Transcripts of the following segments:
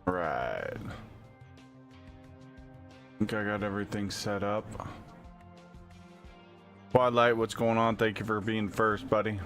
Right. I think I got everything set up. Twilight, what's going on? Thank you for being first, buddy.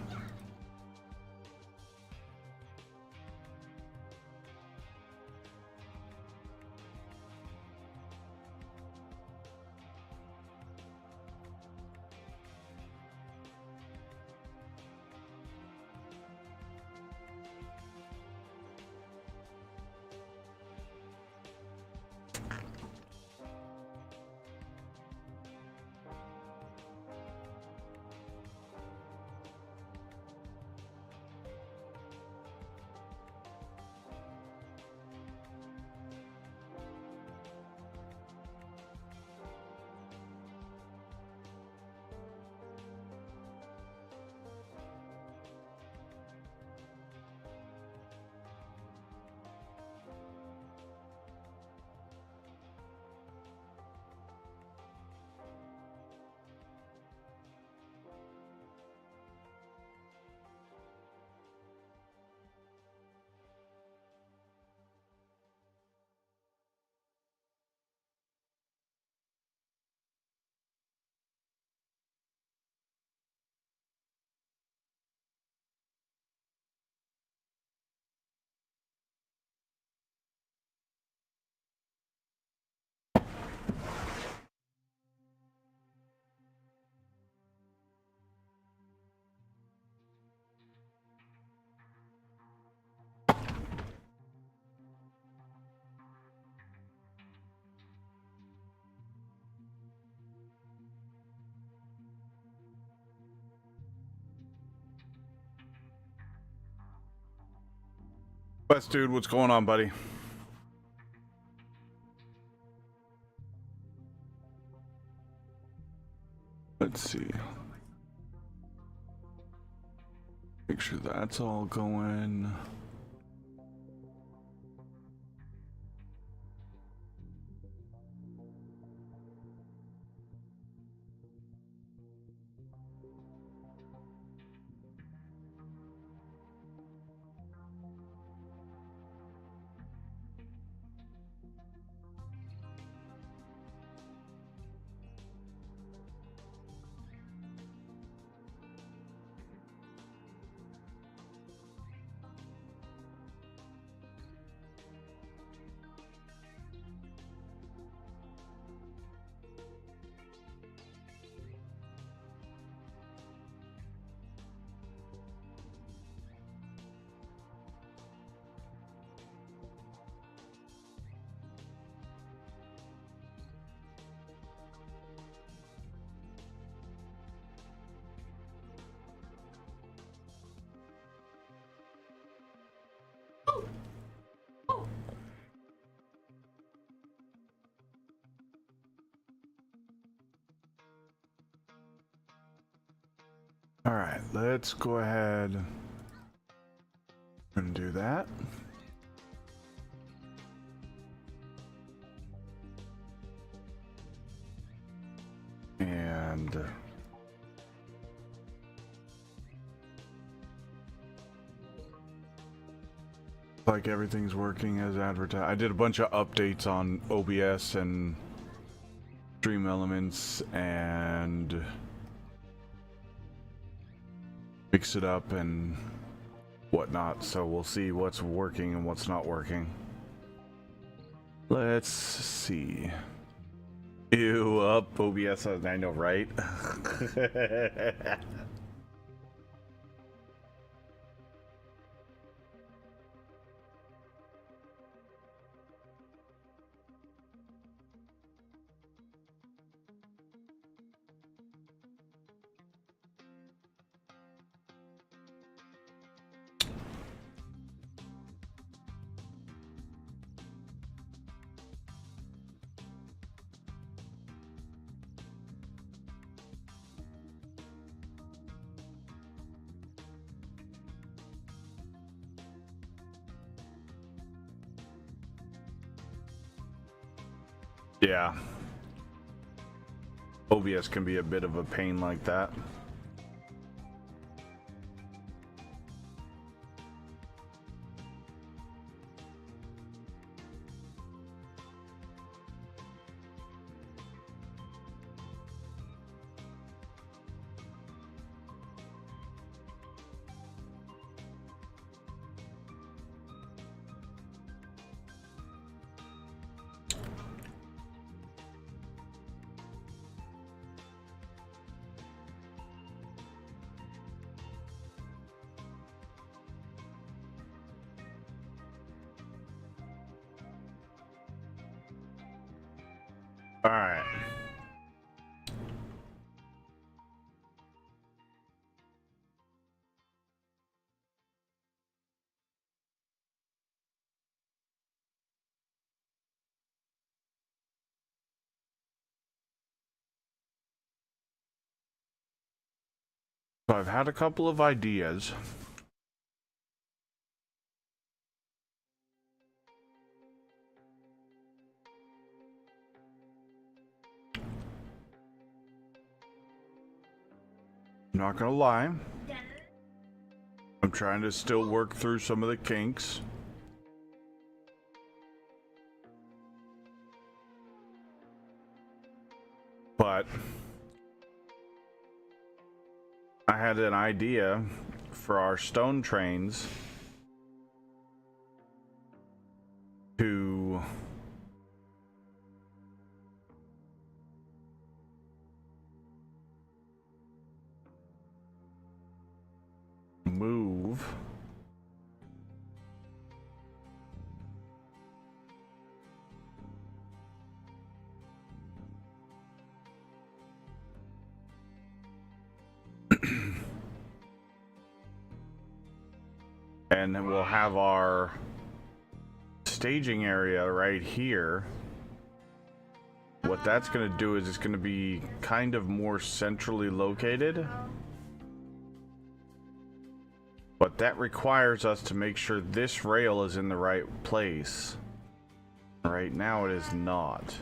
West dude, what's going on, buddy? Let's see. Make sure that's all going. All right, let's go ahead and do that. And like everything's working as advertised. I did a bunch of updates on OBS and Stream Elements and mix it up and whatnot, so we'll see what's working and what's not working. Let's see. Ew, up OBS, I know, right? Yeah. OBS can be a bit of a pain like that. All right. So I've had a couple of ideas. Not gonna lie. I'm trying to still work through some of the kinks. But I had an idea for our stone trains to move and then we'll have our staging area right here. What that's going to do is it's going to be kind of more centrally located. But that requires us to make sure this rail is in the right place. Right now it is not.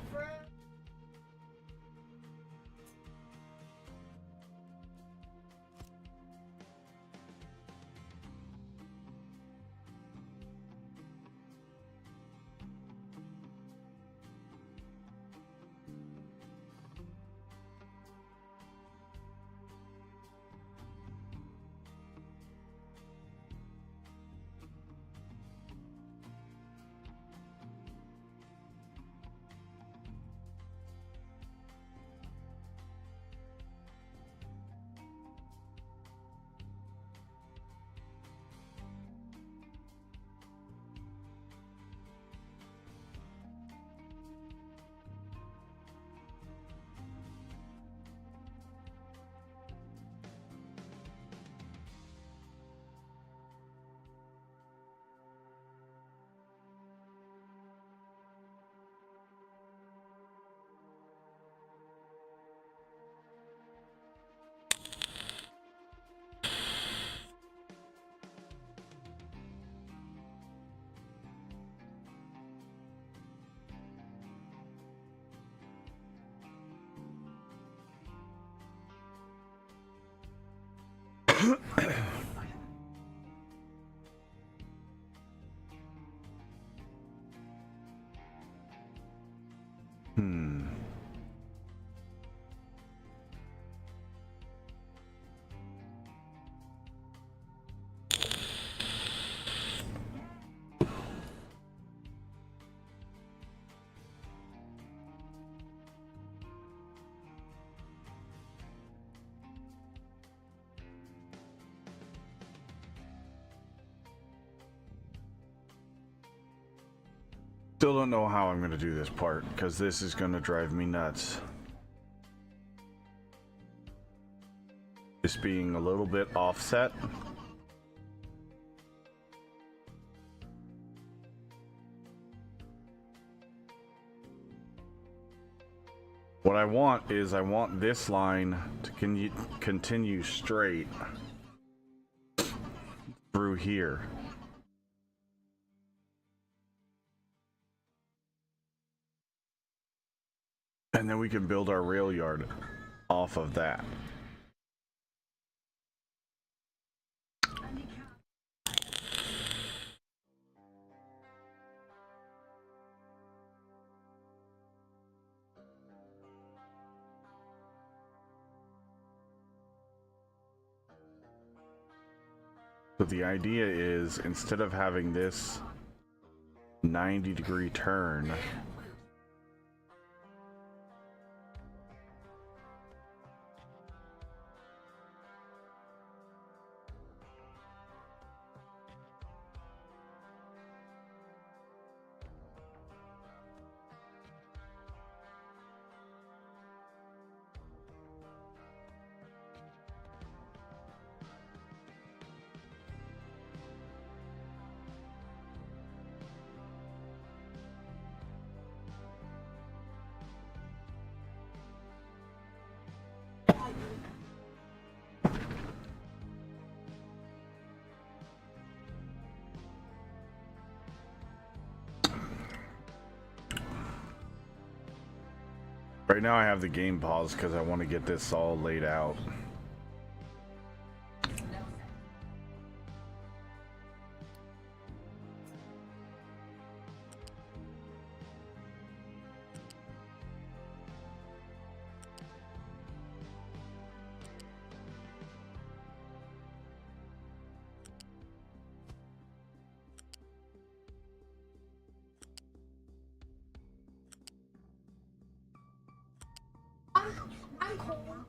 Still don't know how I'm going to do this part, because this is going to drive me nuts. This being a little bit offset. What I want is I want this line to continue straight through here. And then we can build our rail yard off of that. So the idea is, instead of having this 90-degree turn, Right now I have the game paused because I want to get this all laid out. I'm cold.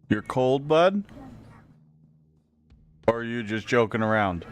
You're cold, bud? Or are you just joking around?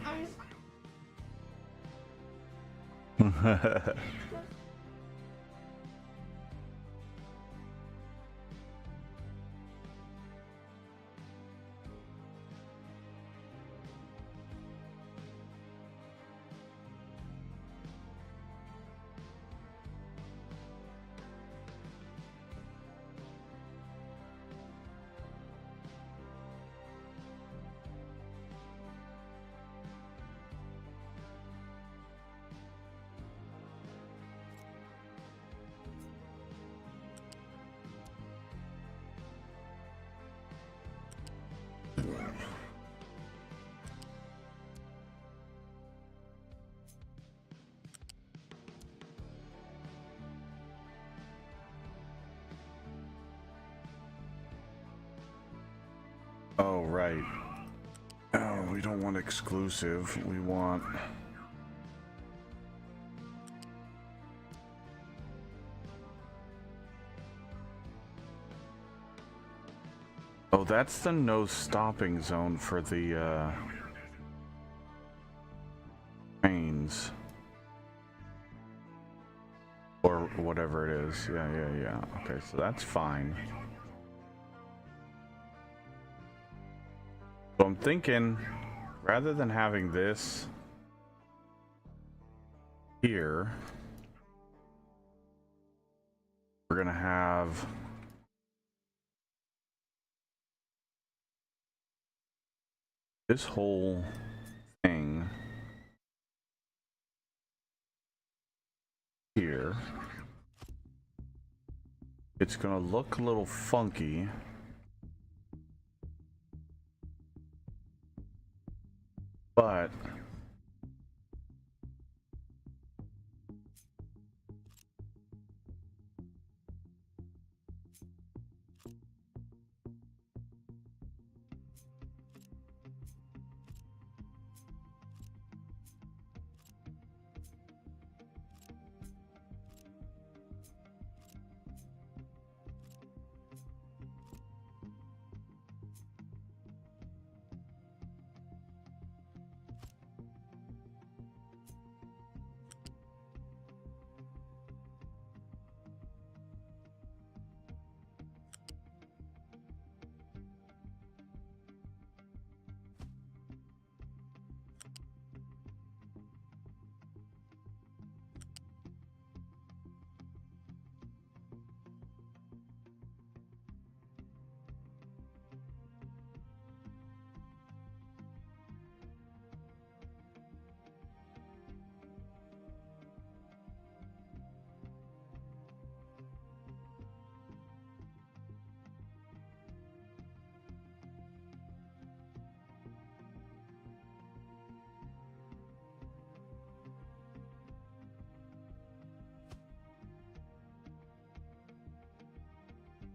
Oh, right. Oh, we don't want exclusive. We want... Oh, that's the no stopping zone for the, trains. Or whatever it is. Yeah. Okay, so that's fine. So I'm thinking, rather than having this here, we're gonna have this whole thing here. It's gonna look a little funky. But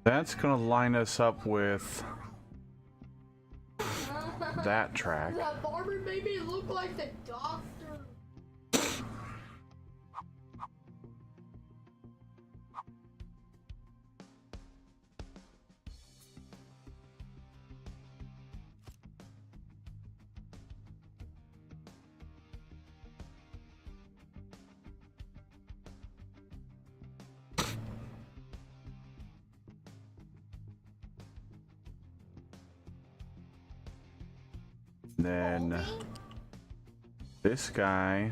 that's gonna line us up with that track. That barber made me look like the doctor. Then this guy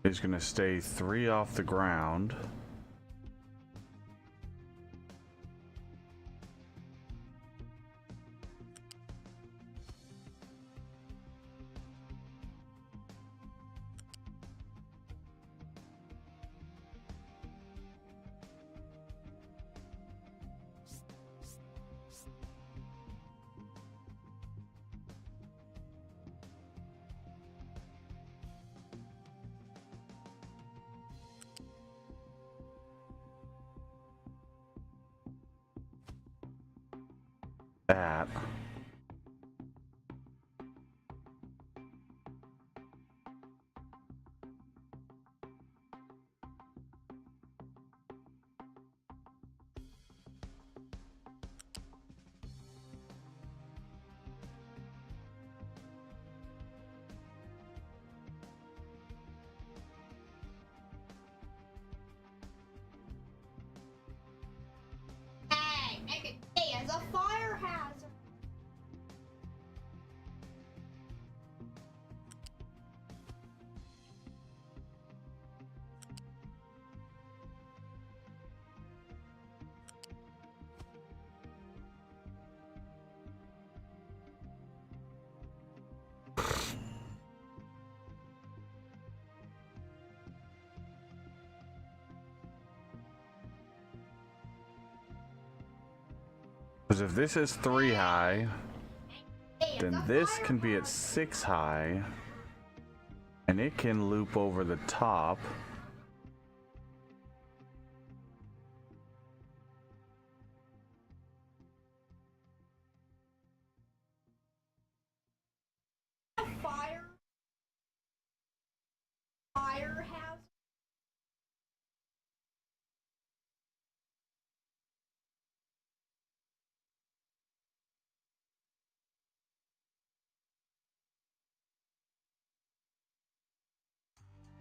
is gonna stay 3 off the ground. that. Hey, make it pay as a fire hazard. Because if this is 3 high, Hey, as then a this fire can be at hazard. 6 high, and it can loop over the top. Fire hazard.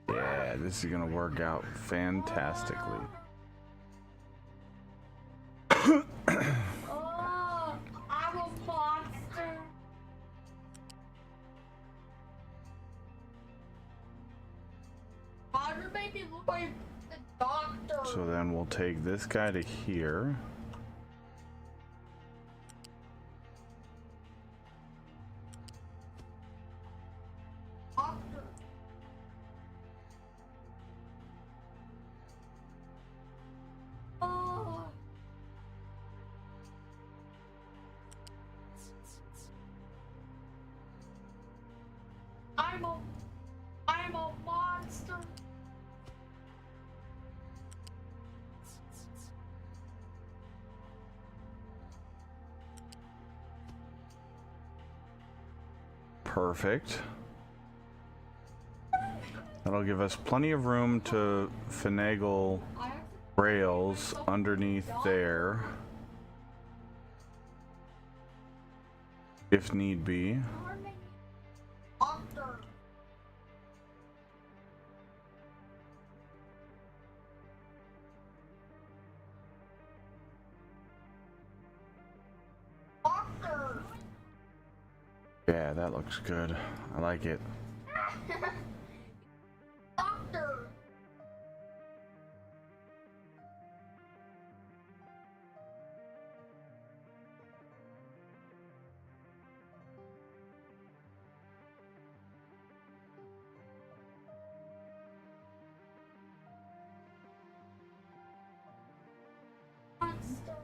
Yeah, this is gonna work out fantastically. Oh, I'm a monster. Roger made me look like the doctor. So then we'll take this guy to here. Doctor. Oh. I'm a monster. Perfect. That'll give us plenty of room to finagle I rails underneath there, if need be. Doctor. Doctor. Yeah, that looks good. I like it. Doctor. Monster.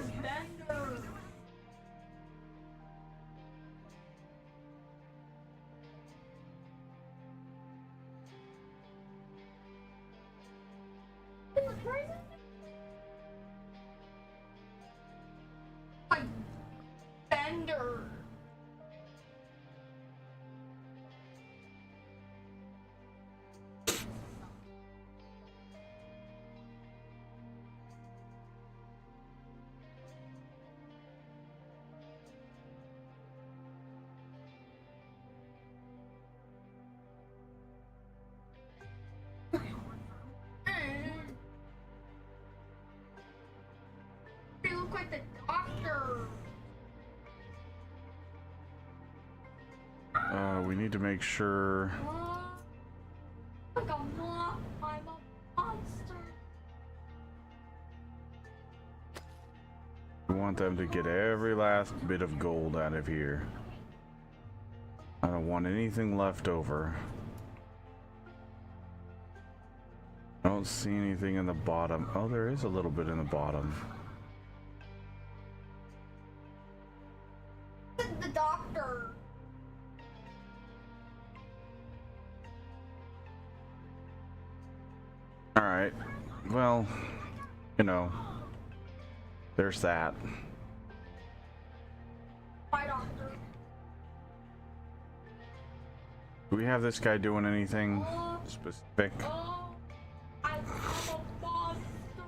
Bender. Like Bender. You look like the doctor. We need to make sure. Like a moth. I'm a monster. We want them to get every last bit of gold out of here. I don't want anything left over. I don't see anything in the bottom. Oh, there is a little bit in the bottom. The doctor. Alright. Well, you know, there's that. Hi, doctor. Do we have this guy doing anything specific? I am a monster.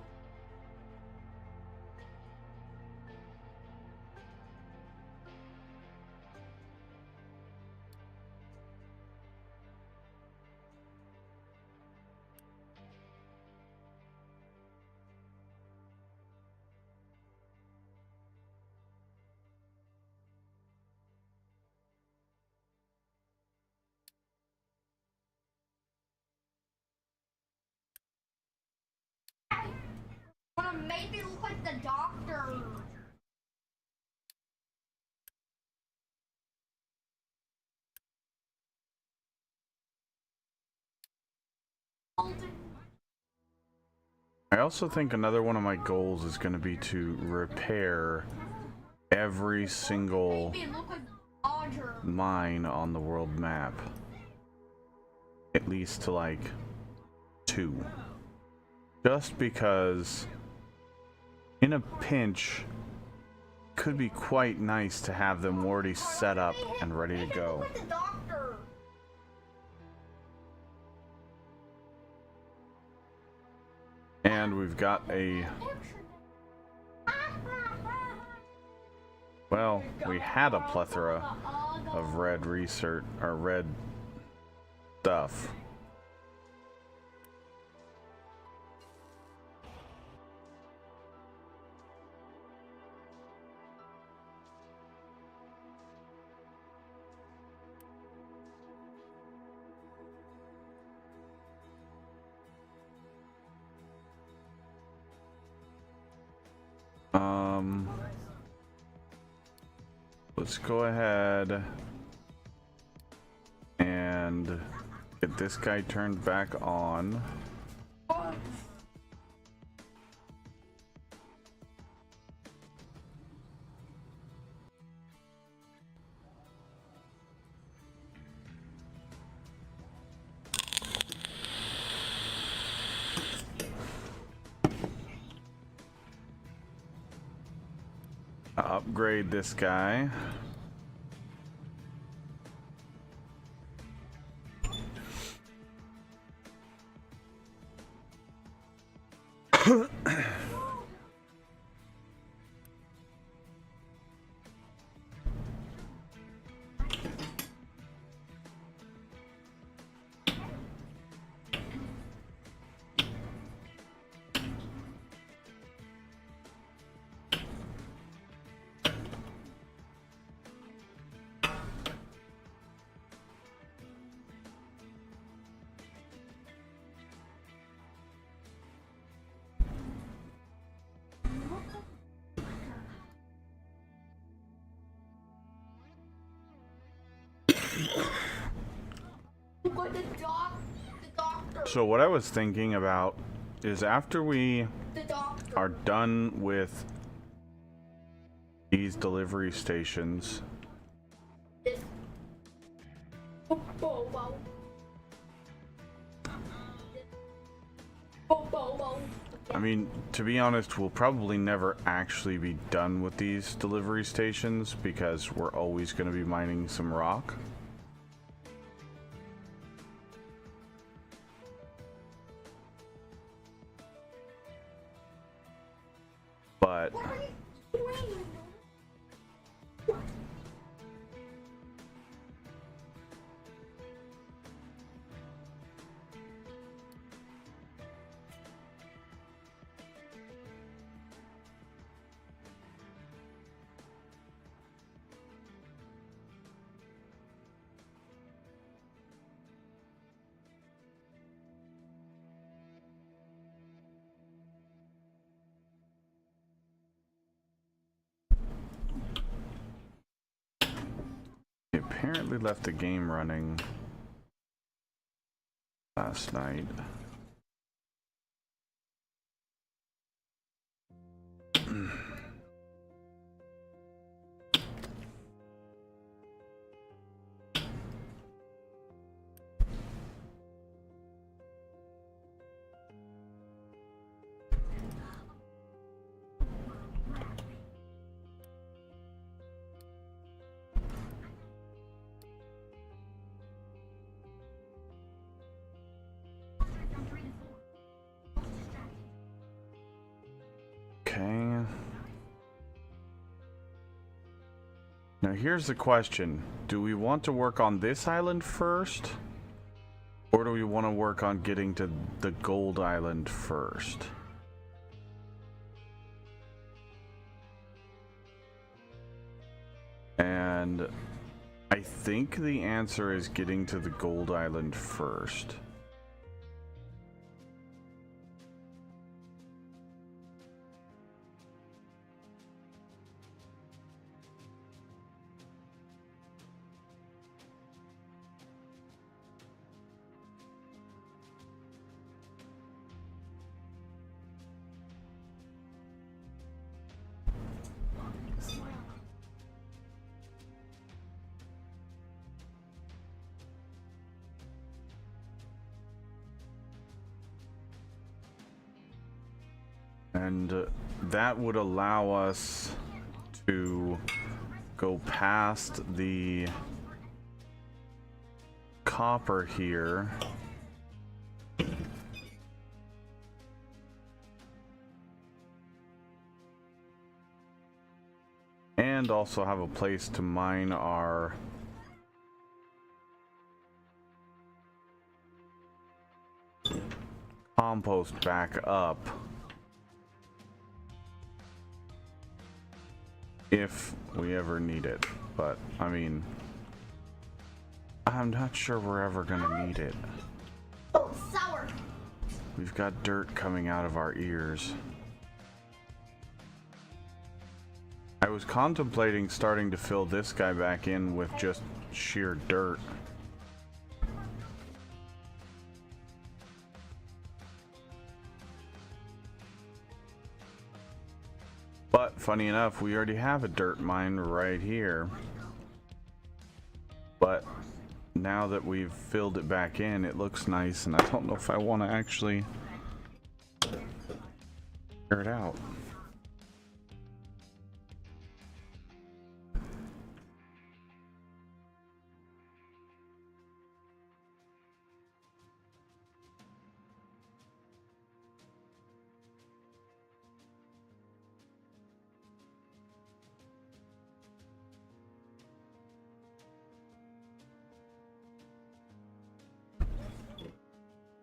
Wanna make me look like the doctor. I also think another one of my goals is going to be to repair every single Make me look like Roger. mine on the world map. At least to like 2. Just because in a pinch could be quite nice to have them already set up and ready to go. Make me look like the doctor. And we've got a, well, we had a plethora of red research or red stuff. Let's go ahead and get this guy turned back on. Upgrade this guy. Look like the doctor. So what I was thinking about is after we The doctor. are done with these delivery stations, This. Bobo. Bobo. I mean, to be honest, we'll probably never actually be done with these delivery stations because we're always going to be mining some rock. But What are you doing? he apparently left the game running last night. Okay. Now here's the question. Do we want to work on this island first? Or do we want to work on getting to the gold island first? And I think the answer is getting to the gold island first. And that would allow us to go past the copper here. And also have a place to mine our compost back up. If we ever need it, but I mean, I'm not sure we're ever gonna need it. Oh, sour. We've got dirt coming out of our ears. I was contemplating starting to fill this guy back in with just sheer dirt. But funny enough, we already have a dirt mine right here. But now that we've filled it back in, it looks nice, and I don't know if I want to actually clear it out.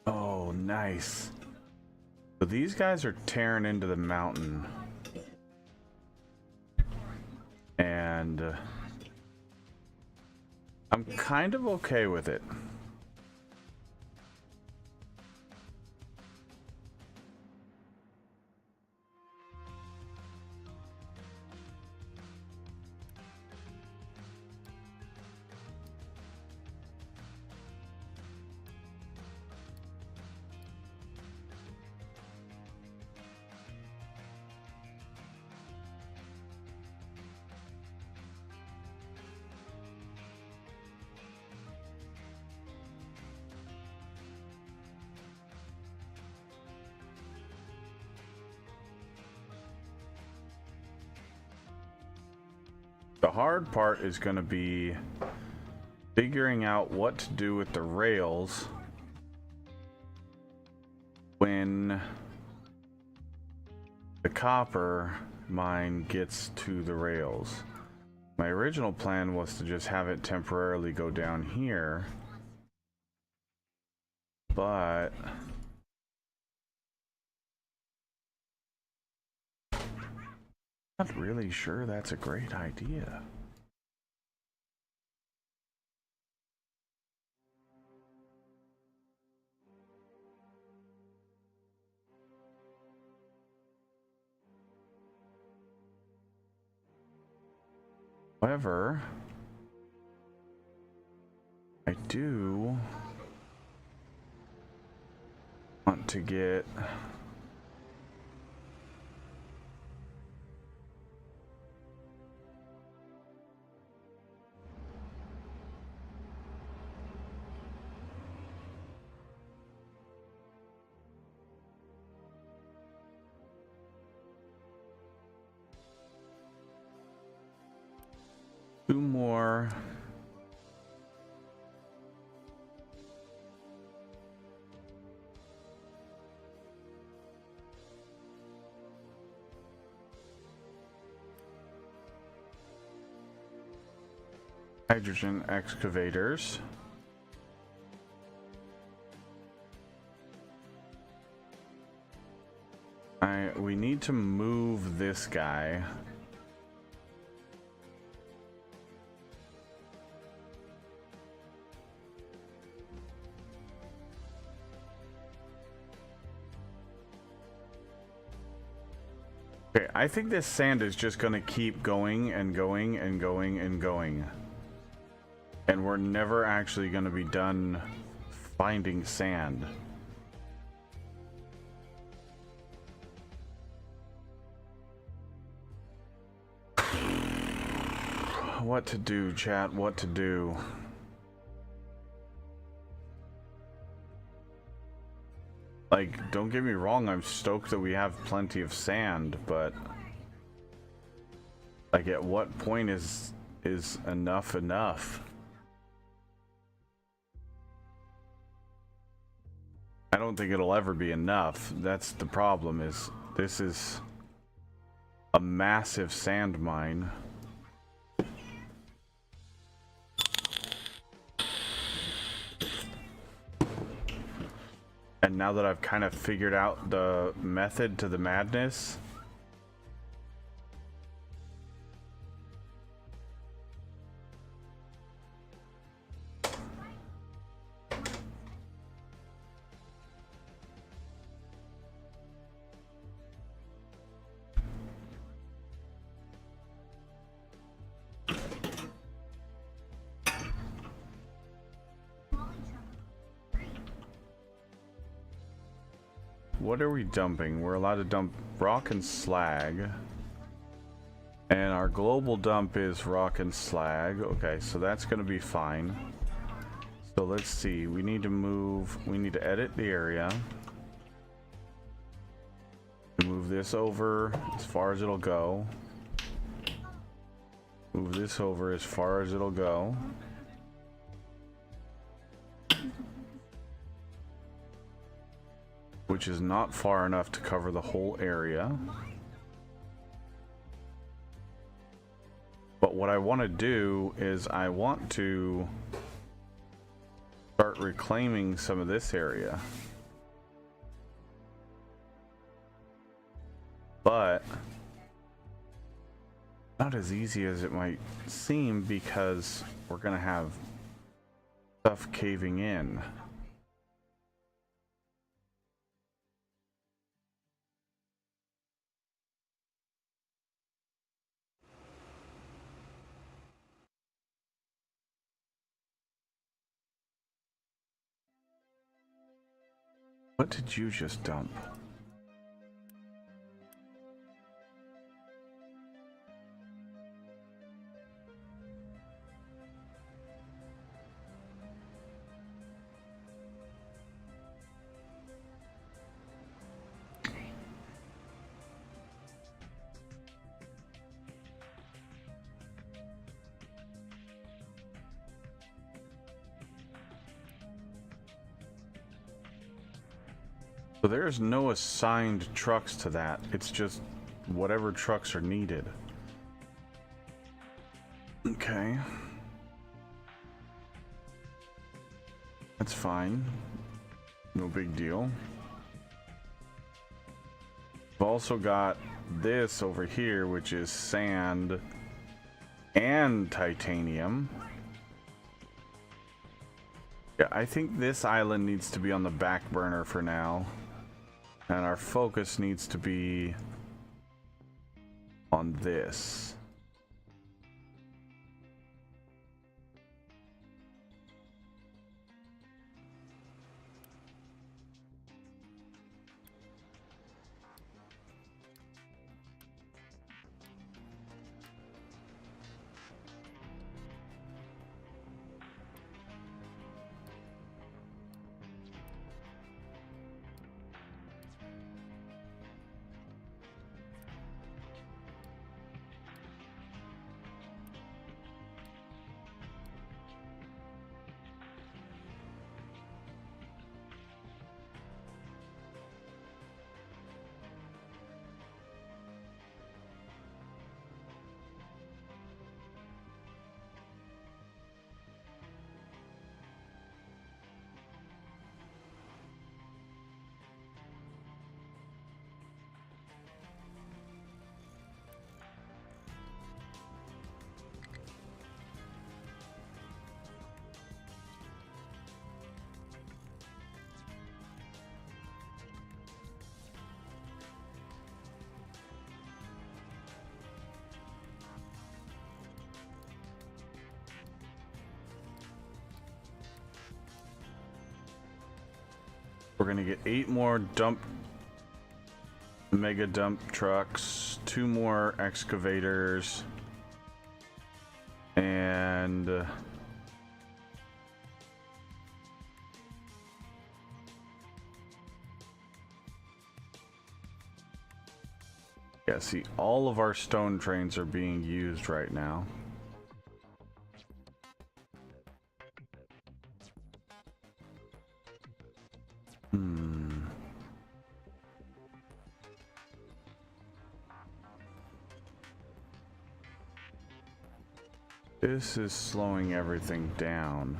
Oh, nice. So these guys are tearing into the mountain. And I'm kind of okay with it. The hard part is going to be figuring out what to do with the rails when the copper mine gets to the rails. My original plan was to just have it temporarily go down here, but not really sure that's a great idea. However, I do want to get two more hydrogen excavators. We need to move this guy. Okay, I think this sand is just gonna keep going and going and going and going. And we're never actually gonna be done finding sand. What to do, chat? What to do? Like, don't get me wrong, I'm stoked that we have plenty of sand, but like, at what point is enough enough? I don't think it'll ever be enough. That's the problem, is this is a massive sand mine. And now that I've kind of figured out the method to the madness, what are we dumping? We're allowed to dump rock and slag. And our global dump is rock and slag. Okay, so that's going to be fine. So let's see. We need to move. We need to edit the area. Move this over as far as it'll go. Move this over as far as it'll go. Which is not far enough to cover the whole area. But what I want to do is I want to start reclaiming some of this area. But not as easy as it might seem, because we're going to have stuff caving in. What did you just dump? So there's no assigned trucks to that. It's just whatever trucks are needed. Okay. That's fine. No big deal. We've also got this over here, which is sand and titanium. Yeah, I think this island needs to be on the back burner for now. And our focus needs to be on this. We're gonna get 8 more mega dump trucks, 2 more excavators, and yeah, see, all of our stone trains are being used right now. This is slowing everything down.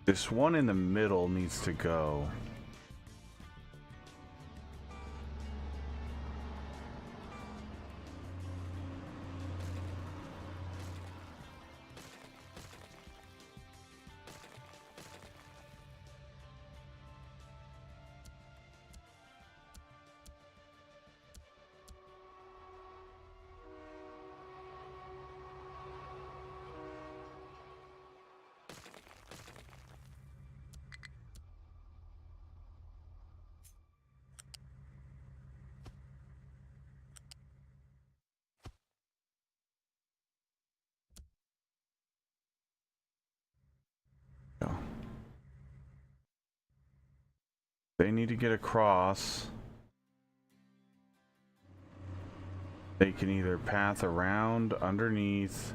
This one in the middle needs to go. They need to get across. They can either path around, underneath.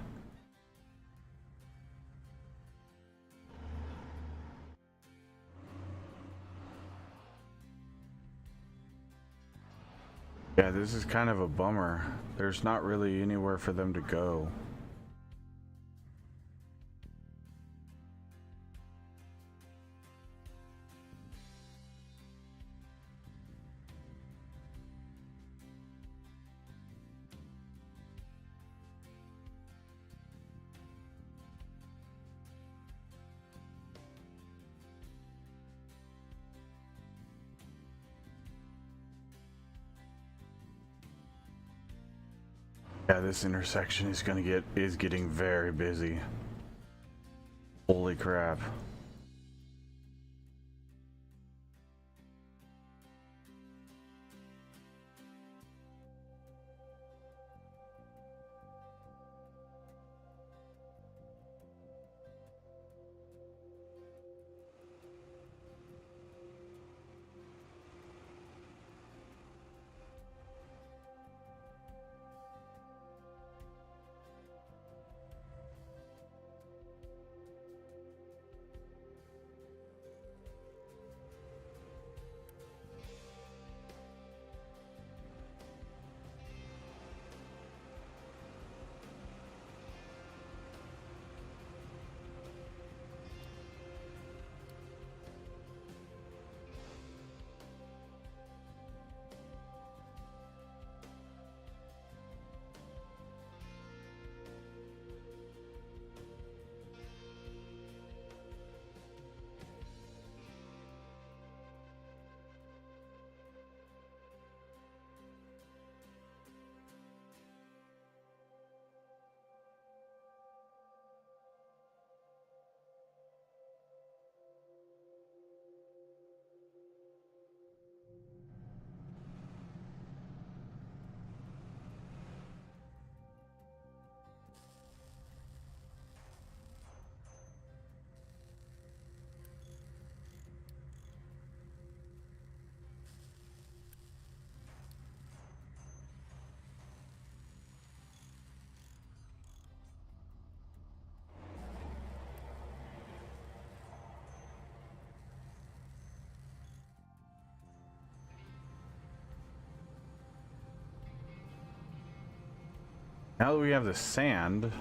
Yeah, this is kind of a bummer. There's not really anywhere for them to go. Yeah, this intersection is getting very busy. Holy crap. Now that we have the sand,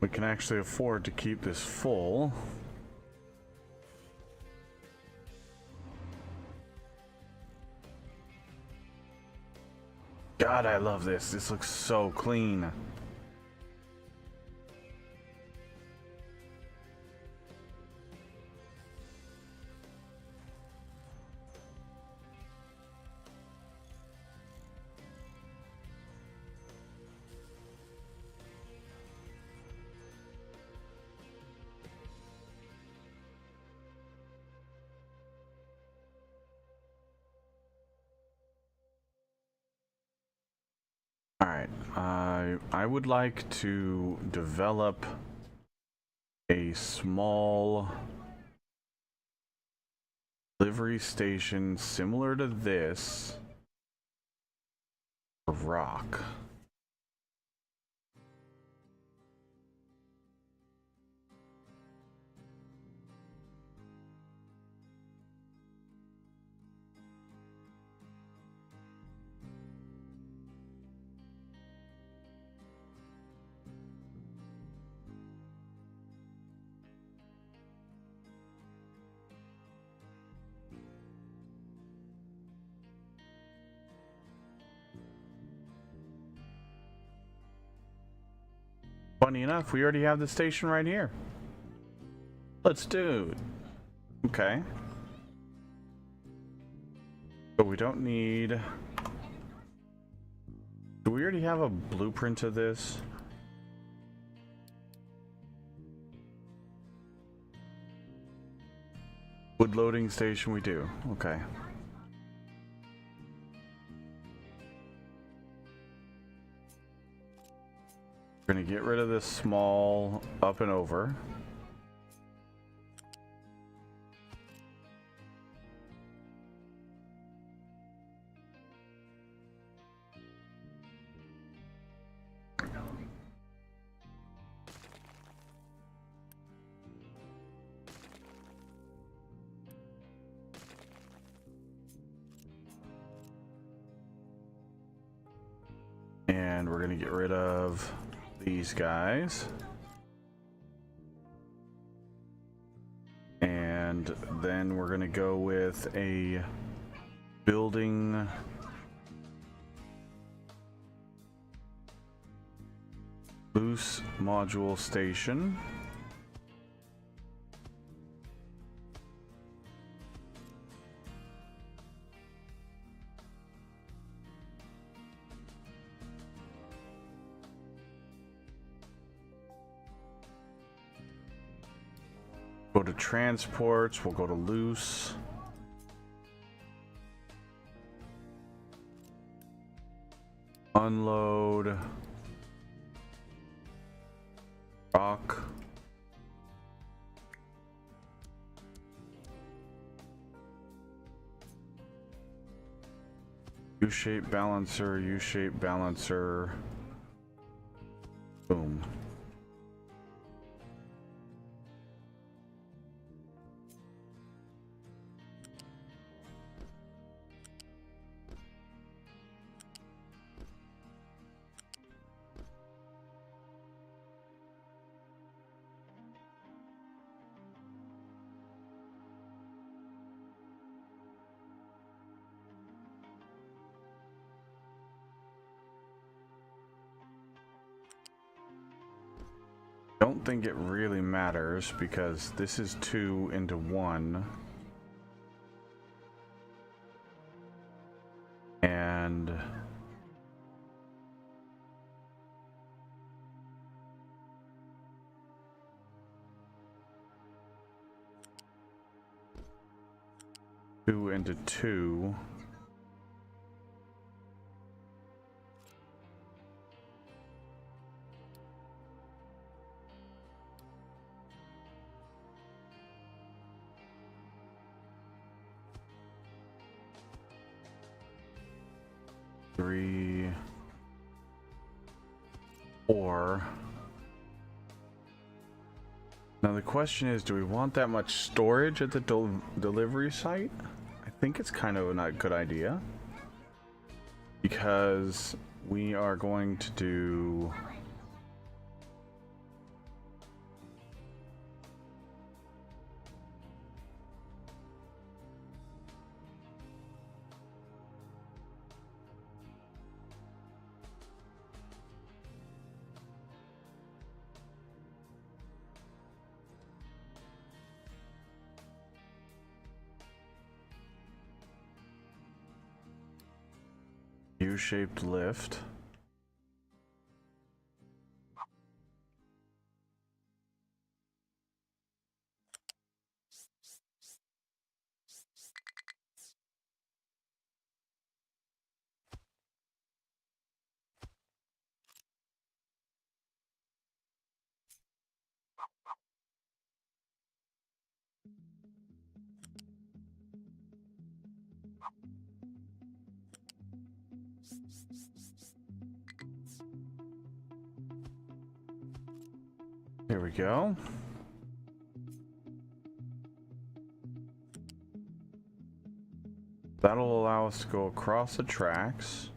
we can actually afford to keep this full. God, I love this. This looks so clean. Alright, I would like to develop a small delivery station similar to this for rock. Funny enough, we already have the station right here. Let's do it. Okay. But we don't need... Do we already have a blueprint of this? Wood loading station we do. Okay. We're gonna get rid of this small up and over. And we're gonna get rid of these guys. And then we're gonna go with a building loose module station. Go to transports, we'll go to loose. Unload. Rock. U-shape balancer, U-shape balancer. Boom. Don't think it really matters because this is 2 into 1. And two into 2. Three, 4. Now the question is, do we want that much storage at the delivery site? I think it's kind of a not good idea because we are going to do U-shaped lift. Here we go. That'll allow us to go across the tracks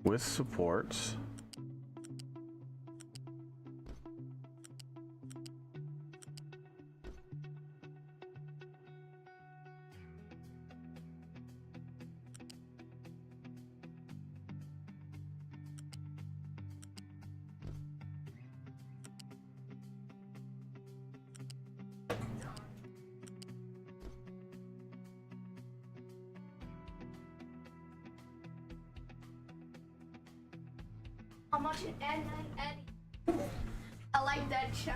with supports. How much it Eddie? I like that show.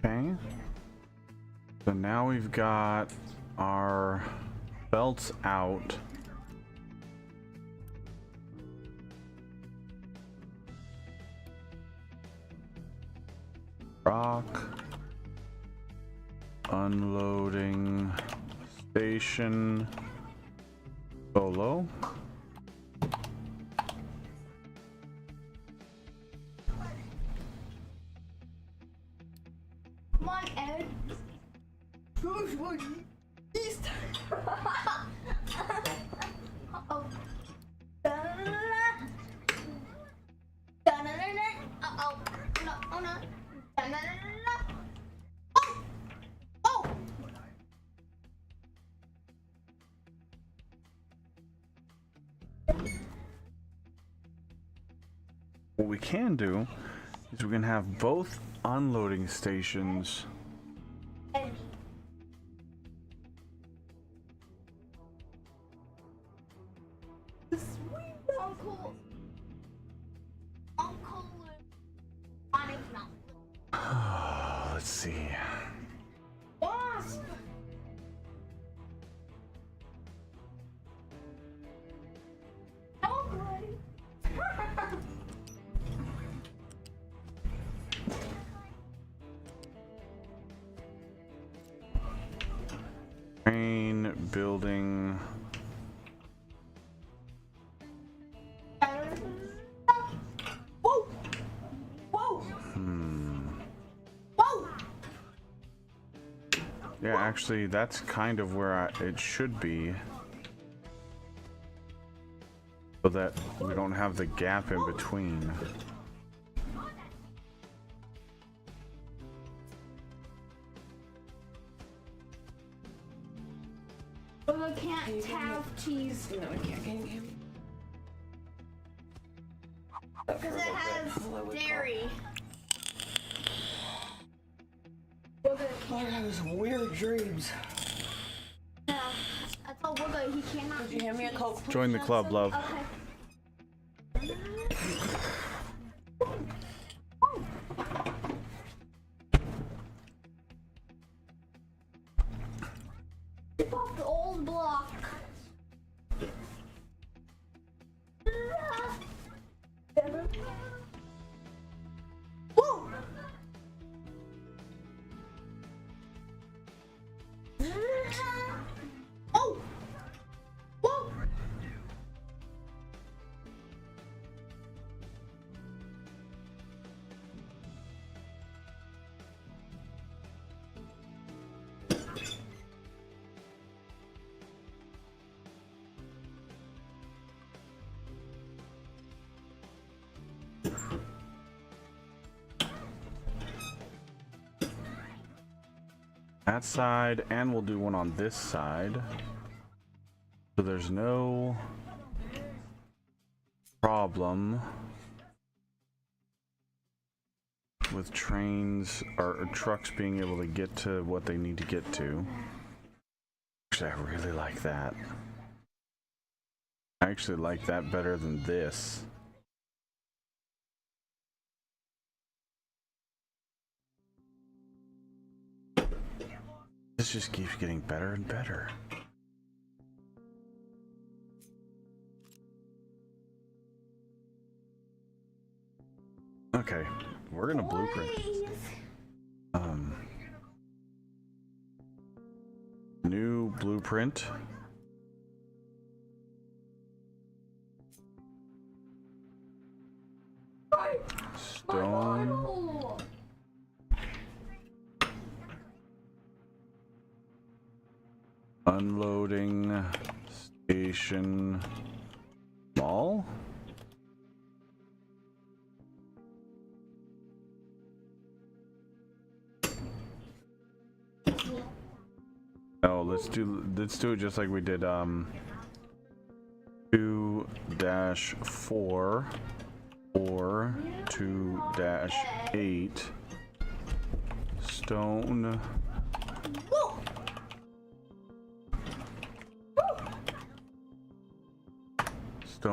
Okay. So now we've got our belts out. Rock. Unloading station. Solo. Come on, Ed. Who's East? Uh-oh. Da-da-da-da. Da-da-da-da. Uh-oh. No, oh no. Da-da-da-da-da. Oh! Oh! What we can do is we can have both unloading stations. Eddie. Sweet Uncle. Uncle Sonic Mountain. Let's see. Wasp. Nobody. Train building. Whoa! Whoa! Whoa! Yeah, actually, that's kind of where it should be. So that we don't have the gap in between. But I can't have cheese No, I can't. Can you because it has dairy. Wigga I can't. have some weird dreams. Yeah, I told Wigga he cannot. Could you hand me a Coke? Join the club, love. Okay. Keep off the old block. Whoa! Oh! Whoa! that side, and we'll do one on this side. So there's no problem with trains or trucks being able to get to what they need to get to. Actually, I really like that. I actually like that better than this. This just keeps getting better and better. Okay, we're gonna blueprint. New blueprint. Stone. Unloading station mall. Oh, let's do it just like we did 2-4 or 2-8 stone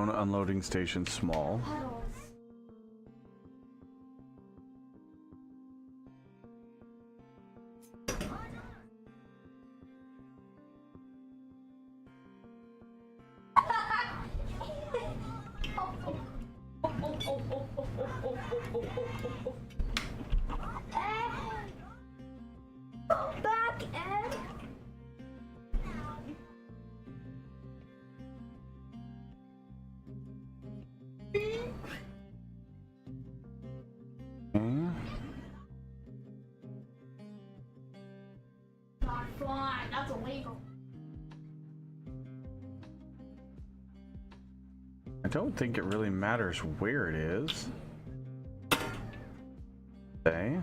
unloading station small. Back and not flying. That's illegal. I don't think it really matters where it is. Okay.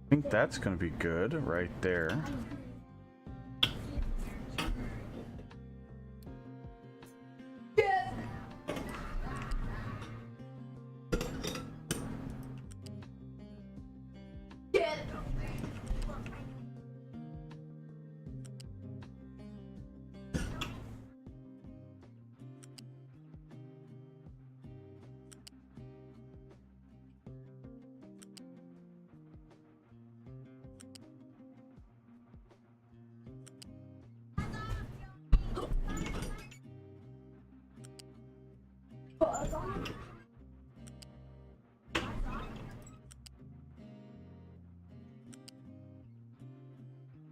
I think that's gonna be good right there.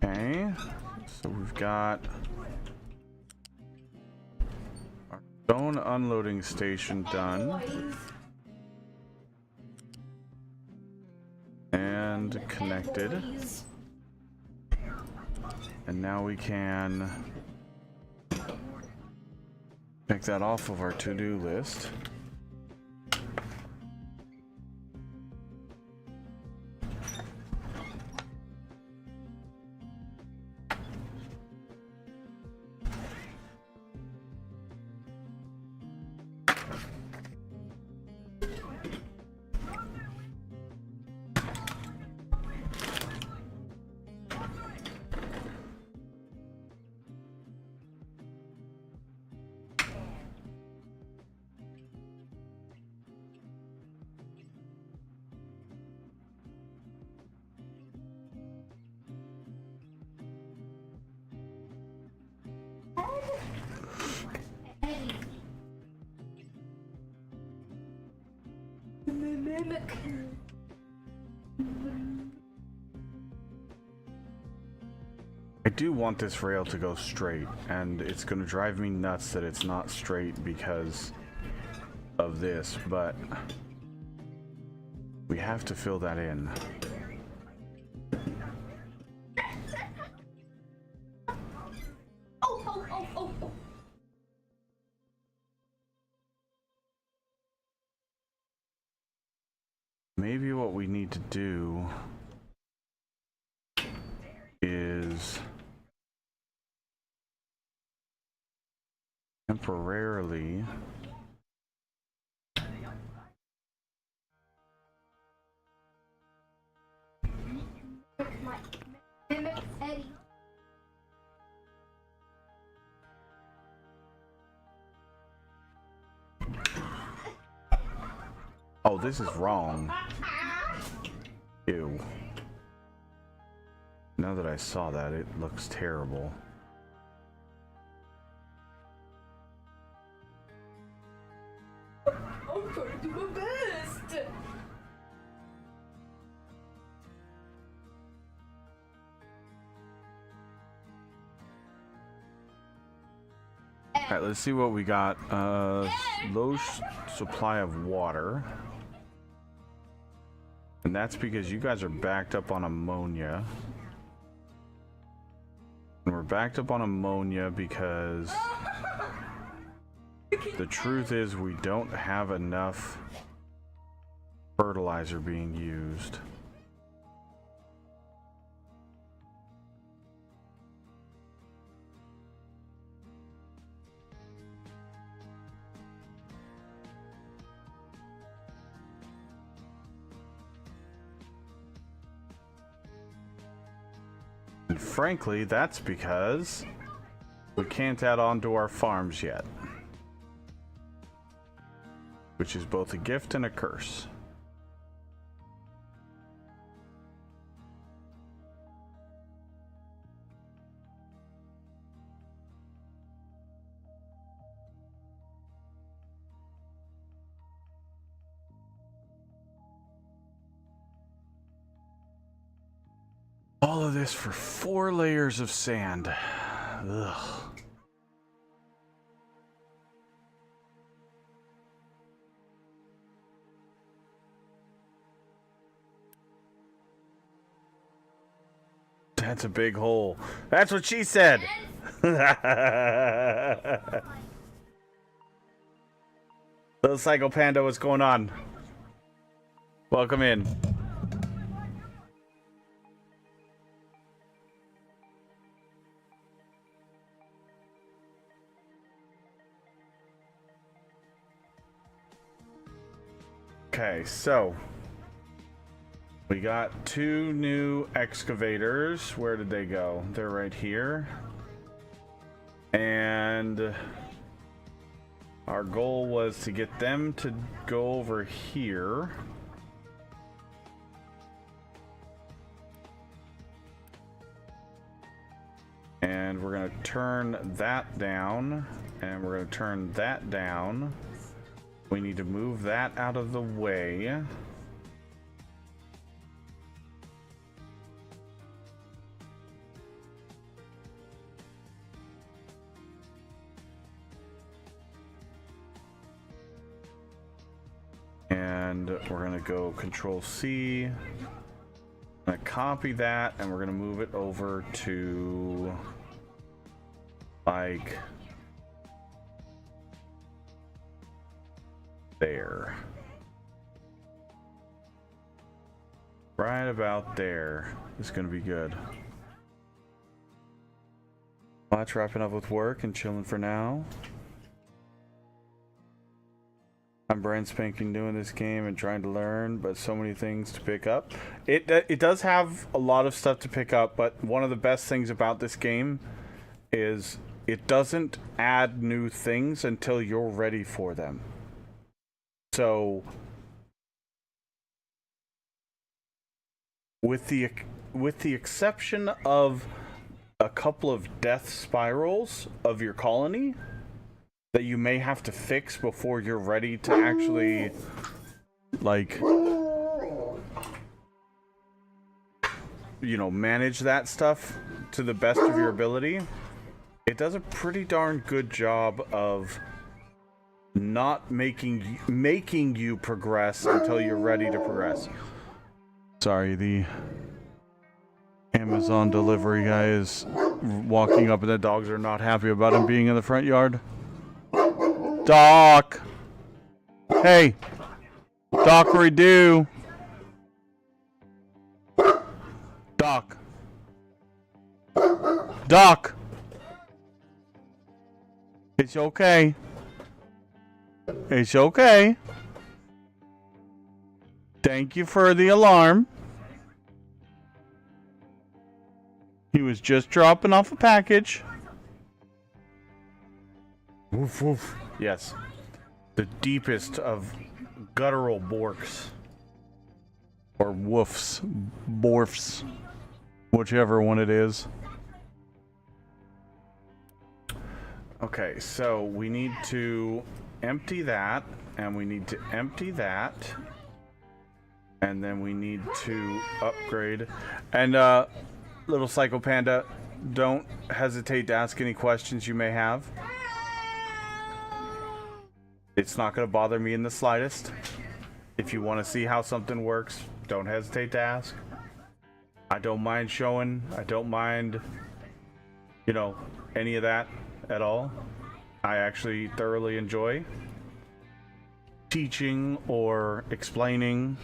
Okay, so we've got our stone unloading station done and connected, and now we can check that off of our to-do list. I do want this rail to go straight, and it's going to drive me nuts that it's not straight because of this, but we have to fill that in. Maybe what we need to do is temporarily Mimic Eddie. oh, this is wrong. Ew. Now that I saw that, it looks terrible. I'm trying to do my best. Alright, let's see what we got. Low supply of water. And that's because you guys are backed up on ammonia. And we're backed up on ammonia because the truth is we don't have enough fertilizer being used. And frankly, that's because we can't add on to our farms yet. Which is both a gift and a curse. All of this for 4 layers of sand. Ugh. That's a big hole. That's what she said. Little Psycho Panda, what's going on? Welcome in. Okay, so we got 2 new excavators. Where did they go? They're right here. And our goal was to get them to go over here. And we're going to turn that down. And we're going to turn that down. We need to move that out of the way. And we're going to go Control C. I'm going to copy that and we're going to move it over to like there. Right about there. It's going to be good. Watch wrapping up with work and chilling for now. I'm brand spanking new in this game and trying to learn, but so many things to pick up. It does have a lot of stuff to pick up, but one of the best things about this game is it doesn't add new things until you're ready for them. So with the exception of a couple of death spirals of your colony that you may have to fix before you're ready to actually, like, you know, manage that stuff to the best of your ability, it does a pretty darn good job of not making you progress until you're ready to progress. Sorry, the Amazon delivery guy is walking up and the dogs are not happy about him being in the front yard. Doc! Hey! Dockery do! Doc! Doc! It's okay. It's okay. Thank you for the alarm. He was just dropping off a package. Woof woof. Yes. The deepest of guttural borks. Or woofs. Borfs. Whichever one it is. Okay, so we need to empty that, and we need to empty that, and then we need to upgrade. And little Psycho Panda, don't hesitate to ask any questions you may have. It's not going to bother me in the slightest. If you want to see how something works, don't hesitate to ask. I don't mind showing. I don't mind, you know, any of that at all. I actually thoroughly enjoy teaching or explaining.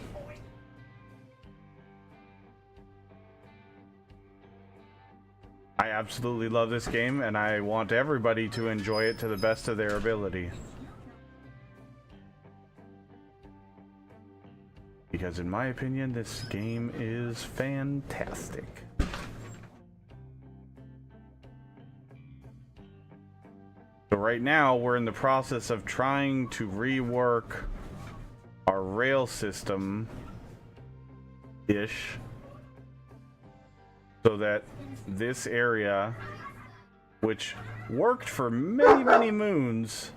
I absolutely love this game, and I want everybody to enjoy it to the best of their ability. Because in my opinion, this game is fantastic. So right now, we're in the process of trying to rework our rail system-ish so that this area, which worked for many, many moons,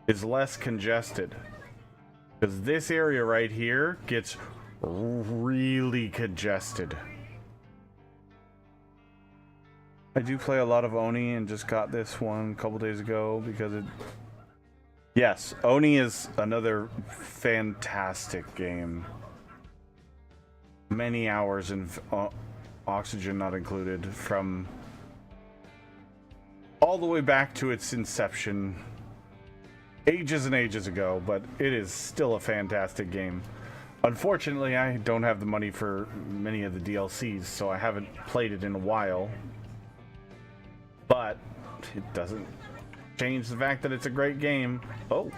is less congested. Because this area right here gets really congested. I do play a lot of Oni and just got this one a couple days ago because it... Yes, Oni is another fantastic game. Many hours in oxygen not included, from all the way back to its inception ages and ages ago, but it is still a fantastic game. Unfortunately, I don't have the money for many of the DLCs, so I haven't played it in a while. But it doesn't change the fact that it's a great game. Oh,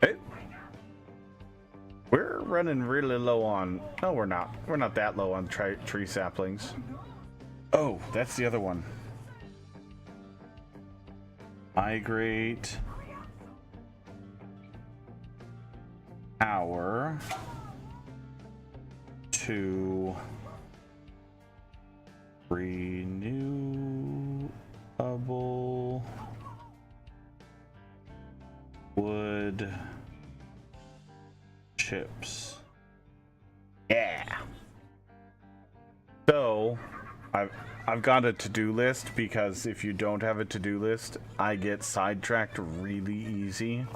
hey, we're running really low on... No, we're not. We're not that low on tree saplings. Oh, that's the other one. Migrate power to renewable wood chips. Yeah. So I've got a to-do list, because if you don't have a to-do list, I get sidetracked really easy.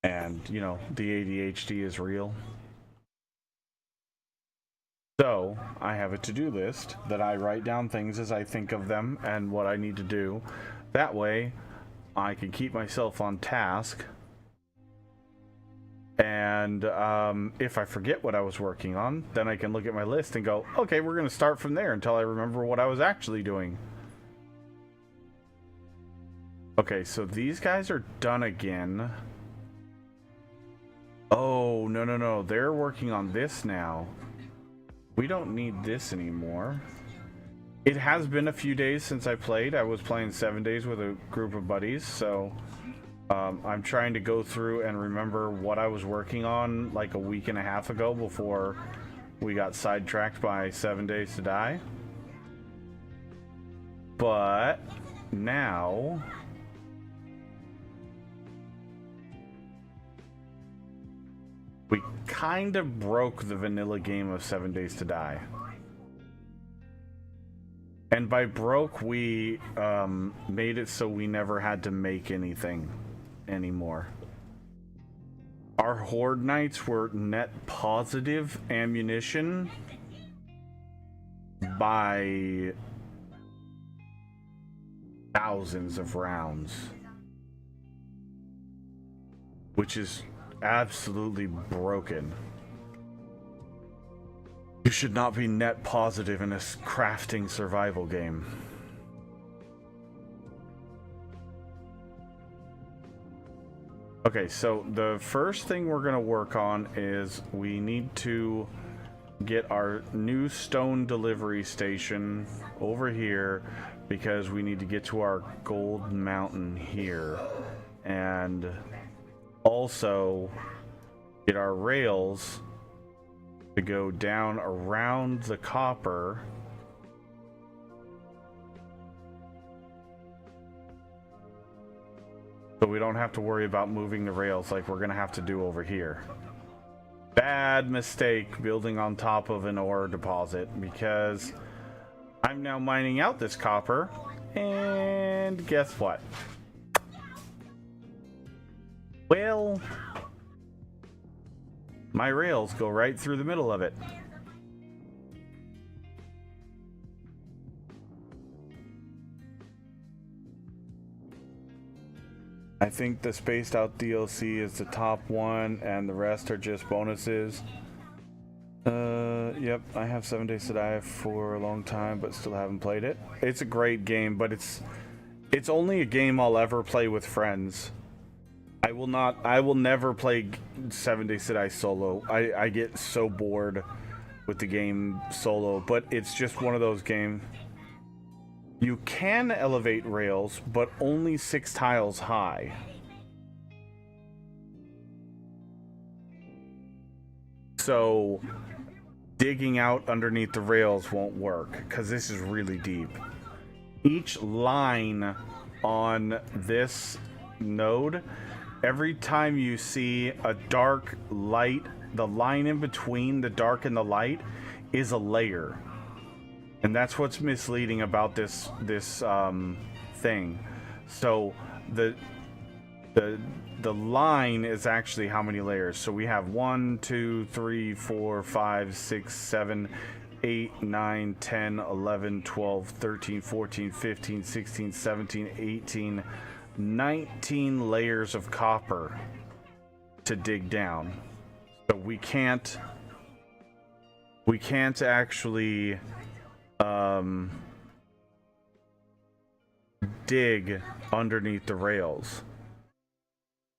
And, you know, the ADHD is real. So, I have a to-do list that I write down things as I think of them and what I need to do. That way, I can keep myself on task. And if I forget what I was working on, then I can look at my list and go, okay, we're going to start from there until I remember what I was actually doing. Okay, so these guys are done again. Oh, no. They're working on this now. We don't need this anymore. It has been a few days since I played. I was playing 7 days with a group of buddies, so I'm trying to go through and remember what I was working on like a week and a half ago before we got sidetracked by 7 Days to Die. But now... we kind of broke the vanilla game of 7 Days to Die. And by broke, we made it so we never had to make anything anymore. Our Horde Knights were net positive ammunition by thousands of rounds. Which is absolutely broken. You should not be net positive in a crafting survival game. Okay, so the first thing we're going to work on is we need to get our new stone delivery station over here because we need to get to our gold mountain here. And also get our rails to go down around the copper so we don't have to worry about moving the rails like we're gonna have to do over here. Bad mistake building on top of an ore deposit because I'm now mining out this copper, and guess what? Well, my rails go right through the middle of it. I think the spaced out DLC is the top one and the rest are just bonuses. Yep, I have 7 Days to Die for a long time but still haven't played it. It's a great game, but it's only a game I'll ever play with friends. I will never play 7 Days to Die solo. I get so bored with the game solo, but it's just one of those games. You can elevate rails, but only 6 tiles high. So digging out underneath the rails won't work because this is really deep. Each line on this node, every time you see a dark light, the line in between the dark and the light is a layer. And that's what's misleading about this thing. So the line is actually how many layers. So we have 1, 2, 3, 4, 5, 6, 7, 8, 9, 10, 11, 12, 13, 14, 15, 16, 17, 18, 19 layers of copper to dig down. So we can't actually dig underneath the rails.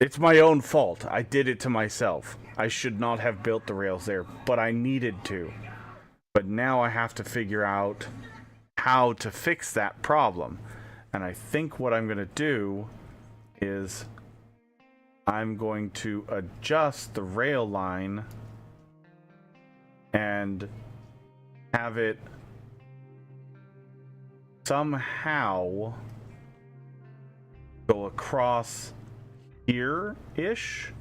It's my own fault. I did it to myself. I should not have built the rails there, but I needed to. But now I have to figure out how to fix that problem. And I think what I'm going to do is I'm going to adjust the rail line and have it somehow go across here-ish.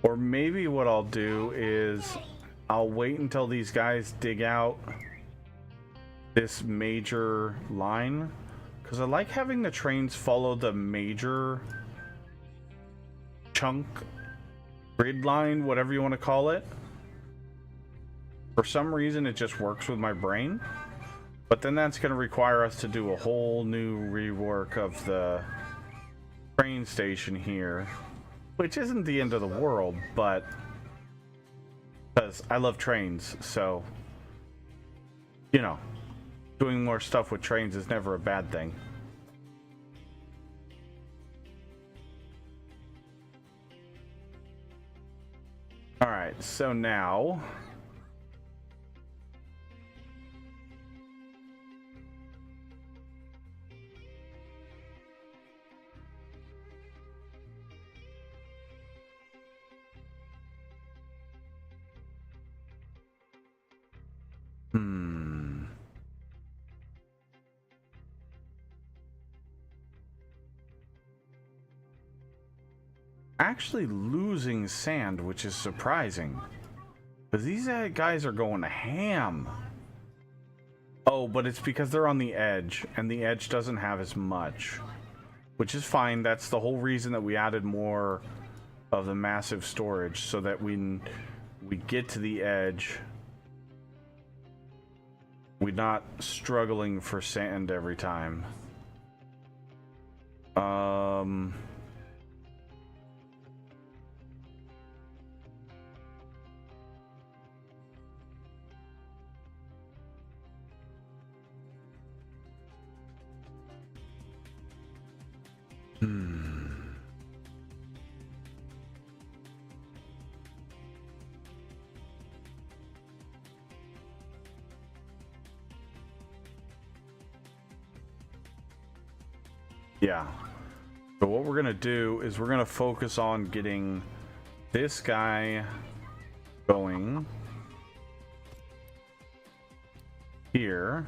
Or maybe what I'll do is I'll wait until these guys dig out this major line, because I like having the trains follow the major chunk, grid line, whatever you want to call it. For some reason it just works with my brain, but then that's going to require us to do a whole new rework of the train station here, which isn't the end of the world, but because I love trains, so you know, doing more stuff with trains is never a bad thing. Alright, so now actually losing sand, which is surprising, because these guys are going ham. Oh, but it's because they're on the edge, and the edge doesn't have as much, which is fine. That's the whole reason that we added more of the massive storage, so that when we get to the edge, we're not struggling for sand every time. Yeah. So what we're gonna do is we're gonna focus on getting this guy going here.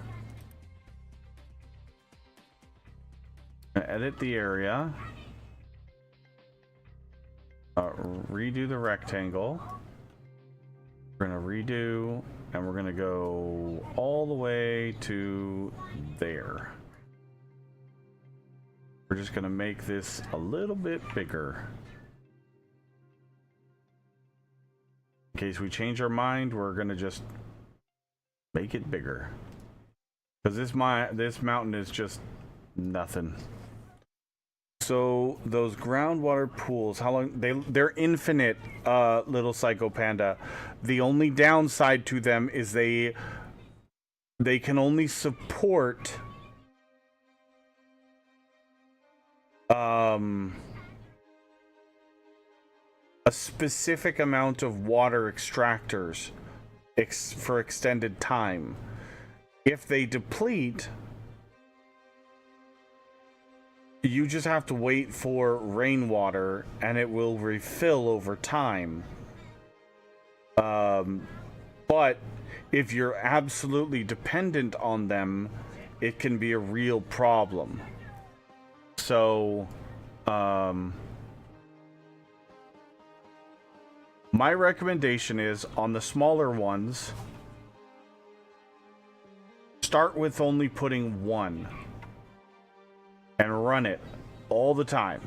Edit the area. Redo the rectangle. We're gonna redo, and we're gonna go all the way to there. We're just gonna make this a little bit bigger. In case we change our mind, we're gonna just make it bigger. Because this mountain is just nothing. So those groundwater pools, how long they're infinite, little Psycho Panda. The only downside to them is they can only support a specific amount of water extractors for extended time. If they deplete, you just have to wait for rainwater and it will refill over time. But if you're absolutely dependent on them, it can be a real problem. So, my recommendation is on the smaller ones, start with only putting one and run it all the time.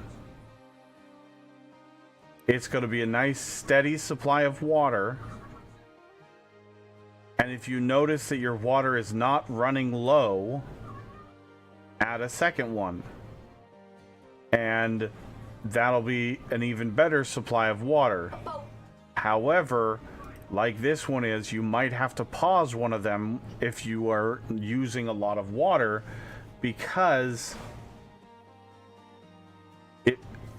It's going to be a nice steady supply of water. And if you notice that your water is not running low, add a second one. And that'll be an even better supply of water. However, like this one is, you might have to pause one of them if you are using a lot of water, because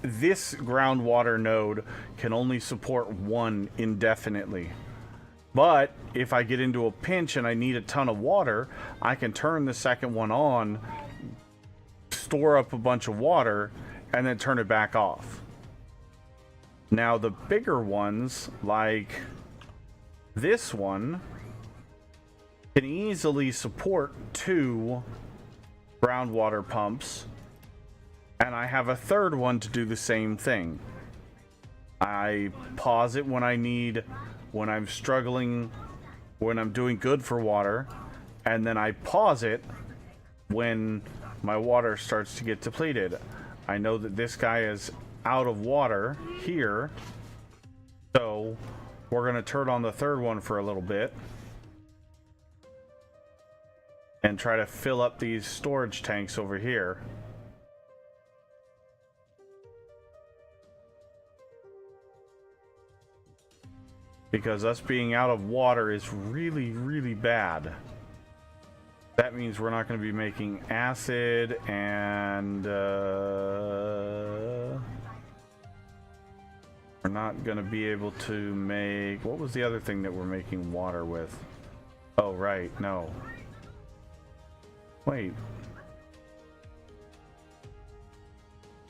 this groundwater node can only support one indefinitely. But if I get into a pinch and I need a ton of water, I can turn the second one on, store up a bunch of water, and then turn it back off. Now the bigger ones, like this one, can easily support 2 groundwater pumps, and I have a third one to do the same thing. I pause it when I'm struggling, when I'm doing good for water, and then I pause it when my water starts to get depleted. I know that this guy is out of water here, so we're going to turn on the third one for a little bit and try to fill up these storage tanks over here. Because us being out of water is really, really bad. That means we're not going to be making acid, and we're not going to be able to make... What was the other thing that we're making water with? Oh, right. No. Wait.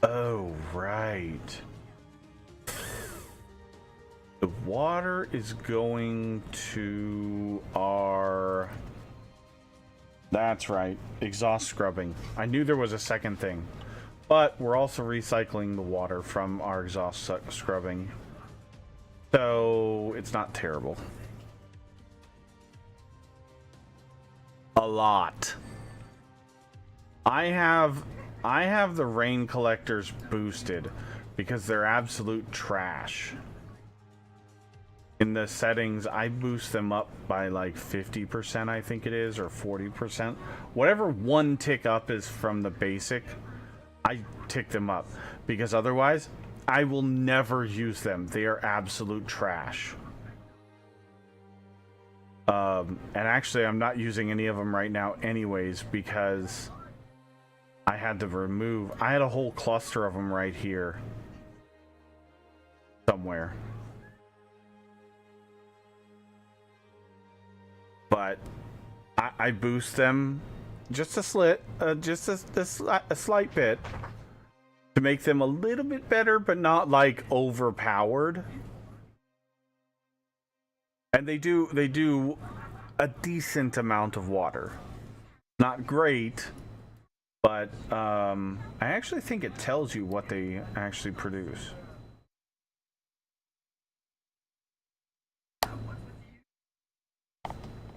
Oh, right. The water is going to our... That's right, exhaust scrubbing. I knew there was a second thing. But we're also recycling the water from our exhaust scrubbing. So it's not terrible. A lot. I have the rain collectors boosted because they're absolute trash. In the settings, I boost them up by like 50%, I think it is, or 40%. Whatever one tick up is from the basic, I tick them up. Because otherwise, I will never use them. They are absolute trash. And actually, I'm not using any of them right now anyways, because I had to remove. I had a whole cluster of them right here. Somewhere. But I boost them just a slight bit to make them a little bit better, but not like overpowered. And they do a decent amount of water. Not great, but I actually think it tells you what they actually produce.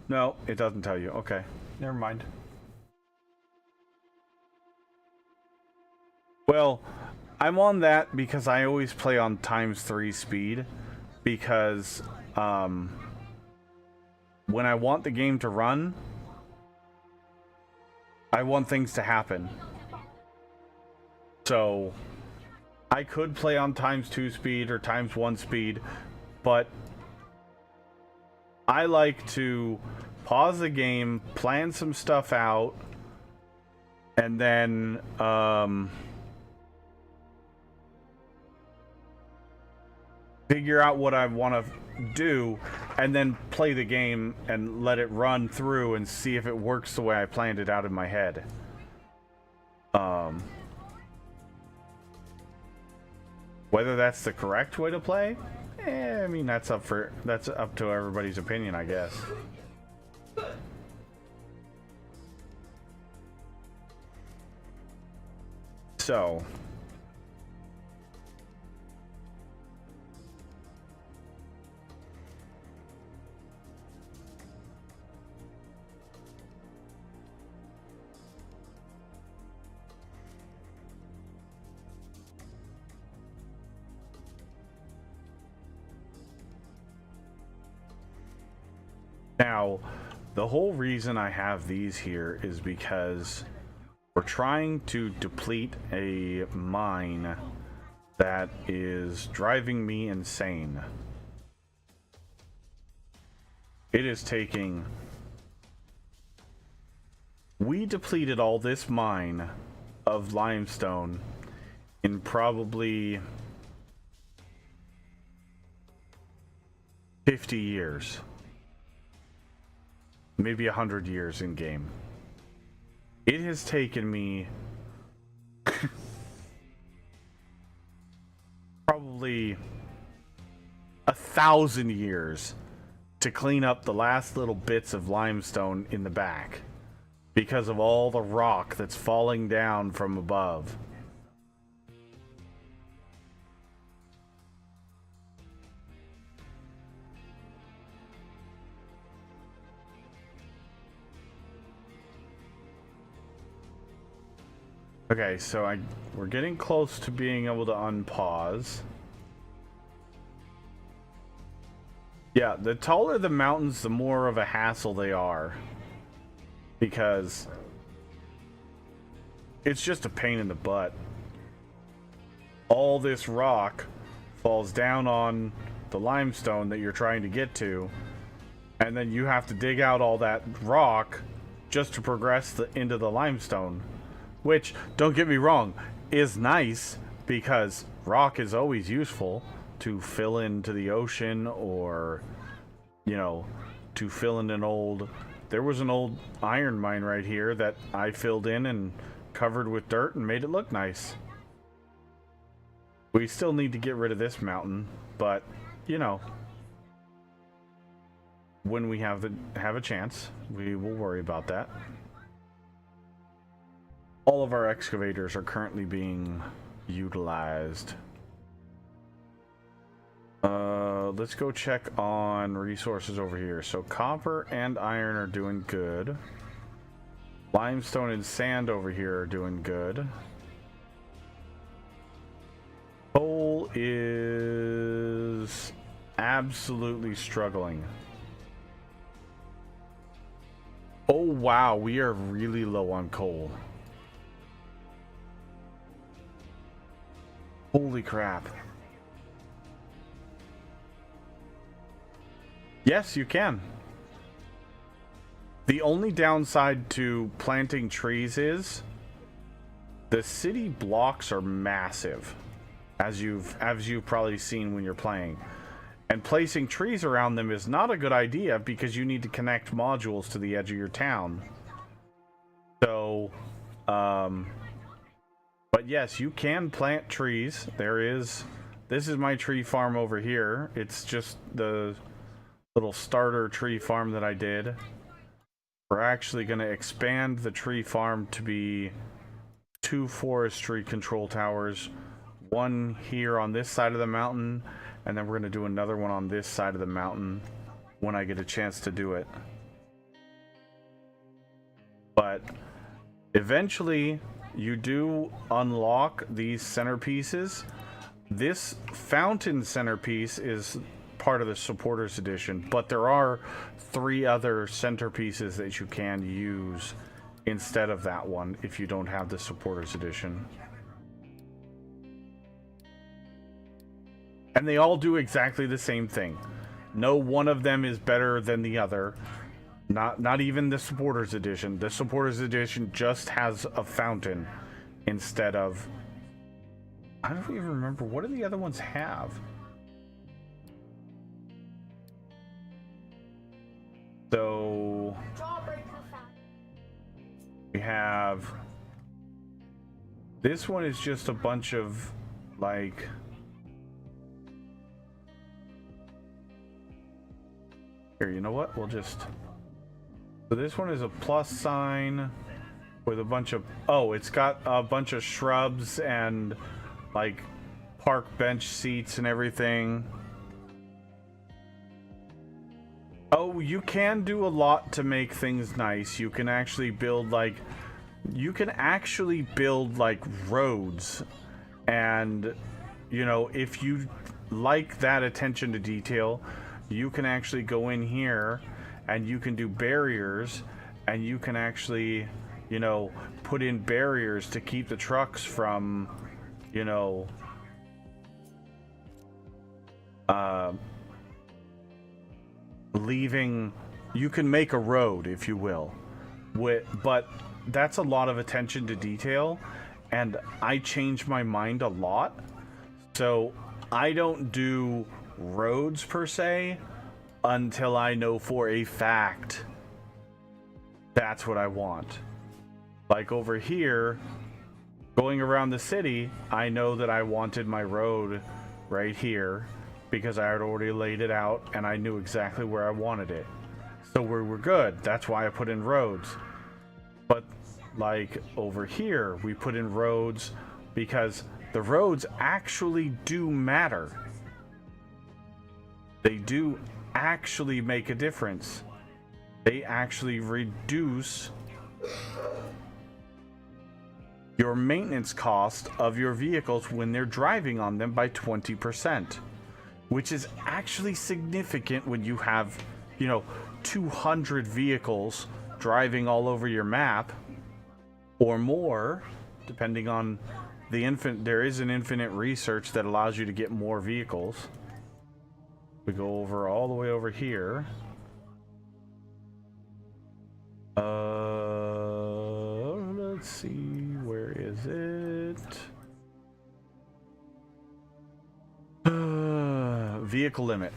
No, it doesn't tell you. Okay, never mind. Well, I'm on that because I always play on ×3 speed, because when I want the game to run, I want things to happen. So I could play on ×2 speed or ×1 speed, but I like to pause the game, plan some stuff out, and then figure out what I want to do, and then play the game and let it run through and see if it works the way I planned it out in my head. Whether that's the correct way to play, I mean, that's up to everybody's opinion, I guess. So now, the whole reason I have these here is because we're trying to deplete a mine that is driving me insane. It is taking... We depleted all this mine of limestone in probably 50 years. Maybe 100 years in game. It has taken me probably 1,000 years to clean up the last little bits of limestone in the back because of all the rock that's falling down from above. Okay, so we're getting close to being able to unpause. Yeah, the taller the mountains, the more of a hassle they are. Because it's just a pain in the butt. All this rock falls down on the limestone that you're trying to get to, and then you have to dig out all that rock just to progress into the limestone. Which, don't get me wrong, is nice, because rock is always useful to fill into the ocean, or, you know, to fill in an old... There was an old iron mine right here that I filled in and covered with dirt and made it look nice. We still need to get rid of this mountain, but, you know, when we have a chance, we will worry about that. All of our excavators are currently being utilized. Let's go check on resources over here. So copper and iron are doing good. Limestone and sand over here are doing good. Coal is absolutely struggling. Oh wow, we are really low on coal. Holy crap. Yes, you can. The only downside to planting trees is the city blocks are massive, as you've probably seen when you're playing. And placing trees around them is not a good idea because you need to connect modules to the edge of your town. So, but yes, you can plant trees. This is my tree farm over here. It's just the little starter tree farm that I did. We're actually going to expand the tree farm to be 2 forestry control towers. One here on this side of the mountain, and then we're going to do another one on this side of the mountain when I get a chance to do it. But eventually, you do unlock these centerpieces. This fountain centerpiece is part of the supporters edition, but there are 3 other centerpieces that you can use instead of that one if you don't have the supporters edition. And they all do exactly the same thing. No one of them is better than the other. Not even the supporters edition. The supporters edition just has a fountain instead of... I don't even remember. What do the other ones have? So... we have... this one is just a bunch of, like... here, you know what? We'll just... so this one is a plus sign with a bunch of... oh, it's got a bunch of shrubs and, like, park bench seats and everything. Oh, you can do a lot to make things nice. You can actually build, like... you can actually build, like, roads. And, you know, if you like that attention to detail... you can actually go in here and you can do barriers, and you can actually, you know, put in barriers to keep the trucks from, you know, leaving. You can make a road, if you will, but that's a lot of attention to detail, and I change my mind a lot. So I don't do roads per se until I know for a fact that's what I want. Like over here, going around the city, I know that I wanted my road right here because I had already laid it out and I knew exactly where I wanted it. So we were good. That's why I put in roads. But like over here, we put in roads because the roads actually do matter. They do actually make a difference. They actually reduce your maintenance cost of your vehicles when they're driving on them by 20%, which is actually significant when you have, you know, 200 vehicles driving all over your map or more, depending on the there is an infinite research that allows you to get more vehicles. We go over all the way over here. Let's see, where is it? Vehicle limit.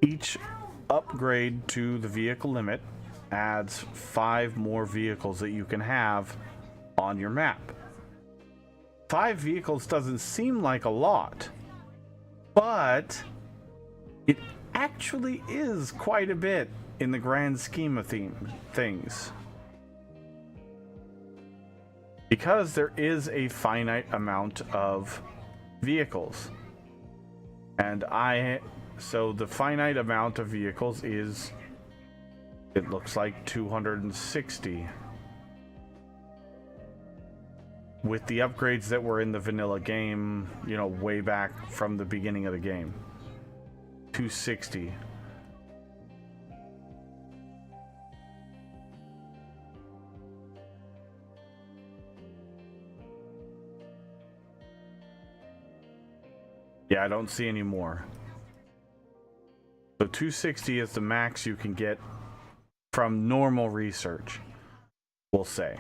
Each upgrade to the vehicle limit adds 5 more vehicles that you can have on your map. 5 vehicles doesn't seem like a lot, but it actually is quite a bit in the grand scheme of things. Because there is a finite amount of vehicles. And so the finite amount of vehicles is, it looks like 260. With the upgrades that were in the vanilla game, you know, way back from the beginning of the game. 260. Yeah, I don't see any more. So 260 is the max you can get from normal research, we'll say.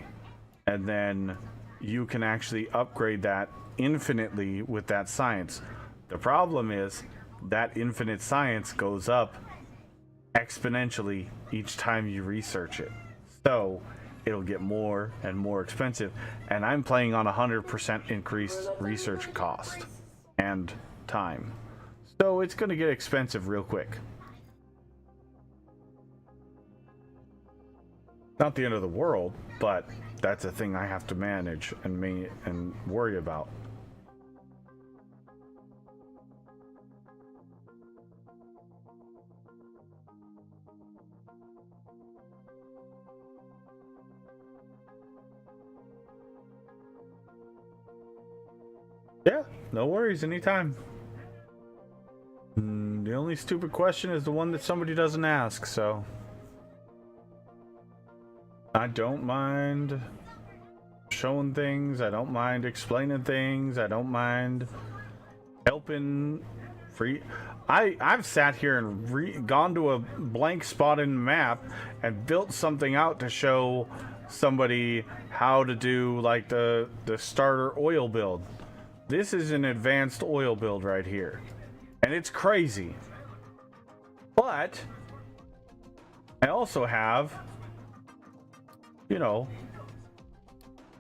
And then you can actually upgrade that infinitely with that science. The problem is that infinite science goes up exponentially each time you research it. So it'll get more and more expensive. And I'm playing on 100% increased research cost and time. So it's going to get expensive real quick. Not the end of the world, but that's a thing I have to manage and worry about. Yeah, no worries, anytime. The only stupid question is the one that somebody doesn't ask, so I don't mind showing things, I don't mind explaining things, I don't mind helping free. I've sat here and gone to a blank spot in the map and built something out to show somebody how to do like the starter oil build. This is an advanced oil build right here. And it's crazy. But I also have, you know,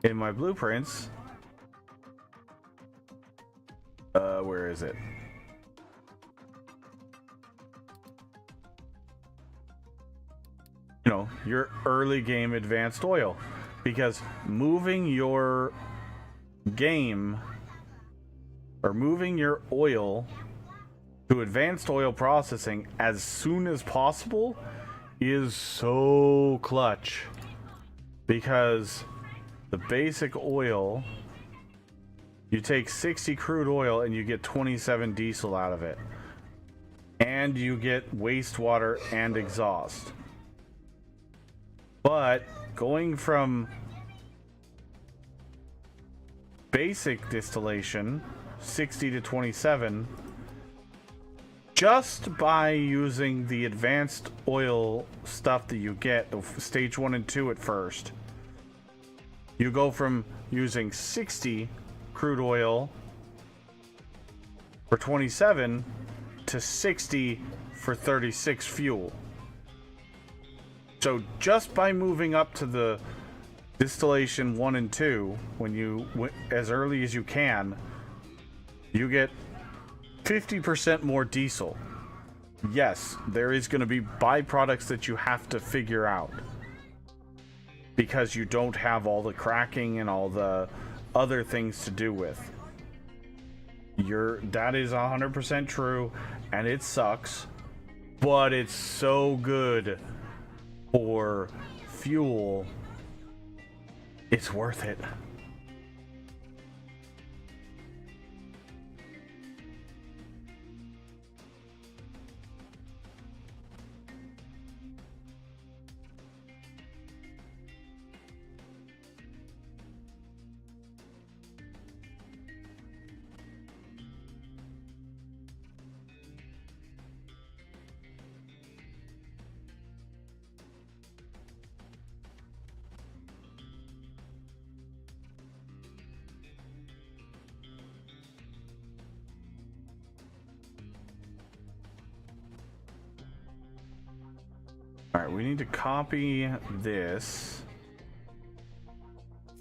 in my blueprints, where is it? You know, your early game advanced oil. Because moving your game or moving your oil to advanced oil processing as soon as possible is so clutch, because the basic oil, you take 60 crude oil and you get 27 diesel out of it, and you get wastewater and exhaust. But going from basic distillation 60 to 27, just by using the advanced oil stuff that you get, stage 1 and 2 at first, you go from using 60 crude oil for 27 to 60 for 36 fuel. So just by moving up to the distillation 1 and 2, when you as early as you can, you get 50% more diesel. Yes, there is going to be byproducts that you have to figure out, because you don't have all the cracking and all the other things to do with. That is 100% true, and it sucks, but it's so good for fuel. It's worth it. Alright, we need to copy this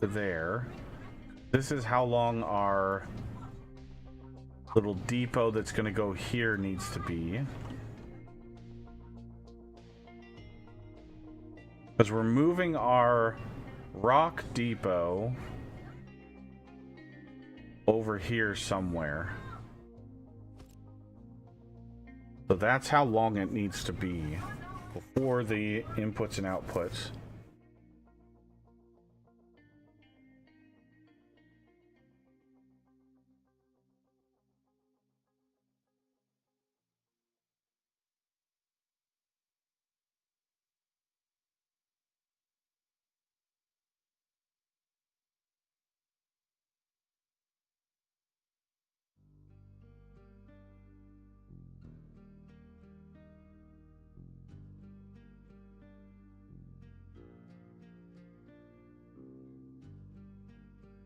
to there. This is how long our little depot that's going to go here needs to be. Because we're moving our rock depot over here somewhere. So that's how long it needs to be before the inputs and outputs.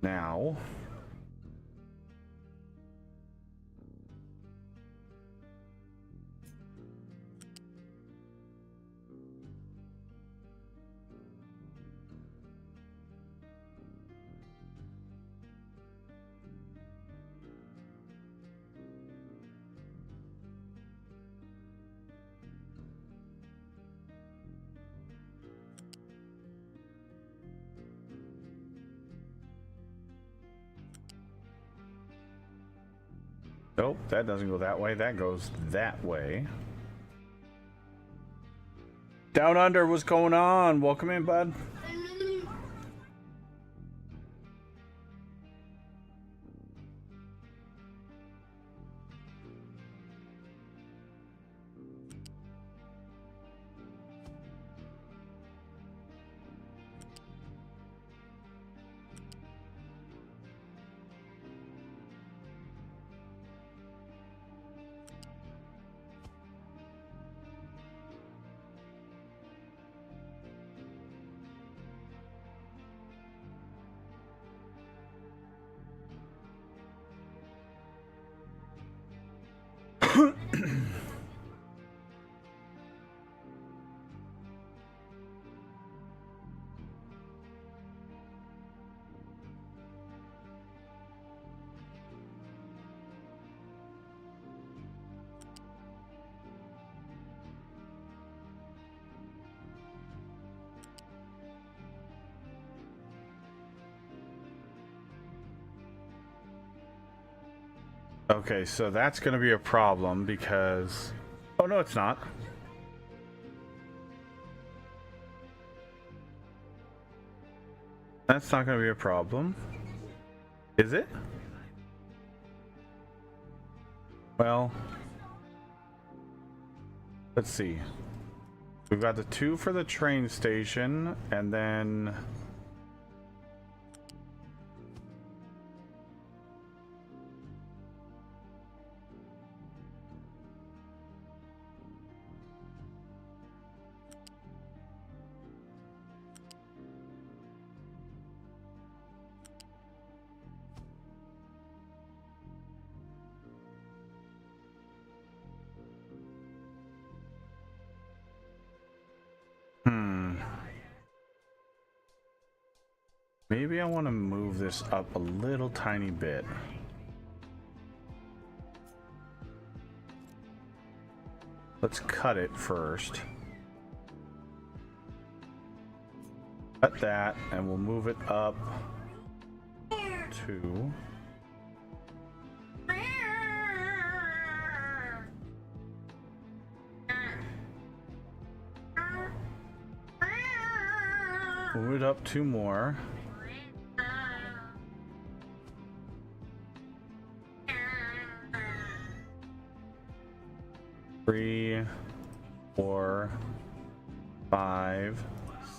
Now, nope, that doesn't go that way. That goes that way. Down Under, what's going on? Welcome in, bud. Okay, so that's going to be a problem because... Oh, no, it's not. That's not going to be a problem. Is it? Well... Let's see. We've got the 2 for the train station, and then... Maybe I want to move this up a little tiny bit. Let's cut it first. Cut that, and we'll move it up to... Move it up 2 more. Three, 4, 5,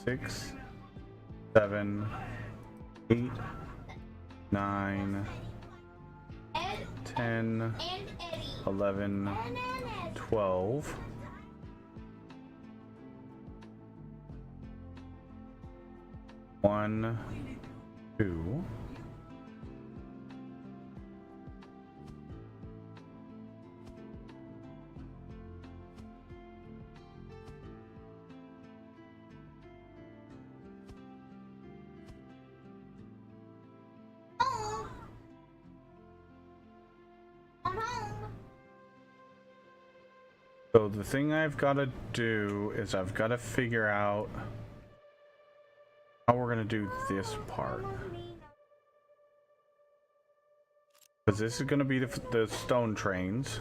6, 7, 8, 9, 10, 11, 12. One, 2. So the thing I've got to do is I've got to figure out how we're going to do this part. Because this is going to be the stone trains.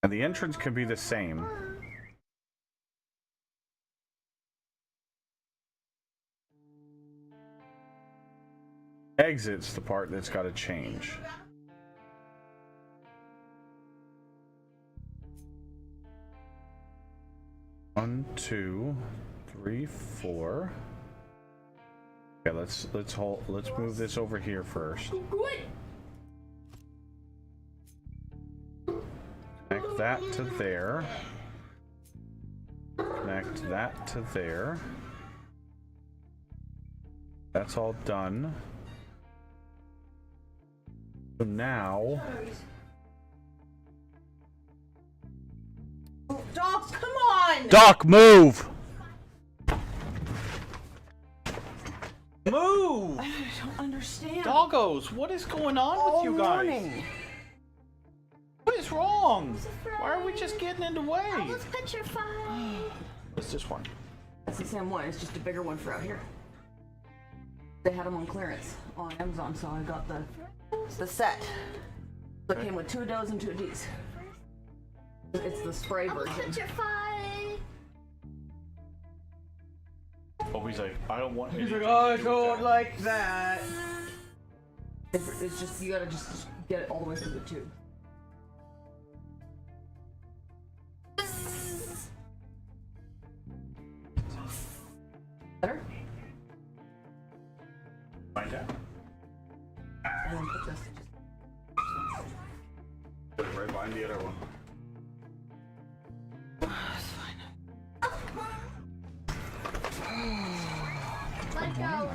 And the entrance can be the same. Exit's the part that's got to change. One, 2, 3, 4. Okay, let's move this over here first. Connect that to there. Connect that to there. That's all done. So now, Doc, come on! Doc, move! Move! I don't understand. Doggos, what is going on with you guys? Morning. What is wrong? Why are we just getting in the way? Let's petrify. What's this one? That's the same one. It's just a bigger one for out here. They had them on clearance on Amazon, so I got the set. So it came with 2 of those and 2 of these. It's the spray version. Petrify. Oh, he's like, I don't want. He's like, oh, I don't like that. It's just, you gotta just get it all the way through the tube. Better? Find out. And then put this. Put it right behind the other one. Let go.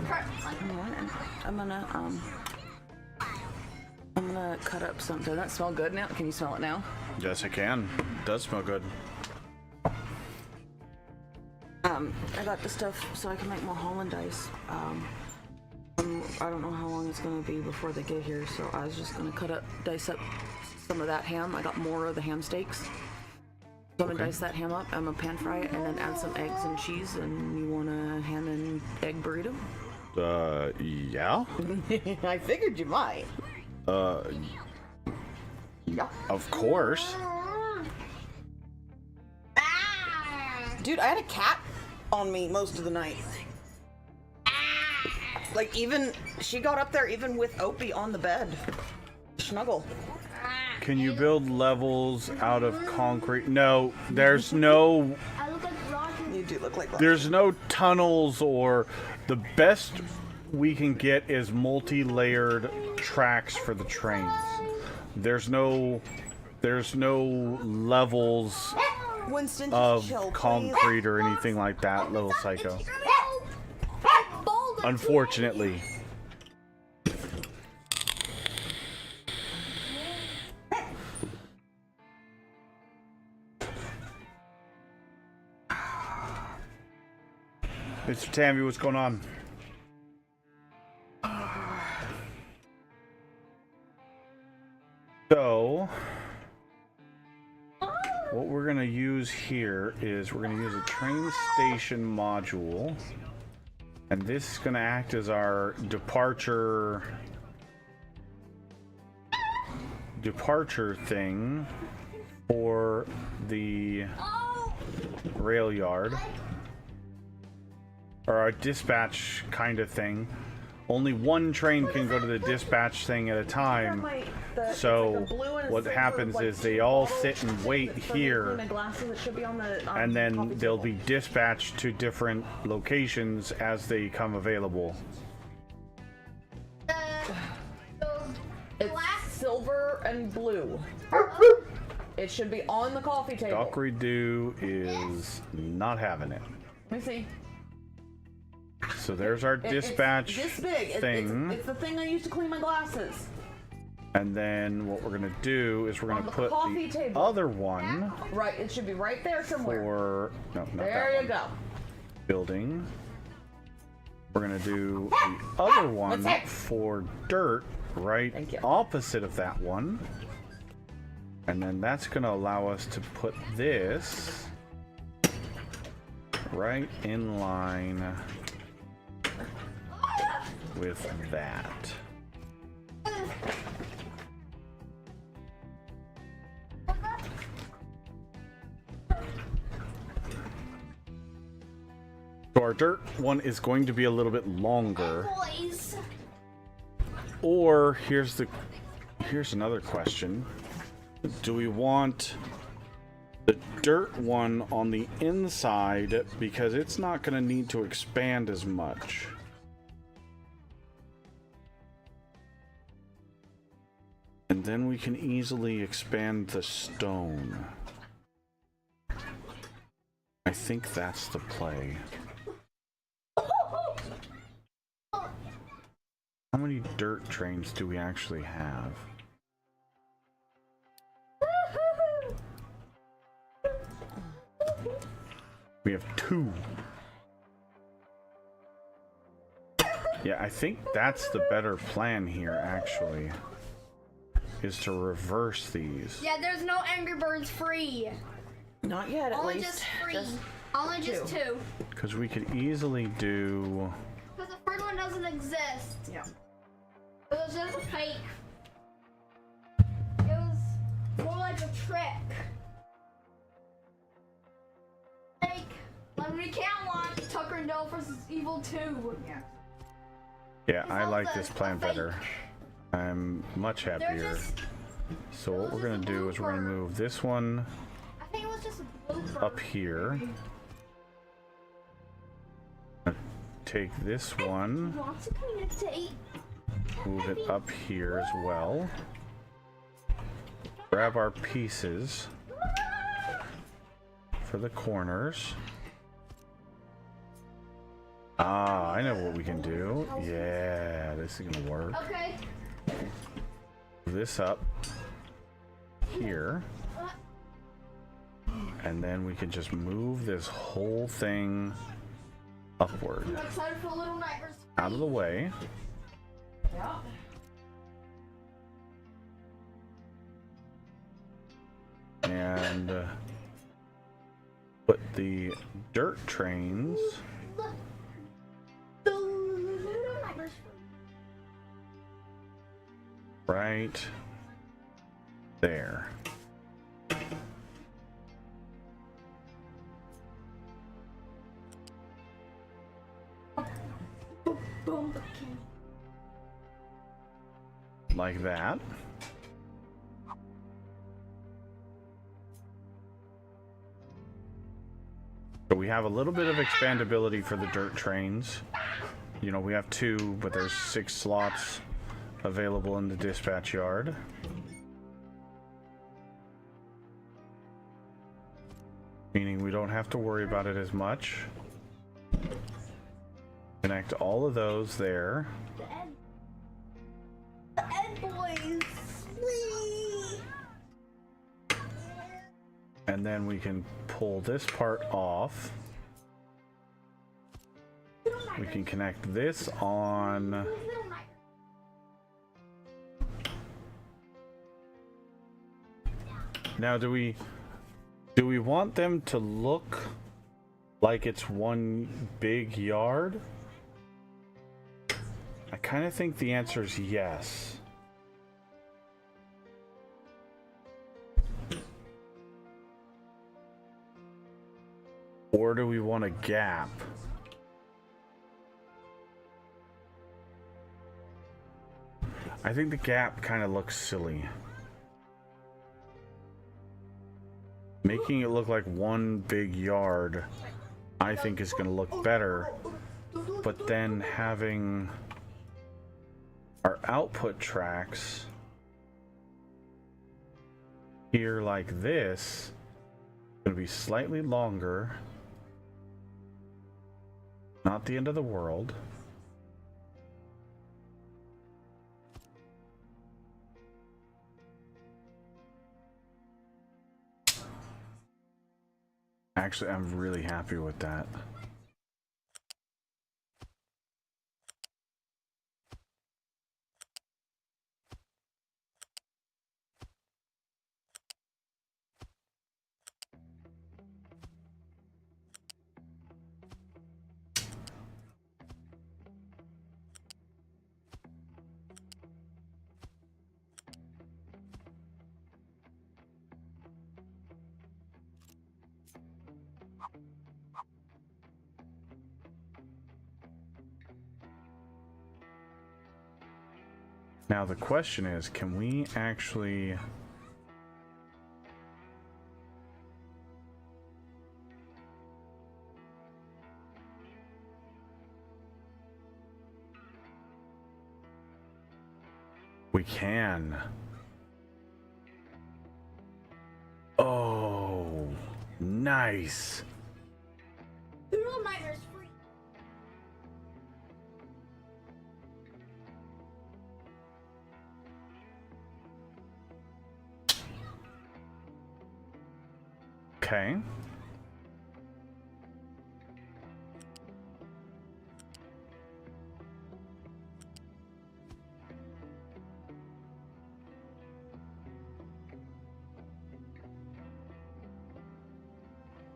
I'm gonna cut up some. Does that smell good now? Can you smell it now? Yes, it can. It does smell good. I got the stuff so I can make more Holland dice. I don't know how long it's gonna be before they get here, so I was just gonna dice up some of that ham. I got more of the ham steaks. So I'm gonna dice that ham up. I'm gonna pan fry it and then add some eggs and cheese. And you want a ham and egg burrito? Yeah? I figured you might. Yeah. Of course. Dude, I had a cat on me most of the night. Like, even, she got up there even with Opie on the bed. Snuggle. Can you build levels out of concrete? No, there's no I look like Roger. You do look like Roger. there's no tunnels, or the best we can get is multi-layered tracks for the trains. There's no levels Winston, just of chill, please. concrete or anything like that, little psycho. Unfortunately. Mr. Tammy, what's going on? So, what we're going to use here is we're going to use a train station module. And this is going to act as our departure thing for the rail yard. Or our dispatch kind of thing. Only one train can go to the dispatch thing at a time. So what happens is they all sit and wait here, and then they'll be dispatched to different locations as they come available. It's silver and blue. It should be on the coffee table. Doc Redo is not having it. Let me see. So there's our dispatch It's this big. thing. It's the thing I use to clean my glasses. And then what we're going to do is we're going On to the put coffee the table. other one Right, it should be right there somewhere. for... No, not There that you one. go. Building. We're going to do the other one What's it? for dirt right Thank you. opposite of that one. And then that's going to allow us to put this right in line with that. So our dirt one is going to be a little bit longer. Boys. Or here's another question. Do we want the dirt one on the inside because it's not going to need to expand as much? And then we can easily expand the stone. I think that's the play. many dirt trains do we actually have? We have 2. Yeah, I think that's the better plan here, actually. Is to reverse these. Yeah, there's no Angry Birds free. Not yet, at Only least. just free. Only just 2. Because we could easily do... Because the first one doesn't exist. Yeah. It was just a fake. It was more like a trick. Like we can't watch Tucker and Dale vs. Evil 2. Yeah. Yeah, It's I all like the- this plan the fake. better. I'm much They're happier. just, So it what was we're going just to a do is we're going to blooper. move this one I think it was just a blooper. up here. Take this one, Want to communicate? move it up here as well. Grab our pieces for the corners. Ah, I know what we can do. Yeah, this is gonna work. Okay. Move this up here. And then we can just move this whole thing upward. I'm excited for Little Nightmares. Out of the way. Yeah. And put the dirt trains The Little Nightmares. right there. Boom. Like that. So we have a little bit of expandability for the dirt trains. You know, we have 2, but there's 6 slots available in the dispatch yard. Meaning we don't have to worry about it as much. Connect all of those there. The end. The end, boys. Whee! And then we can pull this part off. We can connect this on. Little Nightmares. Now, do we want them to look like it's one big yard? I kind of think the answer is yes. Or do we want a gap? I think the gap kind of looks silly. Making it look like one big yard, I think is going to look better. But then having our output tracks here like this, going to be slightly longer. Not the end of the world. Actually, I'm really happy with that. Now the question is, can we actually... We can. Oh, nice. Little Nightmares free. Okay.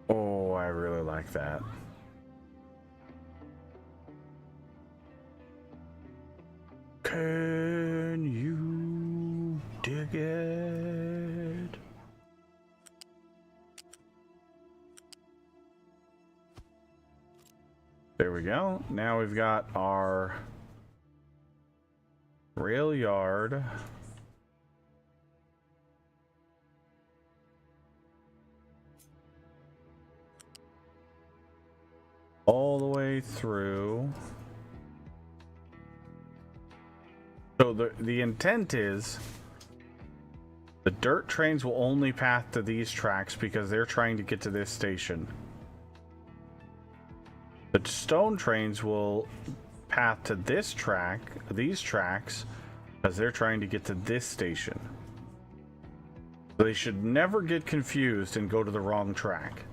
Oh, I really like that. Can you dig it? There we go. Now we've got our rail yard. All the way through. So the intent is the dirt trains will only path to these tracks because they're trying to get to this station. The stone trains will path to this track, these tracks, because they're trying to get to this station. So they should never get confused and go to the wrong track.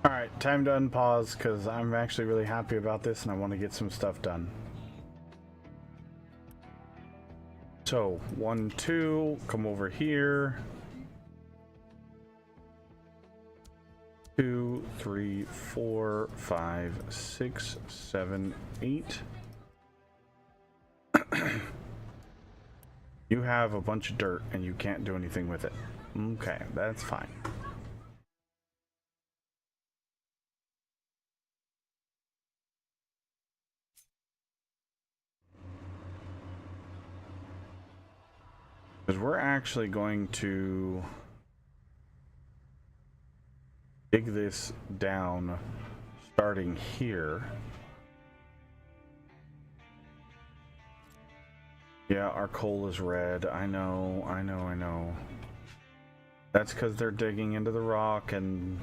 Alright, time to unpause because I'm actually really happy about this and I want to get some stuff done. So, 1, 2, come over here. 2, 3, 4, 5, 6, 7, 8. You have a bunch of dirt and you can't do anything with it. Okay, that's fine. Because we're actually going to dig this down starting here. Yeah, our coal is red. I know. That's because they're digging into the rock and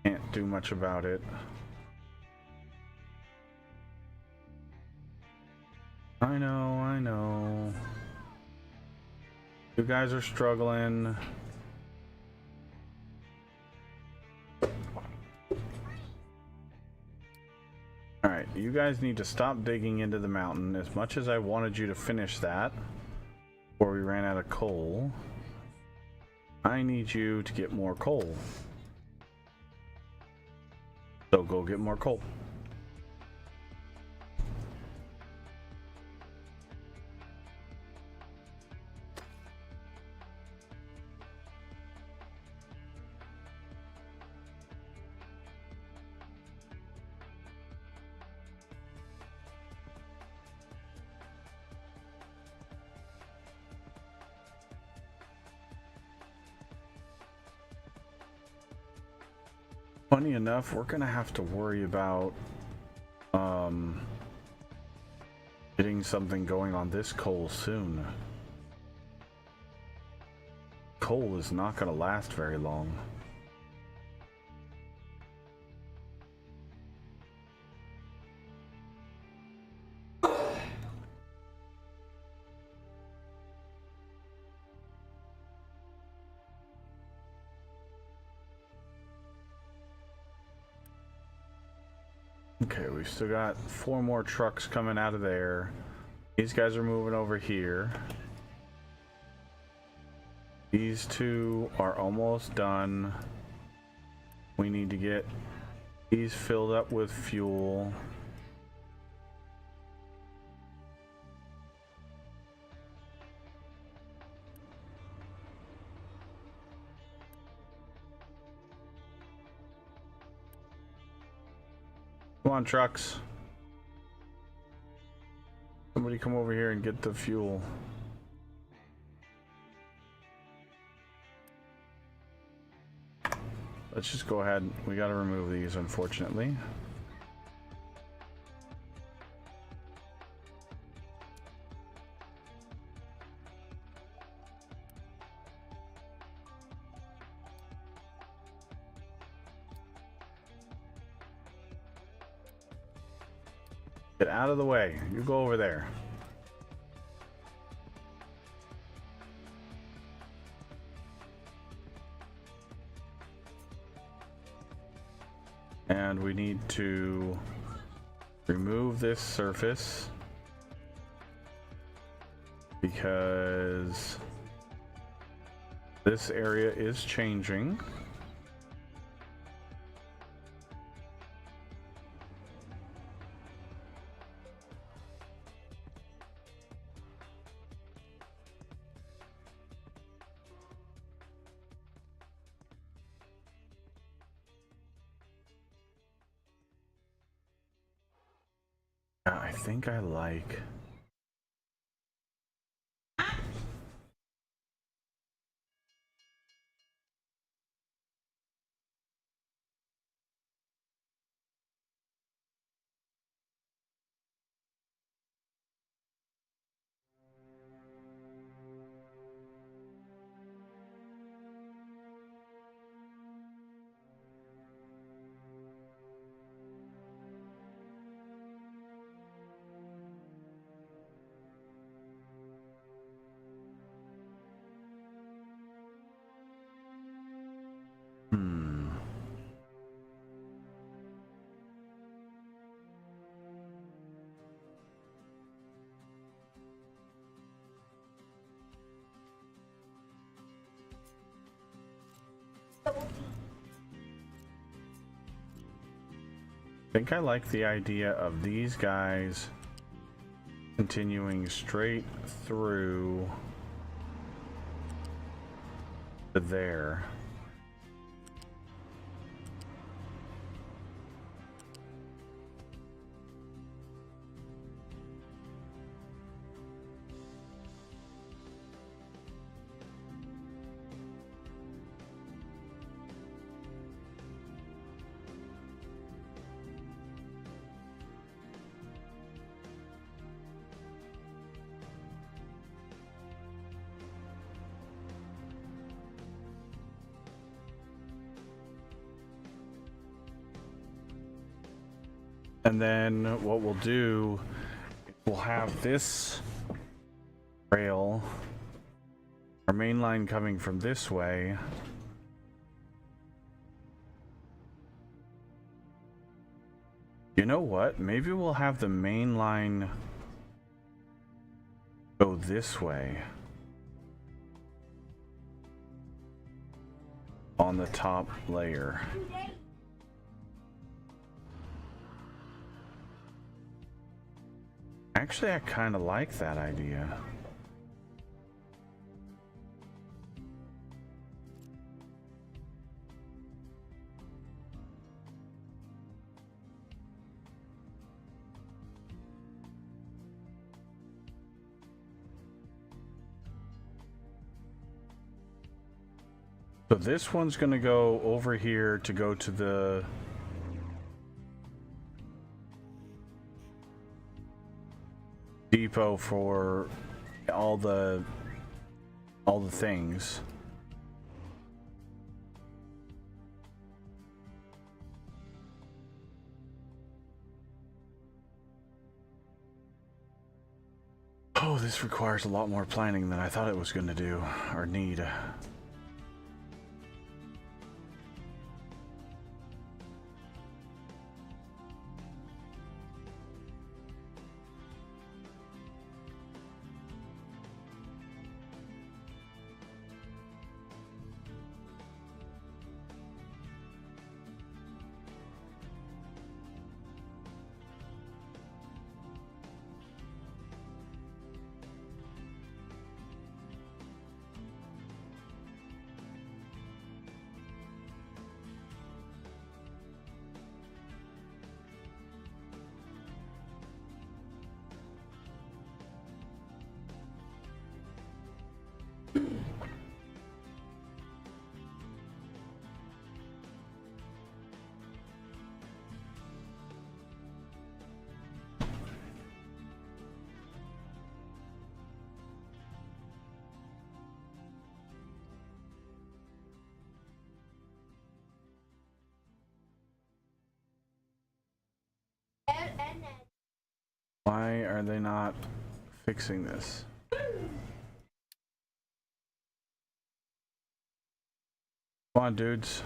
can't do much about it. I know. You guys are struggling. Alright, you guys need to stop digging into the mountain. As much as I wanted you to finish that before we ran out of coal, I need you to get more coal. So go get more coal. Funny enough, we're gonna have to worry about getting something going on this coal soon. Coal is not gonna last very long. Okay, we've still got 4 more trucks coming out of there. These guys are moving over here. These 2 are almost done. We need to get these filled up with fuel. Come on, trucks. Somebody come over here and get the fuel. Let's just go ahead. We gotta remove these, unfortunately. Get out of the way. You go over there. And we need to remove this surface because this area is changing. I think I like... I think I like the idea of these guys continuing straight through to there. And then what we'll do, we'll have this rail, our main line coming from this way. You know what? Maybe we'll have the main line go this way on the top layer. Actually, I kind of like that idea. So this one's going to go over here to go to the depot for all the things. Oh, this requires a lot more planning than I thought it was going to do or need. Why are they not fixing this? Come on, dudes.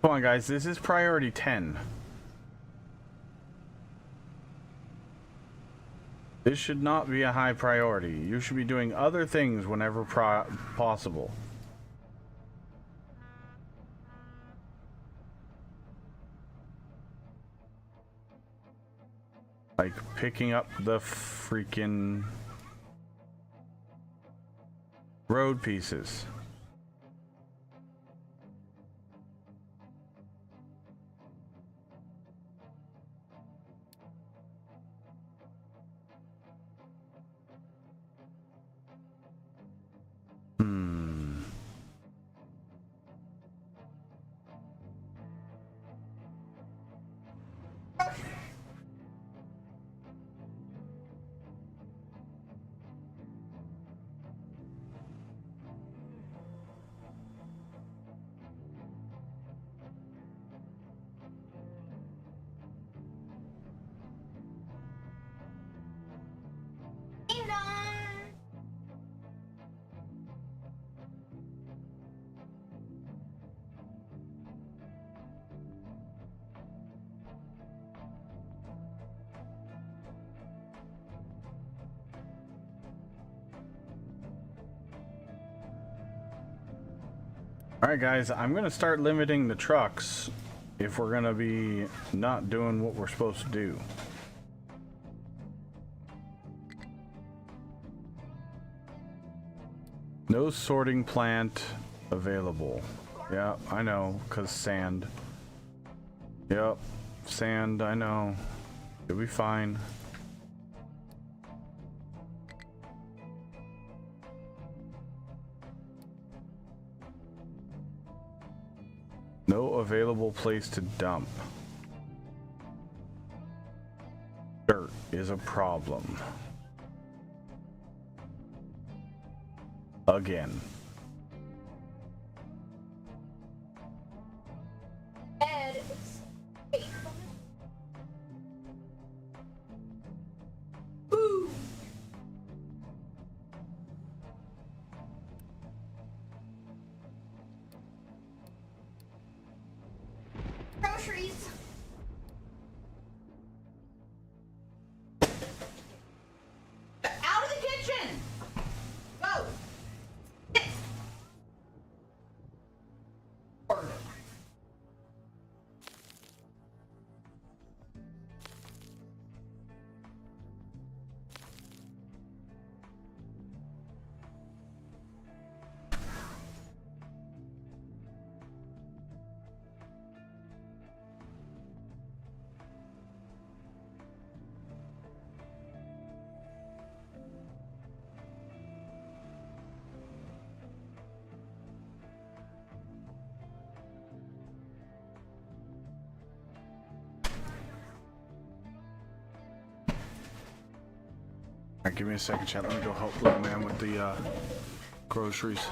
Come on, guys. This is priority 10. This should not be a high priority. You should be doing other things whenever possible. Like picking up the freaking road pieces. Ding dong. Alright guys, I'm gonna start limiting the trucks if we're gonna be not doing what we're supposed to do. No sorting plant available. Yeah, I know, cause sand. Yep, sand, I know. It'll be fine. No available place to dump. Dirt is a problem. Again. Ed is faithful. Boo. Groceries. Out of the kitchen. Go. Sit. Order. Alright, give me a second, chat. Let me go help little man with the groceries.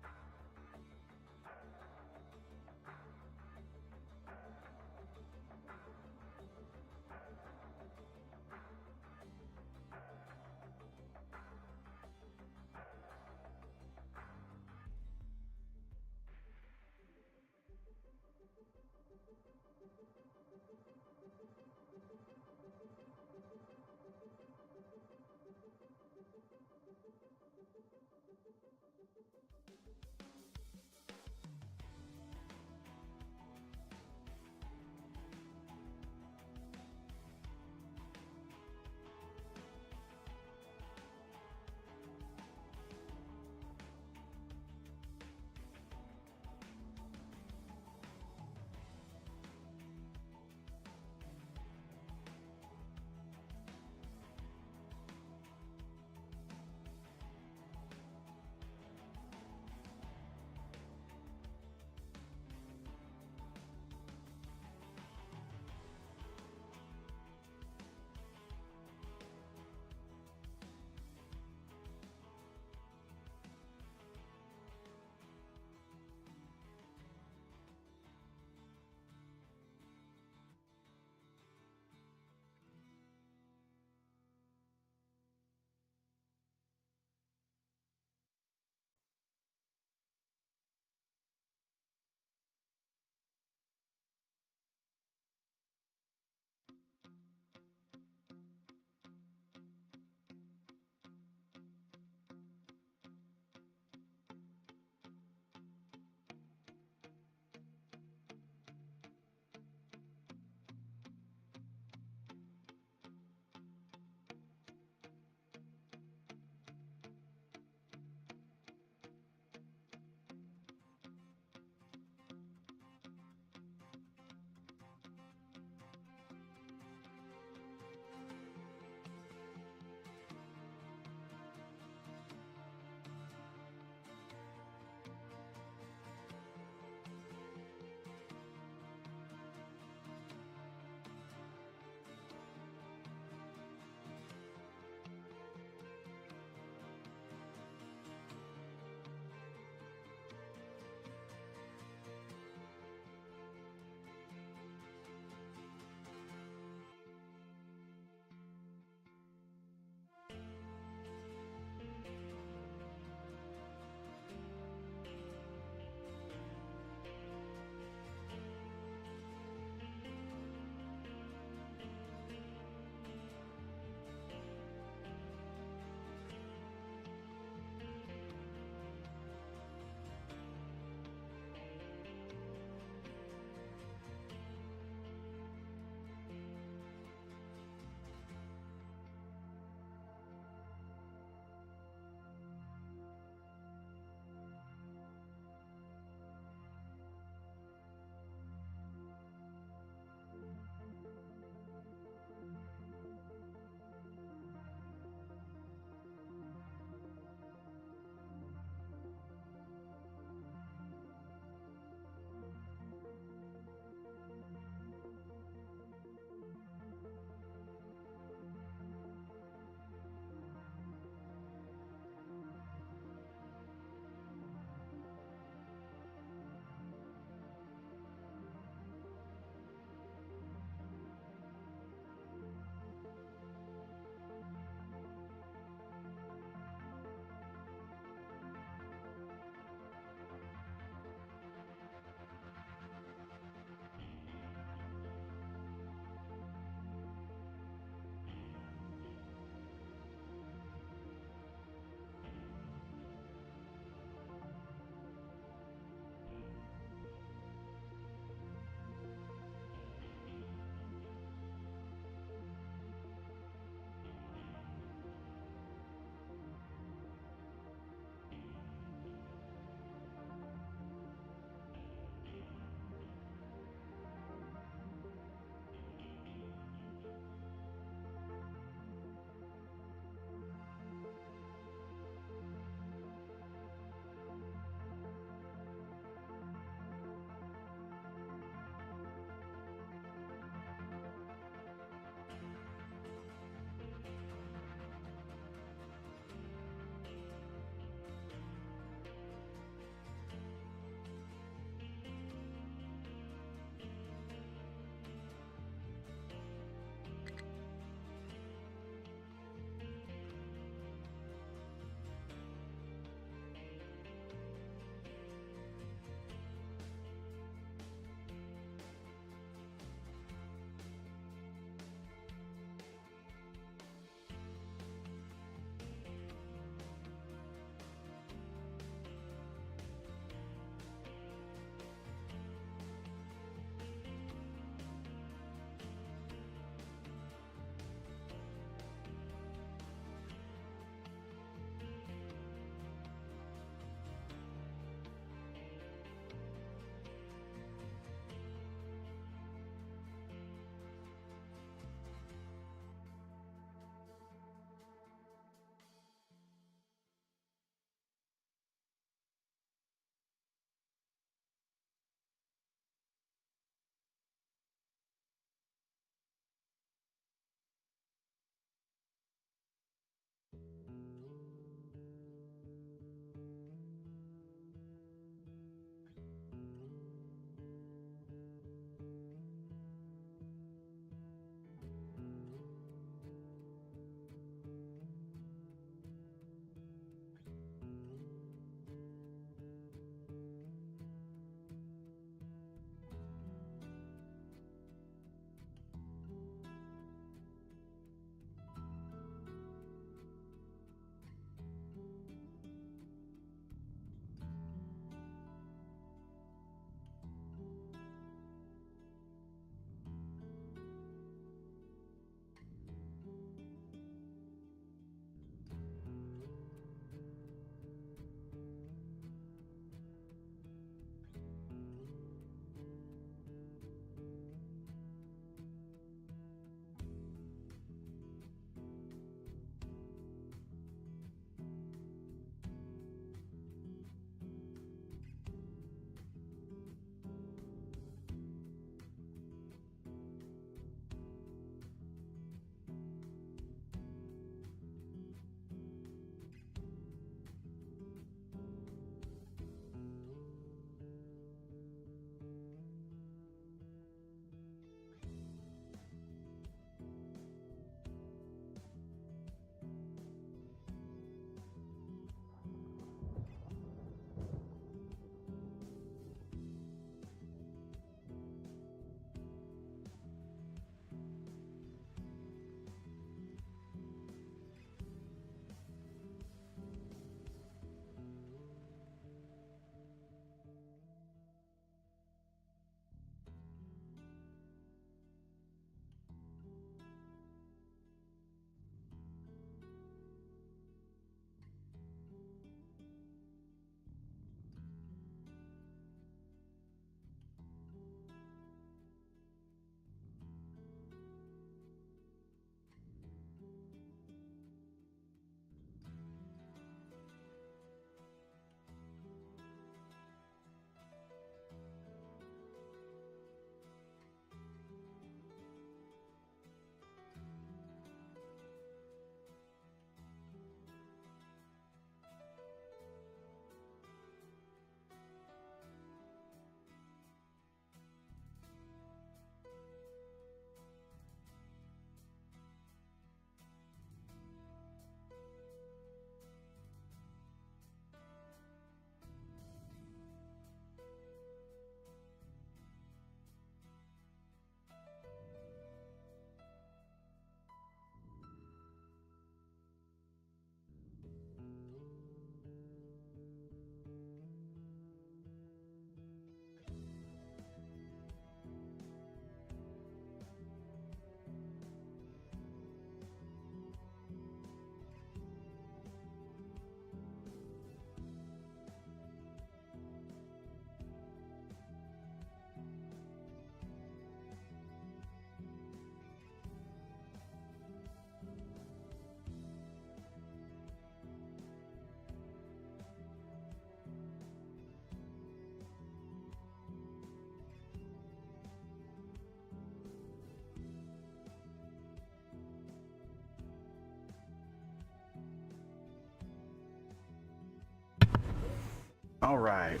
All right.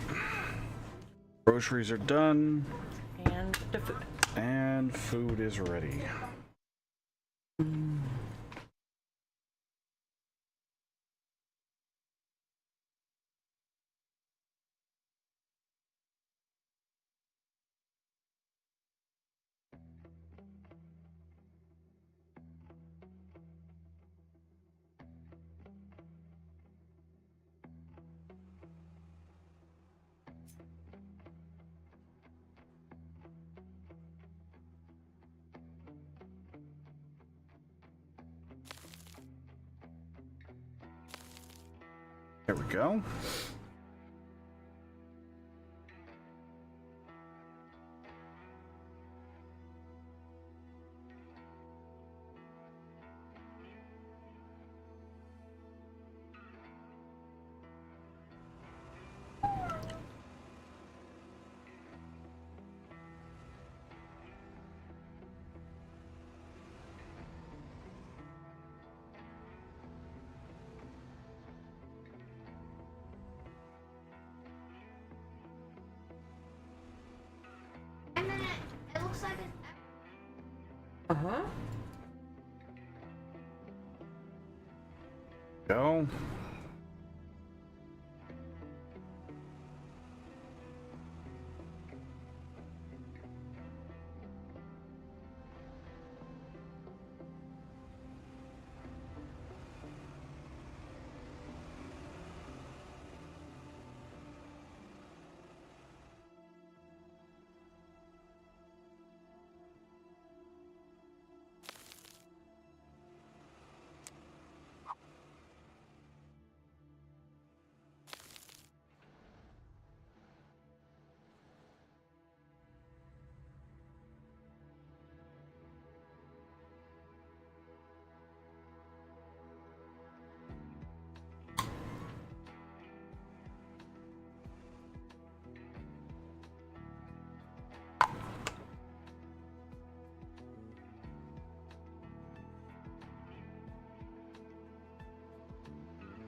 Groceries are done. And the food. And food is ready. There we go. And then it looks like it's Uh-huh. Go.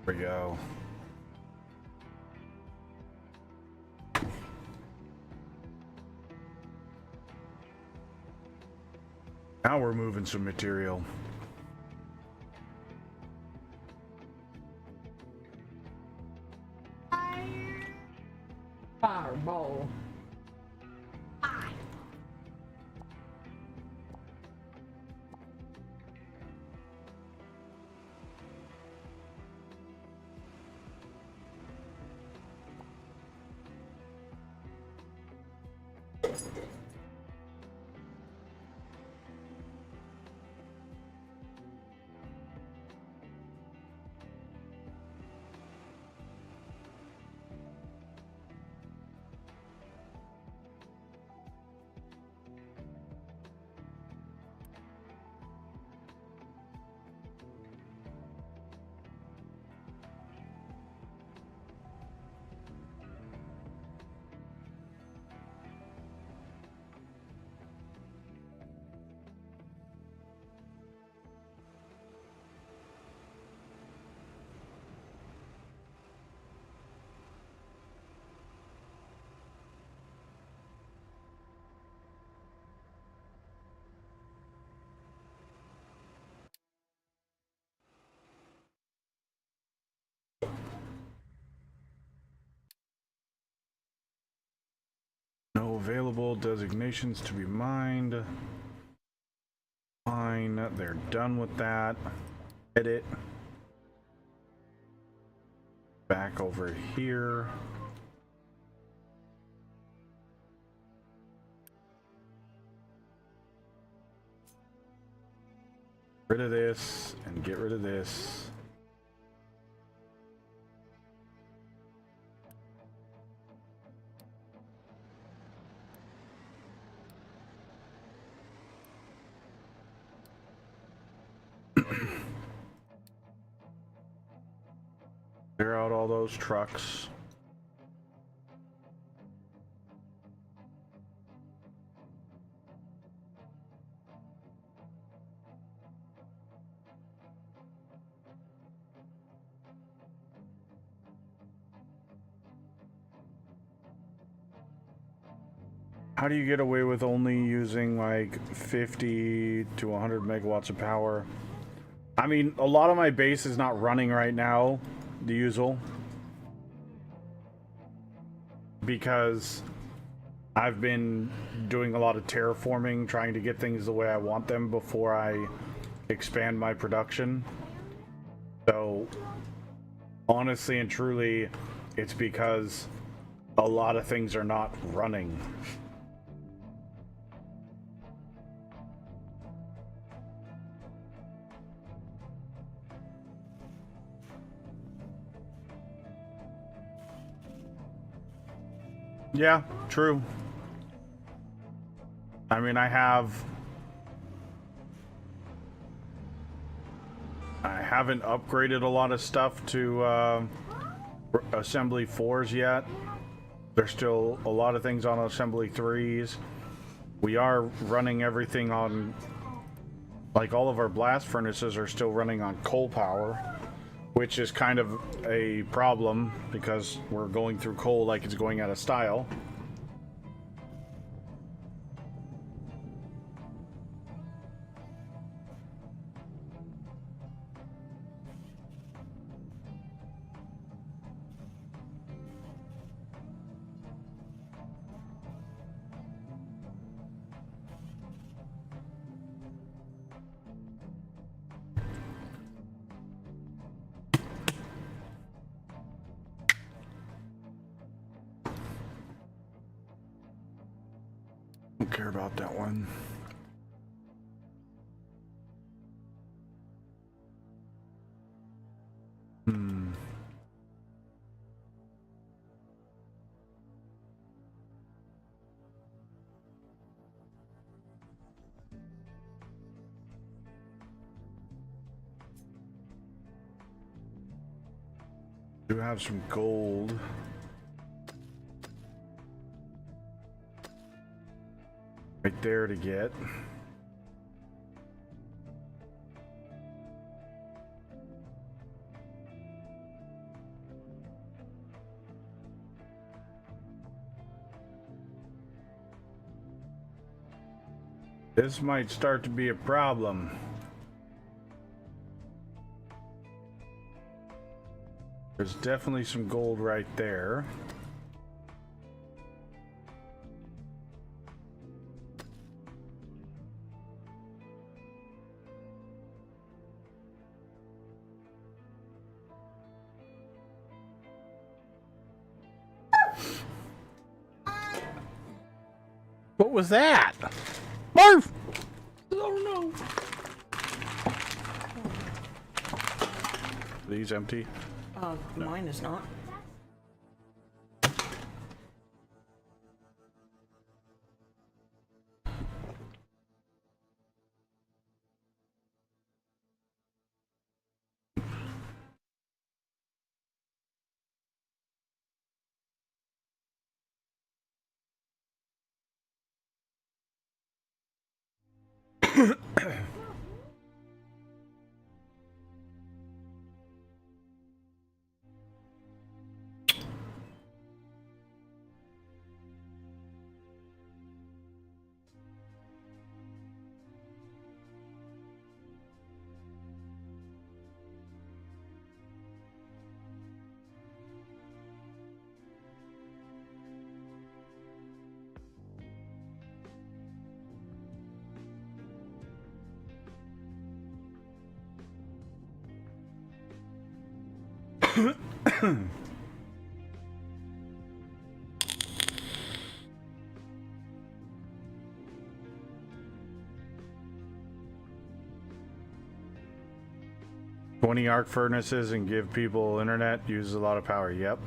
There we go. Now we're moving some material. Fireball. fine. No available designations to be mined. Fine, they're done with that. Edit. Back over here. Rid of this and get rid of this. Clear out all those trucks. How do you get away with only using like 50 to 100 megawatts of power? I mean, a lot of my base is not running right now, the usual. Because I've been doing a lot of terraforming, trying to get things the way I want them before I expand my production. So, honestly and truly, it's because a lot of things are not running. Yeah, true. I mean, I haven't upgraded a lot of stuff to Assembly 4s yet. There's still a lot of things on Assembly 3s. We are running everything on, like, all of our blast furnaces are still running on coal power, which is kind of a problem because we're going through coal like it's going out of style. Don't care about that one. Do have some gold. Right there to get. This might start to be a problem. There's definitely some gold right there. What was that? Marv! Oh Are these empty? no. Mine is not. "20 arc furnaces and give people internet uses a lot of power." Yep.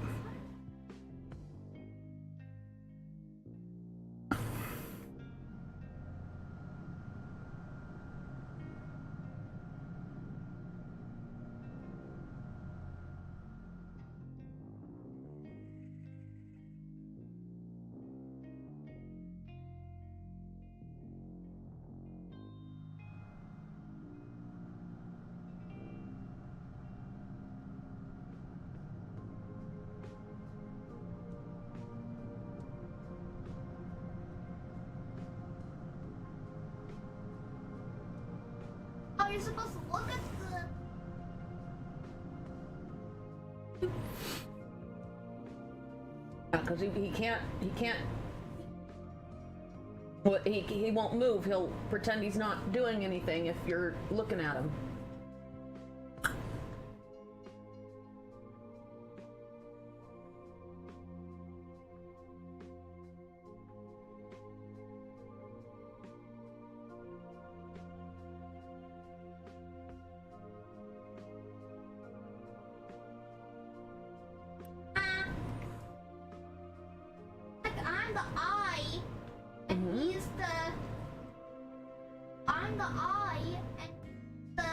supposed to look at the... Because he can't. Well, he won't move. He'll pretend he's not doing anything if you're looking at him. Like, I'm the eye, and he's the... I'm the eye, and the...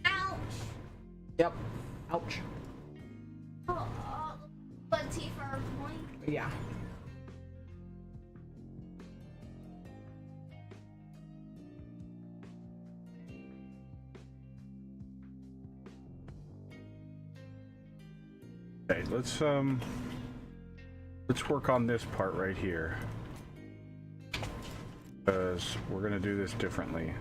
Ouch! Yep. Ouch. But T for our point. Yeah. Okay, let's work on this part right here. Because we're gonna do this differently.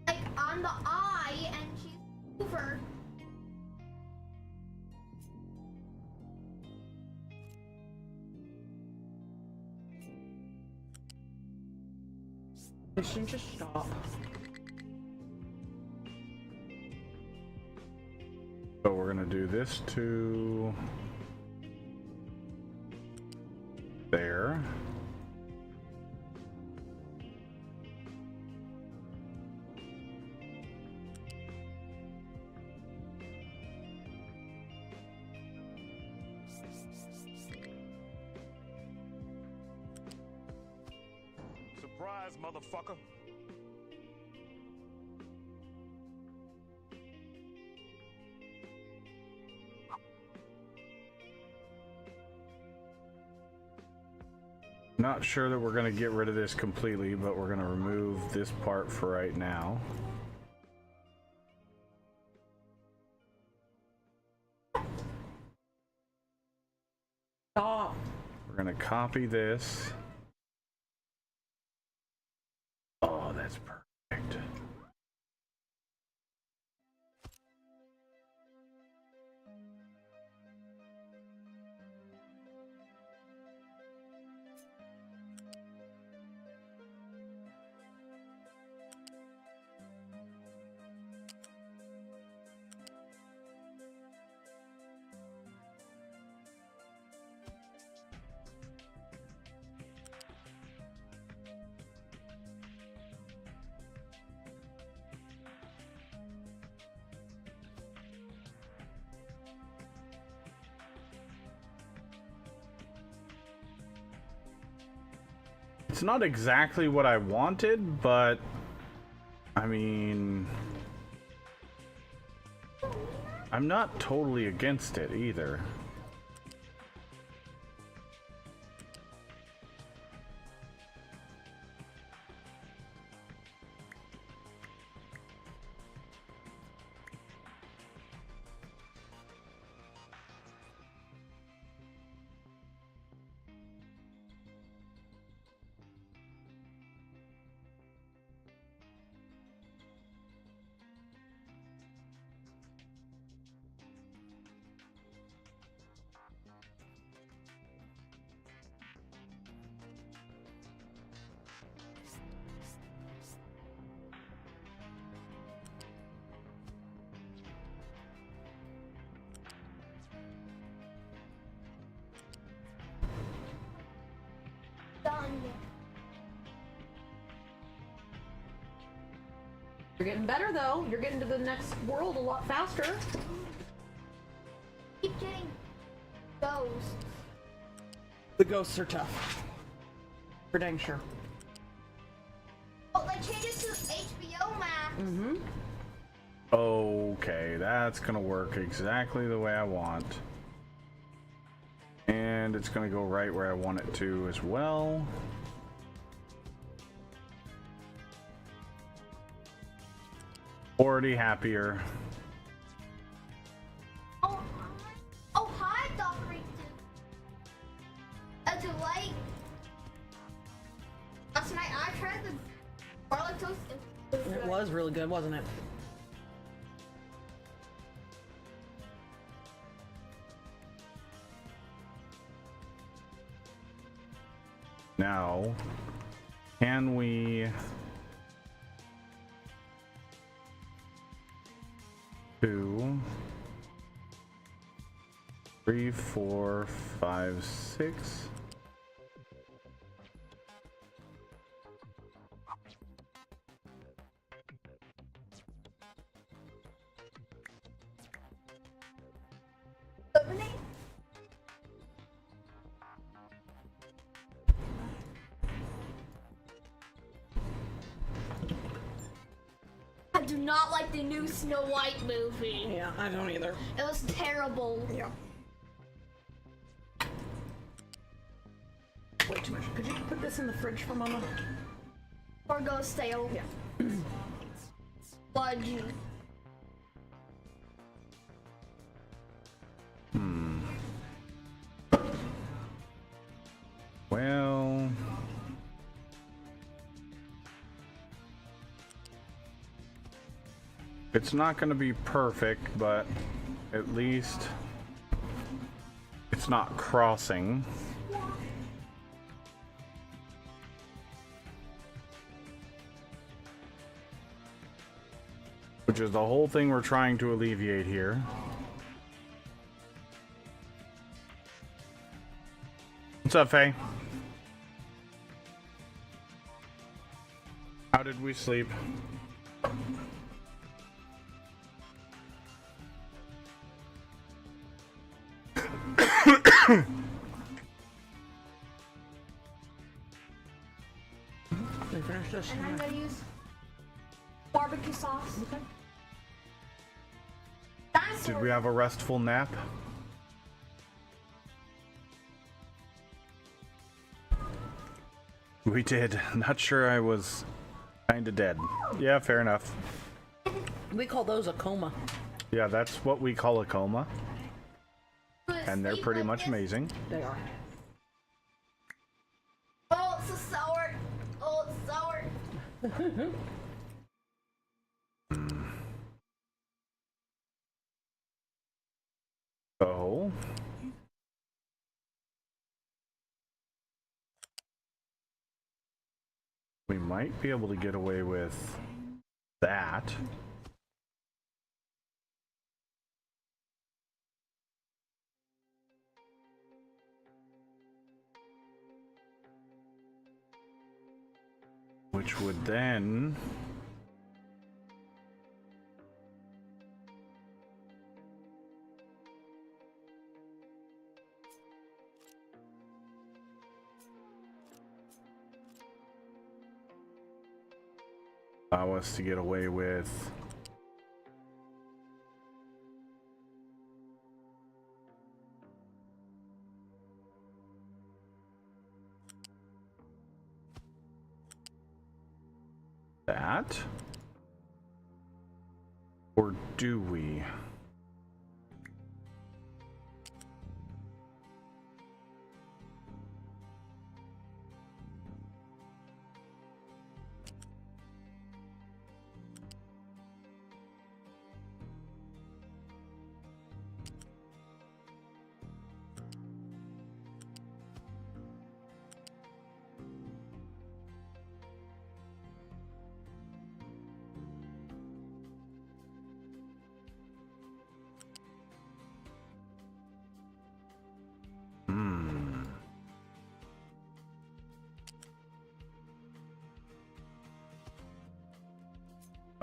Like, I'm the eye, and she's over. They should just stop. So we're gonna do this to there. Surprise, motherfucker. Not sure that we're gonna get rid of this completely, but we're gonna remove this part for right now. Stop. We're gonna copy this. Oh, that's perfect. It's not exactly what I wanted, but I mean, I'm not totally against it either. Done. You're getting better though. You're getting to the next world a lot faster. Keep getting ghosts. The ghosts are tough. For dang sure. Oh, they changed it to HBO Max. Mm-hmm. Okay, that's gonna work exactly the way I want. And it's gonna go right where I want it to as well. Already happier. toast. It was really good, wasn't it? Now, can we two, 3, 4, 5, 6. Lemonade? I do not like the new Snow White movie. Yeah, I don't either. It was terrible. Yeah. Way too much. Could you put this in the fridge for Mama? Or go stale. Yeah. Sludgy. Well, it's not going to be perfect, but at least it's not crossing. Which is the whole thing we're trying to alleviate here. What's up, Faye? How did we sleep? We finished this. And I'm gonna use barbecue sauce. Okay. Dinosaur. Did we have a restful nap? We did. Not sure I was kinda dead. Yeah, fair enough. We call those a coma. Yeah, that's what we call a coma. And they're Sleep pretty like much this. They amazing. are. Oh, it's so sour. Oh, it's sour. So we might be able to get away with that. Which would then allow us to get away with that. Or do we?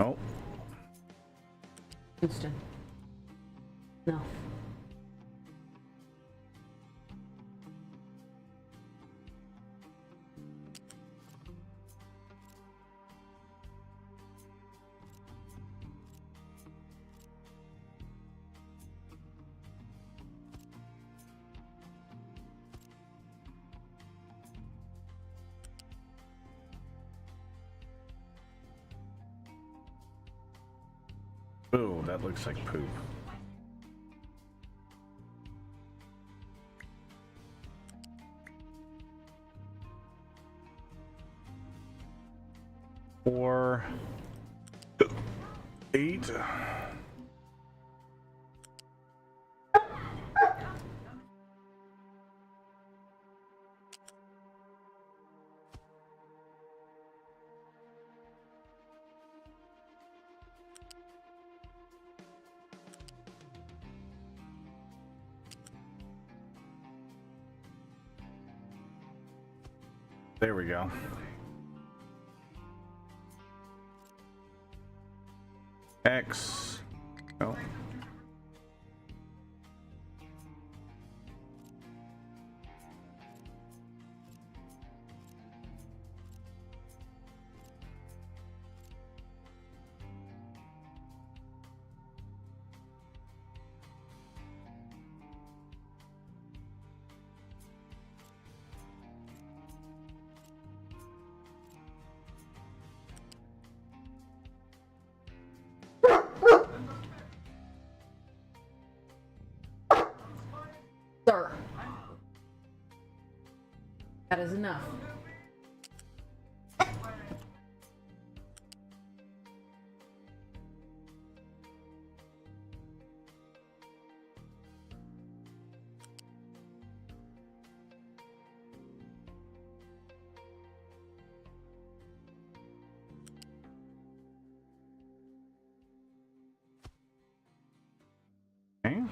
Oh, Winston. No. ooh, that looks like poop. Or 4, 8. There we go. X. Oh. Sir. That is enough. Okay.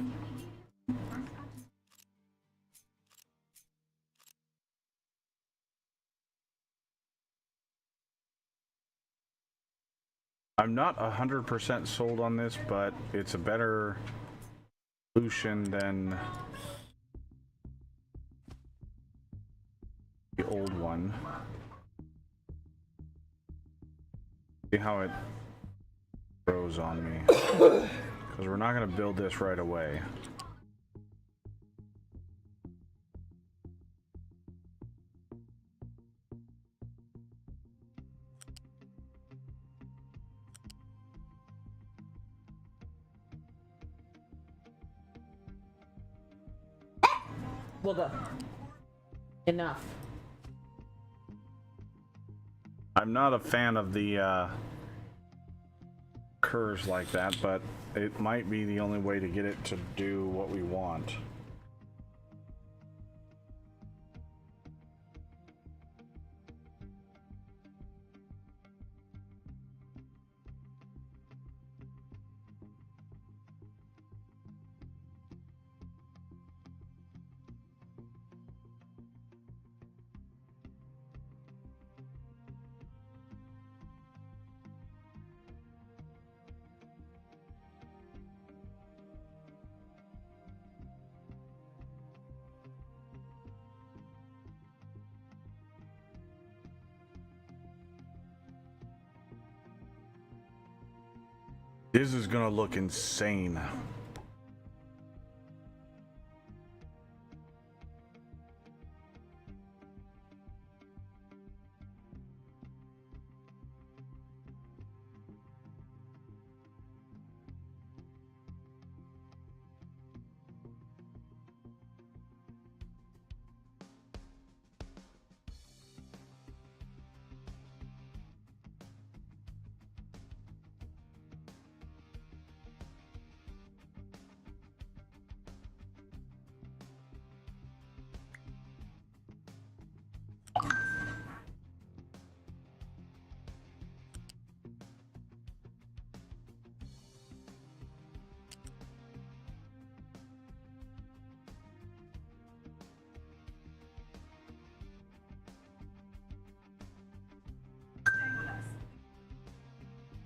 I'm not 100% sold on this, but it's a better solution than the old one. See how it grows on me. Because we're not going to build this right away. Booga. Enough. I'm not a fan of the curves like that, but it might be the only way to get it to do what we want. This is gonna look insane.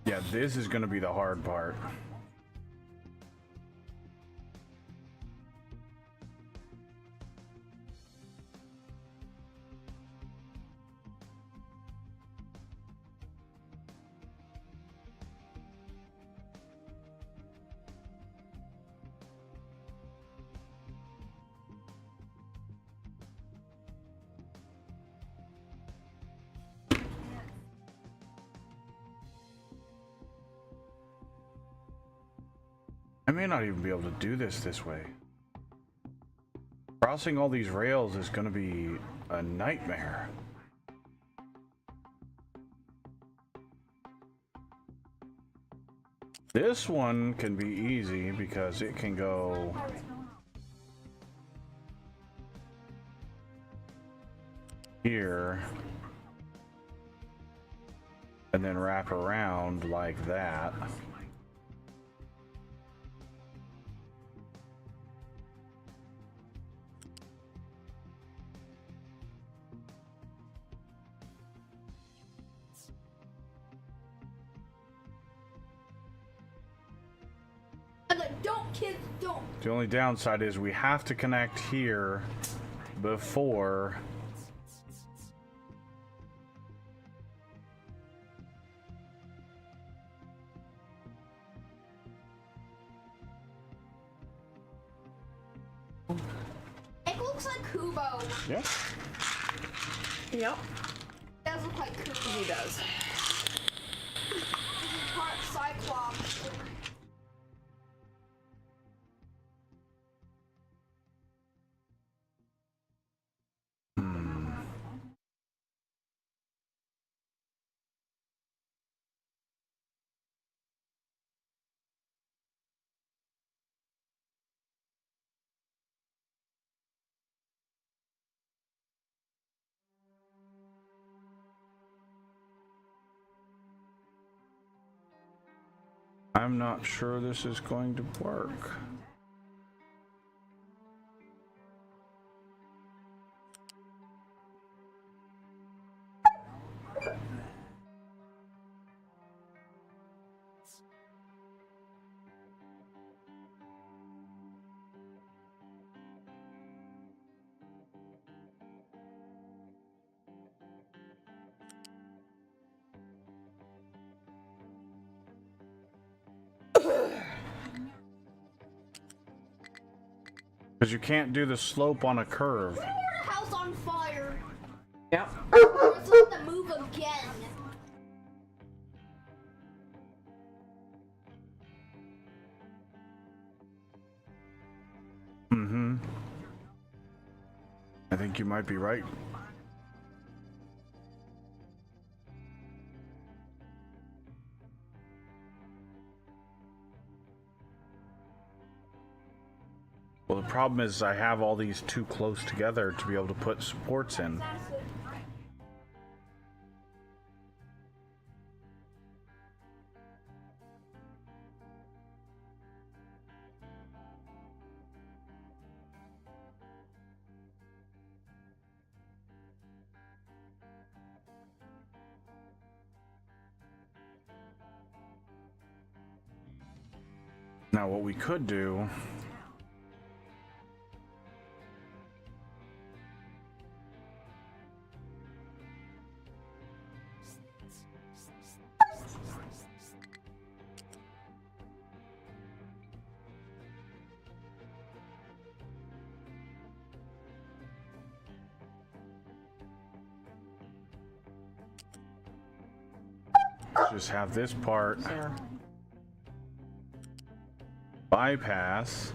Yeah, this is gonna be the hard part. I may not even be able to do this way. Crossing all these rails is going to be a nightmare. This one can be easy because it can go here and then wrap around like that. I'm like, don't, kids, don't. The only downside is we have to connect here before It looks like Kubo. yeah. Yep. It does look like Kubo. He does. This is part Cyclops. I'm not sure this is going to work. Because you can't do the slope on a curve. We were the house on fire. Yep. Let's let them move again. Mm-hmm. I think you might be right. Well, the problem is I have all these too close together to be able to put supports in. Now, what we could do just have this part There. bypass.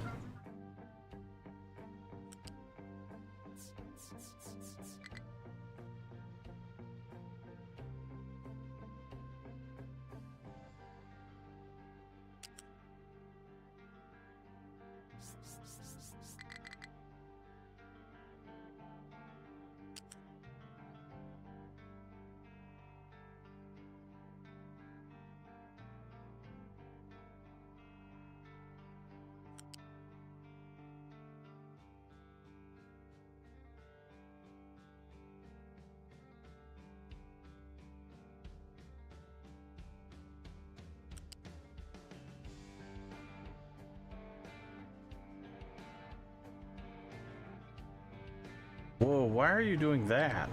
Whoa, why are you doing that?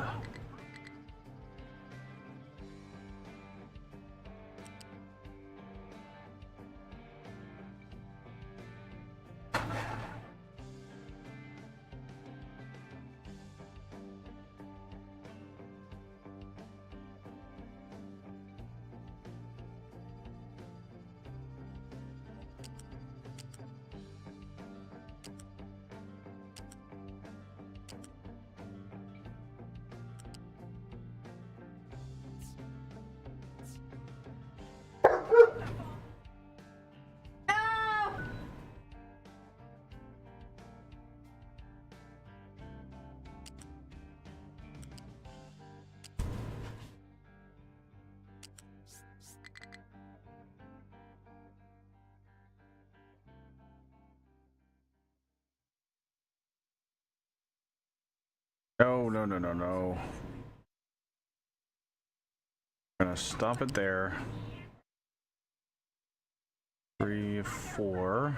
No, no, no, no, no. Gonna stop it there. 3, 4,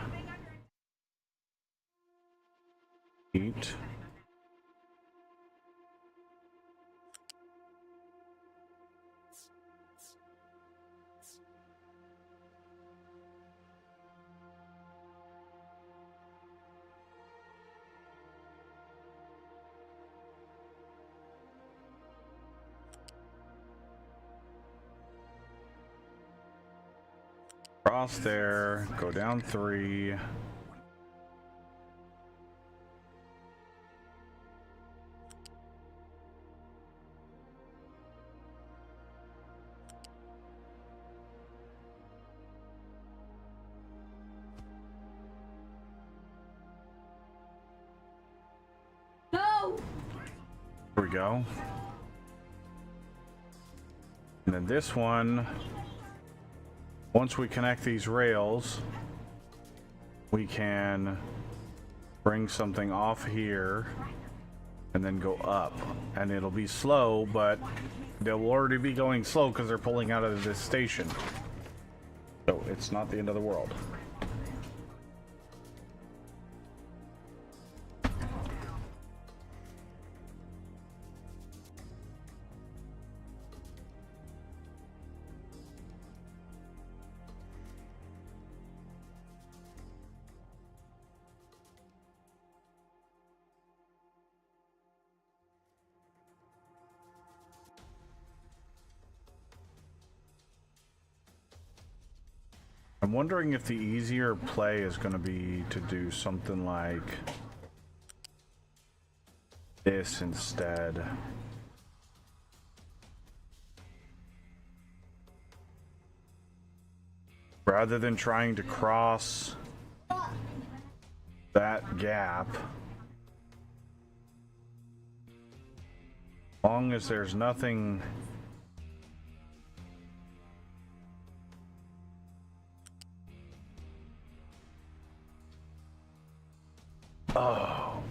8. Cross there, go down 3. No! Here we go. And then this one, once we connect these rails, we can bring something off here and then go up. And it'll be slow, but they'll already be going slow because they're pulling out of this station. So it's not the end of the world. I'm wondering if the easier play is going to be to do something like this instead. Rather than trying to cross that gap. As long as there's nothing... Oh.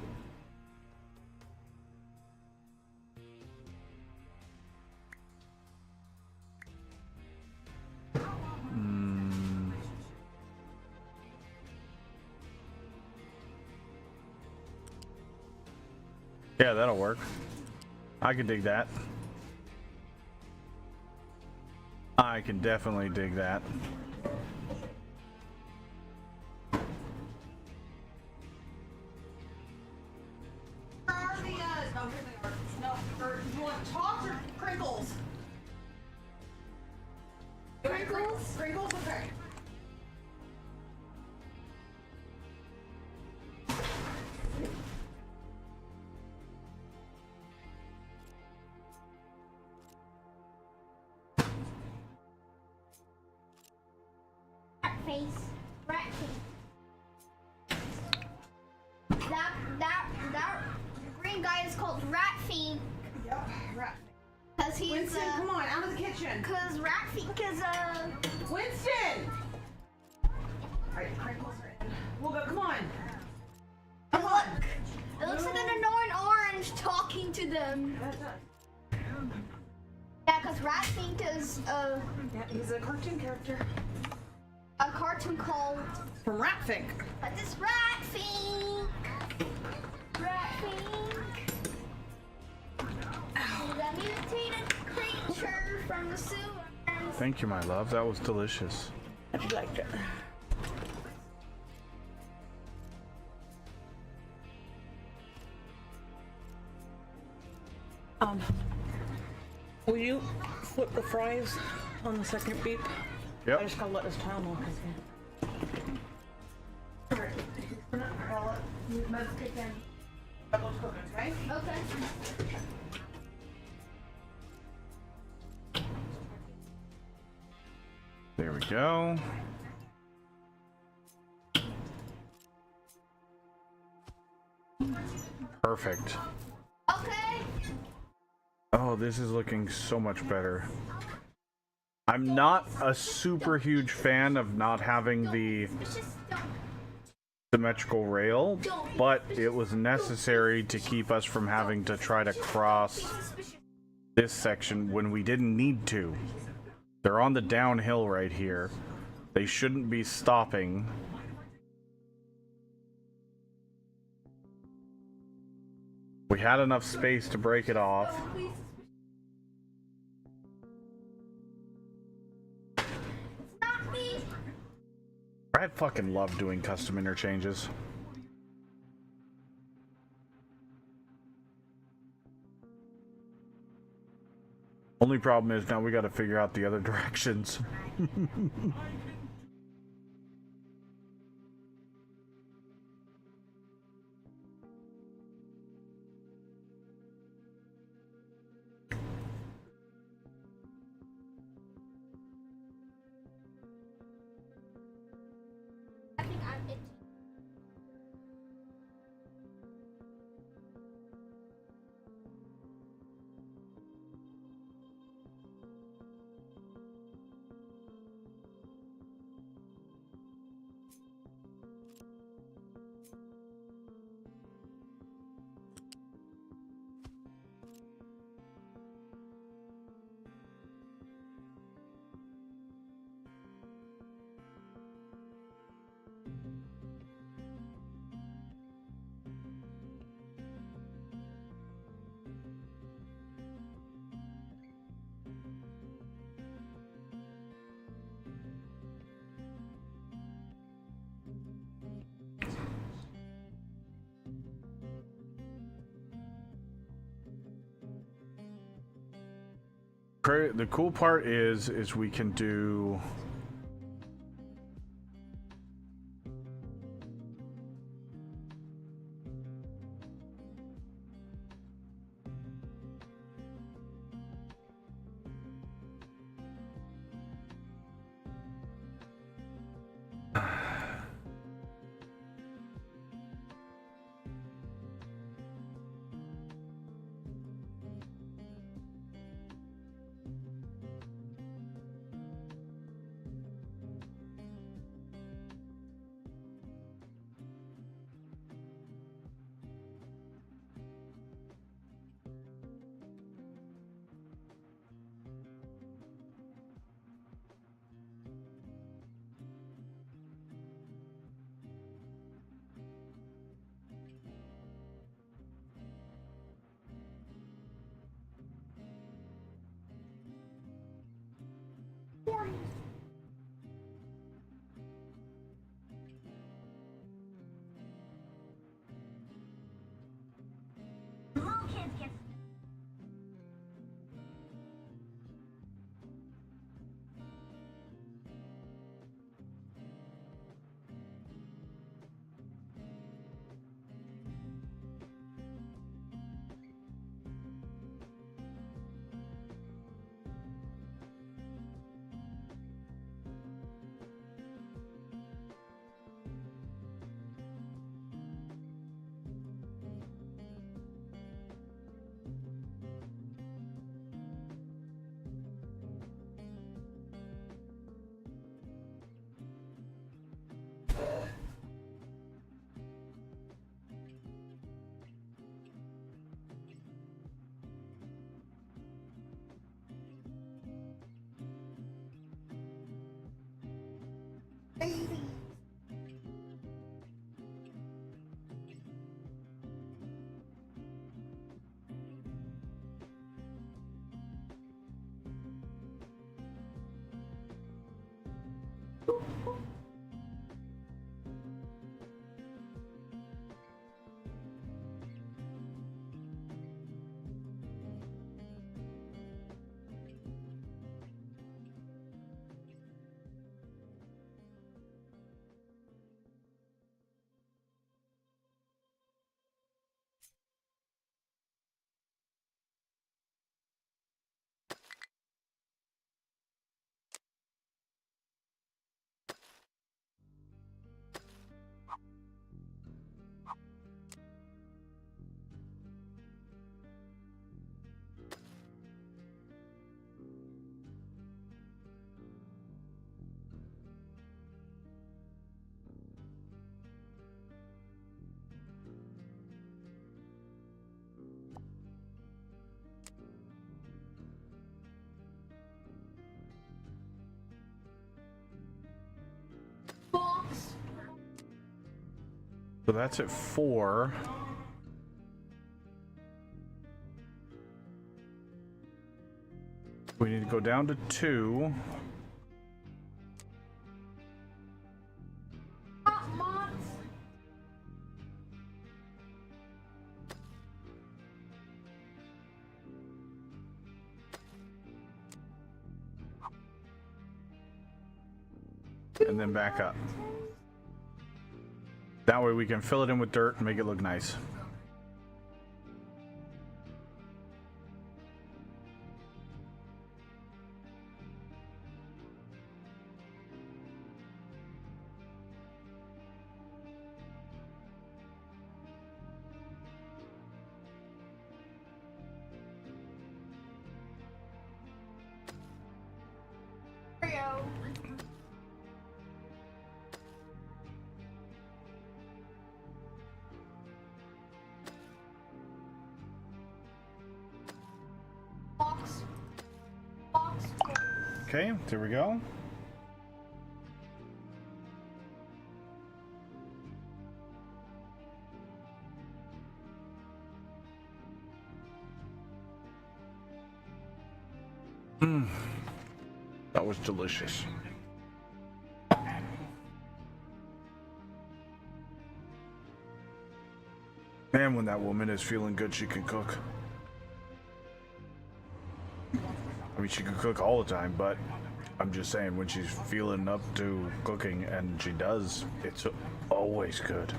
Yeah, that'll work. I can dig that. I can definitely dig that. Crinkles? Okay. Rat face. Rat face. That green guy is called Rat Fiend. Yep, rat. Cause he's Winston, come on, out of the kitchen. Cause Rat Fiend is Winston! Alright, crinkles are in. We'll go, come on. Come on. It looks like an annoying orange talking to them. Yeah, cause Rat Fiend is Yeah, he's a cartoon character. a cartoon called From Ratfink. But this Rat Fiend. Rat Fiend. He's a mutated creature from the sewers. Thank you, my love. That was delicious. I liked it. Will you flip the fries on the second beep? Yep. I just gotta let this tile know. Alright, let's kick in. Double cooking, okay? Okay. There we go. Perfect. Okay. Oh, this is looking so much better. I'm not a super huge fan of not having the It's just symmetrical rail, but it was necessary to keep us from having to try to cross this section when we didn't need to. They're on the downhill right here. They shouldn't be stopping. We had enough space to break it off. Not me. Brad fucking loved doing custom interchanges. Only problem is now we gotta figure out the other directions. I think I'm itchy. The cool part is we can do So that's at 4. We need to go down to 2. Mods. And then back up. That way we can fill it in with dirt and make it look nice. Rio. Box. Box. Okay, there we go. That was delicious. Man, when that woman is feeling good, she can cook. I mean, she can cook all the time, but I'm just saying when she's feeling up to cooking, and she does, it's always good.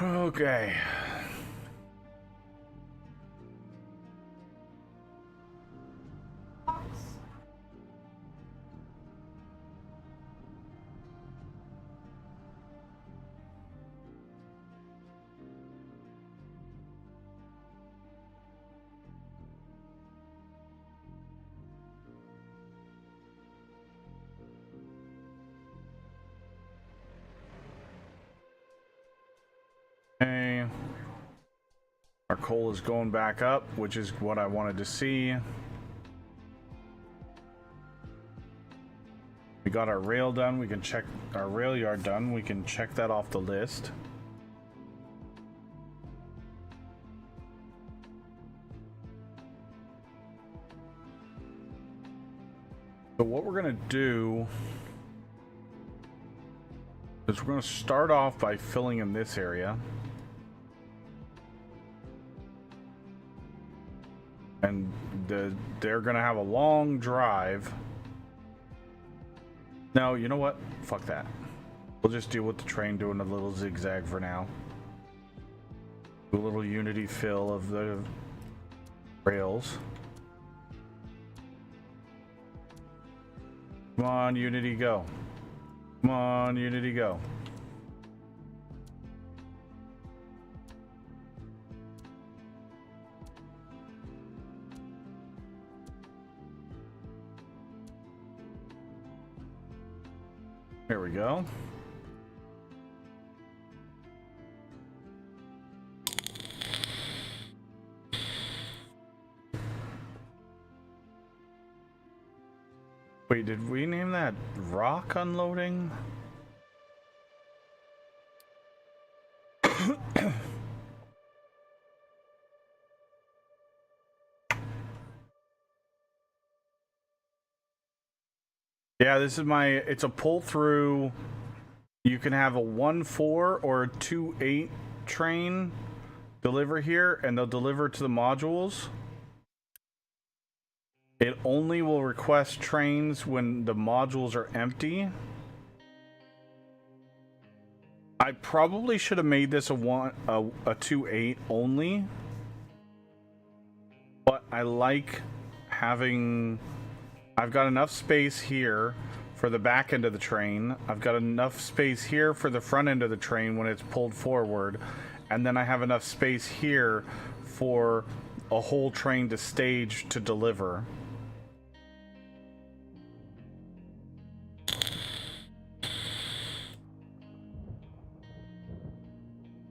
Okay. Box. Okay. Our coal is going back up, which is what I wanted to see. We got our rail done. We can check our rail yard done. We can check that off the list. So what we're gonna do is we're gonna start off by filling in this area. And they're gonna have a long drive. No, you know what? Fuck that. We'll just deal with the train doing a little zigzag for now. Do a little unity fill of the rails. Come on, Unity, go. Come on, Unity, go. There we go. Wait, did we name that rock unloading? Yeah, this is it's a pull through. You can have a 1-4 or a 2-8 train deliver here, and they'll deliver to the modules. It only will request trains when the modules are empty. I probably should have made this a 2-8 only, but I like having. I've got enough space here for the back end of the train. I've got enough space here for the front end of the train when it's pulled forward, and then I have enough space here for a whole train to stage to deliver.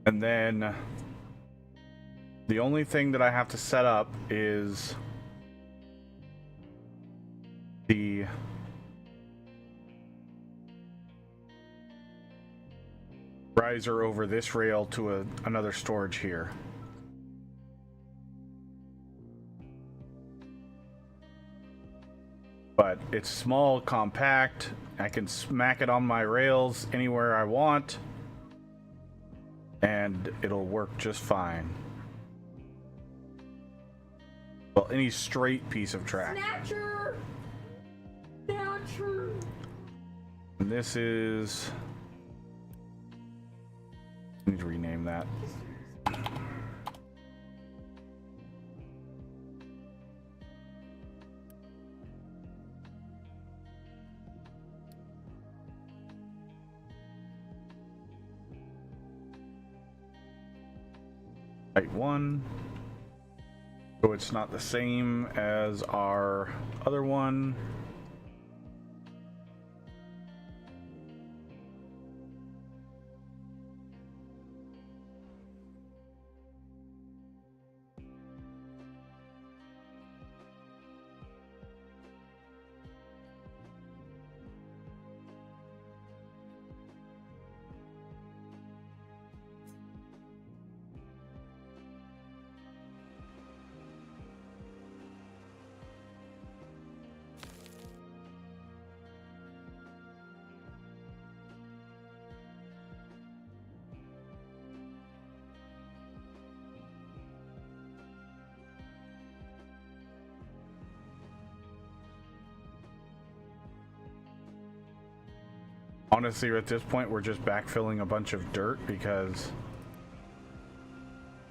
And then the only thing that I have to set up is the riser over this rail to another storage here. But it's small, compact. I can smack it on my rails anywhere I want, and it'll work just fine. Well, any straight piece of track. Snatcher! Snatcher! And this is... I need to rename that. Type 1. So it's not the same as our other one. Honestly, at this point, we're just backfilling a bunch of dirt because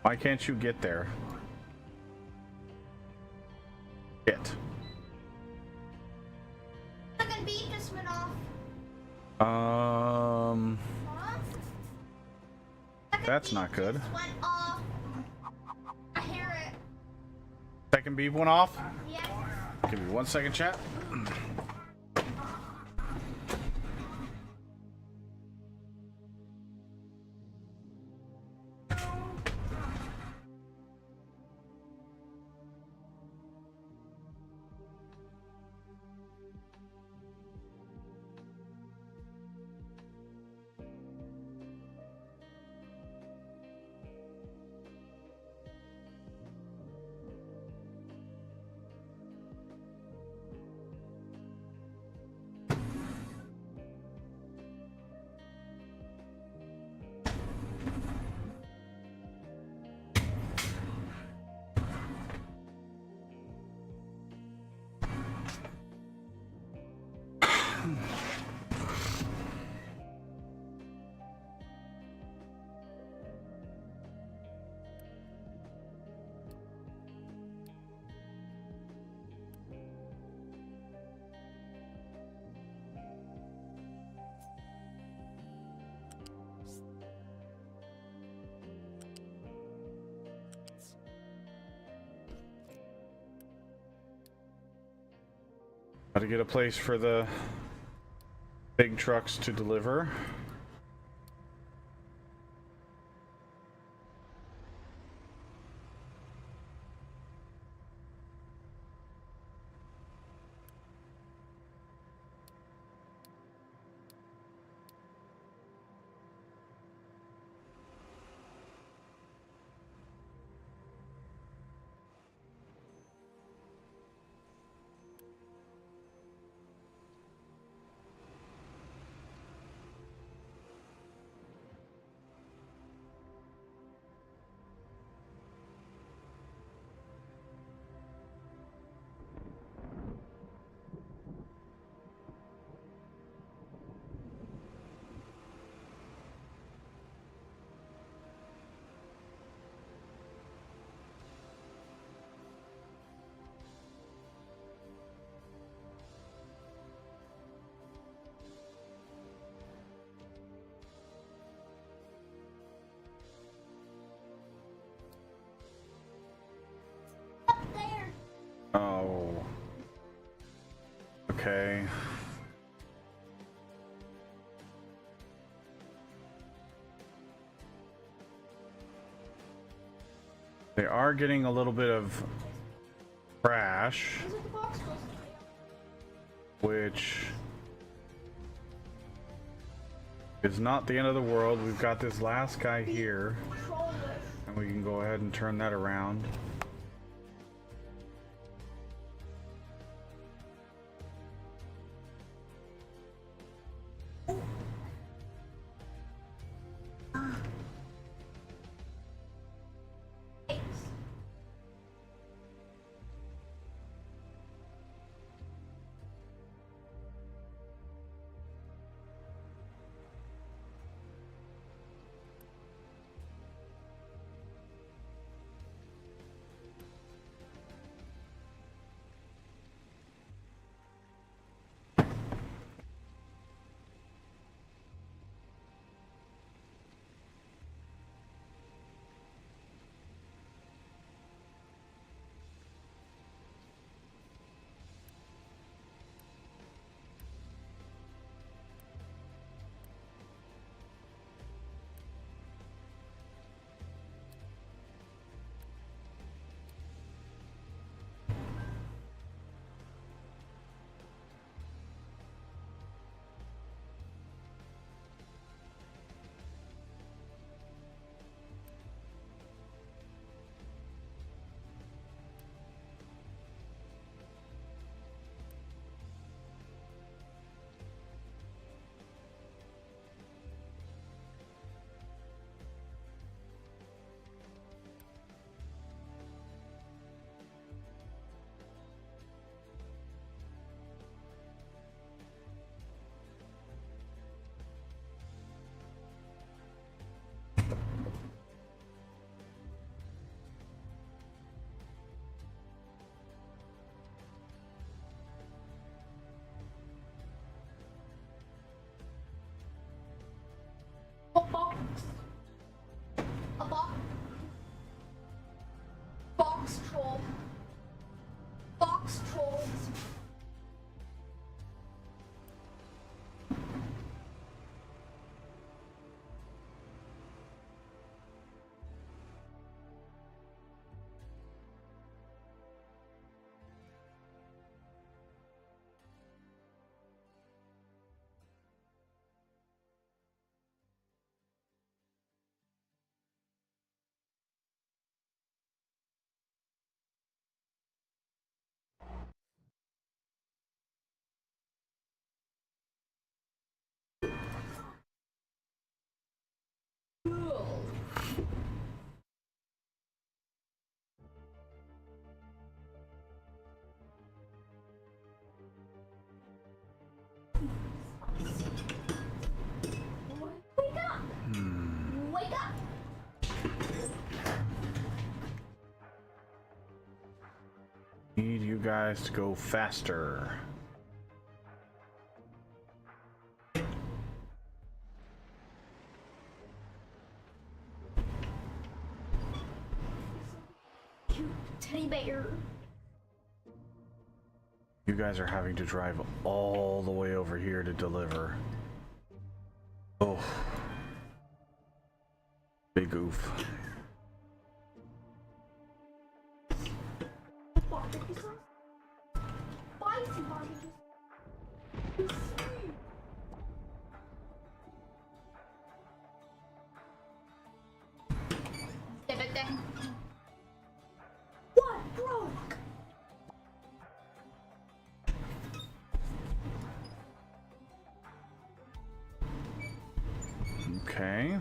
why can't you get there? Get. Second beat just went off. Huh? Second That's beat not good. just went off. I hear it. Second beep went off. Yes. Give me 1 second, chat. Got to get a place for the big trucks to deliver. Up there. Oh. Okay. They are getting a little bit of crash, Is it the box supposed to be? which It's not the end of the world. We've got this last guy here, Control it. and we can go ahead and turn that around. Thanks. A box. A box. Box troll. Box trolls. Wake up! Wake up! Need you guys to go faster. Cute teddy bear. You guys are having to drive all the way over here to deliver. Oh. Big oof. Barbecue sauce? Spicy barbecue sauce. Dip it there. What broke? Okay.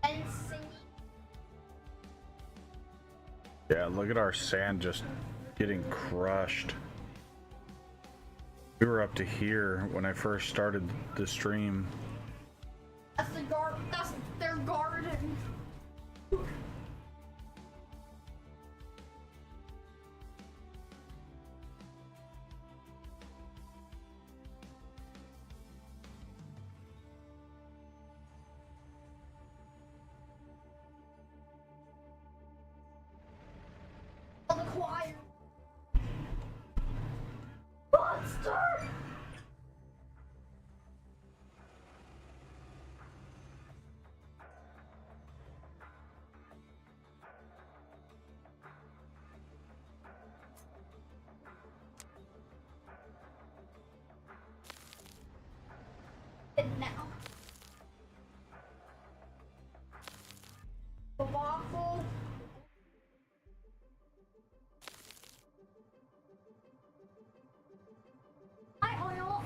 And singing. Yeah, look at our sand just getting crushed. We were up to here when I first started the stream. That's the that's their garden. The choir. Monster! now. The waffle. Hi, oil.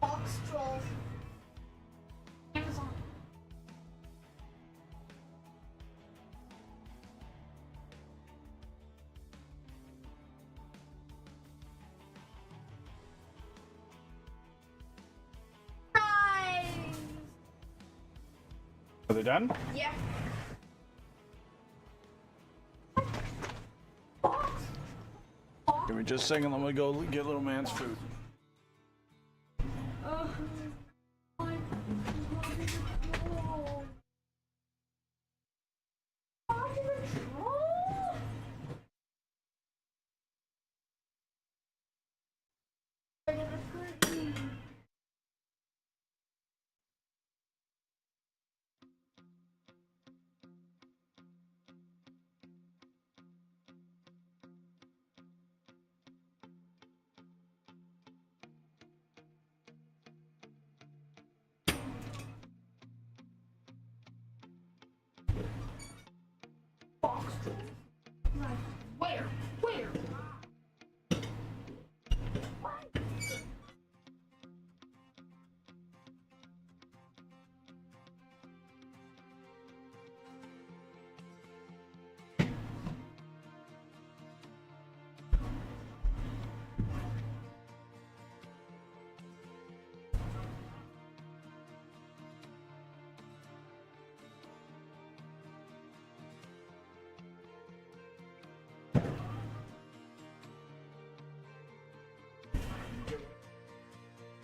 Box trolls. Amazon. Nice. Are they done? Yeah. Give me just a second. I'm gonna go get little man's food. Where? Where?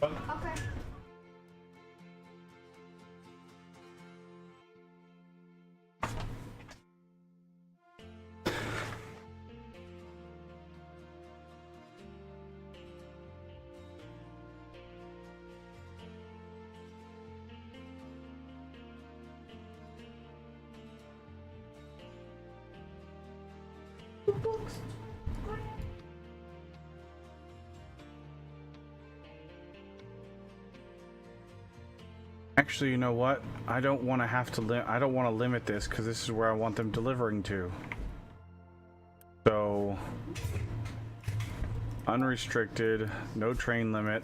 Okay. Books. Actually, you know what? I don't want to have to I don't want to limit this because this is where I want them delivering to. So, unrestricted, no train limit.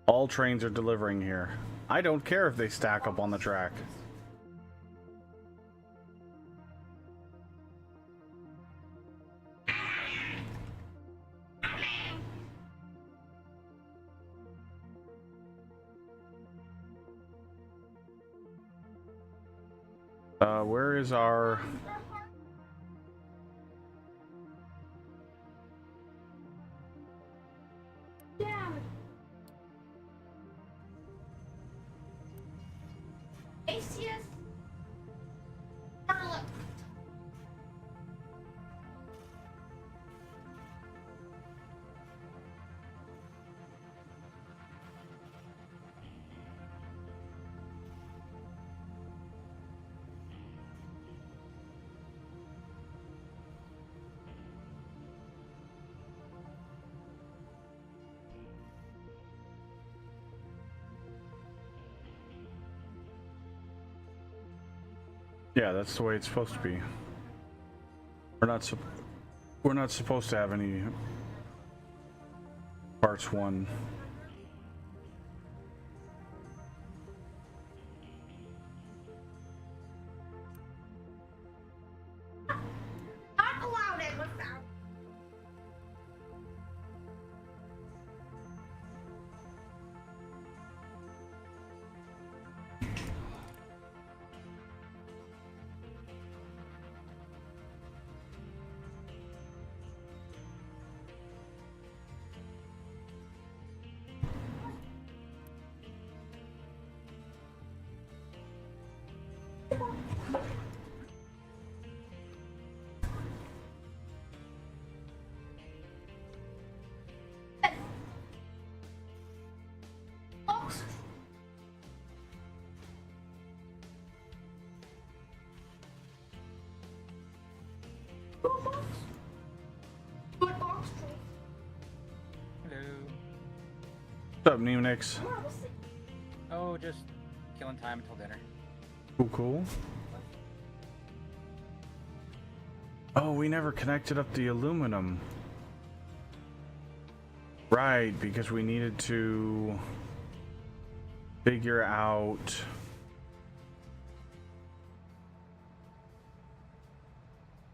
All trains are delivering here. I don't care if they stack up on the track. Where is our... Yeah. ACS. Charlotte. Yeah, that's the way it's supposed to be. We're not supposed to have any parts 1. Not allowed it without. Box. Good box tree. Hello. What's up, Neonix? Oh, just killing time until dinner. Cool, cool. Oh, we never connected up the aluminum. Right, because we needed to figure out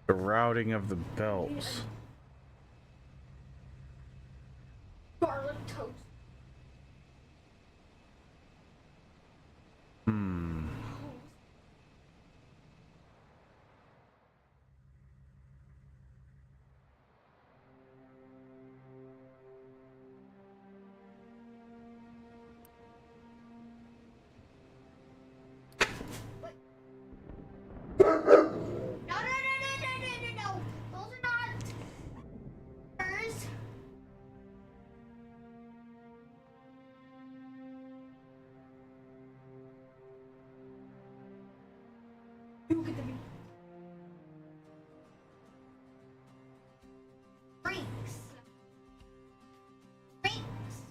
the routing of the belts. Garlic toast. No, no, no, no, no, no, no, no, no. Those are not hers. You get the drinks. Drinks.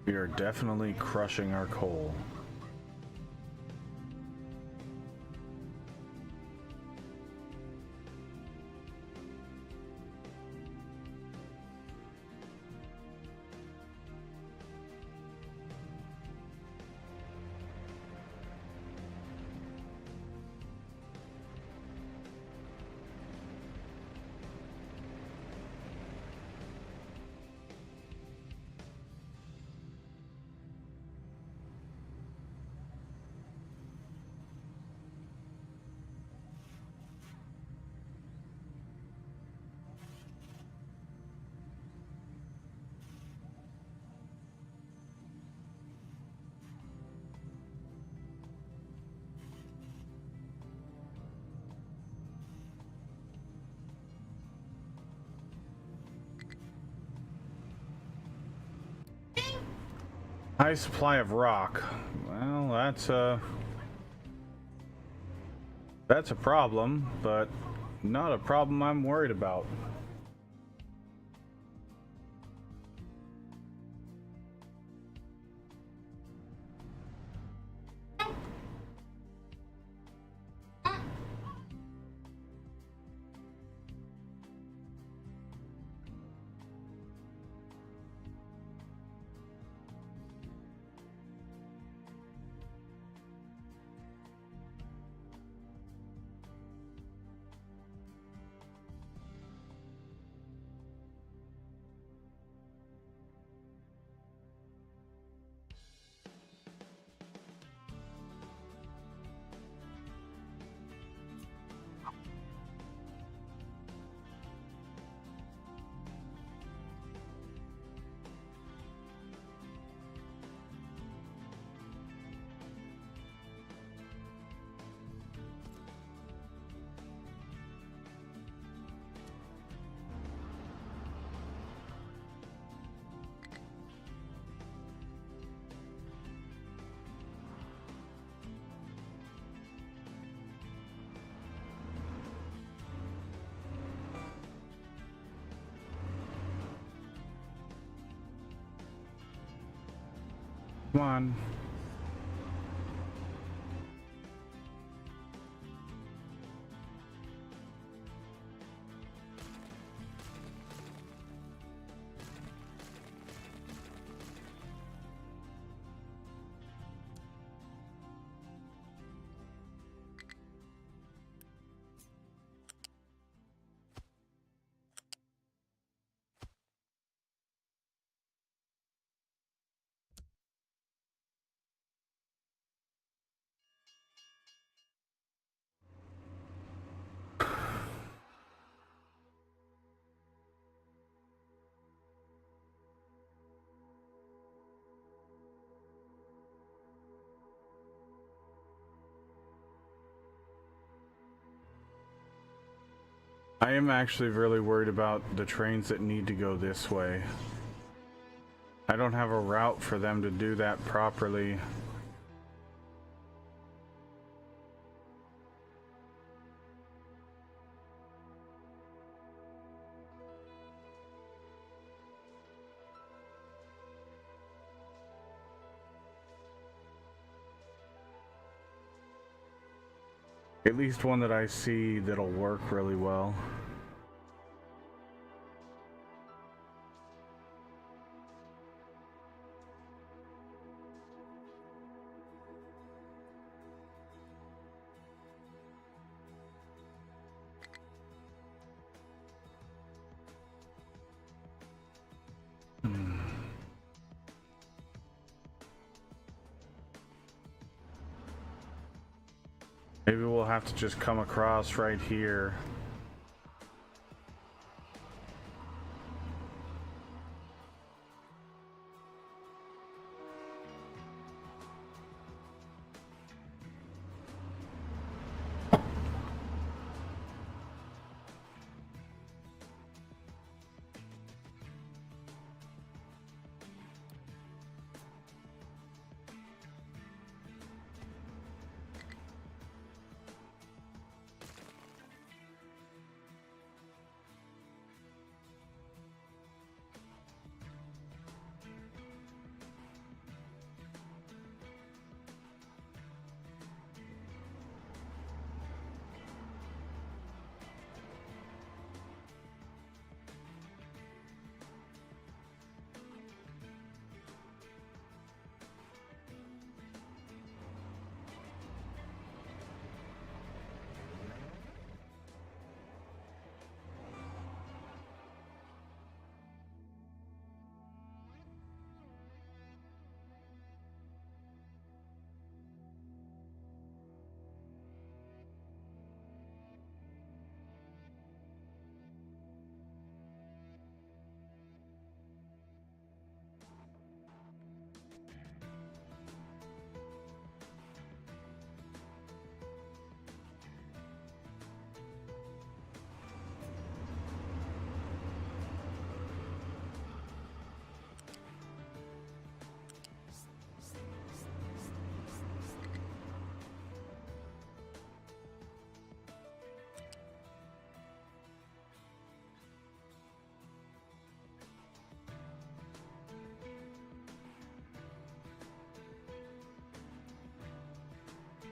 We are definitely crushing our coal. High supply of rock. Well, that's a problem, but not a problem I'm worried about. Come on. I am actually really worried about the trains that need to go this way. I don't have a route for them to do that properly. At least one that I see that'll work really well. Maybe we'll have to just come across right here.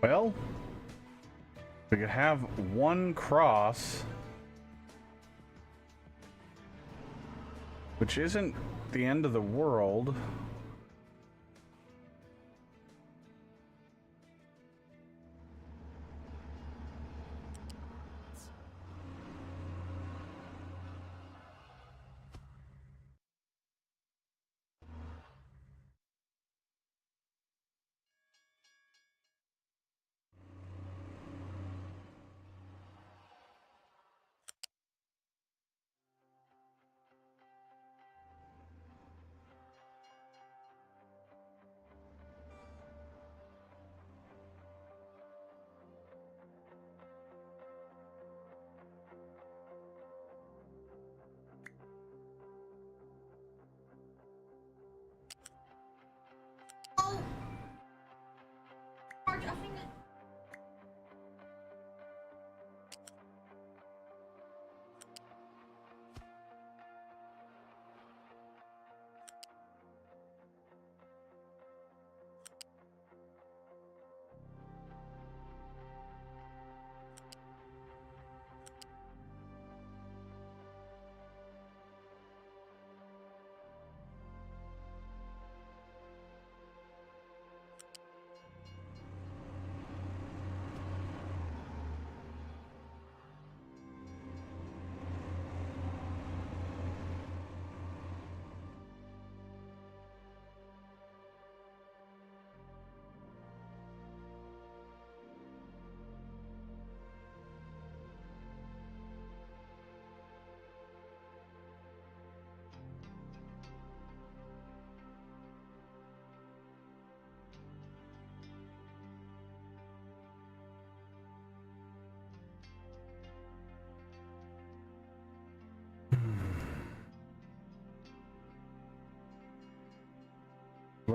Well, we could have one cross, which isn't the end of the world.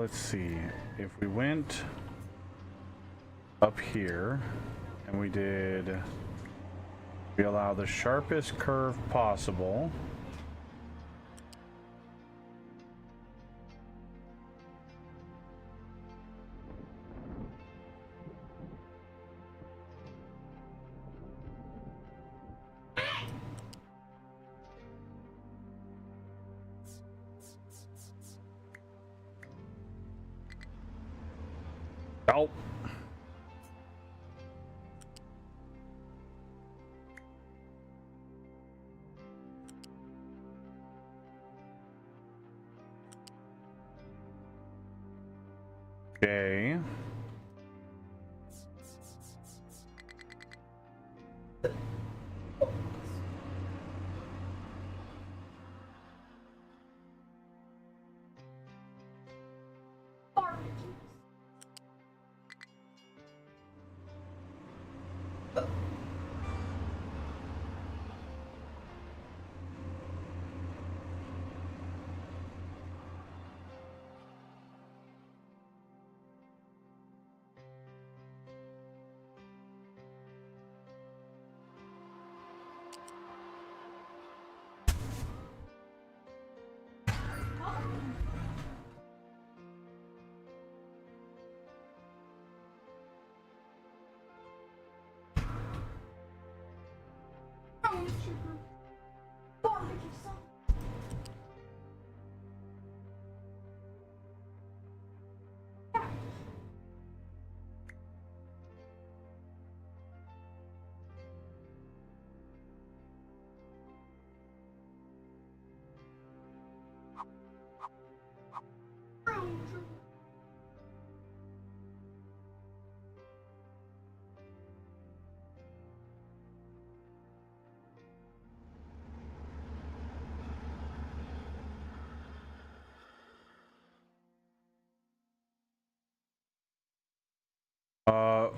let's see. If we went up here and we allow the sharpest curve possible. Oh. Okay.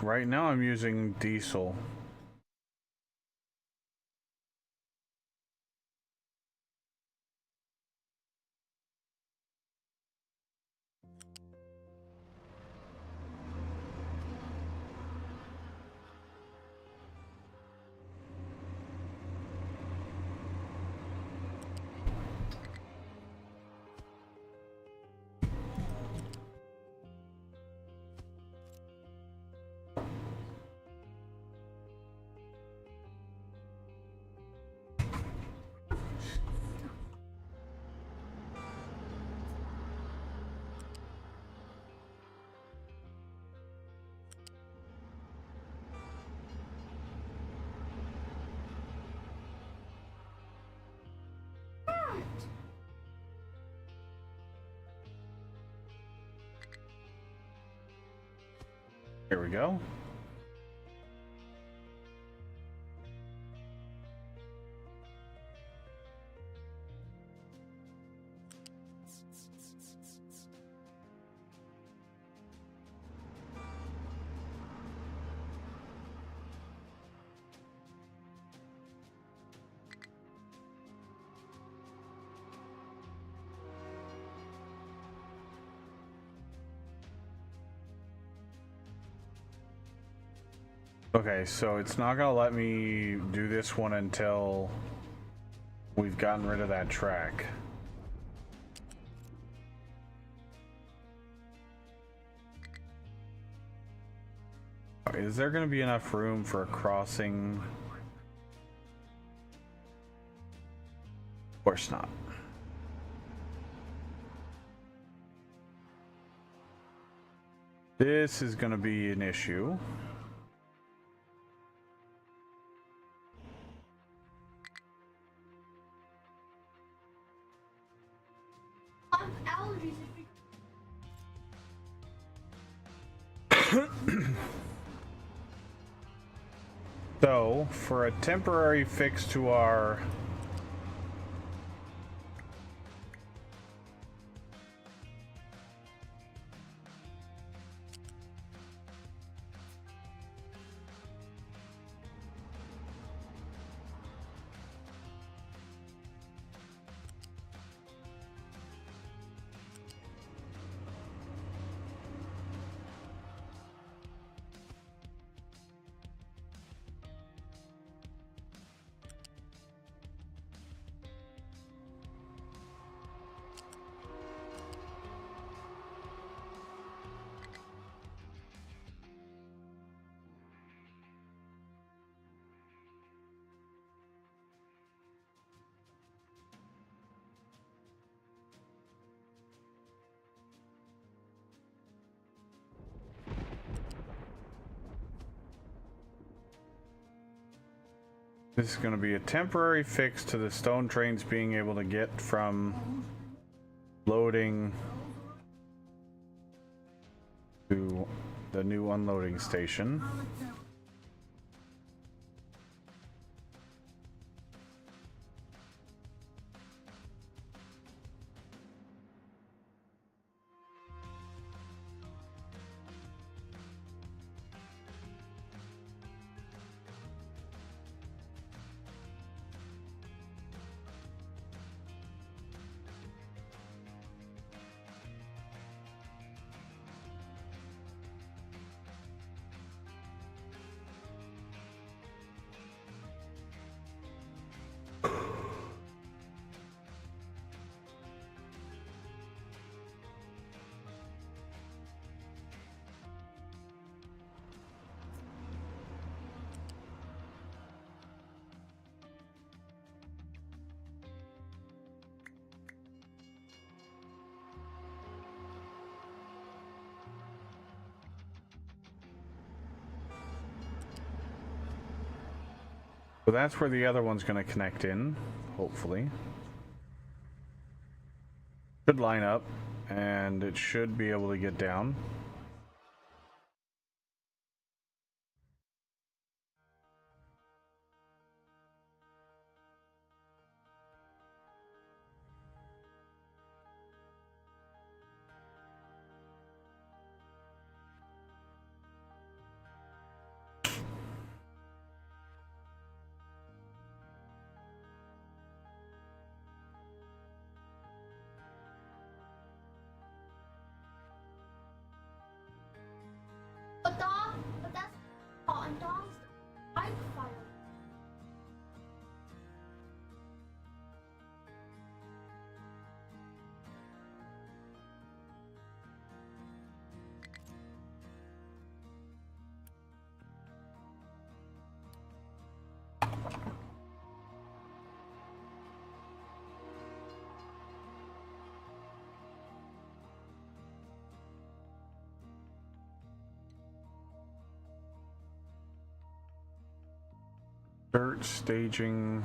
Right now I'm using diesel. Here we go. Okay, so it's not gonna let me do this one until we've gotten rid of that track. Is there gonna be enough room for a crossing? Of course not. This is gonna be an issue. Allergies. So, for a temporary fix to our This is going to be a temporary fix to the stone trains being able to get from loading to the new unloading station. So that's where the other one's going to connect in, hopefully. Should line up, and it should be able to get down. But that's on Dom's bike fire. Dirt staging.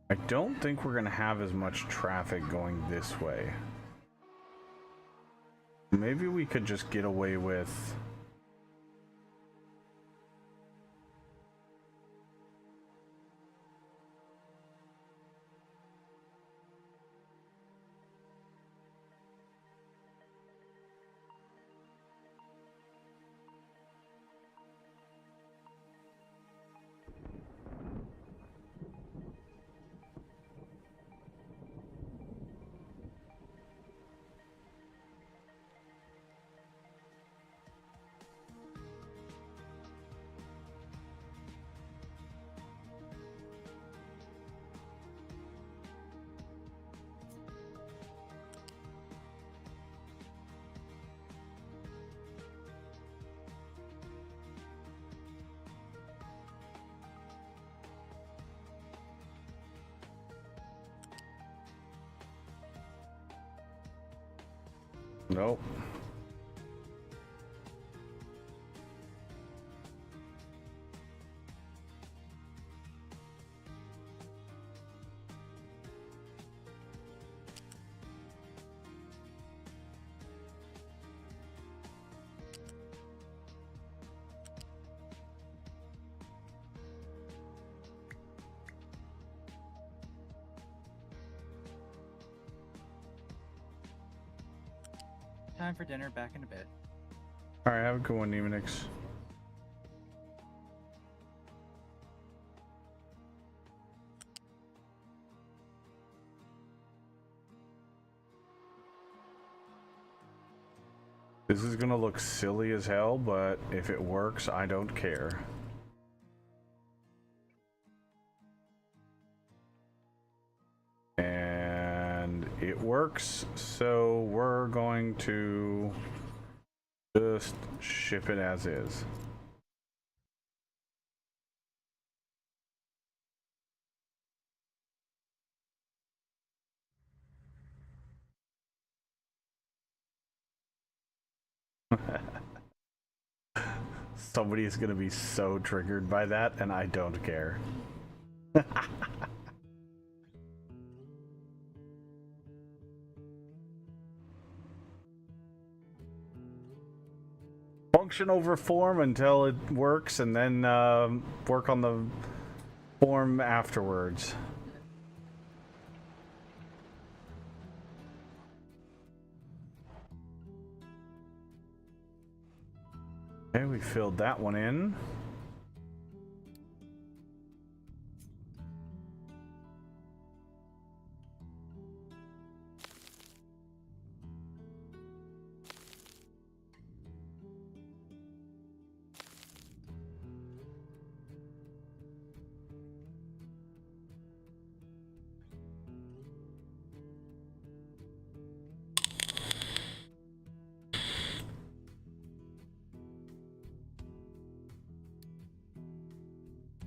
I don't think we're going to have as much traffic going this way. Maybe we could just get away with... Nope. Time for dinner, back in a bit. Alright, have a good one, Nemonix. This is gonna look silly as hell, but if it works, I don't care. And it works, so we're going to just ship it as is. Somebody is going to be so triggered by that, and I don't care. Function over form until it works, and then work on the form afterwards. Okay, we filled that one in.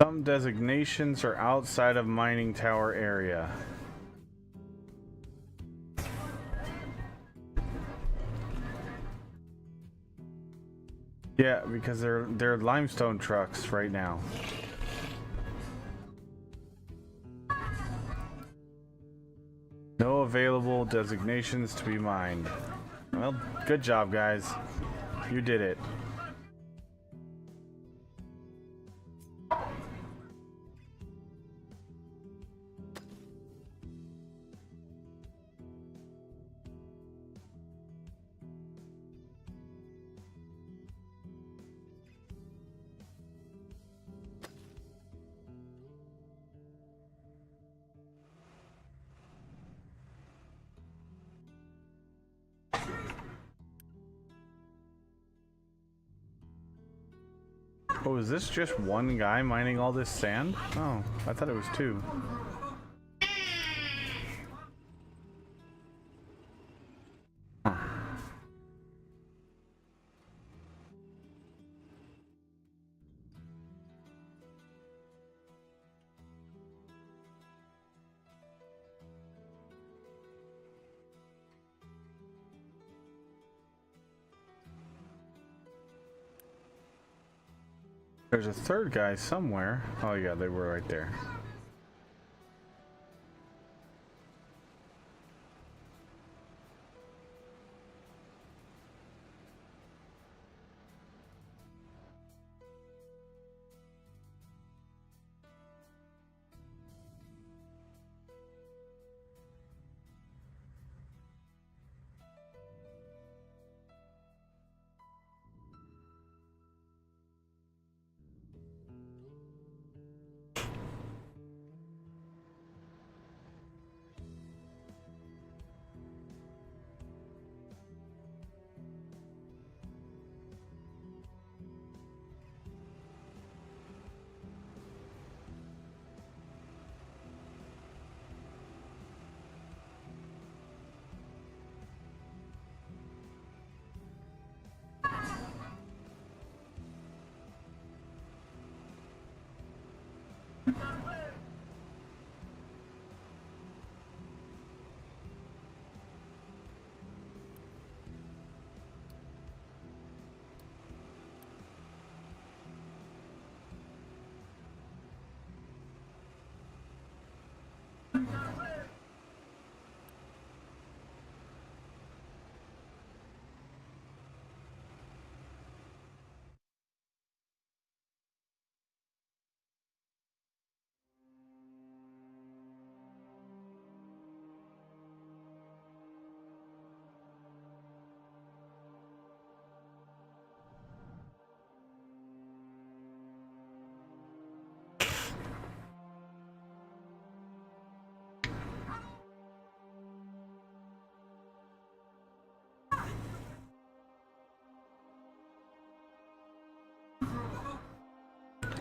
Some designations are outside of mining tower area. Yeah, because they're limestone trucks right now. No available designations to be mined. Well, good job, guys. You did it. Oh, is this just one guy mining all this sand? Oh, I thought it was two. Huh. There's a third guy somewhere. Oh yeah, they were right there.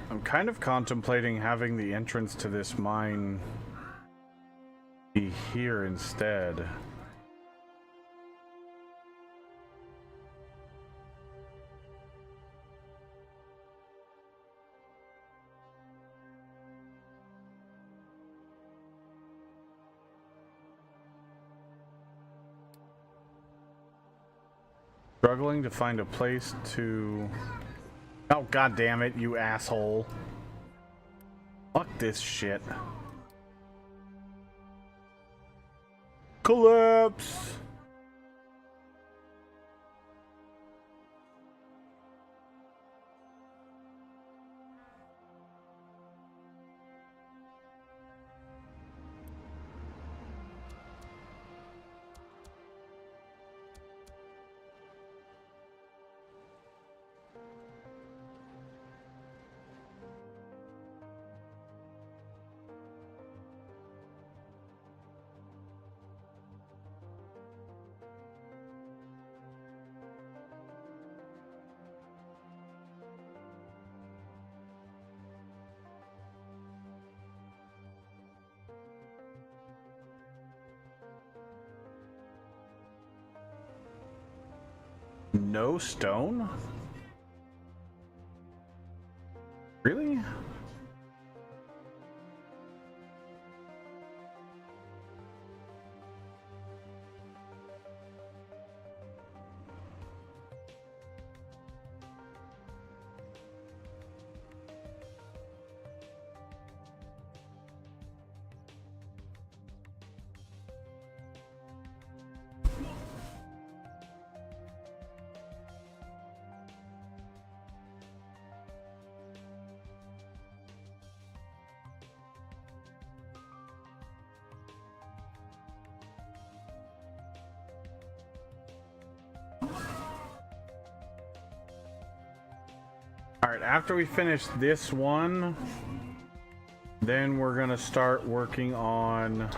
I'm kind of contemplating having the entrance to this mine be here instead. Struggling to find a place to... Oh, god damn it, you asshole. Fuck this shit. Collapse! No stone? Really? Alright, after we finish this one, then we're gonna start working on...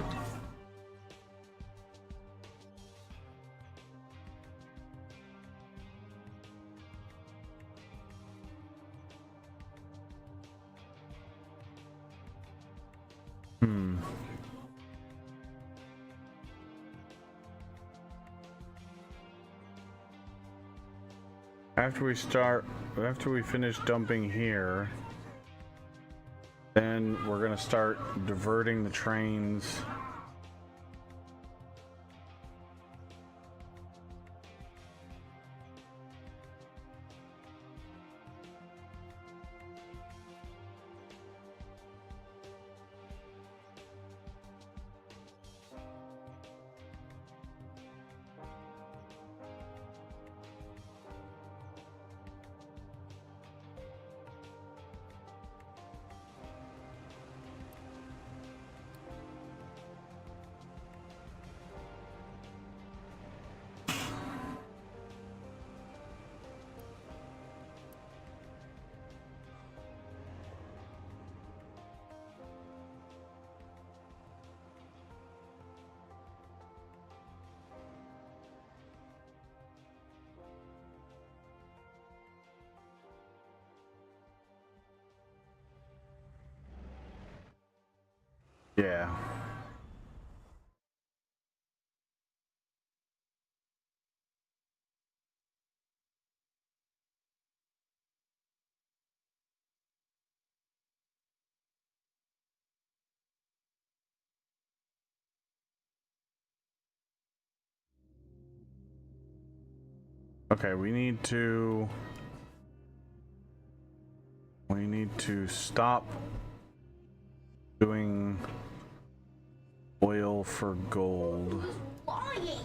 After we finish dumping here, then we're gonna start diverting the trains. Yeah. Okay, we need to stop doing oil for gold. Lying.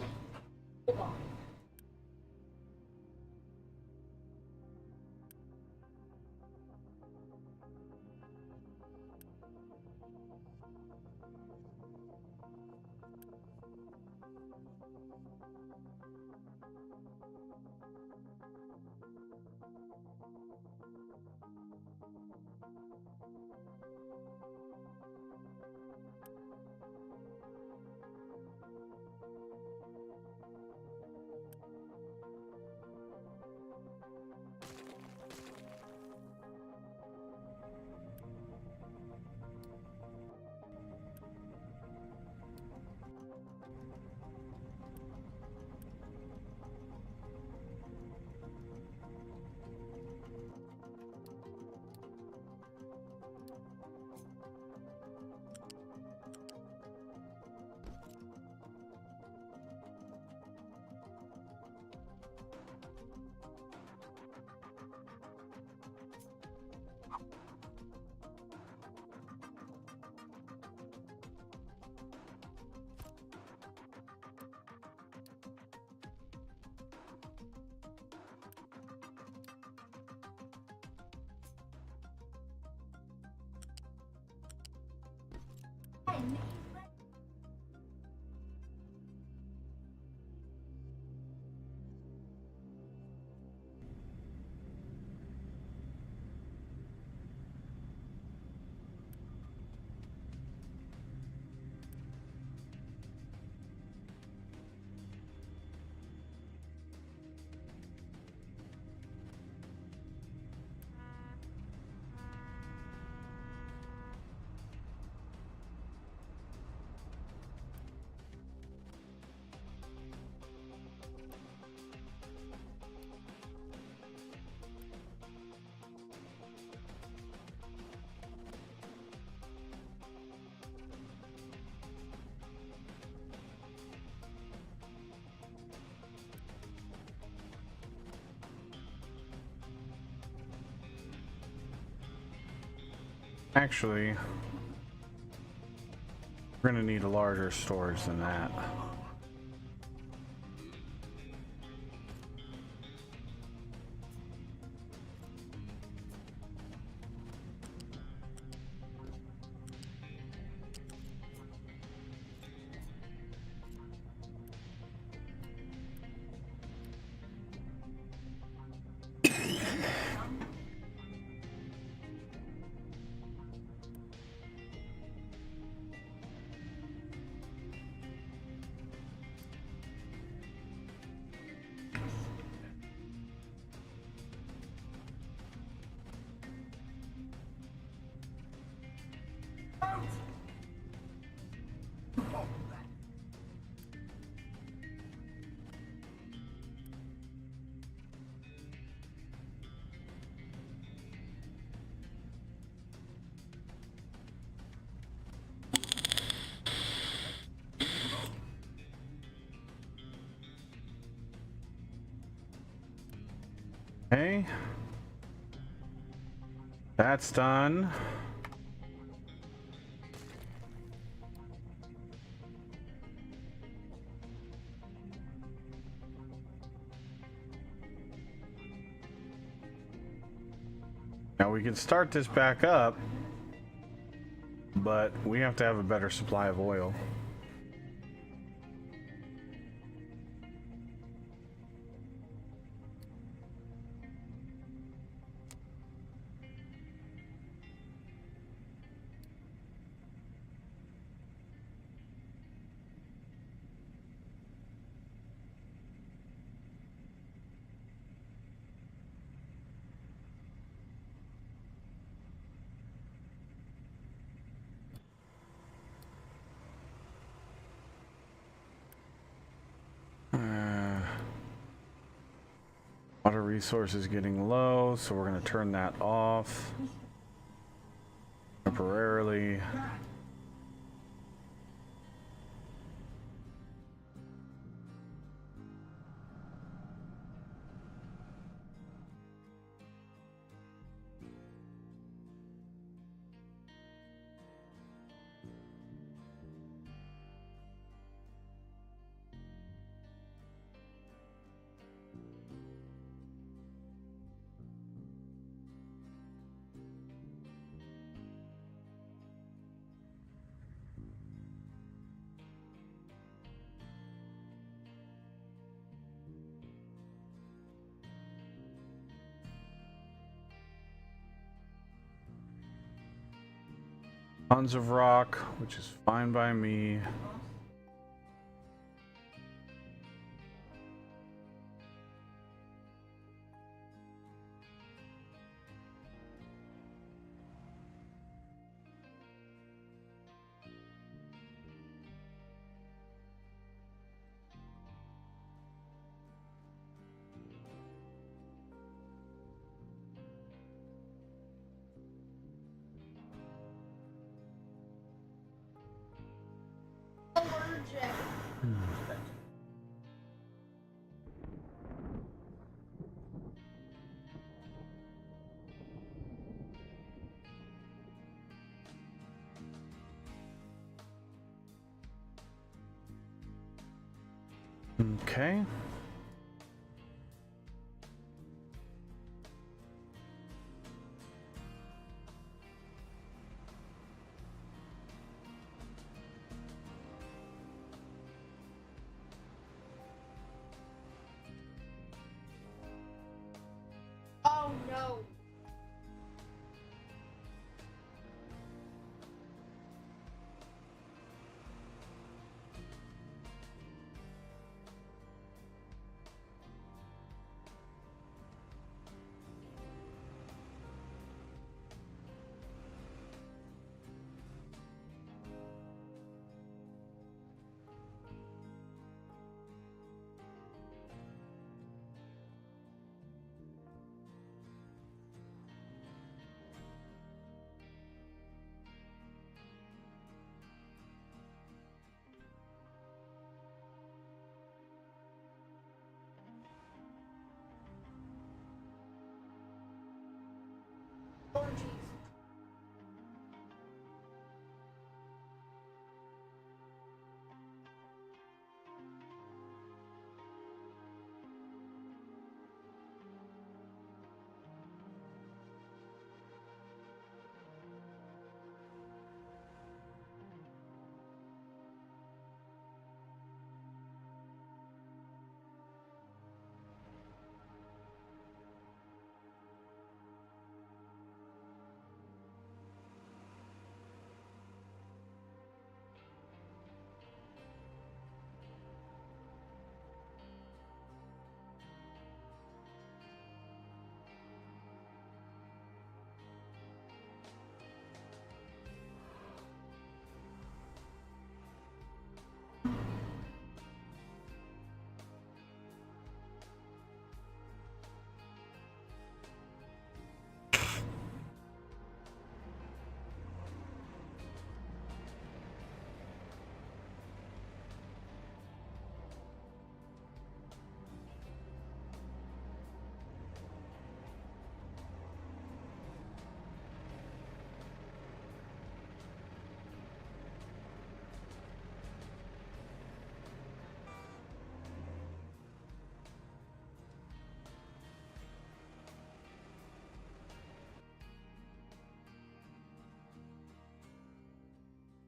Actually, we're gonna need a larger storage than that. Okay. That's done. Now we can start this back up, but we have to have a better supply of oil. Water resource is getting low, so we're going to turn that off temporarily. Tons of rock, which is fine by me. Allergic. Okay. Oh no.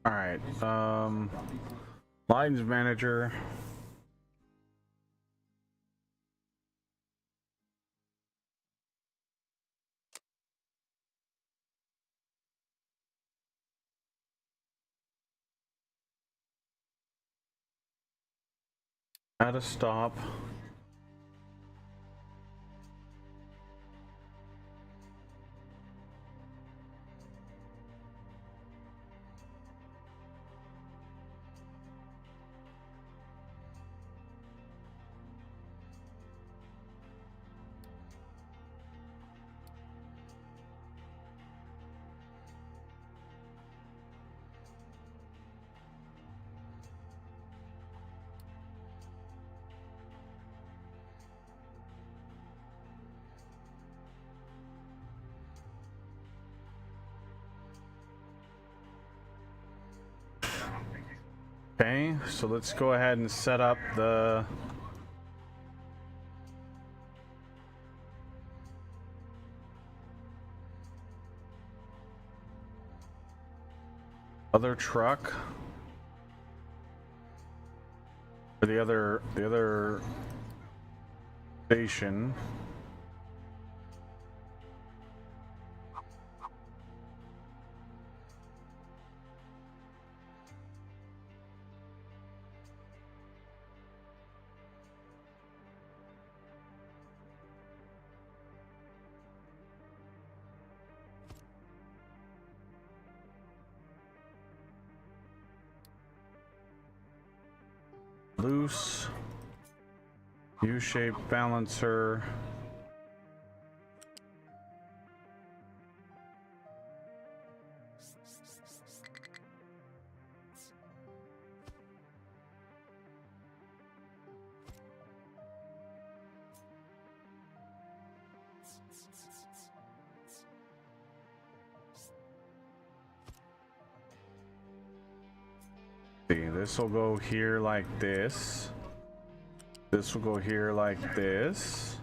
All right. Lines manager. At a stop. Okay, so let's go ahead and set up the other truck for the other station. Loose U-shaped balancer. See, this will go here like this. This will go here like this.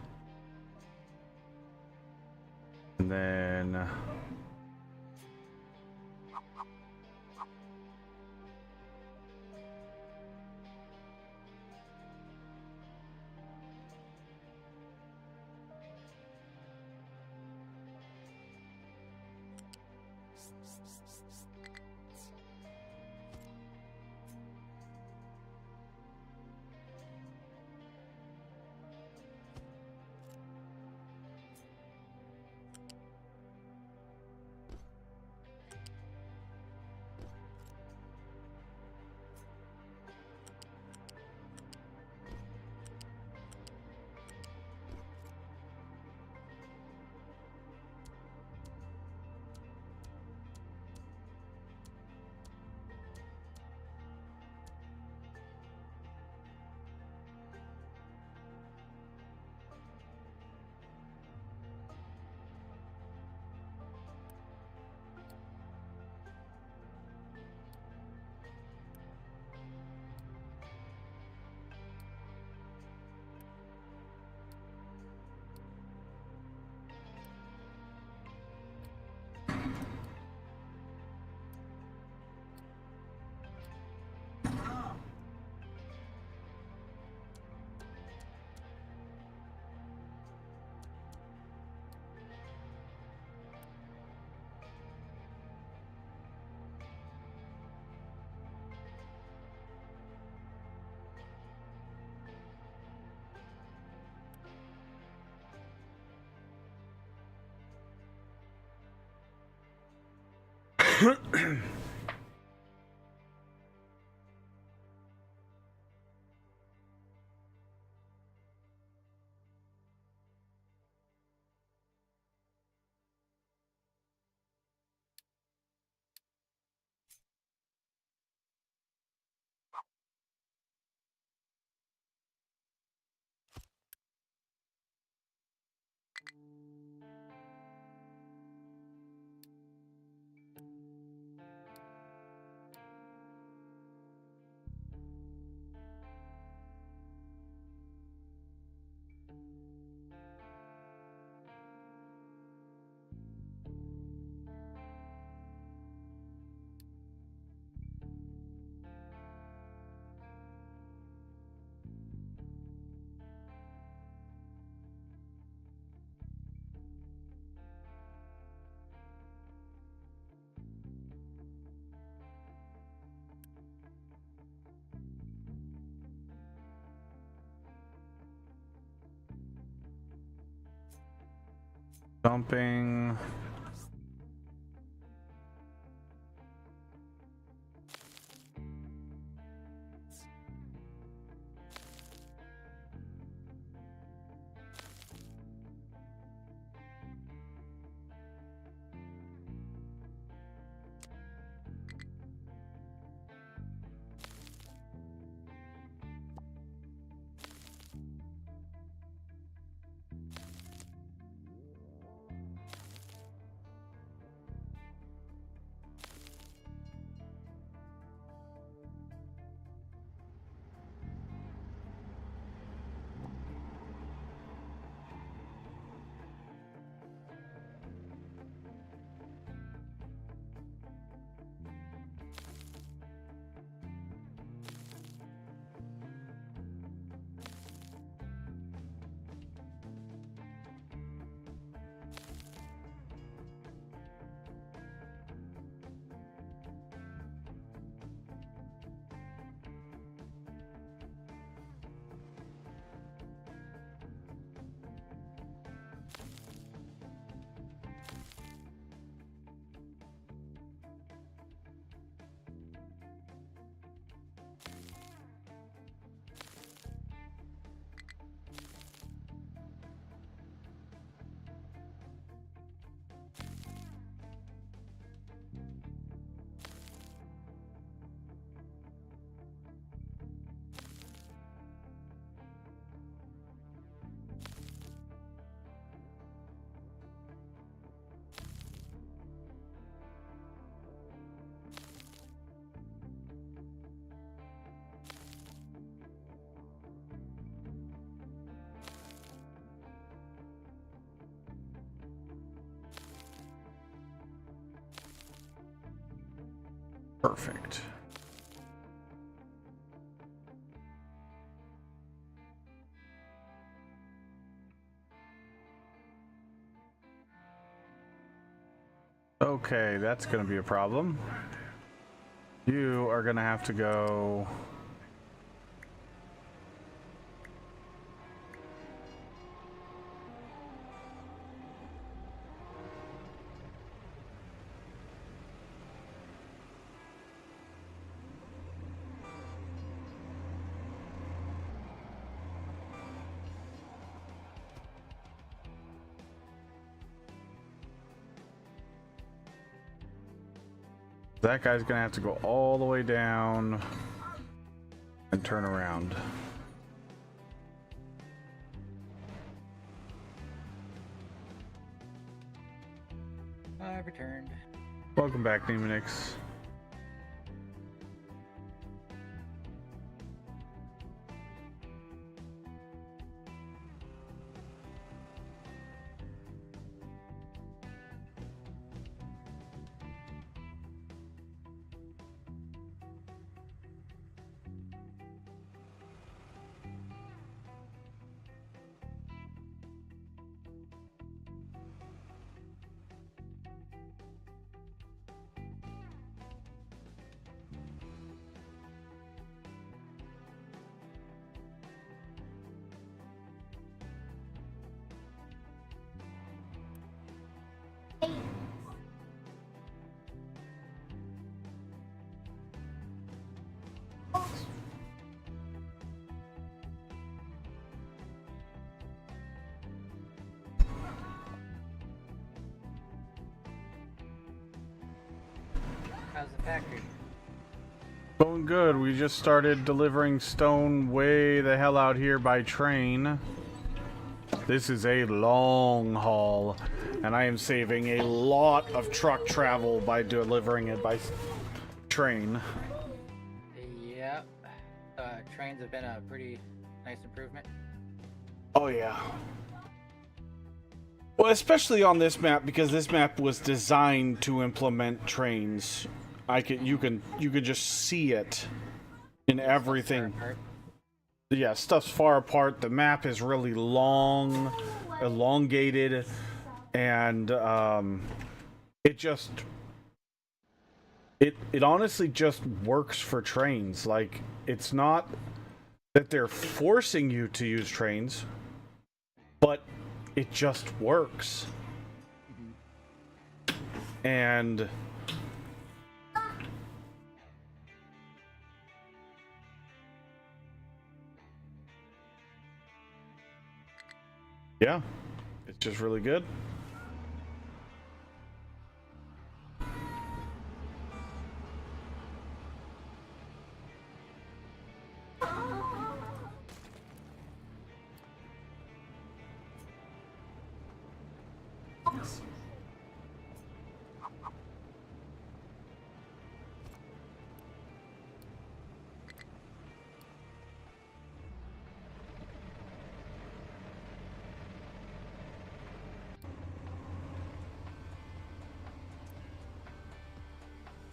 And then Dumping. Perfect. Okay, that's gonna be a problem. You are gonna have to go. That guy's gonna have to go all the way down and turn around. I've returned. Welcome back, Nemonix. How's the factory? Going good. We just started delivering stone way the hell out here by train. This is a long haul, and I am saving a lot of truck travel by delivering it by train. Yep. Trains have been a pretty nice improvement. Oh yeah. Well, especially on this map, because this map was designed to implement trains. You could just see it in everything. Yeah, stuff's far apart. The map is really long, elongated, and it honestly just works for trains. Like, it's not that they're forcing you to use trains, but it just works. And yeah, it's just really good.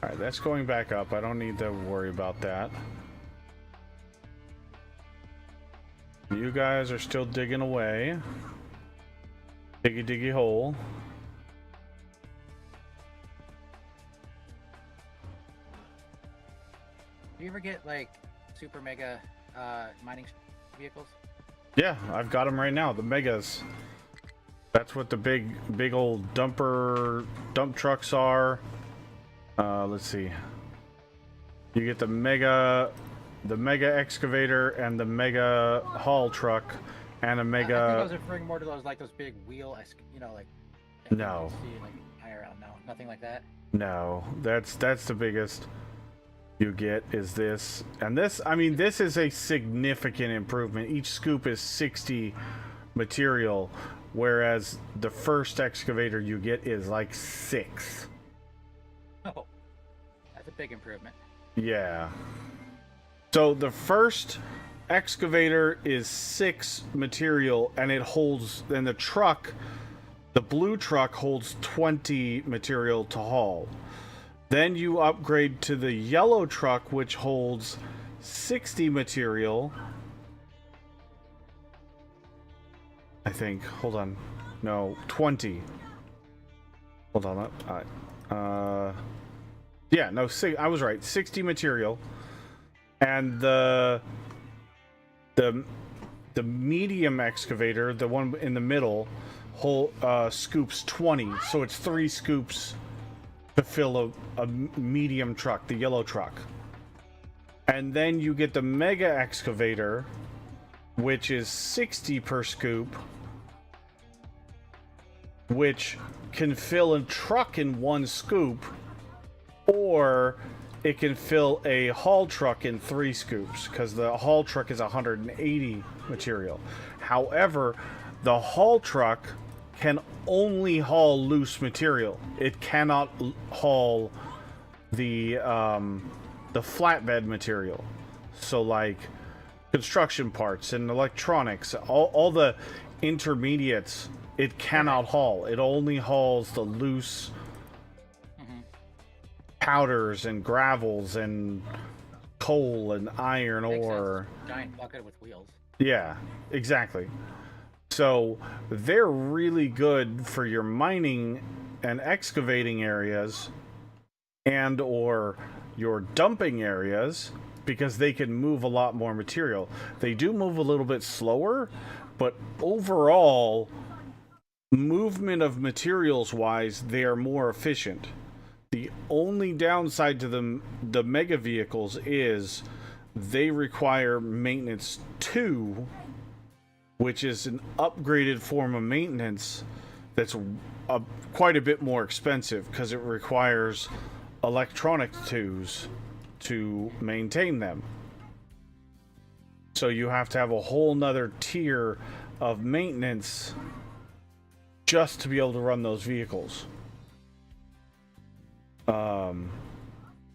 Alright, that's going back up. I don't need to worry about that. You guys are still digging away. Diggy diggy hole. Do you ever get like super mega mining vehicles? Yeah, I've got them right now. The megas. That's what the big old dump trucks are. Let's see. You get the mega excavator and the mega haul truck and a mega. I think I was referring more to those like those big wheel, you know, like. No. You see, like IRL. No, nothing like that. No, that's the biggest you get is this. And this, I mean, this is a significant improvement. Each scoop is 60 material, whereas the first excavator you get is like 6. Oh, that's a big improvement. Yeah. So the first excavator is 6 material, and it holds. Then the truck, the blue truck, holds 20 material to haul. Then you upgrade to the yellow truck, which holds 60 material. I think. Hold on. No, 20. Hold on. Yeah, no, I was right. 60 material. And the medium excavator, the one in the middle, scoops 20. So it's 3 scoops to fill a medium truck, the yellow truck. And then you get the mega excavator, which is 60 per scoop, which can fill a truck in 1 scoop, or it can fill a haul truck in 3 scoops, because the haul truck is 180 material. However, the haul truck can only haul loose material. It cannot haul the flatbed material. So like construction parts and electronics, all the intermediates, it cannot haul. It only hauls the loose powders and gravels and coal and iron ore. Giant bucket with wheels. Yeah, exactly. So they're really good for your mining and excavating areas and or your dumping areas, because they can move a lot more material. They do move a little bit slower, but overall, movement of materials wise, they are more efficient. The only downside to the mega vehicles is they require maintenance 2, which is an upgraded form of maintenance that's quite a bit more expensive, because it requires electronic 2s to maintain them. So you have to have a whole nother tier of maintenance just to be able to run those vehicles.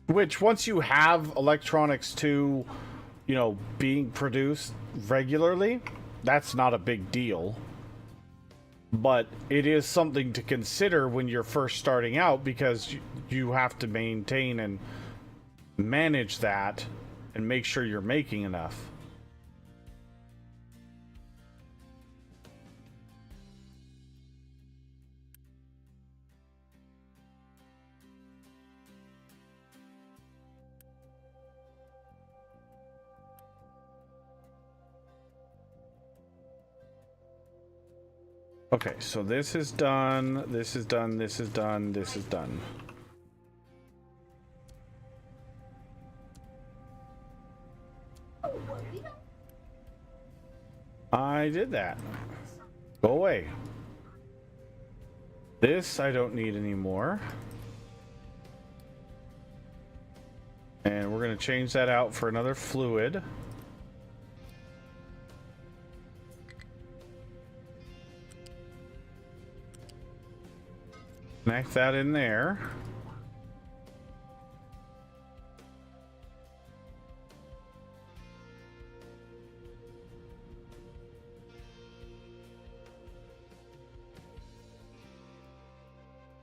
Which once you have electronics 2, being produced regularly, that's not a big deal. But it is something to consider when you're first starting out, because you have to maintain and manage that and make sure you're making enough. Okay, so this is done, this is done, this is done, this is done. I did that. Go away. This I don't need anymore. And we're going to change that out for another fluid. Connect that in there.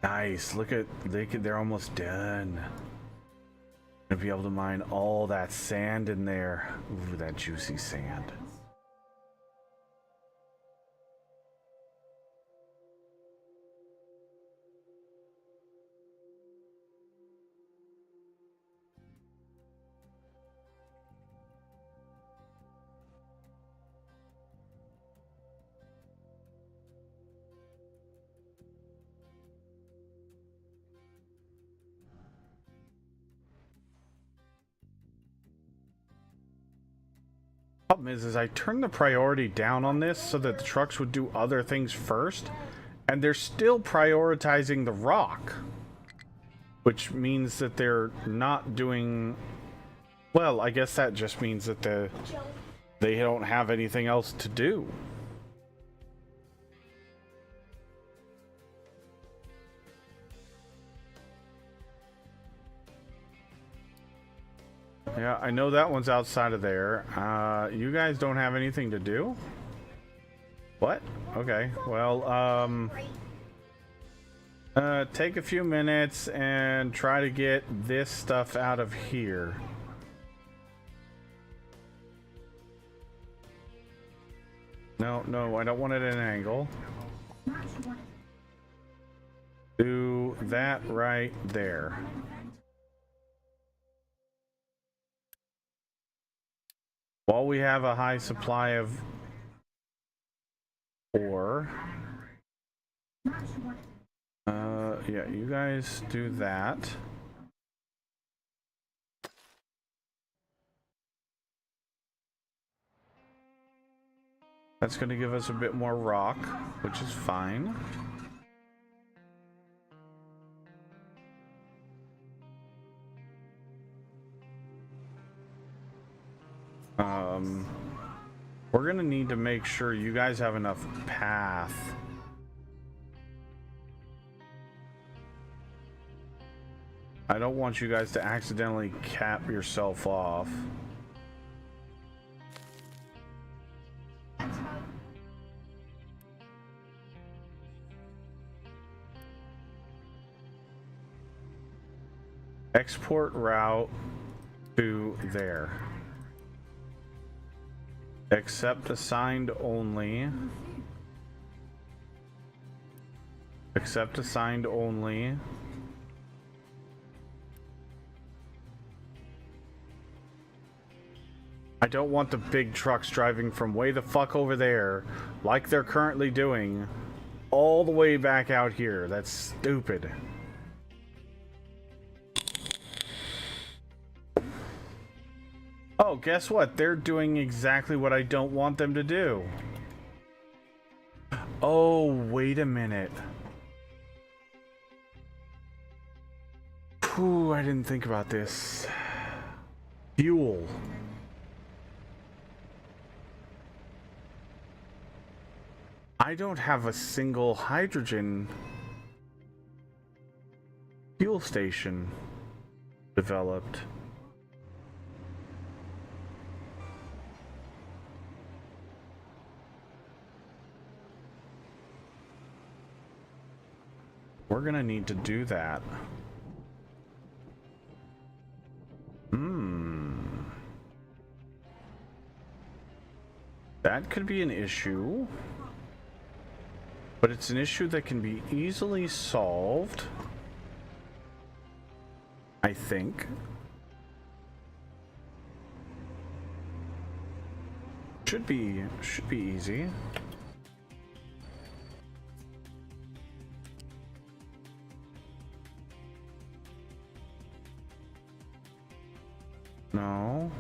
Nice. Look at they're almost done. Gonna be able to mine all that sand in there. Ooh, that juicy sand. Problem is I turned the priority down on this so that the trucks would do other things first, and they're still prioritizing the rock, which means that they're not doing well. I guess that just means that they don't have anything else to do. Yeah, I know that one's outside of there. You guys don't have anything to do? What? Okay, well, take a few minutes and try to get this stuff out of here. No, I don't want it at an angle. Do that right there. While we have a high supply of ore, yeah, you guys do that. That's going to give us a bit more rock, which is fine. We're gonna need to make sure you guys have enough path. I don't want you guys to accidentally cap yourself off. Export route to there. Accept assigned only. Accept assigned only. I don't want the big trucks driving from way the fuck over there, like they're currently doing, all the way back out here. That's stupid. Oh, guess what? They're doing exactly what I don't want them to do. Oh, wait a minute. Whew, I didn't think about this. Fuel. I don't have a single hydrogen fuel station developed. We're gonna need to do that. That could be an issue, but it's an issue that can be easily solved, I think. Should be easy. No.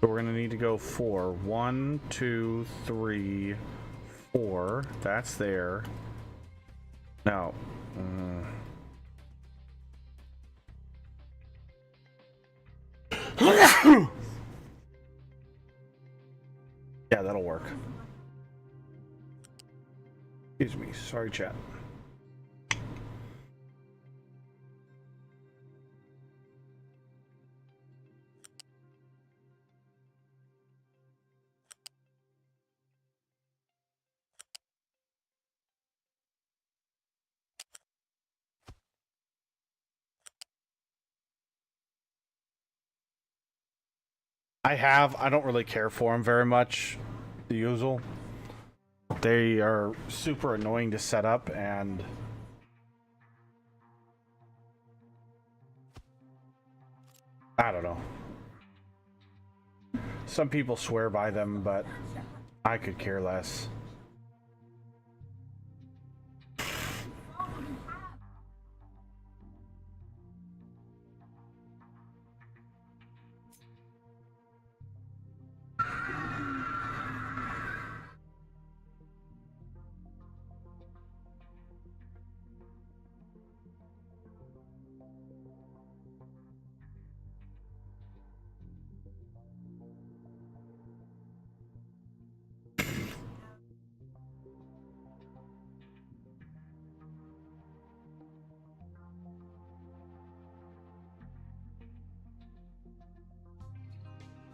So we're gonna need to go 4. 1, 2, 3, 4. That's there. Now, yeah, that'll work. Excuse me. Sorry, chat. I don't really care for them very much, the usual. They are super annoying to set up, and I don't know. Some people swear by them, but I could care less.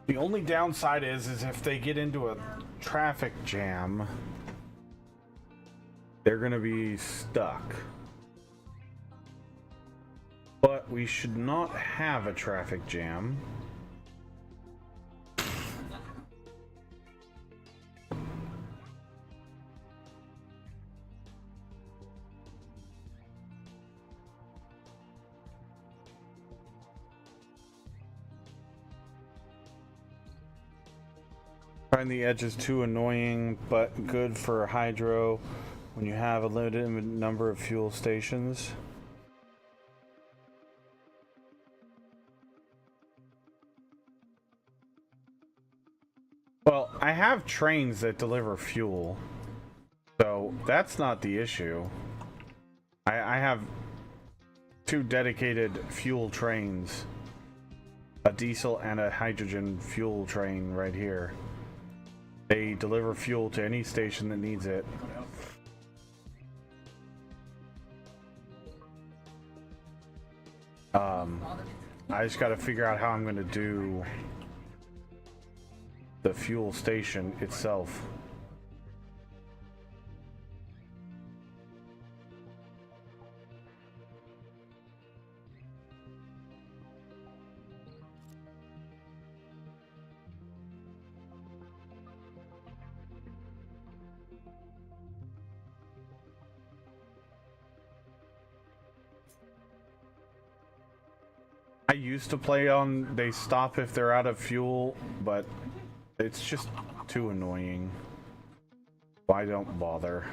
The only downside is if they get into a traffic jam, they're gonna be stuck. But we should not have a traffic jam. Find the edges too annoying, but good for hydro when you have a limited number of fuel stations. Well, I have trains that deliver fuel, so that's not the issue. I have 2 dedicated fuel trains, a diesel and a hydrogen fuel train right here. They deliver fuel to any station that needs it. I just got to figure out how I'm going to do the fuel station itself. I used to play on they stop if they're out of fuel, but it's just too annoying. Why don't bother?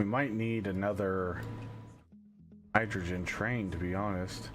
might need another hydrogen train, to be honest.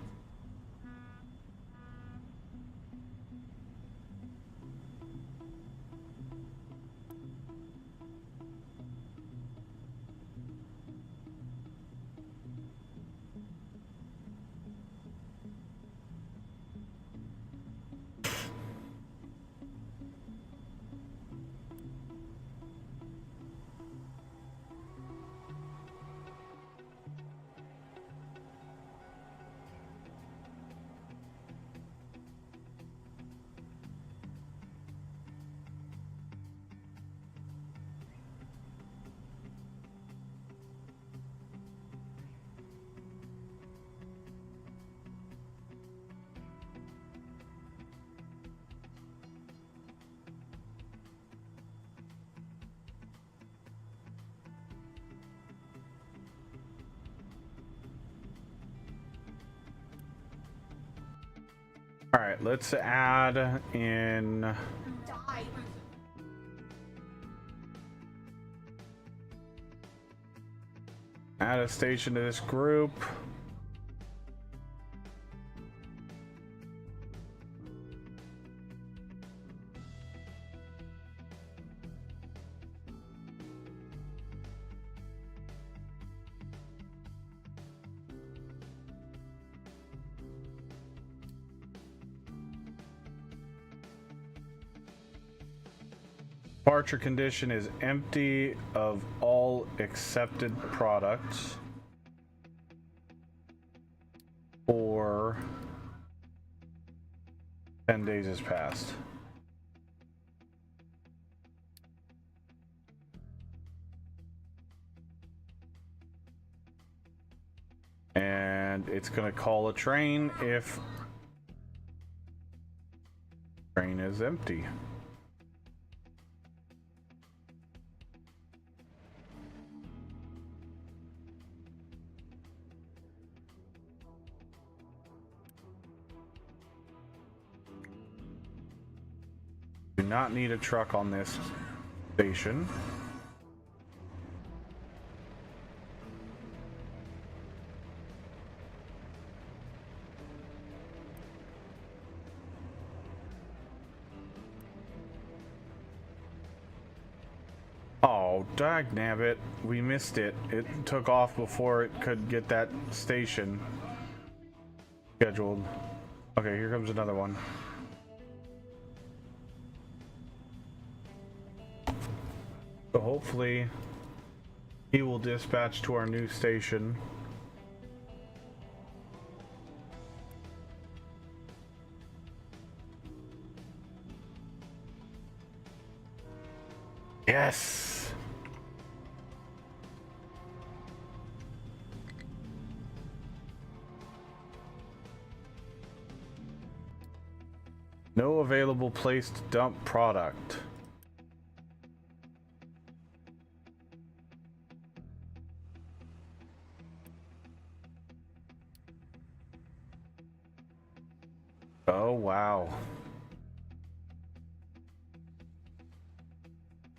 All right, let's add in. Die. Add a station to this group. Departure condition is empty of all accepted products or 10 days has passed. And it's going to call a train if train is empty. Do not need a truck on this station. Oh, dagnabbit. We missed it. It took off before it could get that station scheduled. Okay, here comes another one. So hopefully he will dispatch to our new station. Yes. No available place to dump product. Oh, wow.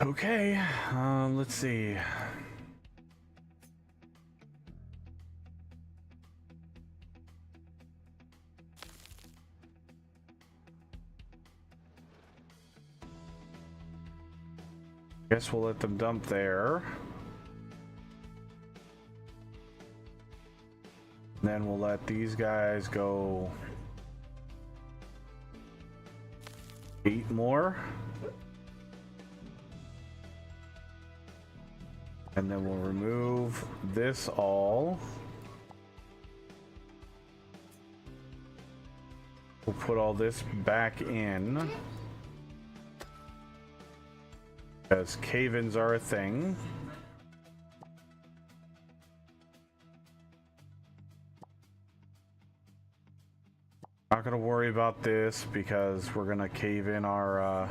Okay, let's see. Guess we'll let them dump there. Then we'll let these guys go 8 more. And then we'll remove this all. We'll put all this back in. Because cave-ins are a thing. Not gonna worry about this because we're gonna cave in our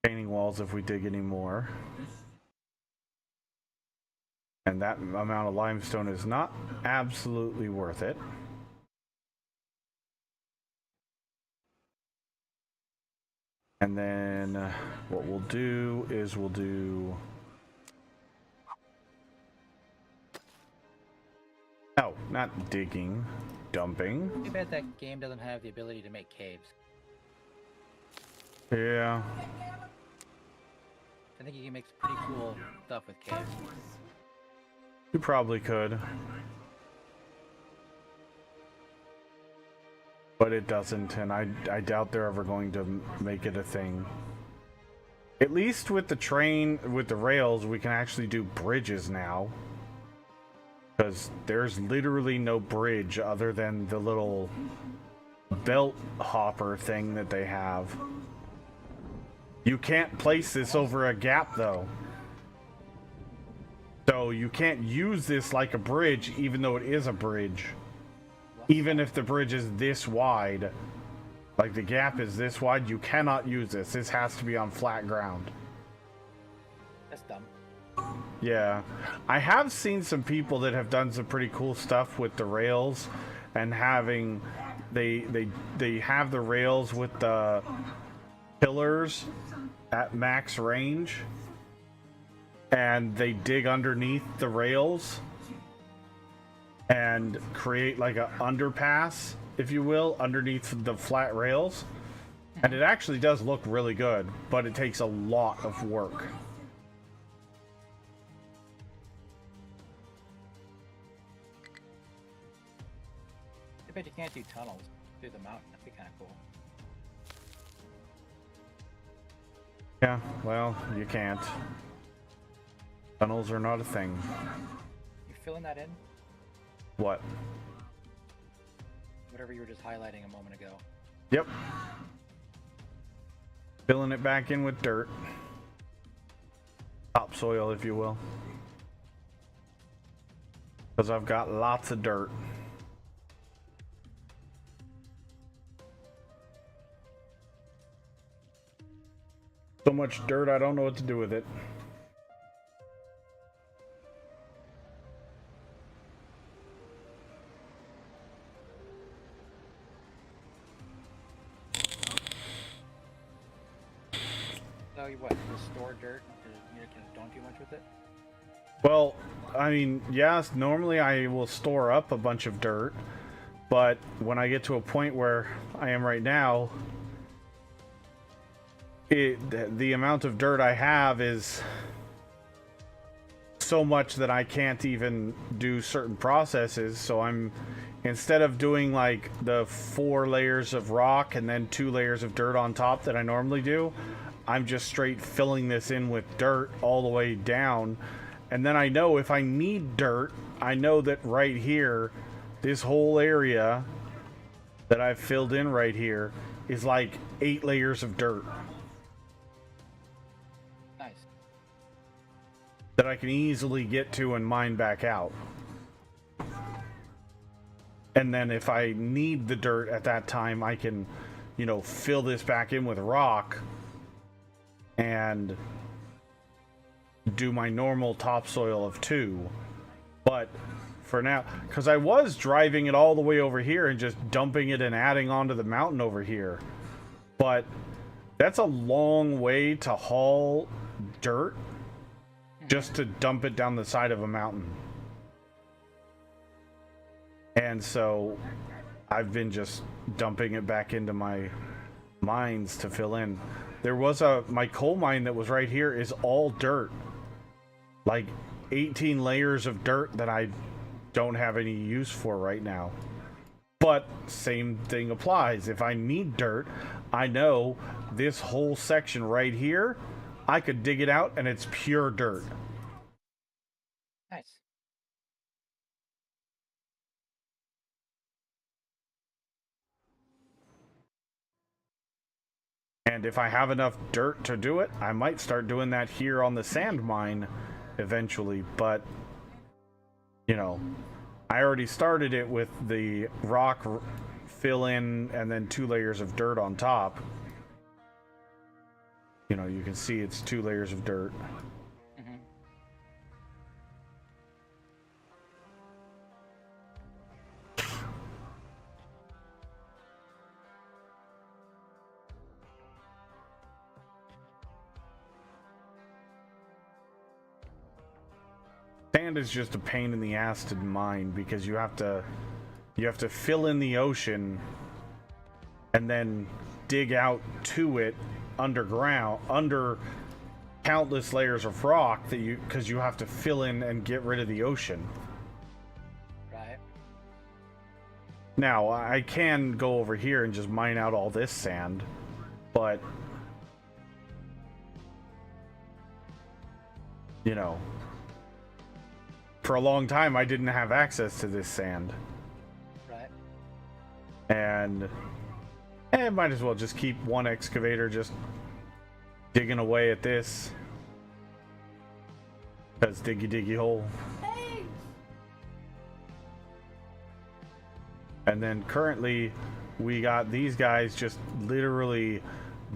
retaining walls if we dig any more. And that amount of limestone is not absolutely worth it. And then what we'll do is we'll do Oh, not digging, dumping. Too bad that game doesn't have the ability to make caves. Yeah. I think you can make some pretty cool stuff with caves. You probably could. But it doesn't, and I doubt they're ever going to make it a thing. At least with the train, with the rails, we can actually do bridges now. Because there's literally no bridge other than the little belt hopper thing that they have. You can't place this over a gap, though. So you can't use this like a bridge, even though it is a bridge. Even if the bridge is this wide, like the gap is this wide, you cannot use this. This has to be on flat ground. That's dumb. Yeah. I have seen some people that have done some pretty cool stuff with the rails and having they have the rails with the pillars at max range and they dig underneath the rails and create like a underpass, if you will, underneath the flat rails. And it actually does look really good, but it takes a lot of work. I bet you can't do tunnels through the mountain. That'd be kind of cool. Yeah, well, you can't. Tunnels are not a thing. You filling that in? What? Whatever you were just highlighting a moment ago. Yep. Filling it back in with dirt. Topsoil, if you will. Because I've got lots of dirt. So much dirt, I don't know what to do with it. So you what? Just store dirt? You don't do much with it? Well, I mean, yes, normally I will store up a bunch of dirt, but when I get to a point where I am right now, the amount of dirt I have is so much that I can't even do certain processes. So I'm, instead of doing like the 4 layers of rock and then 2 layers of dirt on top that I normally do, I'm just straight filling this in with dirt all the way down. And then I know if I need dirt, I know that right here, this whole area that I've filled in right here is like 8 layers of dirt. Nice. That I can easily get to and mine back out. And then if I need the dirt at that time, I can, you know, fill this back in with rock and do my normal topsoil of 2. But for now, because I was driving it all the way over here and just dumping it and adding onto the mountain over here. But that's a long way to haul dirt just to dump it down the side of a mountain. And so I've been just dumping it back into my mines to fill in. There was my coal mine that was right here is all dirt. Like 18 layers of dirt that I don't have any use for right now. But same thing applies. If I need dirt, I know this whole section right here, I could dig it out and it's pure dirt. Nice. And if I have enough dirt to do it, I might start doing that here on the sand mine eventually. But, you know, I already started it with the rock fill in and then 2 layers of dirt on top. You know, you can see it's 2 layers of dirt. Mm-hmm. Sand is just a pain in the ass to mine because you have to fill in the ocean and then dig out to it underground under countless layers of rock that because you have to fill in and get rid of the ocean. Right. Now, I can go over here and just mine out all this sand, but you know, for a long time I didn't have access to this sand. Right. And might as well just keep one excavator just digging away at this. Because diggy hole. Hey! And then currently we got these guys just literally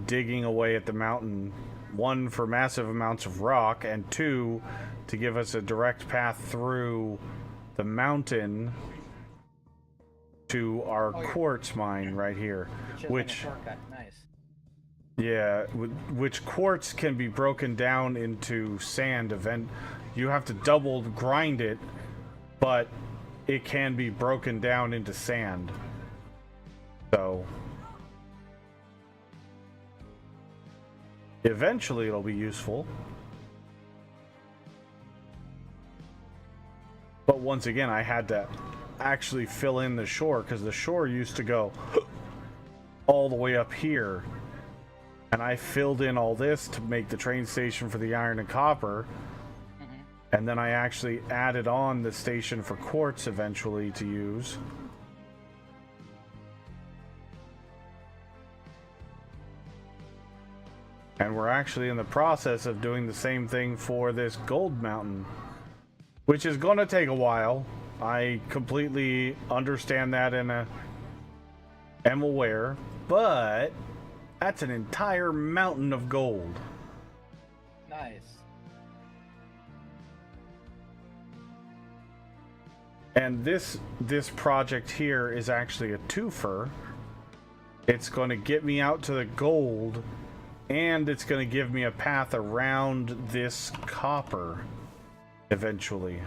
digging away at the mountain. One, for massive amounts of rock, and two, to give us a direct path through the mountain to our quartz mine right here. Which is a shortcut. Nice. Yeah, which quartz can be broken down into sand. You have to double grind it, but it can be broken down into sand. So eventually it'll be useful. But once again, I had to actually fill in the shore because the shore used to go all the way up here. And I filled in all this to make the train station for the iron and copper. And then I actually added on the station for quartz eventually to use. And we're actually in the process of doing the same thing for this gold mountain, which is going to take a while. I completely understand that and am aware, but that's an entire mountain of gold. Nice. And this project here is actually a twofer. It's going to get me out to the gold, and it's going to give me a path around this copper eventually.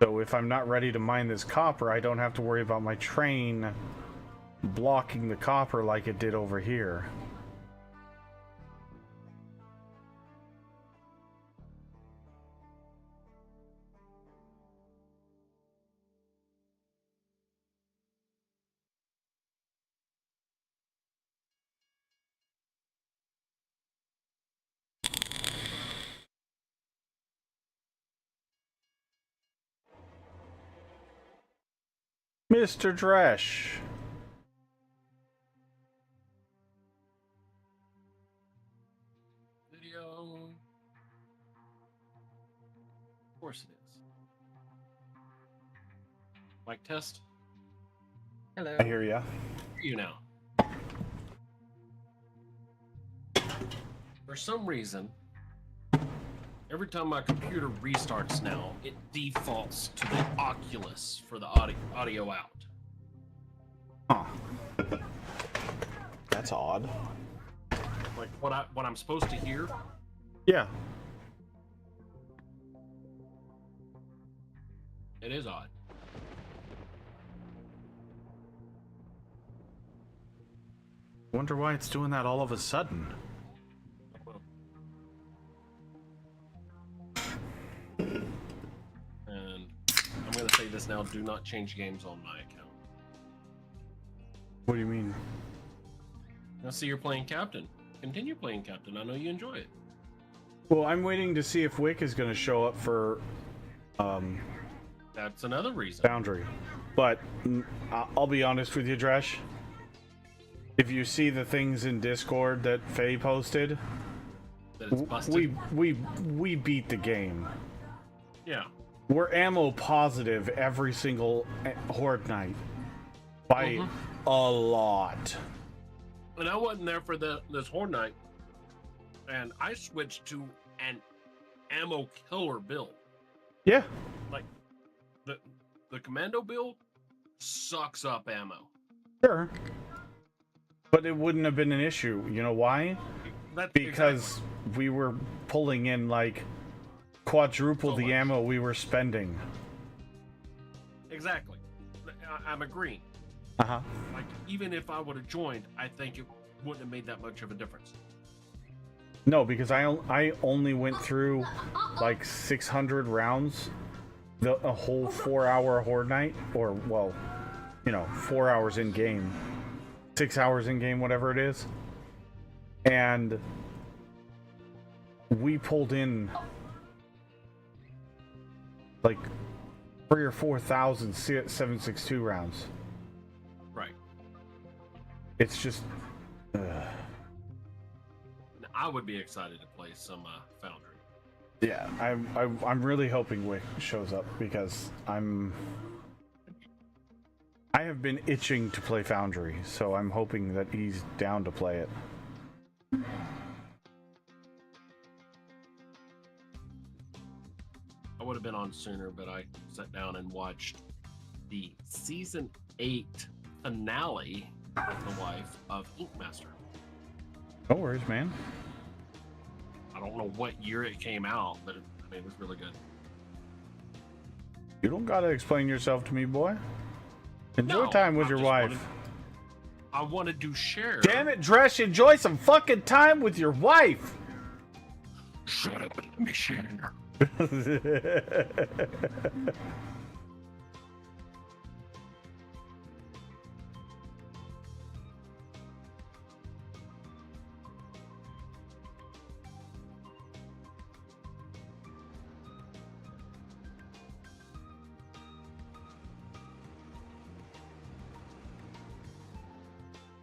So if I'm not ready to mine this copper, I don't have to worry about my train blocking the copper like it did over here. Mr. Dresch. Video. Of course it is. Mic test. Hello. I hear ya. Hear you now. For some reason, every time my computer restarts now, it defaults to the Oculus for the audio out. Huh. That's odd. Like what I'm supposed to hear. Yeah. It is odd. Wonder why it's doing that all of a sudden. And I'm going to say this now, do not change games on my account. What do you mean? I see you're playing Captain. Continue playing Captain. I know you enjoy it. Well, I'm waiting to see if Wick is going to show up for That's another reason. Boundary. But I'll be honest with you, Dresch. If you see the things in Discord that Faye posted, That it's busted. we beat the game. Yeah. We're ammo positive every single Horde night by a lot. And I wasn't there for this Horde night, and I switched to an ammo killer build. Yeah. Like the commando build sucks up ammo. Sure. But it wouldn't have been an issue. You know why? That's Because we were pulling in like quadruple So the much. ammo we were spending. Exactly. I'm agreeing. Uh-huh. Like, even if I would have joined, I think it wouldn't have made that much of a difference. No, because I only went through like 600 rounds, a whole 4-hour horde night, or well, 4 hours in game, 6 hours in game, whatever it is, and we pulled in like 3,000 or 4,000 7.62 rounds. Right. It's just. I would be excited to play some Foundry. Yeah, I'm really hoping Wick shows up because I have been itching to play Foundry, so I'm hoping that he's down to play it. I would have been on sooner, but I sat down and watched the season 8 finale with the wife of Ink Master. No worries, man. I don't know what year it came out, but it was really good. You don't gotta explain yourself to me, boy. Enjoy No, time with I your just wife. I wanted to share. Damn it, Dresh, enjoy some fucking time with your wife! Shut up and let me share.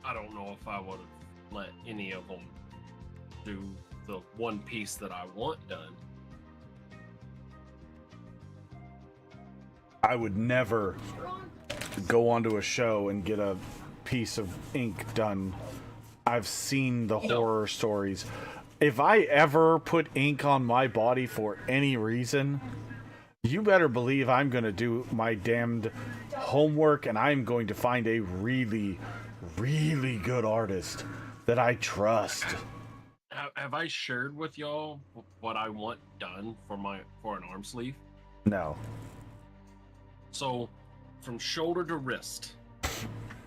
I don't know if I would have let any of them do the one piece that I want done. I would never go onto a show and get a piece of ink done. I've seen the horror stories. If I ever put ink on my body for any reason, you better believe I'm going to do my damned homework and I'm going to find a really, really good artist that I trust. Have I shared with y'all what I want done for an arm sleeve? No. So, from shoulder to wrist,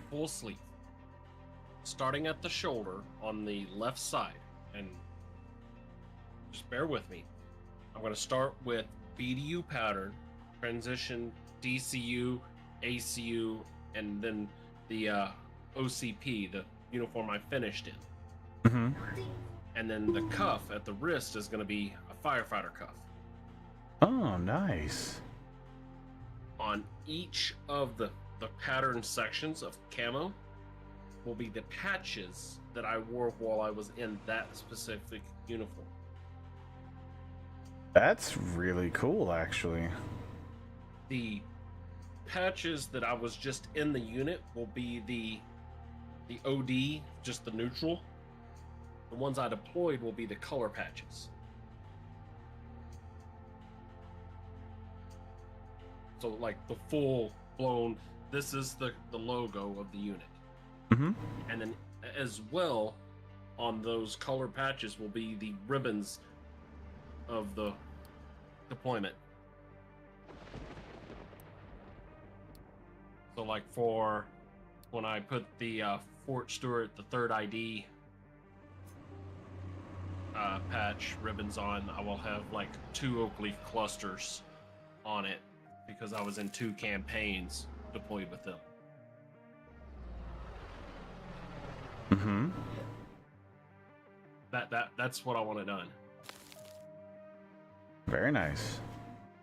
full sleeve, starting at the shoulder on the left side, and just bear with me. I'm going to start with BDU pattern, transition DCU, ACU, and then the OCP, the uniform I finished in. Mm-hmm. And then the cuff at the wrist is going to be a firefighter cuff. Oh, nice. On each of the pattern sections of camo will be the patches that I wore while I was in that specific uniform. That's really cool, actually. The patches that I was just in the unit will be the OD, just the neutral. The ones I deployed will be the color patches. So like the full blown, this is the logo of the unit. Mm-hmm. And then as well on those color patches will be the ribbons of the deployment. So like for when I put the Fort Stewart, the 3rd ID patch ribbons on, I will have like 2 oak leaf clusters on it because I was in 2 campaigns deployed with them. Mm-hmm. That's what I want it done. Very nice.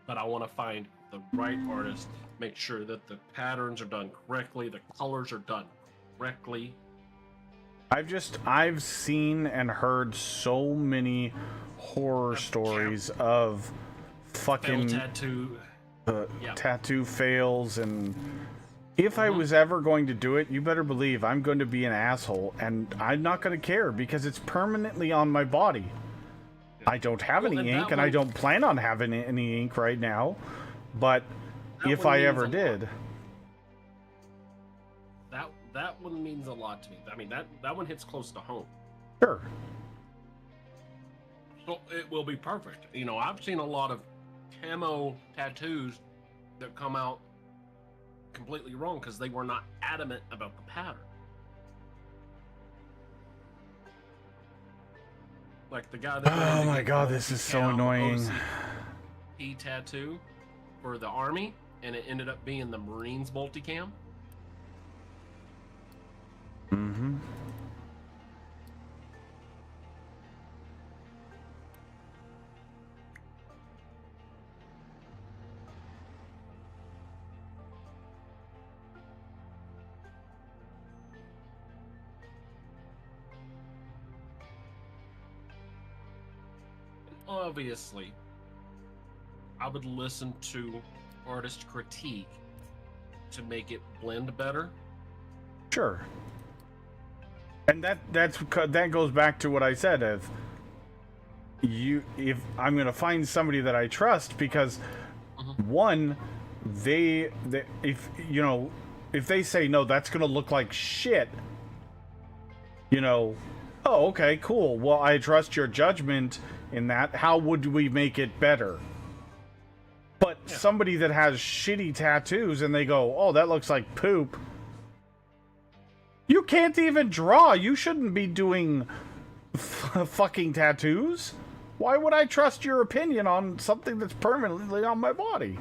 But I want to find the right artist, make sure that the patterns are done correctly, the colors are done correctly. I've seen and heard so many horror stories of fucking Tattoo. Yeah. tattoo fails, and if I was ever going to do it, you better believe I'm going to be an asshole and I'm not going to care because it's permanently on my body. I don't have Well, any and ink that and I one- don't plan on having any ink right now, but That if one I means ever a lot. did, That one means a lot to me. I mean, that one hits close to home. sure. Well, it will be perfect. You know, I've seen a lot of camo tattoos that come out completely wrong because they were not adamant about the pattern. Like the guy that. Oh my god, this is so annoying. OCP tattoo for the army, and it ended up being the Marines multicam. Mm-hmm. Obviously, I would listen to artist critique to make it blend better. Sure. And that goes back to what I said. If I'm gonna find somebody that I trust, because one, if they say no, that's gonna look like shit. Oh, okay, cool. Well, I trust your judgment in that. How would we make it better? But somebody that has shitty tattoos and they go, oh, that looks like poop. You can't even draw. You shouldn't be doing fucking tattoos. Why would I trust your opinion on something that's permanently on my body?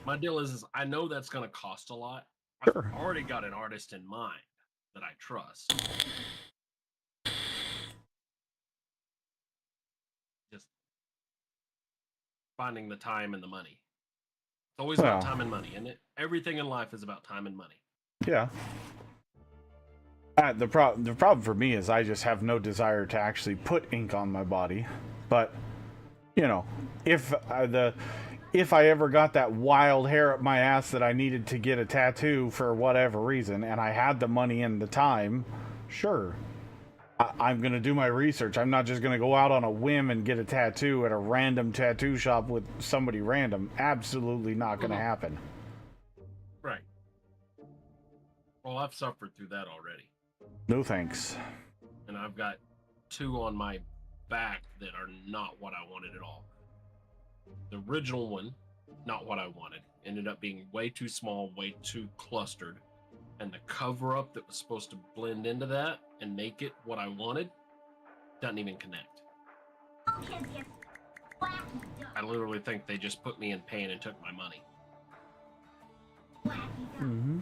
My deal is I know that's going to cost a lot. Sure. I've already got an artist in mind that I trust. Just finding the time and the money. It's always about time and money, and everything in life is about time and money. Yeah. The problem for me is I just have no desire to actually put ink on my body. But if I ever got that wild hair up my ass that I needed to get a tattoo for whatever reason, and I had the money and the time, sure, I'm gonna do my research. I'm not just gonna go out on a whim and get a tattoo at a random tattoo shop with somebody random. Absolutely not gonna happen. Right. Well, I've suffered through that already. No thanks. And I've got 2 on my back that are not what I wanted at all. The original one, not what I wanted. Ended up being way too small, way too clustered. And the cover-up that was supposed to blend into that and make it what I wanted doesn't even connect. I literally think they just put me in pain and took my money. Mm-hmm.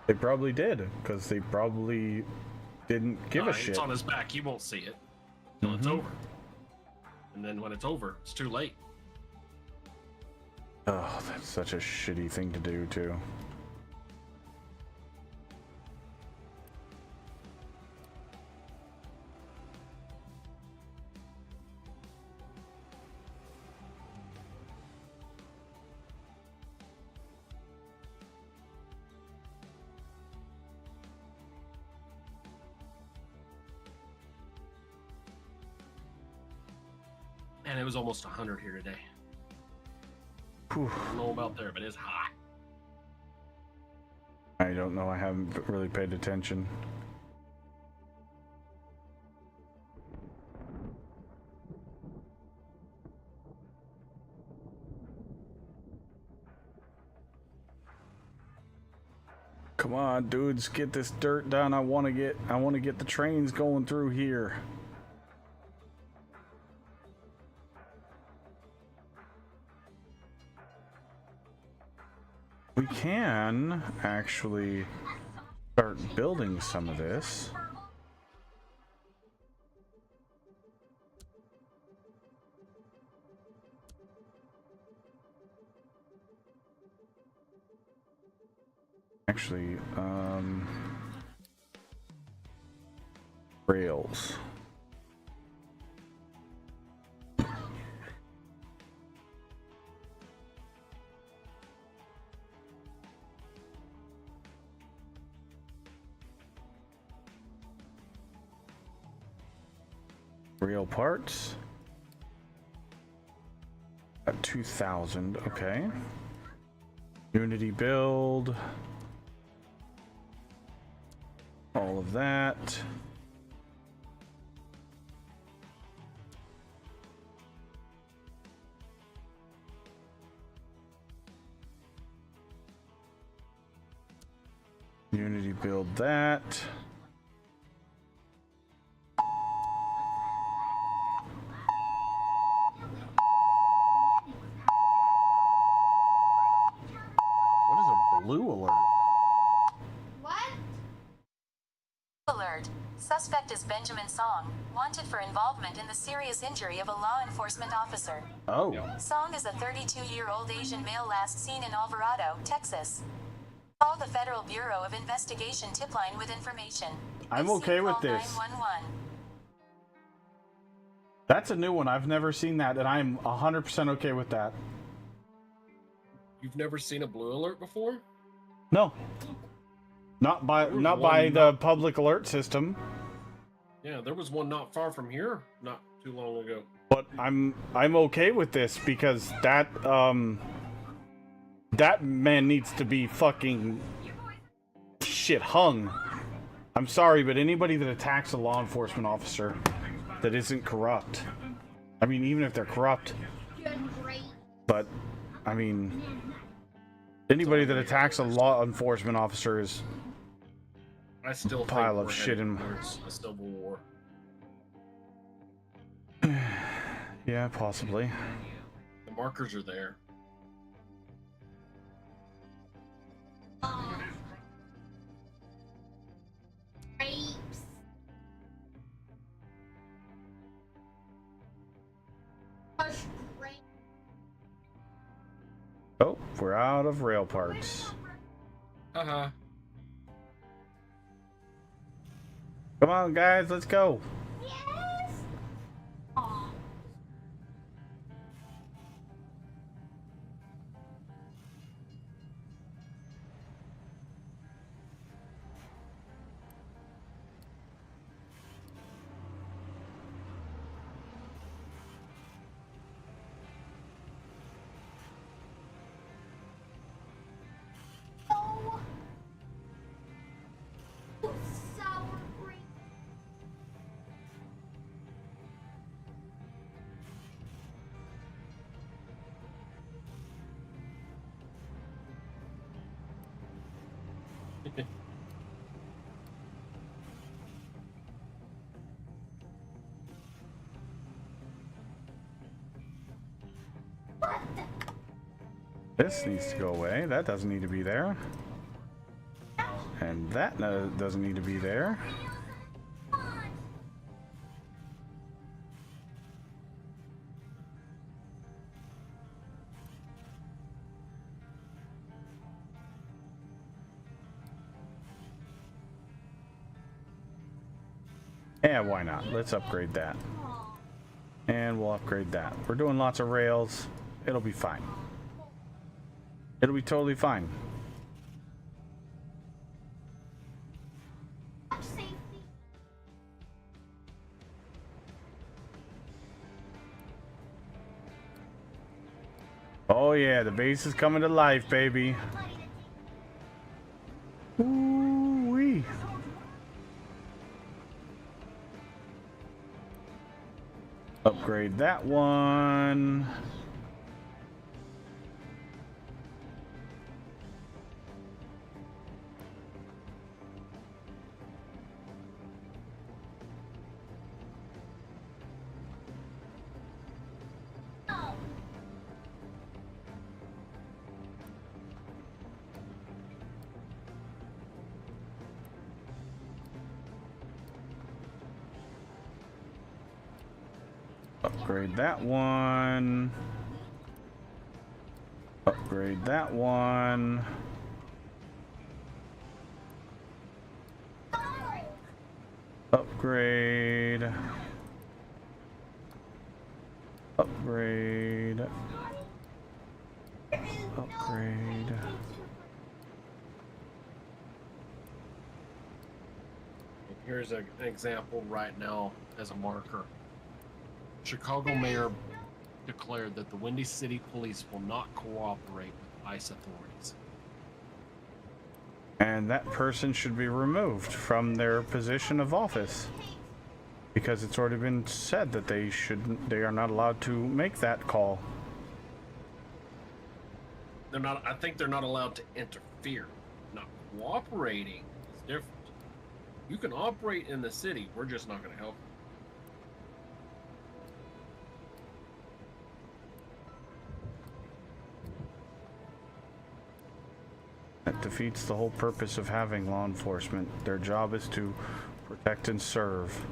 They probably did, because they probably didn't give a shit. It's on his back. You won't see it till it's over. And then when it's over, it's too late. Oh, that's such a shitty thing to do, too. And it was almost 100 here today. Whew. I don't know about there, but it's hot. I don't know. I haven't really paid attention. Come on, dudes, get this dirt done. I want to get the trains going through here. We can actually start building some of this. Actually, rails. Rail parts. At 2,000, okay. Unity build. All of that. Unity build that. What is a blue alert? What? Alert. Suspect is Benjamin Song, wanted for involvement in the serious injury of a law enforcement officer. Oh, Song is a 32-year-old Asian male last seen in Alvarado, Texas. Call the Federal Bureau of Investigation tip line with information. I'm If seen, okay with call this. 911. that's a new one. I've never seen that, and I'm 100% okay with that. You've never seen a blue alert before? No, not by There was the one public alert system. Yeah, there was one not far from here not too long ago. But I'm okay with this because that man needs to be fucking shit hung. I'm sorry, but anybody that attacks a law enforcement officer that isn't corrupt, I mean, even if they're corrupt, Doing great. but I mean, anybody that attacks a law enforcement officer is I still Pile think of we're shit heading in- towards a civil war. yeah, possibly. The markers are there. Grapes. Push grapes. Oh, we're out of rail parts. Haha. Come on, guys, let's go. Yes. Aw. Oh. Sour grapes. What the? This needs to go away. That doesn't need to be there. And that doesn't need to be there. Yeah, why not? Let's upgrade that. And we'll upgrade that. We're doing lots of rails. It'll be fine. It'll be totally fine. Safety. Oh yeah, the base is coming to life, baby. Ooh-wee. Upgrade that one. Upgrade that one. Upgrade that one. Upgrade. Upgrade. Upgrade. Here's an example right now as a marker. Chicago mayor declared that the Windy City Police will not cooperate with ICE authorities. And that person should be removed from their position of office. Because it's already been said that they are not allowed to make that call. They're not. I think they're not allowed to interfere, not cooperating is different. You can operate in the city. We're just not going to help you. That defeats the whole purpose of having law enforcement. Their job is to protect and serve.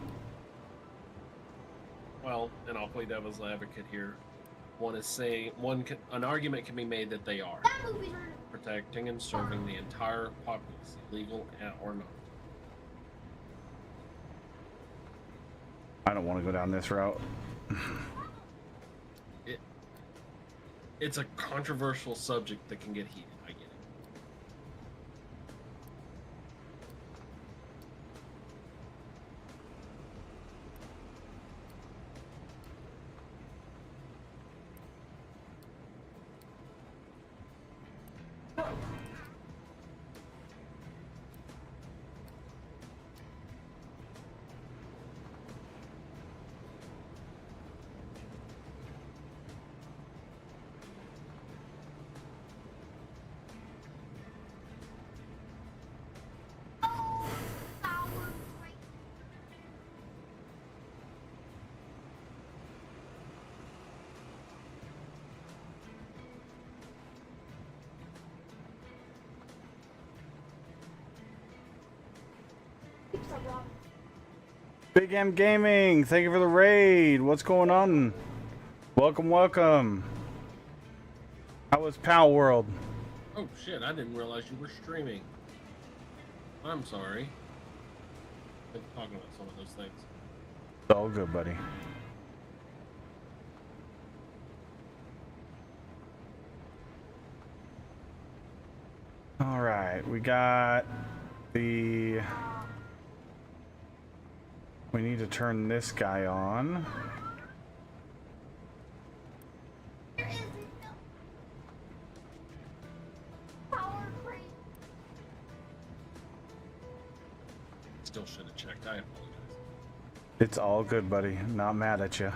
Well, and I'll play devil's advocate here. One is saying an argument can be made that they are That movie's really protecting and serving the entire populace, legal or not. I don't want to go down this route. It's a controversial subject that can get heated. I get it. sour. Big M Gaming, thank you for the raid. What's going on? Welcome, welcome. How was Pal World? Oh shit, I didn't realize you were streaming. I'm sorry. Been talking about some of those things. It's all good, buddy. All right, we got the... We need to turn this guy on. There is no power crane. Still should have checked. I apologize. It's all good, buddy. Not mad at you.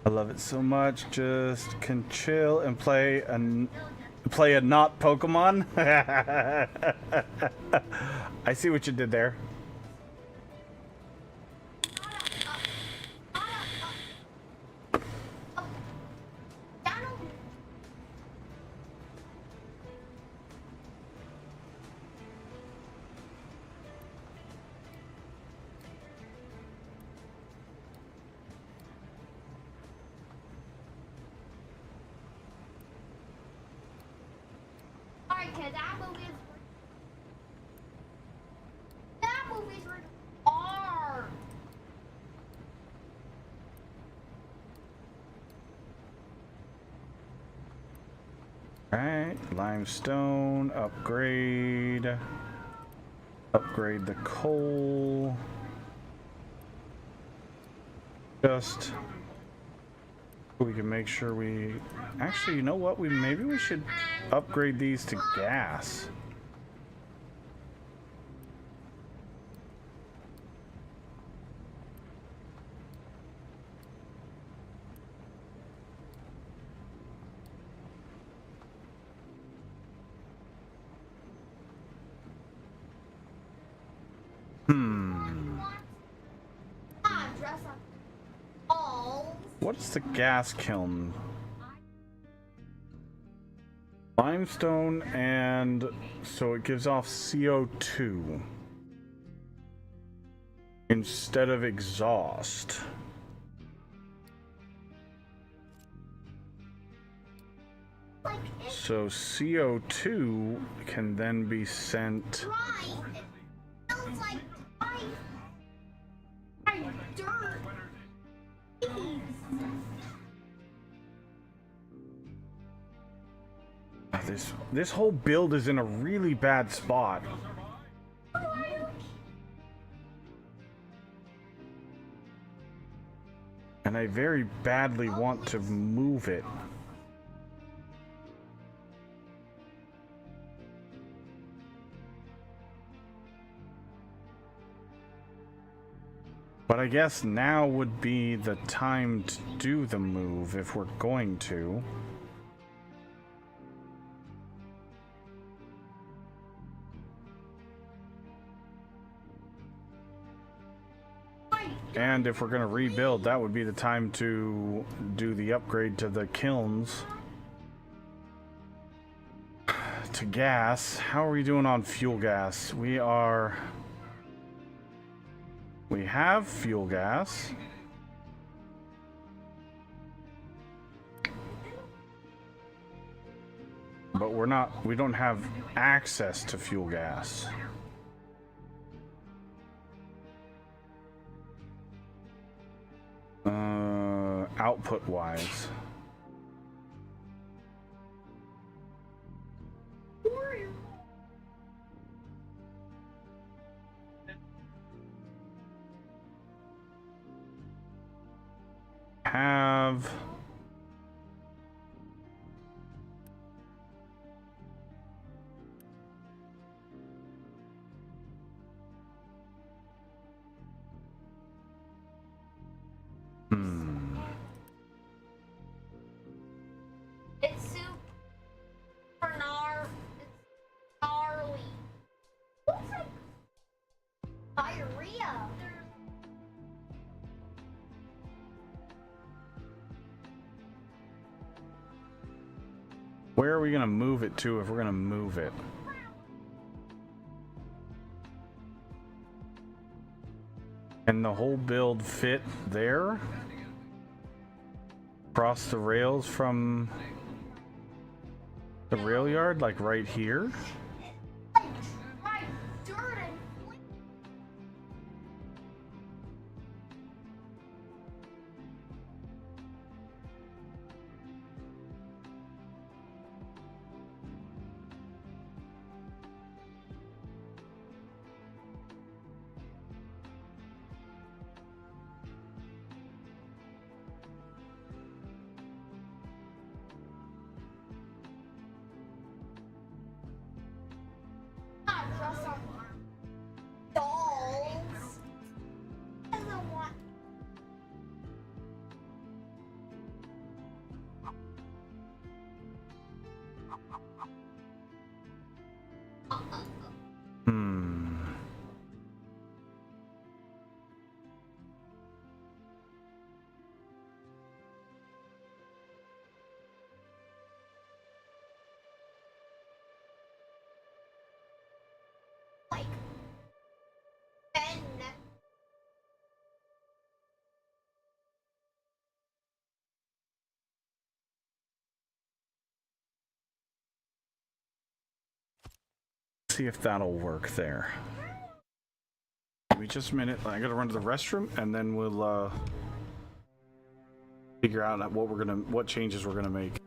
I love it so much. Just can chill and play a not Pokemon. I see what you did there. Alright, kid, that movie's rated R. Alright, limestone, upgrade the coal. Just we can make sure we actually, you know what, maybe we should upgrade these to gas. Dress up. All. What's the gas kiln? Limestone, and so it gives off CO2 instead of exhaust. Like, it's So CO2 can then be sent. dry. It smells like dry. And dirt. This whole build is in a really bad spot. And I very badly want to move it. But I guess now would be the time to do the move if we're going to. And if we're gonna rebuild, that would be the time to do the upgrade to the kilns. To gas. How are we doing on fuel gas? We have fuel gas. But we don't have access to fuel gas. Output wise. Have It's super gnarly. Looks like diarrhea. Where are we gonna move it to if we're gonna move it? Can the whole build fit there? Across the rails from the rail yard, like right here? Like dirt and not just on dolls. Doesn't want. Hmm. Like Ben. See if that'll work there. Give me just a minute. I gotta run to the restroom and then we'll figure out what changes we're gonna make.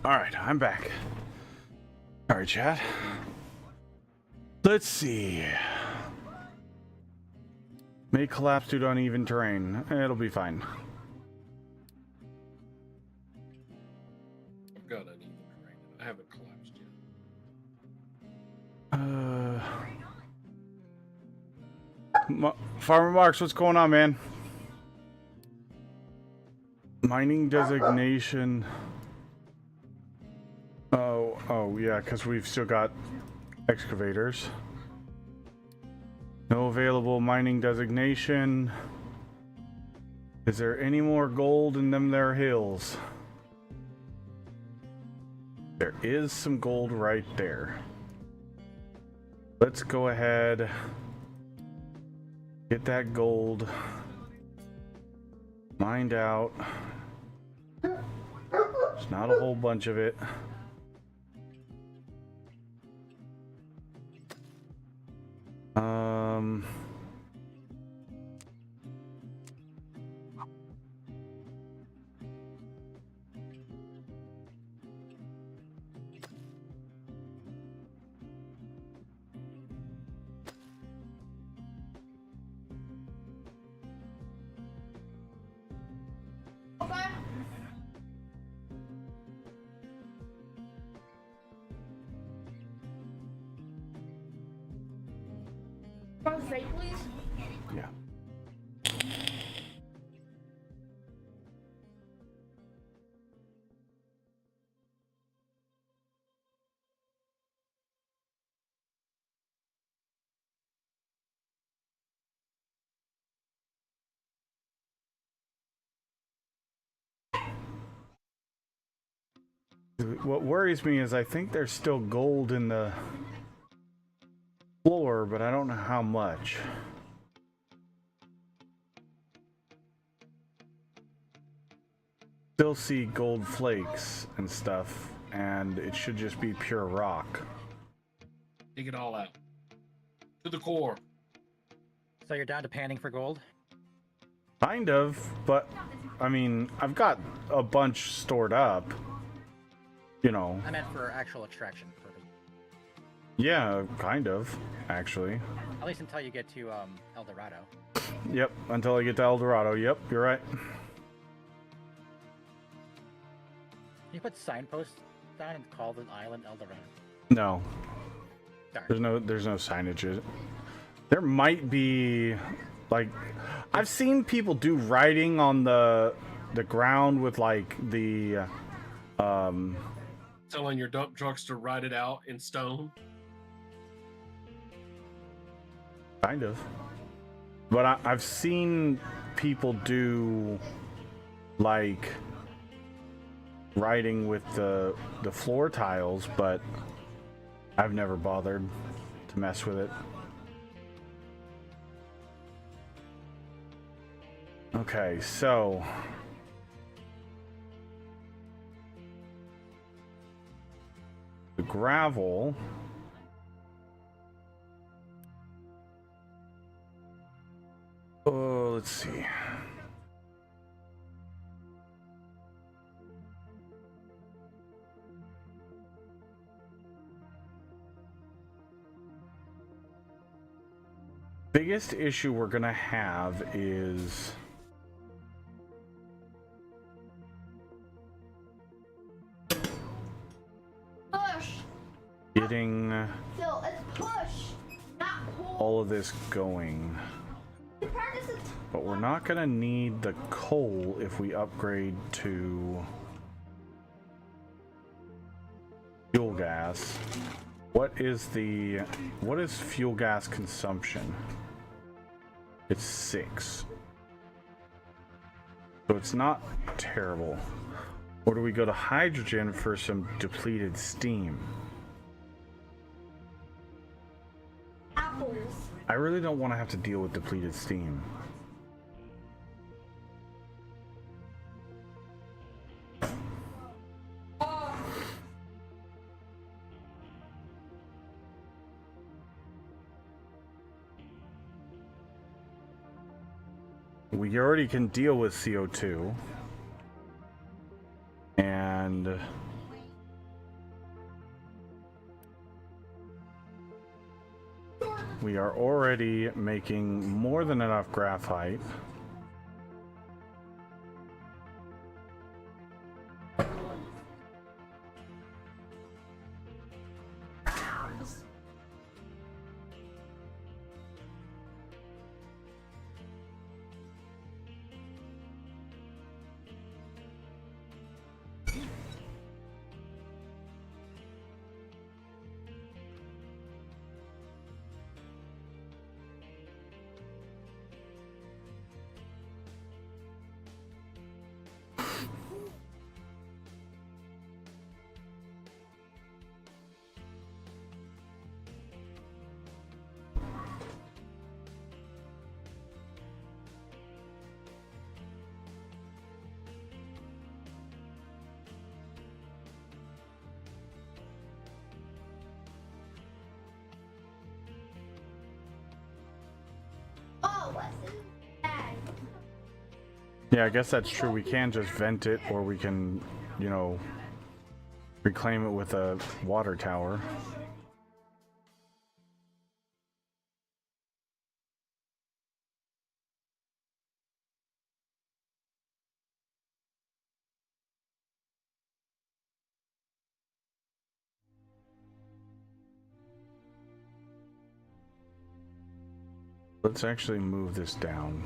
Alright, I'm back. Alright, chat. Let's see. May collapse due to uneven terrain. It'll be fine. I've got uneven terrain. I haven't collapsed yet. Farmer Marks, what's going on, man? Mining designation. Oh yeah, because we've still got excavators. No available mining designation. Is there any more gold in them there hills? There is some gold right there. Let's go ahead. Get that gold. Mined out. There's not a whole bunch of it. Okay. From fake, please. Yeah. What worries me is I think there's still gold in the floor, but I don't know how much. Still see gold flakes and stuff, and it should just be pure rock. Dig it all out. To the core. So you're down to panning for gold? Kind of, but I mean, I've got a bunch stored up. You know. I meant for actual extraction purpose. Yeah, kind of, actually. At least until you get to El Dorado. Yep, until I get to El Dorado. Yep, you're right. Can you put signposts down and call the island El Dorado? No. Darn. There's no signage. There might be, like, I've seen people do writing on the ground with like the Telling your dump trucks to ride it out in stone. kind of. But I've seen people do like writing with the floor tiles, but I've never bothered to mess with it. Okay, so the gravel. Oh, let's see. Biggest issue we're gonna have is Push. getting Phil, it's push, not pull. all of this going. Practice it. But we're not gonna need the coal if we upgrade to fuel gas. What is fuel gas consumption? It's 6. So it's not terrible. Or do we go to hydrogen for some depleted steam? Apples. I really don't want to have to deal with depleted steam. We already can deal with CO2. And we are already making more than enough graphite. Oh, what's in the bag? Yeah, I guess that's true. We can just vent it, or we can, you know, reclaim it with a water tower. Let's actually move this down.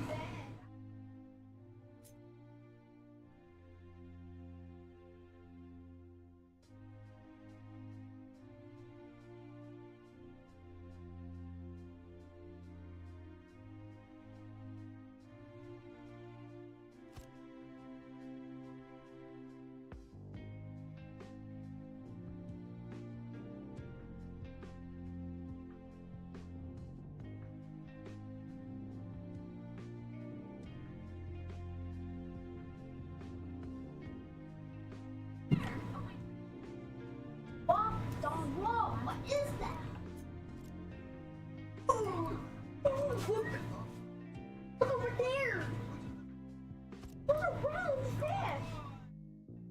What the wall? What is that? Oh, look. Look over there. Those are brown fish.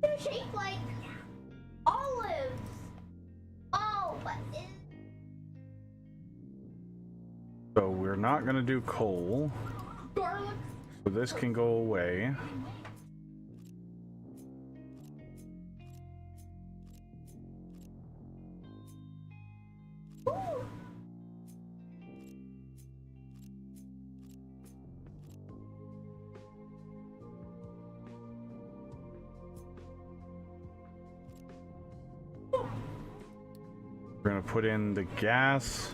They're shaped like olives. Oh, what is... So we're not gonna do coal. Garlic. So this can go away. Ooh. We're gonna put in the gas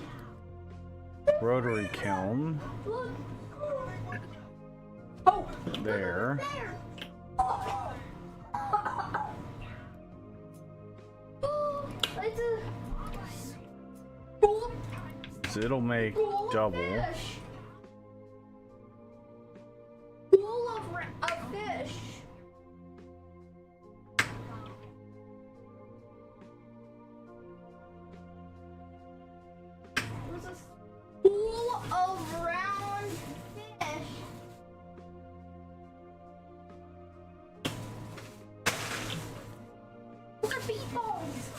rotary kiln Look. Oh, there. there. Oh. Oh, it's a school, So it'll make school of double. fish. School of fish. There's a school of round fish. Those are beet balls.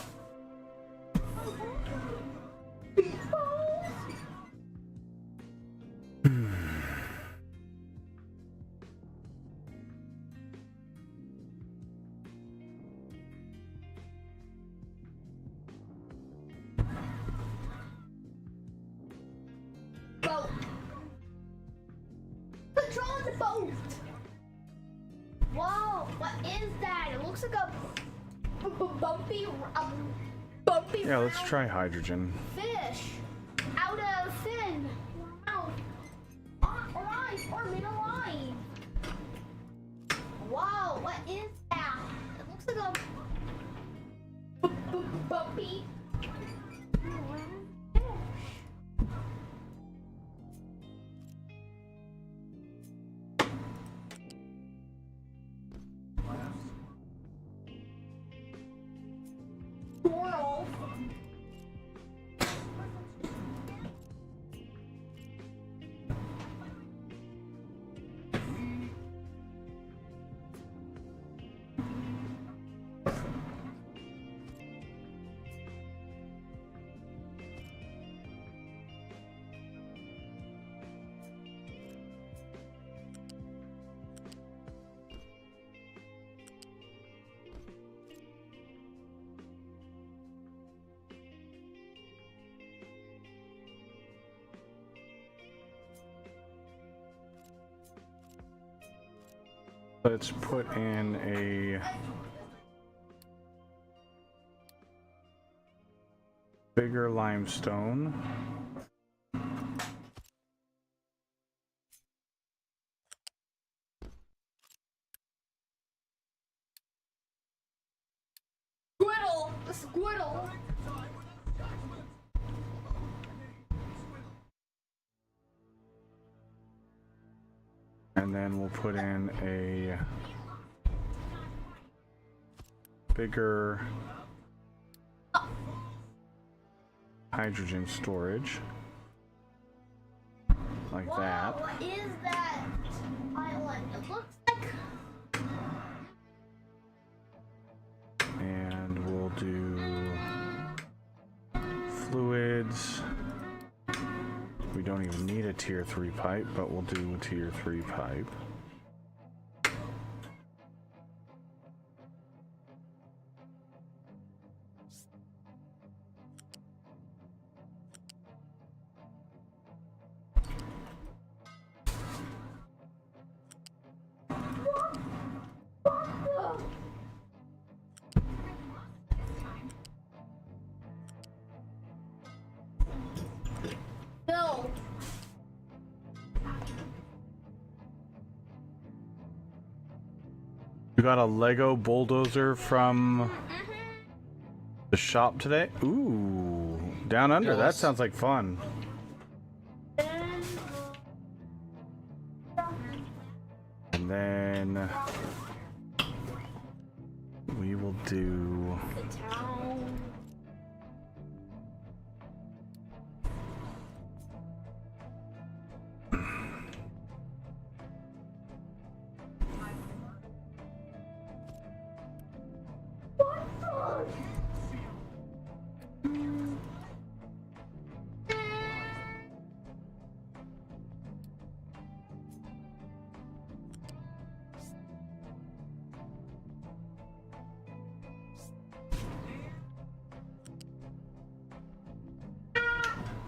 Beet balls. moved. Whoa, what is that? It looks like a bumpy Yeah, let's round try hydrogen. fish out of fin. Mouth. Alive or made alive. Wow, what is that? It looks like a bumpy round fish. Squirrel. Let's put in a bigger limestone. Squirtle. The squirtle. And then we'll put in a bigger hydrogen storage. Like Wow, that. what is that island? It looks like And we'll do fluids. We don't even need a tier 3 pipe, but we'll do a tier 3 pipe. no. You got a Lego bulldozer from the shop today? Ooh, down under. That Yes. sounds like fun. And then we will do The town.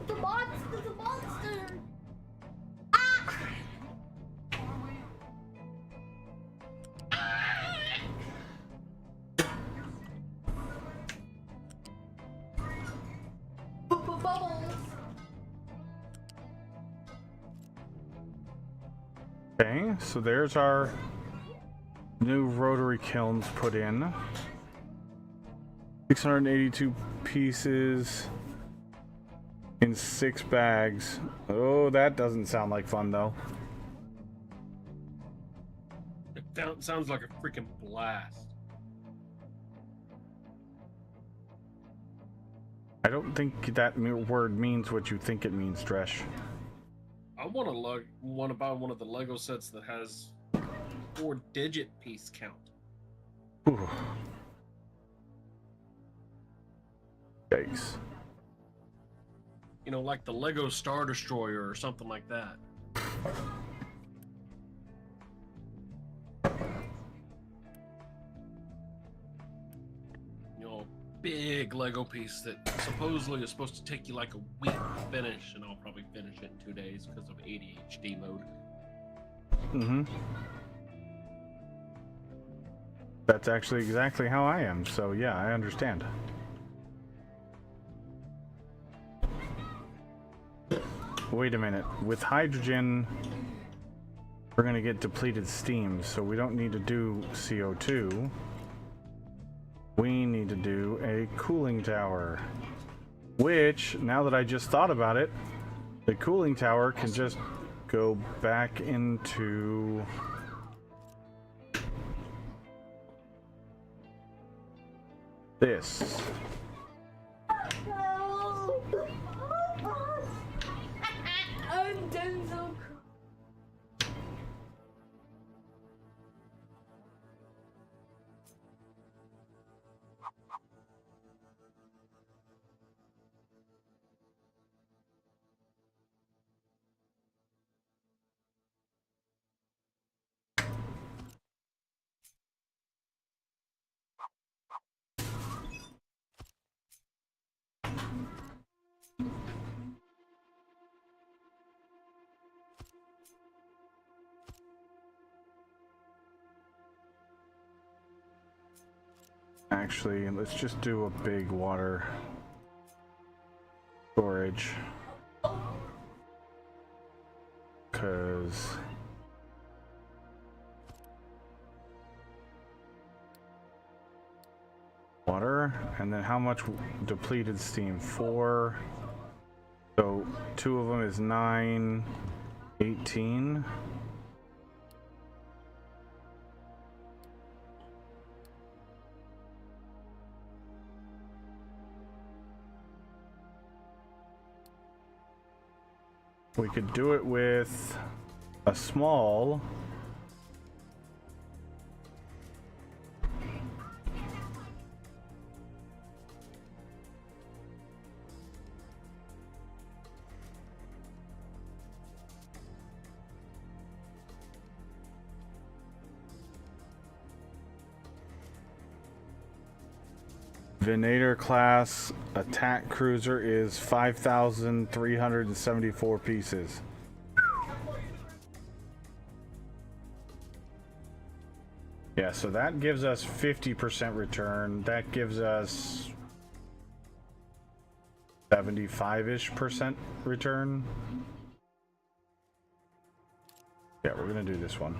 The monster, the monster. Ah! Bubbles. Okay, so there's our new rotary kilns put in. 682 pieces in 6 bags. Oh, that doesn't sound like fun though. It sounds like a freaking blast. I don't think that word means what you think it means, Dresh. I want to buy one of the Lego sets that has 4-digit piece count. Ooh. Yikes. You know, like the Lego Star Destroyer or something like that. You know, big Lego piece that supposedly is supposed to take you like a week to finish, and I'll probably finish it in 2 days because of ADHD mode. Mm-hmm. That's actually exactly how I am, so yeah, I understand. Wait a minute. With hydrogen, we're gonna get depleted steam, so we don't need to do CO2. We need to do a cooling tower. Which, now that I just thought about it, the cooling tower can just go back into... this. I'm done so cool. Actually, let's just do a big water storage. Because water, and then how much depleted steam? 4. So 2 of them is 9, 18. We could do it with a small. Venator class attack cruiser is 5,374 pieces. Yeah, so that gives us 50% return. That gives us 75-ish% return. Yeah, we're gonna do this one.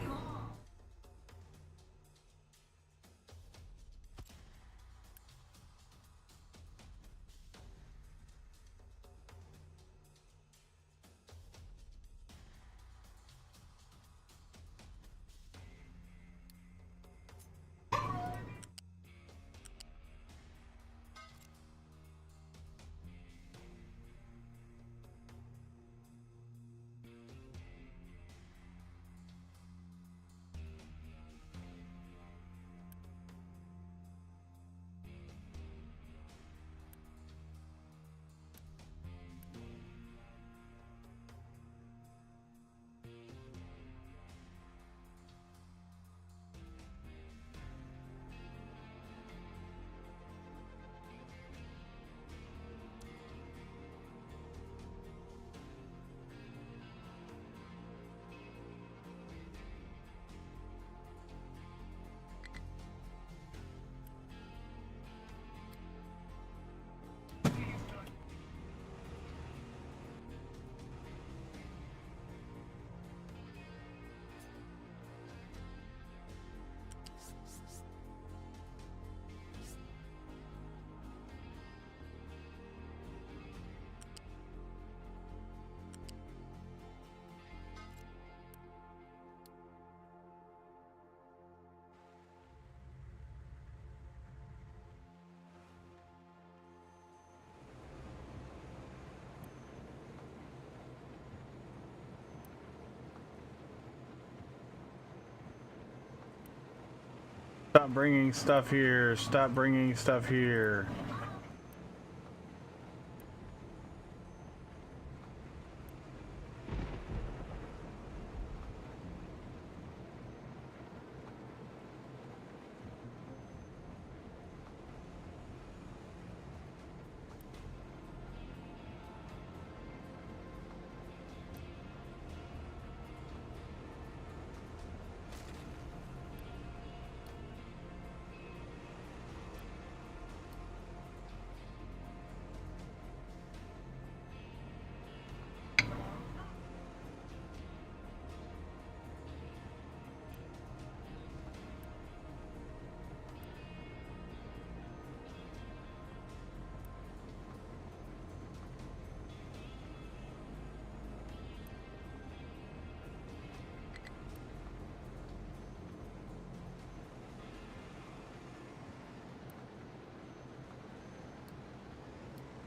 Stop bringing stuff here. Stop bringing stuff here.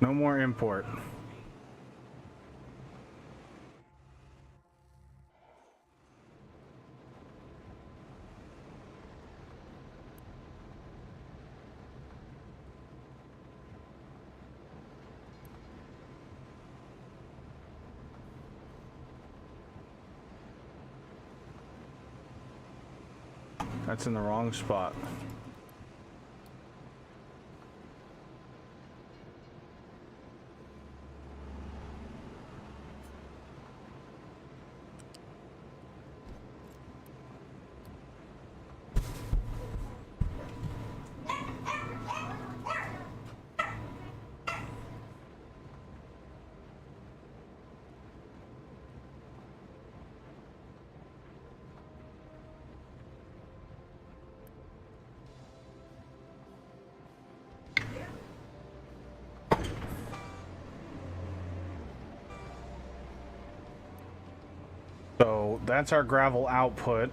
No more import. That's in the wrong spot. So that's our gravel output.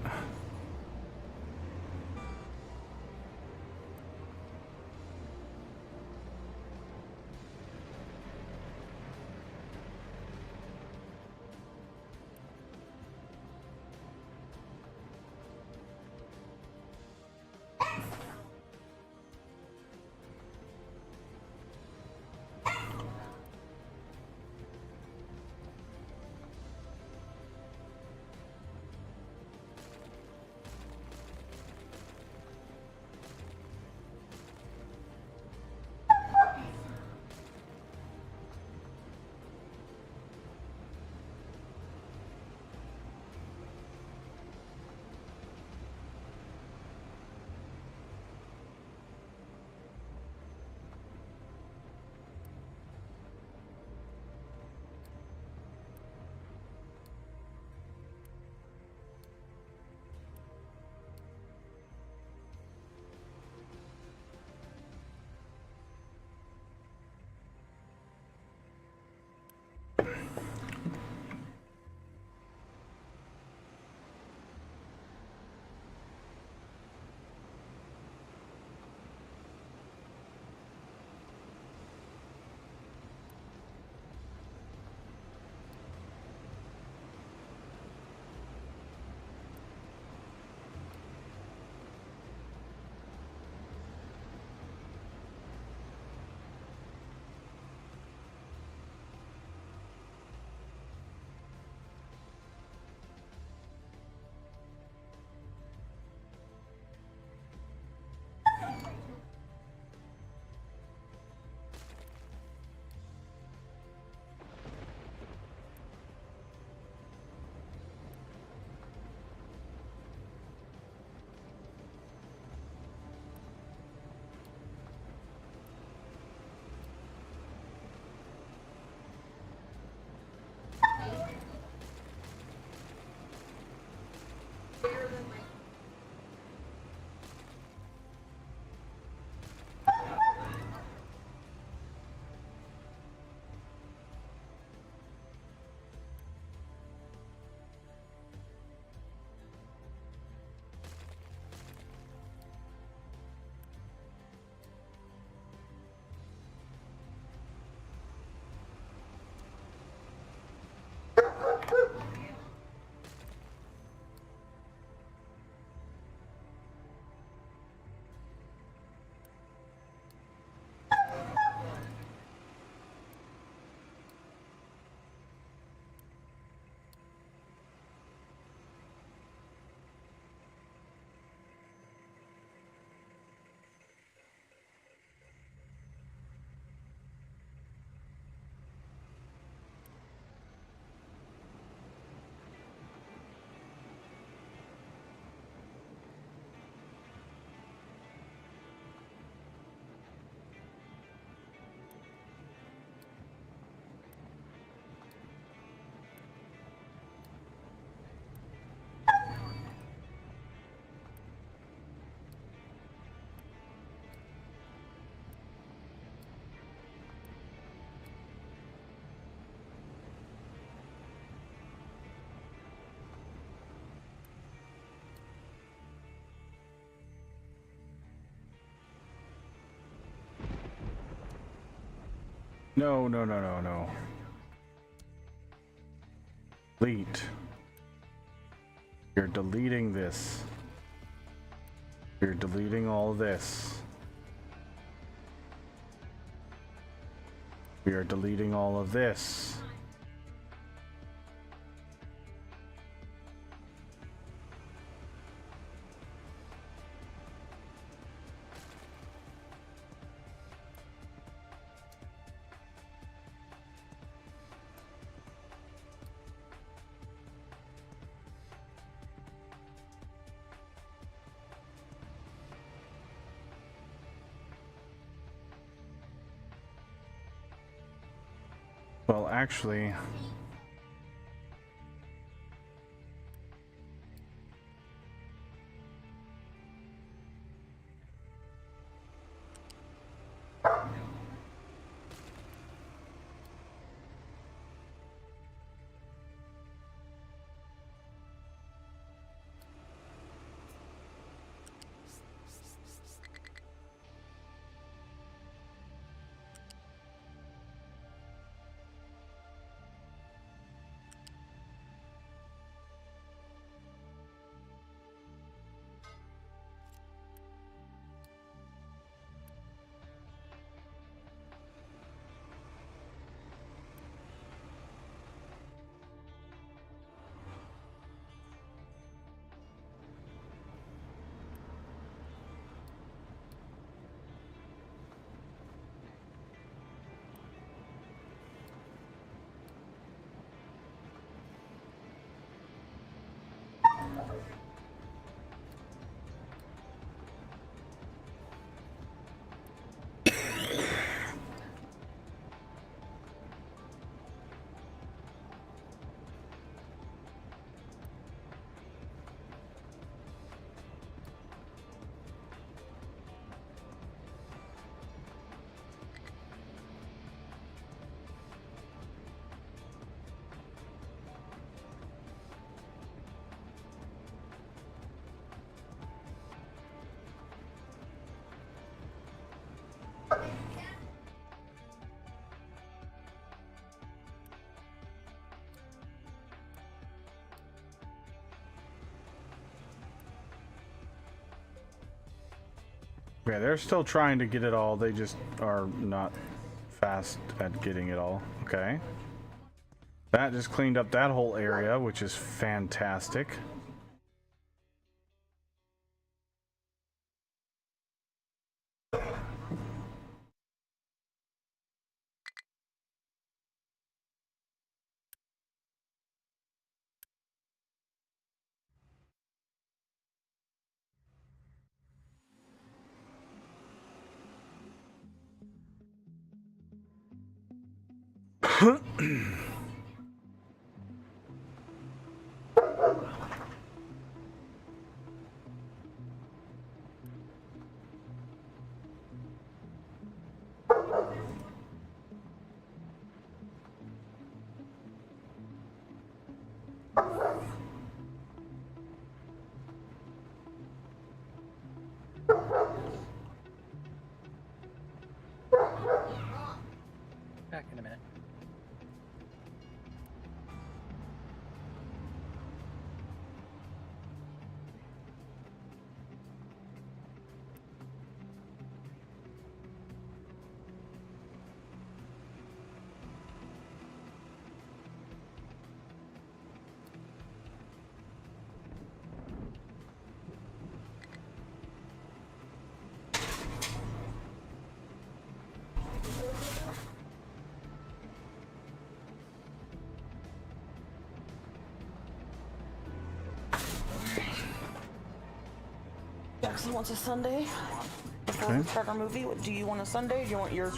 No, no, no, no, no. Delete. You're deleting this. You're deleting all this. We are deleting all of this. Well, actually, yeah, they're still trying to get it all. They just are not fast at getting it all. Okay. That just cleaned up that whole area, which is fantastic. Back in a minute. Jackson wants a sundae before we Okay. start our movie. Do you want a sundae? Do you want your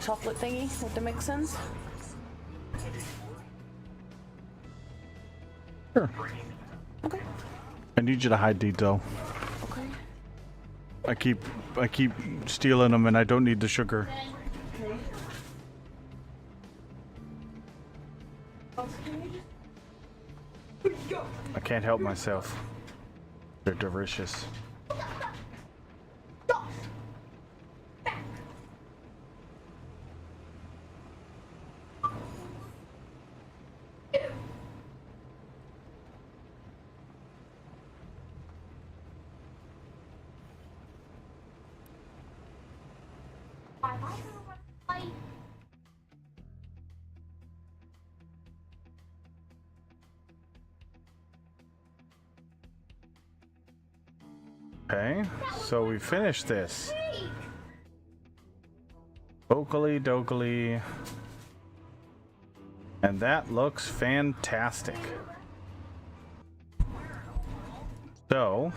chocolate thingy with the mix ins? Sure. Okay. I need you to hide these though. Okay. I keep stealing them, and I don't need the sugar. I can't help myself. They're delicious. Am I gonna run the light? Okay, so we finished this. Hey! Okily dokily. And that looks fantastic. So,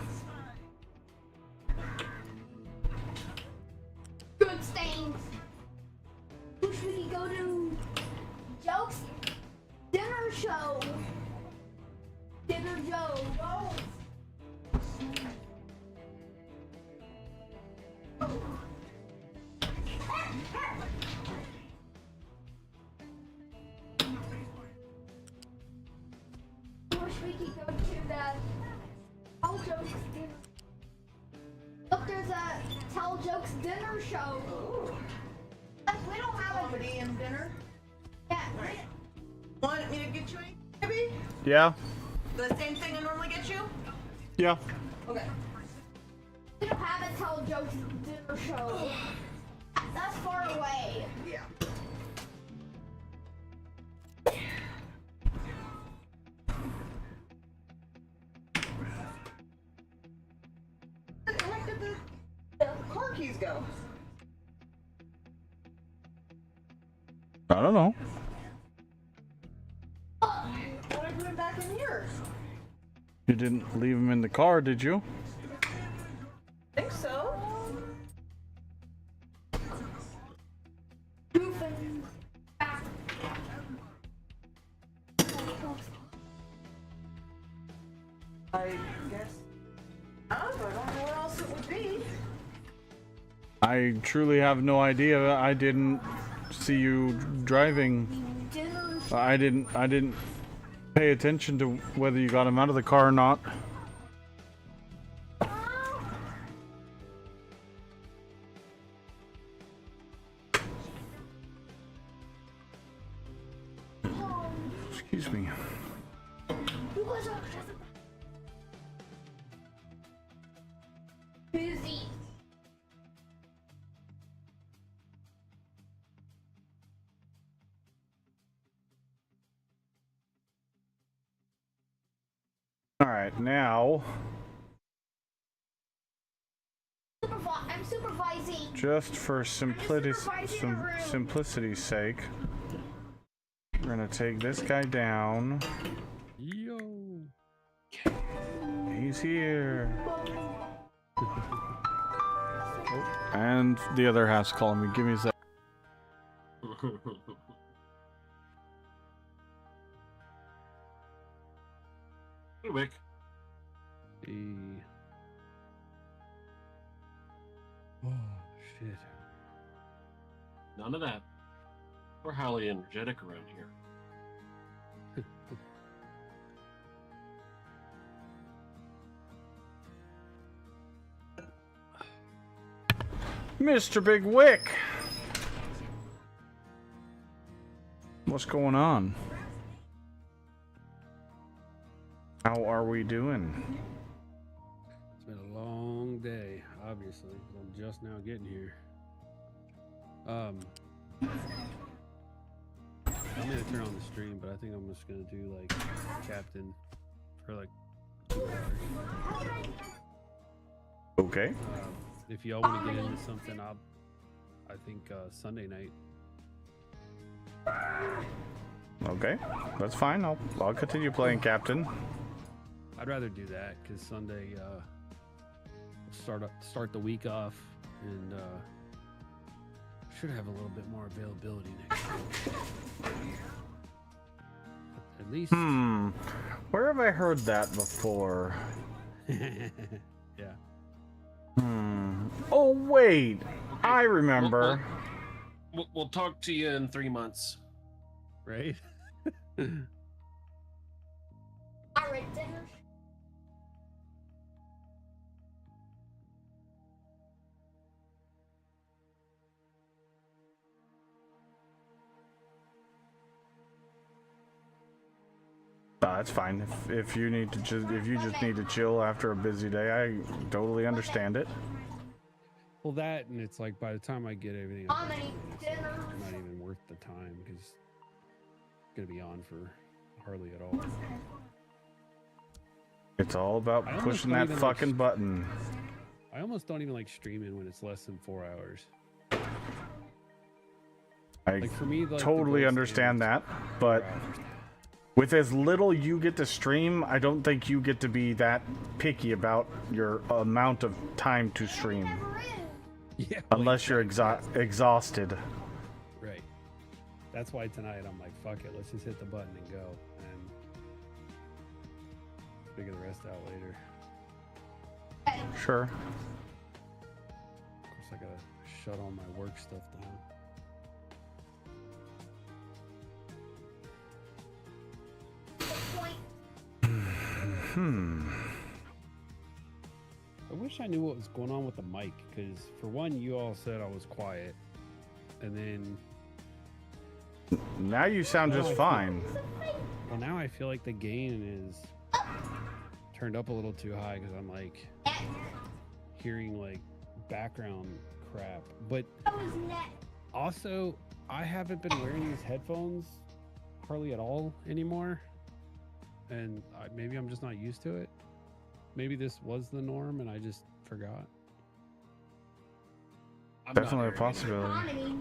Good stains. Who should we go to? Jokes dinner show. Dinner Joe. Wish we could go to the Tell Jokes dinner. Look, there's a Tell Jokes dinner show. We don't have a Comedy and dinner. yeah. Want me to get you any, maybe? yeah, The same thing I normally get you? yeah. Okay. We don't have a Tell Jokes dinner show. That's far away. Yeah. Where did the car keys go? I don't know. What I put them back in here? You didn't leave them in the car, did you? Think so. Moving back. I guess. I don't know what else it would be. I truly have no idea. I didn't see you driving. Dinner. I didn't pay attention to whether you got him out of the car or not. Excuse me. Who was busy? All right, now I'm supervising. just for supervising a room. simplicity's sake, we're gonna take this guy down. Yo. He's here. And the other half's calling me. Give me a sec. Hey, Wick. Hey. Oh shit. None of that. We're highly energetic around here. Mr. Big Wick! What's going on? How are we doing? It's been a long day, obviously, 'cause I'm just now getting here. I'm gonna turn on the stream, but I think I'm just gonna do like captain for like 2 hours. Okay. If y'all want to get into something, I think Sunday night. Okay. That's fine. I'll continue playing Captain. I'd rather do that because Sunday start the week off and should have a little bit more availability next week. At least. Where have I heard that before? Yeah. Oh wait, I remember. We'll talk to you in 3 months. Right. Pirate dinner. That's fine. If you need to if you just need to chill after a busy day, I totally understand it. Well, that and it's like by the time I get everything, How up, many dinners? it's not even worth the time because it's gonna be on for hardly at all. It's all about I almost pushing don't that even like fucking button. I almost don't even like streaming when it's less than 4 hours. I Like for me, like, the totally gold understand that, standard's but 4 hours. with as little you get to stream, I don't think you get to be that picky about your amount of time to stream. Never is. Yeah, Unless you're exhausted. right. That's why tonight I'm like, fuck it, let's just hit the button and go, and figure the rest out later. Sure. Of course, I gotta shut all my work stuff down. I wish I knew what was going on with the mic, because for one, you all said I was quiet, and then, Now you sound just fine. well, now I feel like the gain is turned up a little too high because I'm like hearing like background crap. But also, I haven't been wearing these headphones hardly at all anymore, and maybe I'm just not used to it. Maybe this was the norm and I just forgot. I'm not Definitely a hearing any possibility.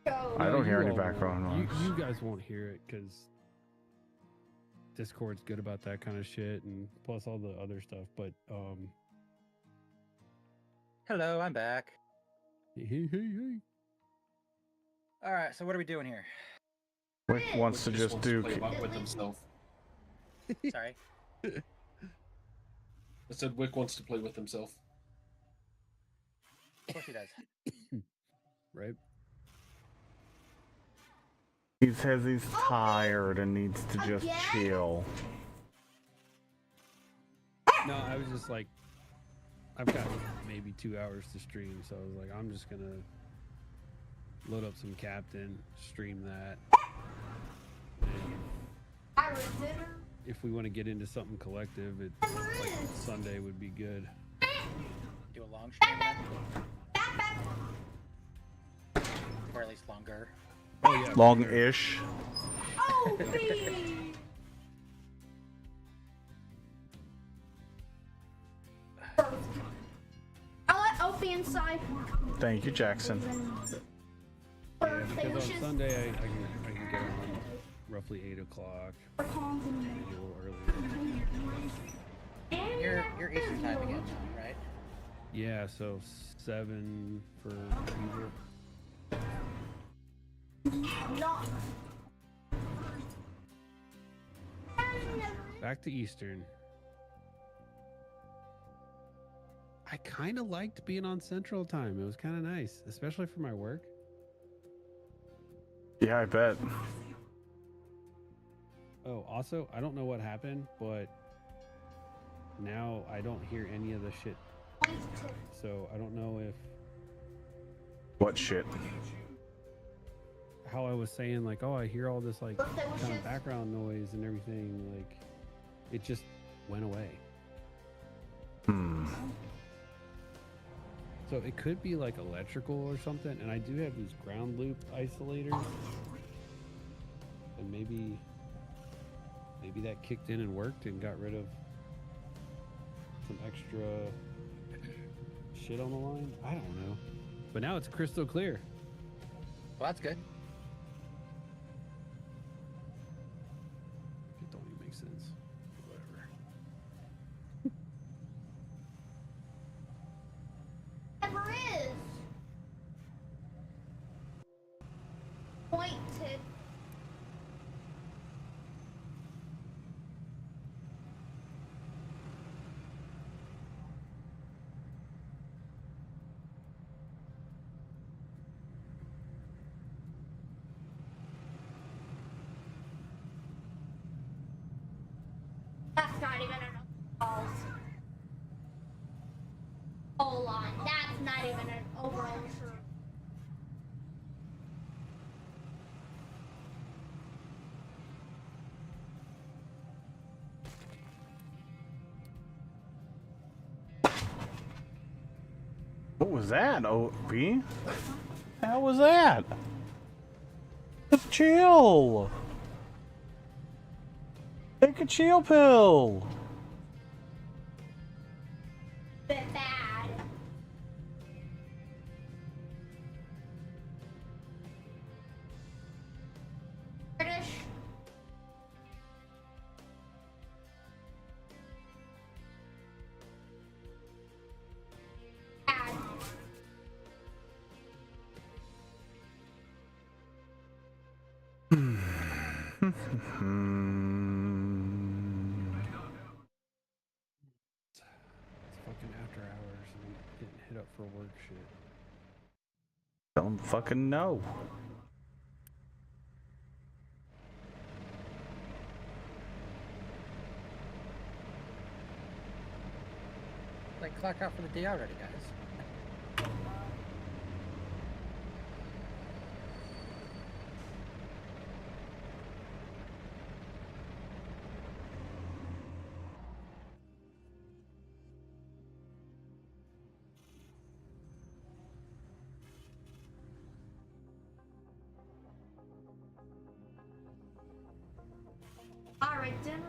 Go. I don't hear you any all background won't. noise. You guys won't hear it because Discord's good about that kind of shit, and plus all the other stuff. But Hello, I'm back. hey. All right, so what are we doing here? Wick wants to Wick just wants do. play butt with himself. Sorry. I said Wick wants to play with himself. Of course he does. Right? He says he's tired and needs to just Again? chill. No, I was just like, I've got maybe 2 hours to stream, so I was like, I'm just gonna load up some Captain, stream that. And Irish dinner. if we want to get into something collective, it like Sunday would be good. Do a long stream then? Or at least longer. Oh yeah, Long-ish. Oh, baby. I'll let Opie inside. Thank you, Jackson. Yeah, because on Sunday I can get on roughly 8 o'clock, maybe a little earlier. You're Eastern time again now, right? Yeah, so 7 for usual. Not. Back to Eastern. I kind of liked being on Central Time. It was kind of nice, especially for my work. Yeah, I bet. Oh, also, I don't know what happened, but now I don't hear any of the shit. So I don't know if What shit? how I was saying like, oh, I hear all this like Birthday kind wishes. of background noise and everything, like it just went away. Hmm. So it could be like electrical or something, and I do have these ground loop isolators, and maybe that kicked in and worked and got rid of some extra shit on the line. I don't know, but now it's crystal clear. Well, that's good. It don't even make sense. Whatever. Never is. Pointed. That's not even enough balls. Hold on, that's not even an overall shirt. What was that, OP? How was that? Just chill. Take a chill pill. Bit bad. British. Bad. It's fucking after hours and I'm getting hit up for work shit. Don't fucking know. Like, clock out for the day already, guys. Alright, dinner.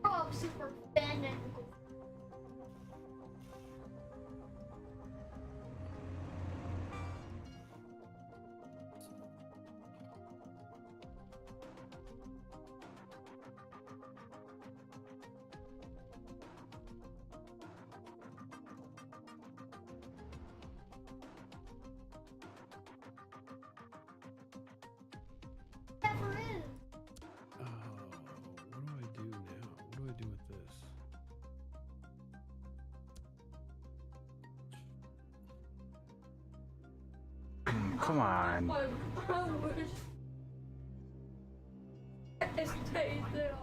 Oh, super bend and never is. Oh, what do I do now? What do I do with this? Come on. I wish I stayed there.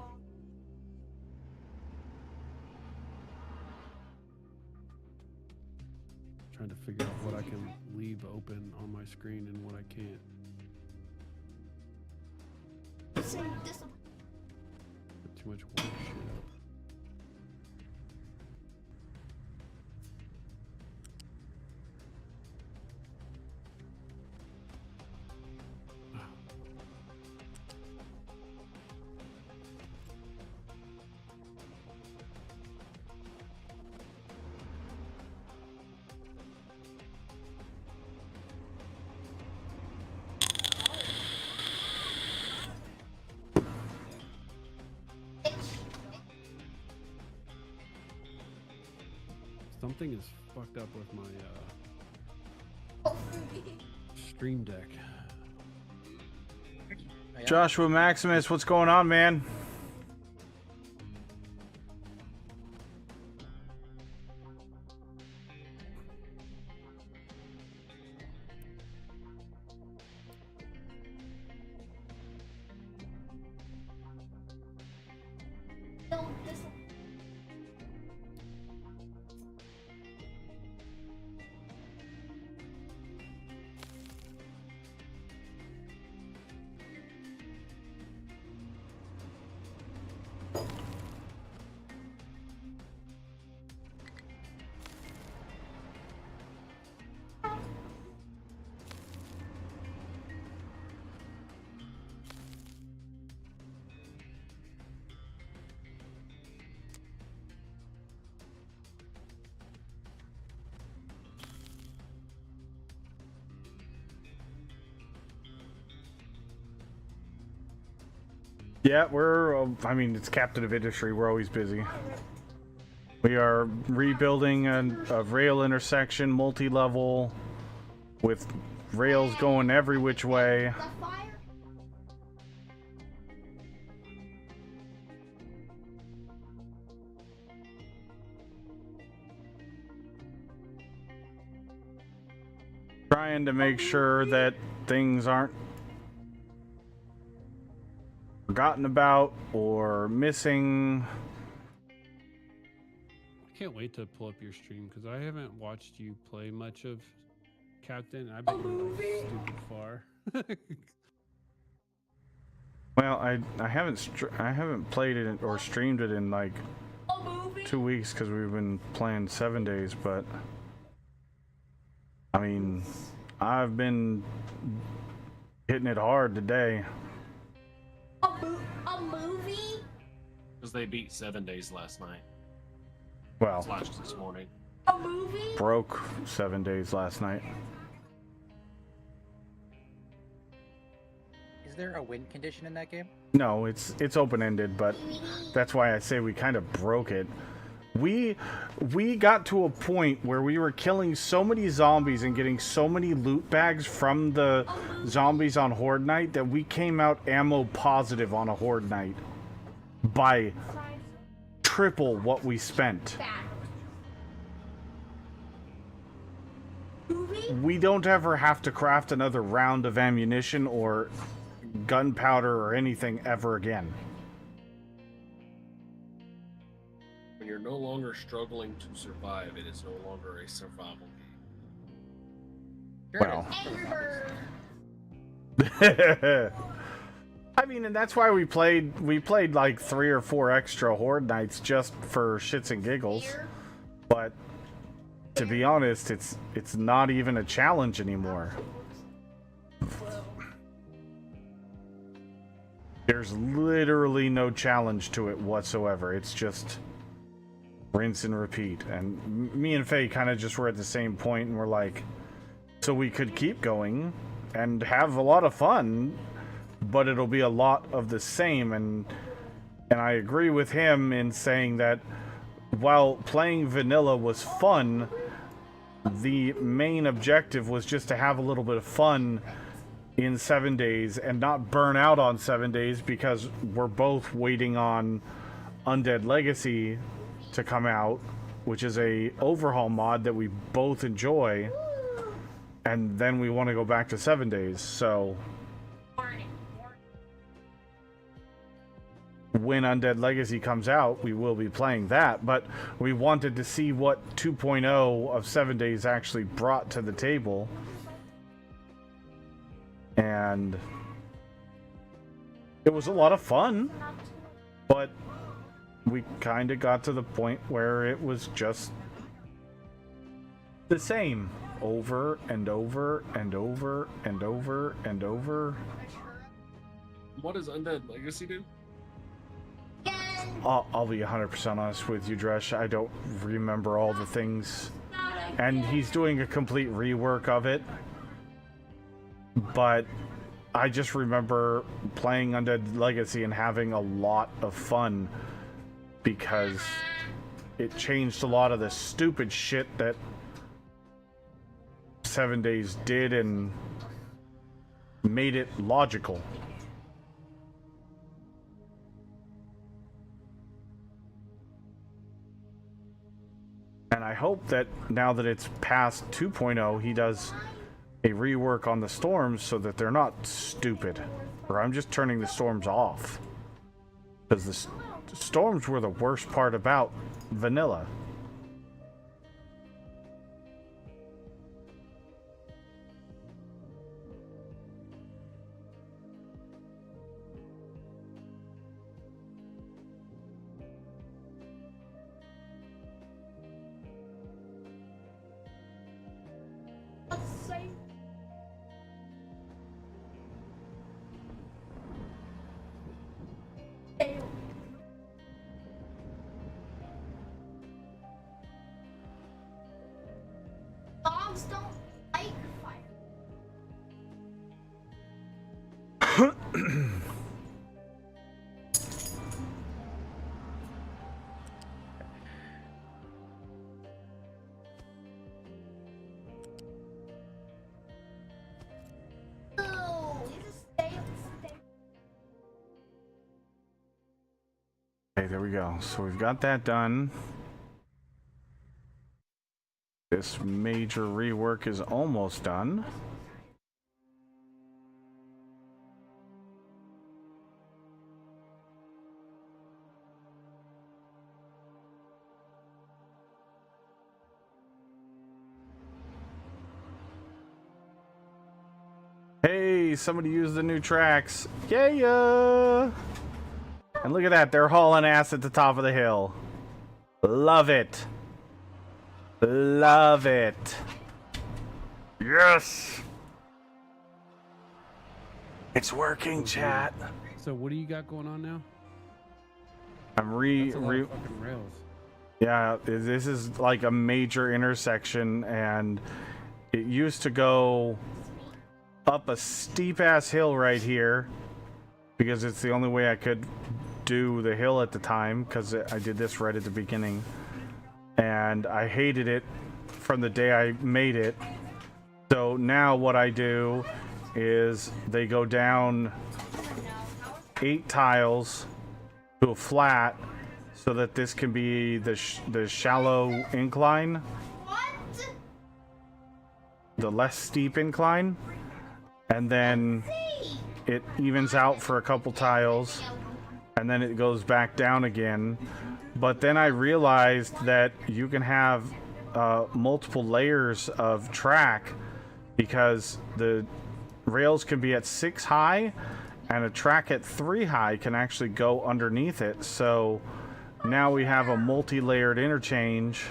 Trying to figure out what I can leave open on my screen and what I can't. Put too much work shit up. Something is fucked up with my Stream Deck. Oh, yeah? Joshua Maximus, what's going on, man? Yeah, I mean, it's captain of industry. We're always busy. We are rebuilding a rail intersection, multi-level, with rails going every which way. trying to make sure that things aren't forgotten about or missing. I can't wait to pull up your stream because I haven't watched you play much of Captain. I bet you're like stupid far. Well, I haven't played it or streamed it in like 2 weeks because we've been playing 7 days, but I mean, I've been hitting it hard today. A movie? Because they beat 7 days last night. Well, Slash this morning. A movie? broke 7 days last night. Is there a win condition in that game? No, it's open-ended, but that's why I say we kind of broke it. We got to a point where we were killing so many zombies and getting so many loot bags from the zombies on Horde Night that we came out ammo positive on a Horde Night by triple what we spent. We don't ever have to craft another round of ammunition or gunpowder or anything ever again. When you're no longer struggling to survive, it is no longer a survival game. Sure Well. it is. I mean, and that's why we played like 3 or 4 extra Horde nights just for shits and giggles. But to be honest, it's not even a challenge anymore. There's literally no challenge to it whatsoever. It's just rinse and repeat. And me and Faye kind of just were at the same point, and we're like, so we could keep going and have a lot of fun, but it'll be a lot of the same. And I agree with him in saying that while playing vanilla was fun, the main objective was just to have a little bit of fun in 7 days and not burn out on 7 days, because we're both waiting on Undead Legacy to come out, which is a overhaul mod that we both enjoy, and then we want to go back to 7 days. So when Undead Legacy comes out, we will be playing that, but we wanted to see what 2.0 of 7 days actually brought to the table. And it was a lot of fun, but we kind of got to the point where it was just the same over and over and over and over and over. What does Undead Legacy do? I'll be 100% honest with you, Dresh. I don't remember all the things. And he's doing a complete rework of it. But I just remember playing Undead Legacy and having a lot of fun, because it changed a lot of the stupid shit that 7 days did and made it logical. And I hope that now that it's past 2.0, he does a rework on the storms so that they're not stupid. Or I'm just turning the storms off. Because the storms were the worst part about vanilla. Dogs don't like fire. No, you just stay. Okay, there we go. So we've got that done. This major rework is almost done. Hey, somebody used the new tracks. Yeah! And look at that, they're hauling ass at the top of the hill. Love it. Love it. Yes! It's working, chat. So what do you got going on now? I'm That's a lot of fucking rails. Yeah, this is like a major intersection, and it used to go up a steep ass hill right here because it's the only way I could do the hill at the time, because I did this right at the beginning, and I hated it from the day I made it. So now what I do is they go down 8 tiles to a flat so that this can be the shallow incline, the less steep incline, and then it evens out for a couple tiles, and then it goes back down again. But then I realized that you can have multiple layers of track, because the rails can be at 6 high and a track at 3 high can actually go underneath it. So now we have a multi-layered interchange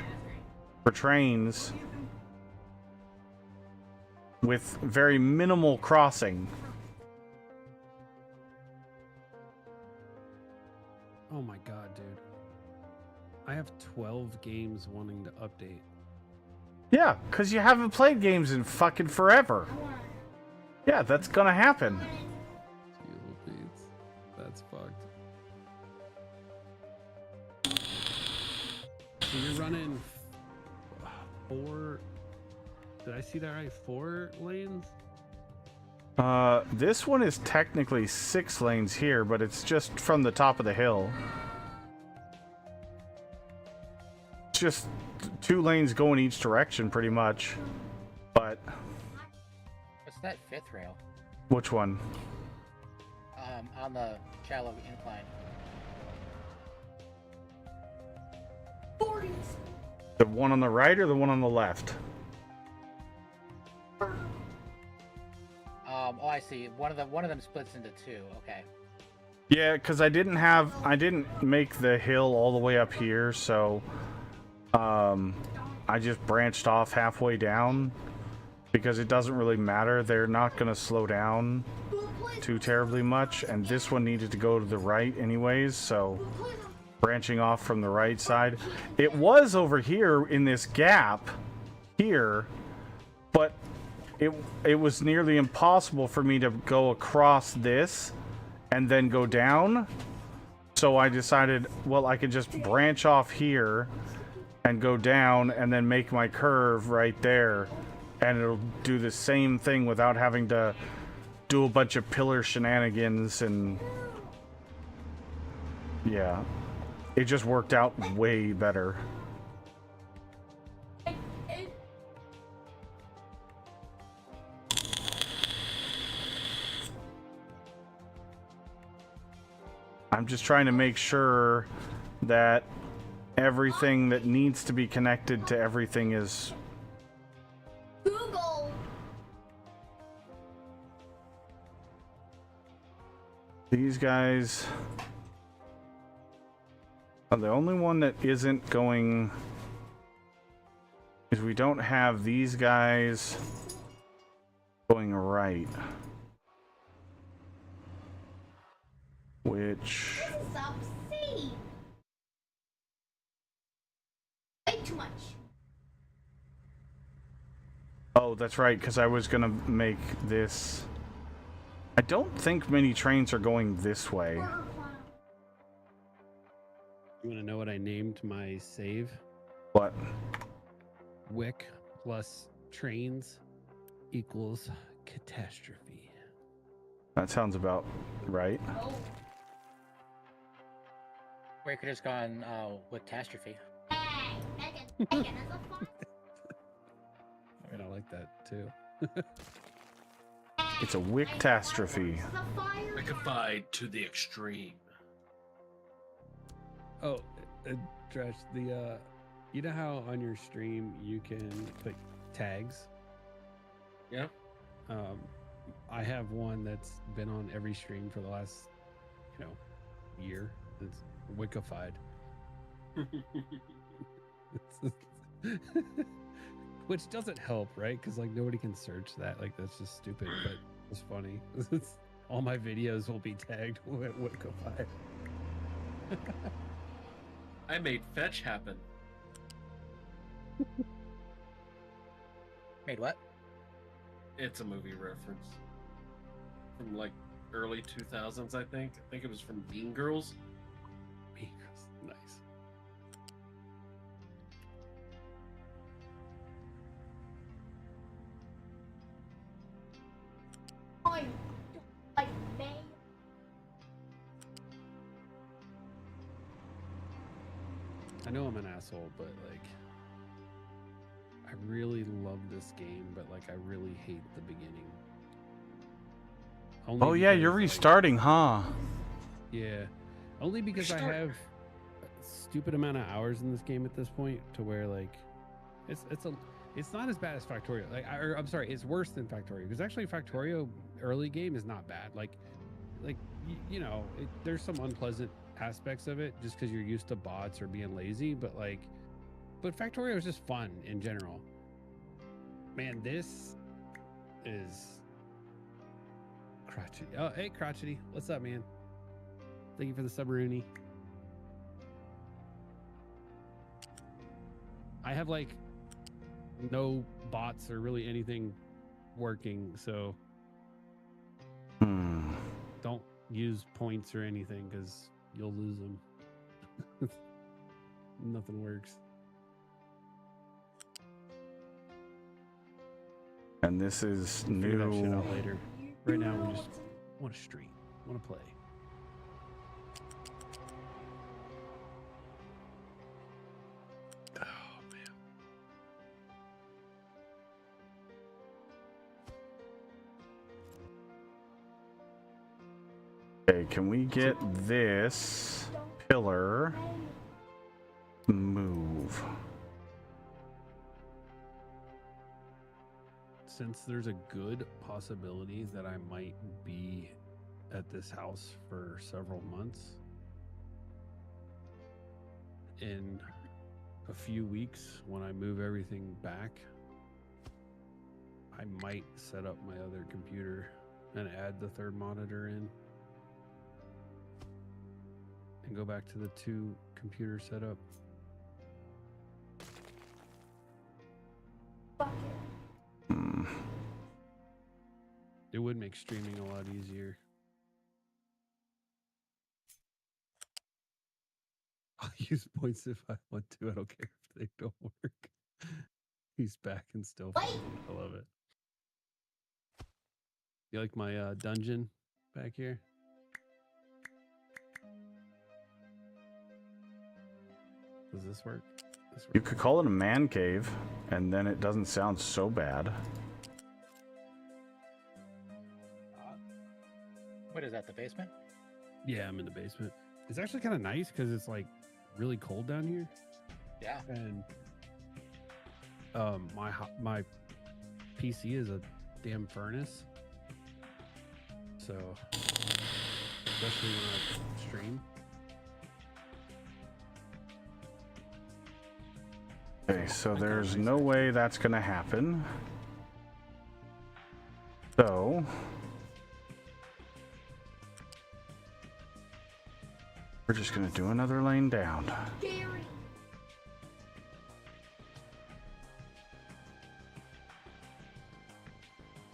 for trains with very minimal crossing. Oh my god, dude. I have 12 games wanting to update. Yeah, because you haven't played games in fucking forever. Yeah, that's gonna happen. That's fucked. So you're running 4... Did I see that right? 4 lanes? This one is technically 6 lanes here, but it's just from the top of the hill. It's just 2 lanes going each direction, pretty much. But What's that 5th rail? which one? On the shallow incline. The one on the right or the one on the left? Oh, I see. One of them splits into 2. Okay. Yeah, because I didn't make the hill all the way up here, so I just branched off halfway down, because it doesn't really matter. They're not going to slow down too terribly much, and this one needed to go to the right anyways, so branching off from the right side. It was over here in this gap here, but it was nearly impossible for me to go across this and then go down. So I decided, well, I could just branch off here and go down and then make my curve right there, and it'll do the same thing without having to do a bunch of pillar shenanigans. And yeah, it just worked out way better. I'm just trying to make sure that everything that needs to be connected to everything is... Google. These guys... the only one that isn't going is we don't have these guys going right. Which... Stop C. Way too much. Oh, that's right, because I was gonna make this... I don't think many trains are going this way. You want to know what I named my save? What? Wick plus trains equals catastrophe. That sounds about right. Or you could have just gone with catastrophe. Hey, Megan, is a fun? kind of like that too. It's a wick-tastrophe. The fire. Wickified to the extreme. Oh, Trash, the you know how on your stream you can put tags? Yeah. I have one that's been on every stream for the last, year. It's Wickified. Which doesn't help, right? Because like nobody can search that. Like that's just stupid, but it's funny. All my videos will be tagged with Wickified. I made fetch happen. Made what? It's a movie reference from like early 2000s, I think. I think it was from Mean Girls. Mean Girls, nice. I don't like May. I know I'm an asshole, but like, I really love this game, but like, I really hate the beginning. Only Oh yeah, because, you're like, restarting, huh? yeah, only because I have a stupid amount of hours in this game at this point, to where like, it's not as bad as Factorio. Like, I'm sorry, it's worse than Factorio, because actually Factorio early game is not bad. Like there's some unpleasant aspects of it just because you're used to bots or being lazy, but Factorio is just fun in general. Man, this is crotchety. Oh, hey, crotchety, what's up, man? Thank you for the sub-rooney. I have like no bots or really anything working, so don't use points or anything because you'll lose them. Nothing works. And this is We'll figure that shit new. out later. Right now, we just want to stream, want to play. Oh man. Okay, can we get this pillar move? Since there's a good possibility that I might be at this house for several months, in a few weeks when I move everything back, I might set up my other computer and add the third monitor in and go back to the 2 computer setup. It would make streaming a lot easier. I'll use points if I want to. I don't care if they don't work. He's back and still fine. I love it. You like my dungeon back here? Does this work? You could call it a man cave, and then it doesn't sound so bad. What is that, the basement? Yeah, I'm in the basement. It's actually kind of nice because it's like really cold down here. Yeah. And my PC is a damn furnace. So, especially when I stream. Okay, so there's no way that's gonna happen. So we're just gonna do another lane down. Gary.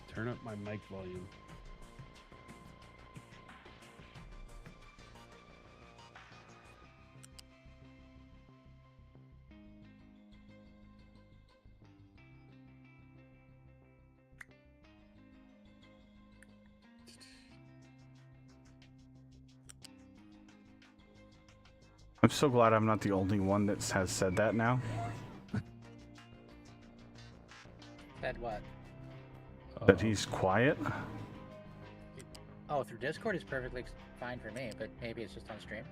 Turn up my mic volume. I'm so glad I'm not the only one that has said that now. That what? That he's quiet? Oh, through Discord is perfectly fine for me, but maybe it's just on stream.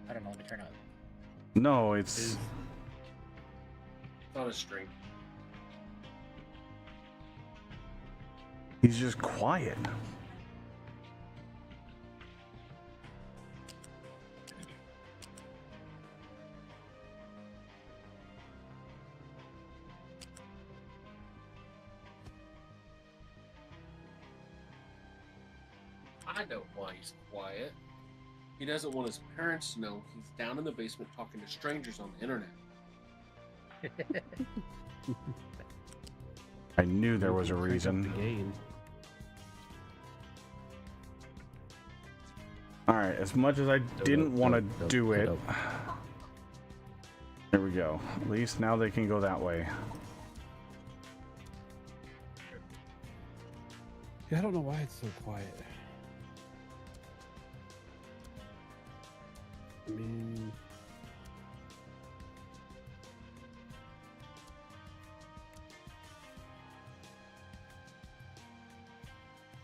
I don't know. Let me turn up. No, it's. It's on a stream. He's just quiet. I know why he's quiet. He doesn't want his parents to know he's down in the basement talking to strangers on the internet. I knew there was a Crank up reason. the gain. Alright, as much as I didn't want to do it. There we go. At least now they can go that way. Yeah, I don't know why it's so quiet. I mean,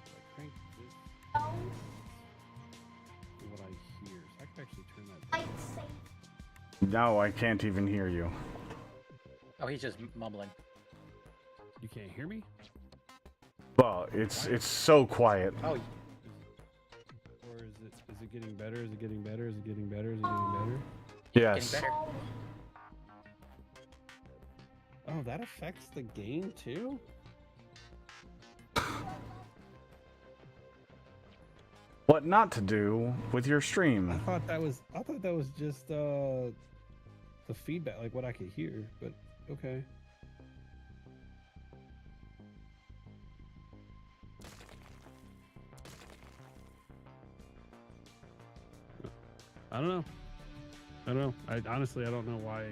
I crank this to what I hear. So I can actually turn that down. Now I can't even hear you. Oh, he's just mumbling. You can't hear me? Well, it's so quiet. Oh, Or is it getting better? Is it getting better? Is it getting better? Is it getting better? Yes. getting better. Oh, that affects the gain too? What not to do with your I stream? thought that was just the feedback, like what I could hear, but okay. I don't know. I honestly, I don't know why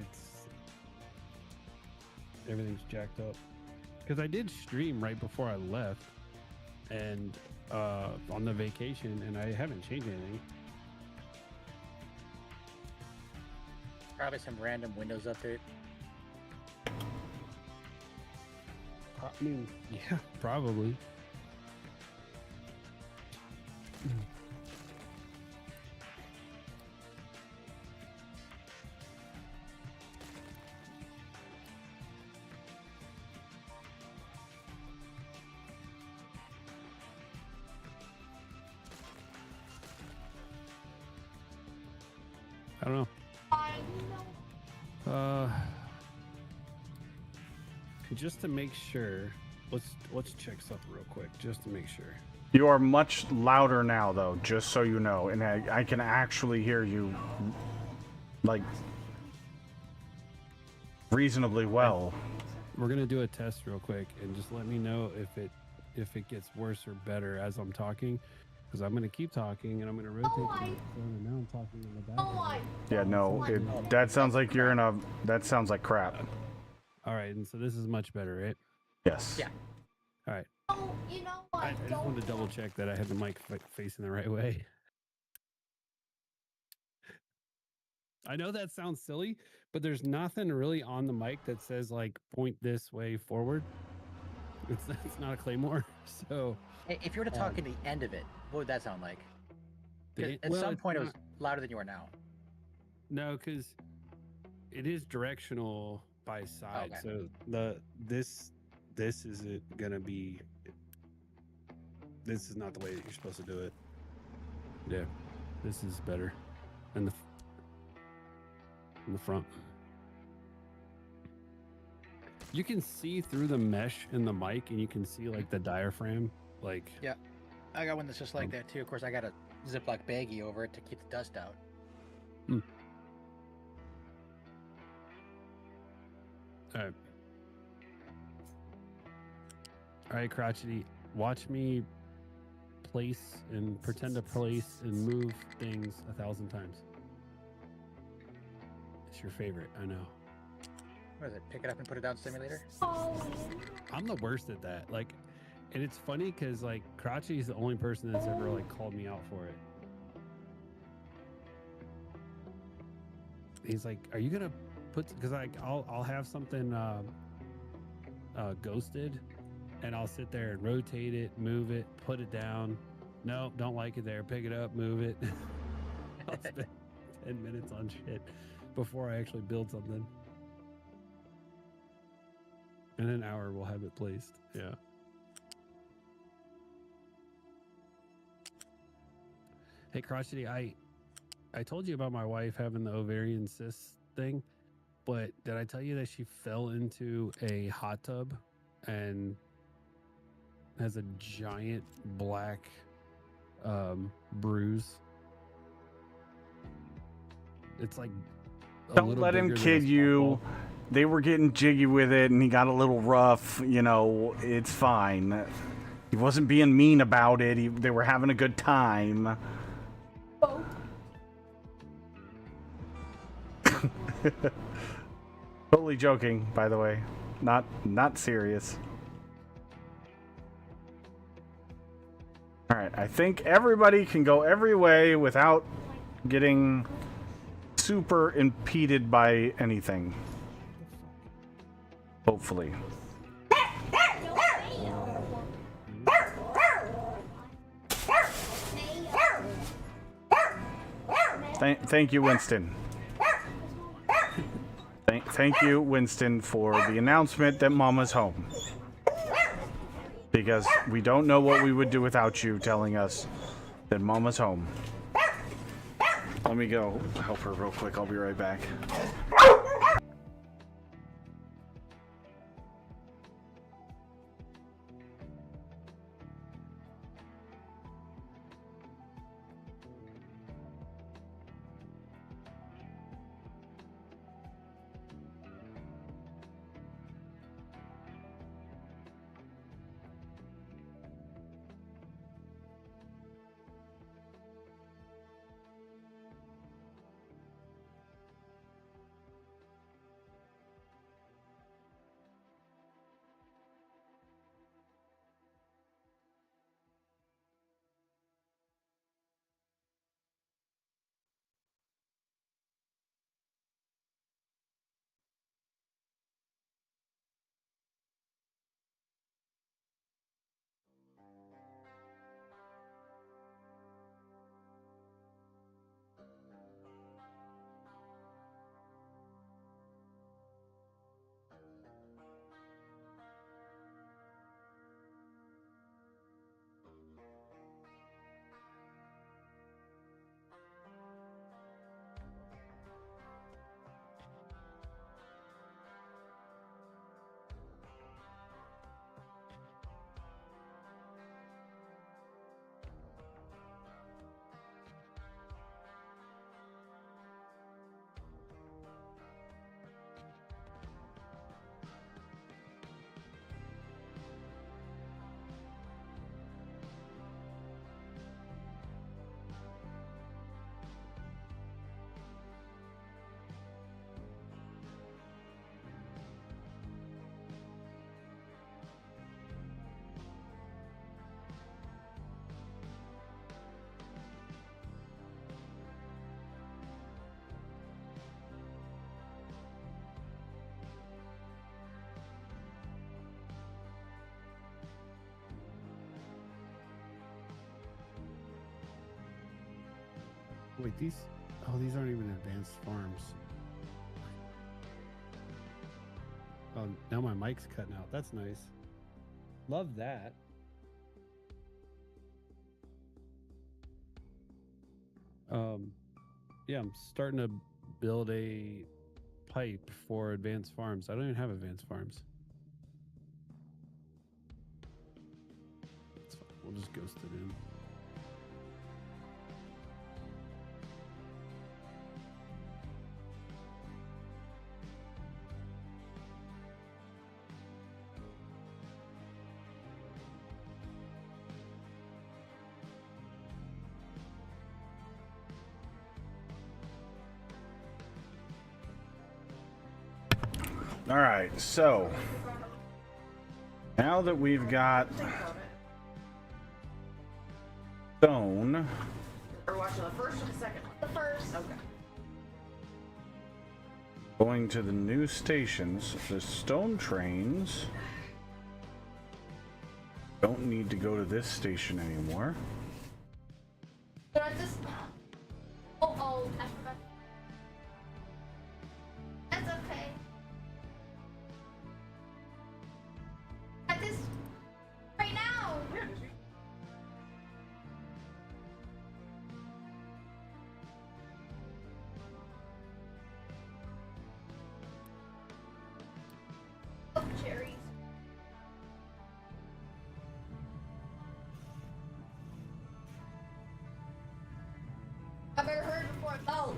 everything's jacked up. Because I did stream right before I left, and on the vacation, and I haven't changed anything. Probably some random Windows update. I mean, yeah, probably. I don't know. Just to make sure, let's check something real quick, just to make sure. You are much louder now, though, just so you know, and I can actually hear you, like, reasonably well. We're gonna do a test real quick, and just let me know if it gets worse or better as I'm talking, because I'm gonna keep talking and I'm gonna rotate the microphone, and now I'm talking in the background. Yeah, no, that sounds like you're in a. That sounds like crap. All right, and so this is much better, right? Yes. Yeah. All right. Oh, you know what? I just wanted to double check that I had the mic facing the right way. I know that sounds silly, but there's nothing really on the mic that says like point this way forward. It's not a Claymore, so. Hey, if you were to talk in the end of it, what would that sound like? 'Cause at some point, it was louder than you are now. No, because it is directional by side. Okay. So this isn't gonna be. This is not the way that you're supposed to do it. Yeah, this is better in the front. You can see through the mesh in the mic, and you can see like the diaphragm, like. Yeah, I got one that's just like that too. Of course, I got a Ziploc baggie over it to keep the dust out. All right, Crotchety, watch me place and pretend to place and move things 1,000 times. It's your favorite, I know. What is it? Pick it up and put it down simulator? I'm the worst at that. Like, and it's funny because like Crotchety's the only person that's ever like called me out for it. He's like, "Are you gonna put?" Because like I'll have something ghosted, and I'll sit there and rotate it, move it, put it down. No, don't like it there. Pick it up, move it. I'll spend 10 minutes on shit before I actually build something. In an hour, we'll have it placed. Yeah. Hey, Crotchety, I told you about my wife having the ovarian cyst thing, but did I tell you that she fell into a hot tub and has a giant black bruise? It's like Don't let him kid you. They were getting jiggy with it and he got a little rough. You know, it's fine. He wasn't being mean about it. They were having a good time. Totally joking, by the way. Not serious. Alright, I think everybody can go every way without getting super impeded by anything. Hopefully. Thank you, Winston. Thank you, Winston, for the announcement that Mama's home. Because we don't know what we would do without you telling us that Mama's home. Let me go help her real quick. I'll be right back. Wait, these aren't even advanced farms. Oh, now my mic's cutting out. That's nice. Love that. Yeah, I'm starting to build a pipe for advanced farms. I don't even have advanced farms. It's fine. We'll just ghost it in. All right, so now that we've got stone, Are we watching the first or the second one? The first. Okay. going to the new stations, the stone trains Don't need to go to this station anymore. But at this. Oh, I forgot. That's okay. At this. Right now! Oh, cherries. I better hurry before it goes.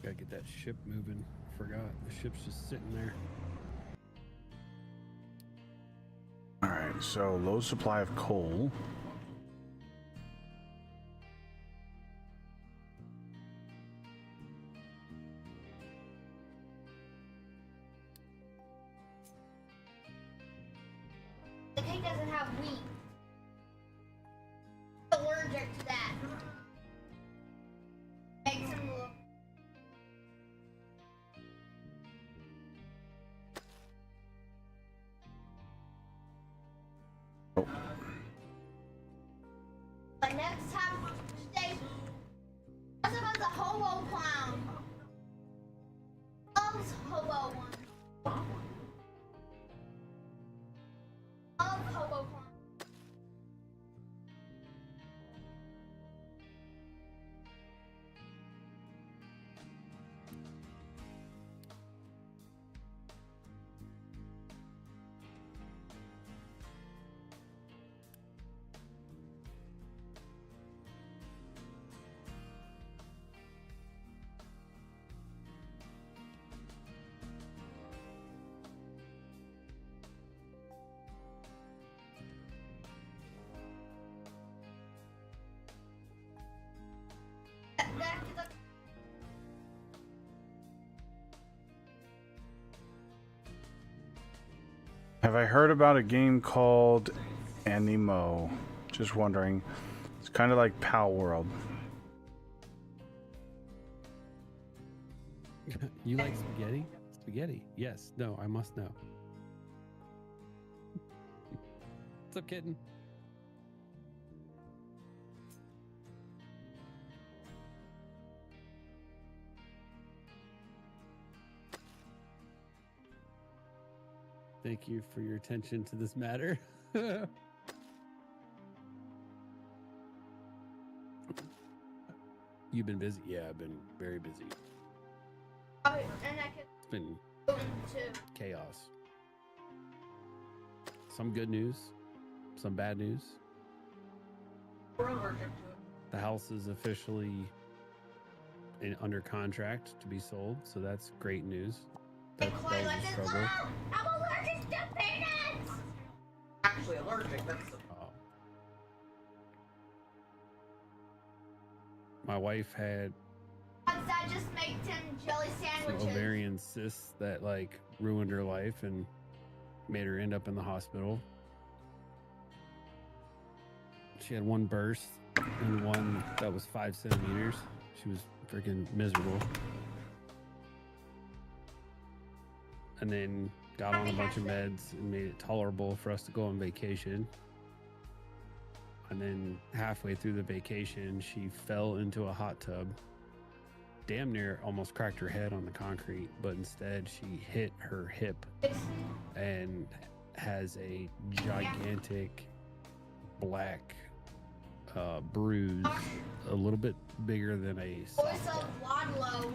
Gotta get that ship moving. Forgot the ship's just sitting there. All right, so low supply of coal. The cake doesn't have wheat. Allergic to that. Makes him look. But next time, stay. What's about the hobo clown? Loves hobo one. Love hobo clown. Back to the. Have I heard about a game called Animo? Just wondering. It's kind of like Pal World. You like spaghetti? Spaghetti? Yes. No, I must know. What's up, kitten? Thank you for your attention to this matter. You've been busy? Yeah, I've been very busy. Oh, and I could It's been go into. chaos. Some good news, some bad news. We're allergic to it. The house is officially under contract to be sold, so that's great news. That was a struggle. I'm allergic to peanuts! Actually allergic, that's the My wife had I just make 10 jelly some sandwiches. ovarian cysts that like ruined her life and made her end up in the hospital. She had one burst and one that was 5 centimeters. She was freaking miserable. And then got on a bunch of meds and made it tolerable for us to go on vacation. And then halfway through the vacation, she fell into a hot tub, damn near almost cracked her head on the concrete, but instead she hit her hip and has a gigantic black bruise, a little bit bigger than a Voice softball. of Wadlow.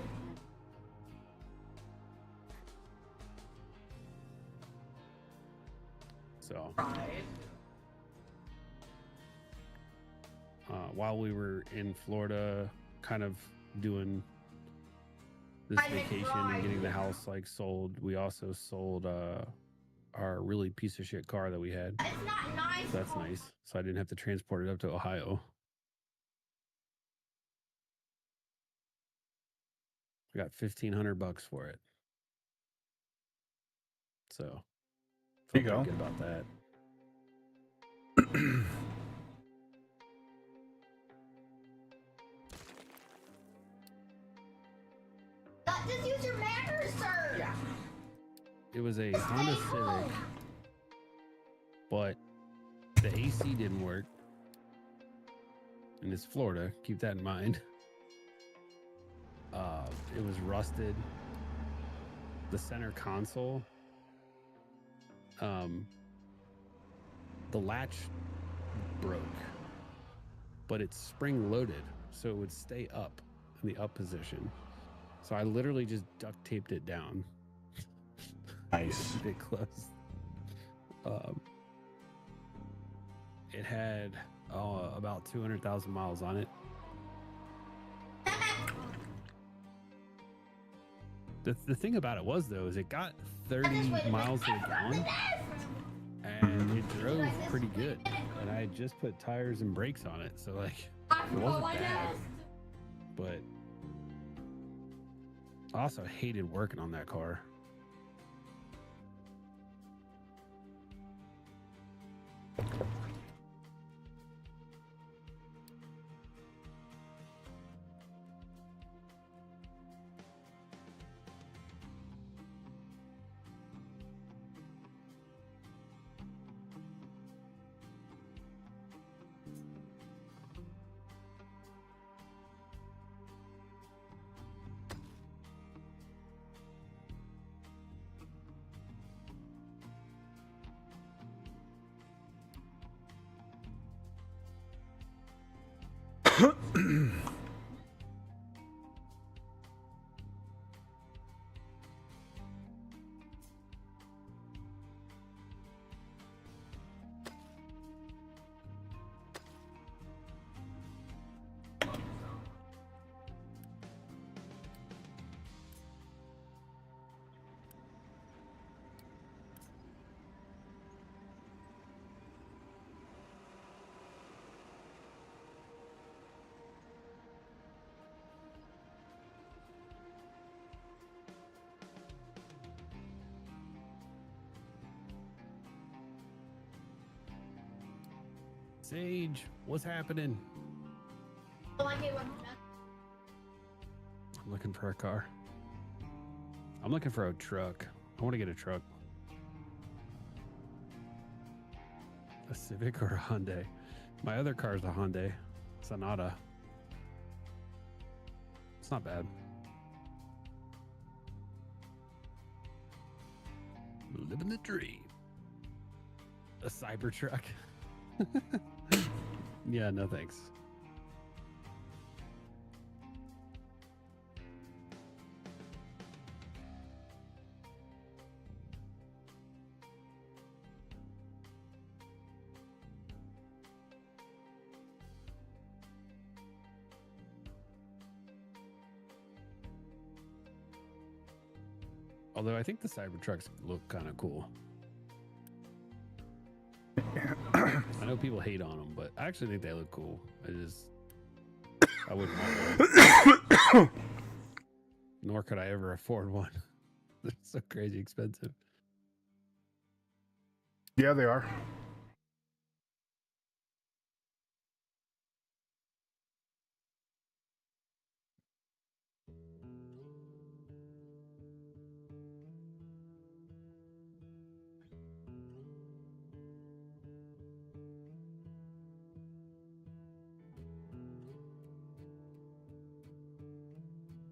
So Right. while we were in Florida, kind of doing this I make vacation fries. and getting the house like sold, we also sold our really piece of shit car that we had. It's not nice. So that's nice. So I didn't have to transport it up to Ohio. I got $1,500 for it. So There you felt go. pretty good about that. Just use your manners, sir. Yeah. It was a Honda Civic, but the AC didn't work. And it's Florida, keep that in mind. It was rusted. The center console, the latch broke, but it's spring loaded, so it would stay up in the up position. So I literally just duct taped it down. Nice. Keep it close. It had about 200,000 miles on it. The thing about it was, though, is it got 30 miles to the gallon, and it drove pretty good. And I had just put tires and brakes on it, so like it wasn't bad. But I also hated working on that car. Sage, what's happening? Like it was I'm looking for a car. I'm looking for a truck. I want to get a truck. A Civic or a Hyundai. My other car is a Hyundai Sonata. It's not bad. Living the dream. A Cybertruck. Yeah, no thanks. Although I think the Cybertrucks look kind of cool. I know people hate on them, but I actually think they look cool. I wouldn't want one. Nor could I ever afford one. They're so crazy expensive. Yeah, they are.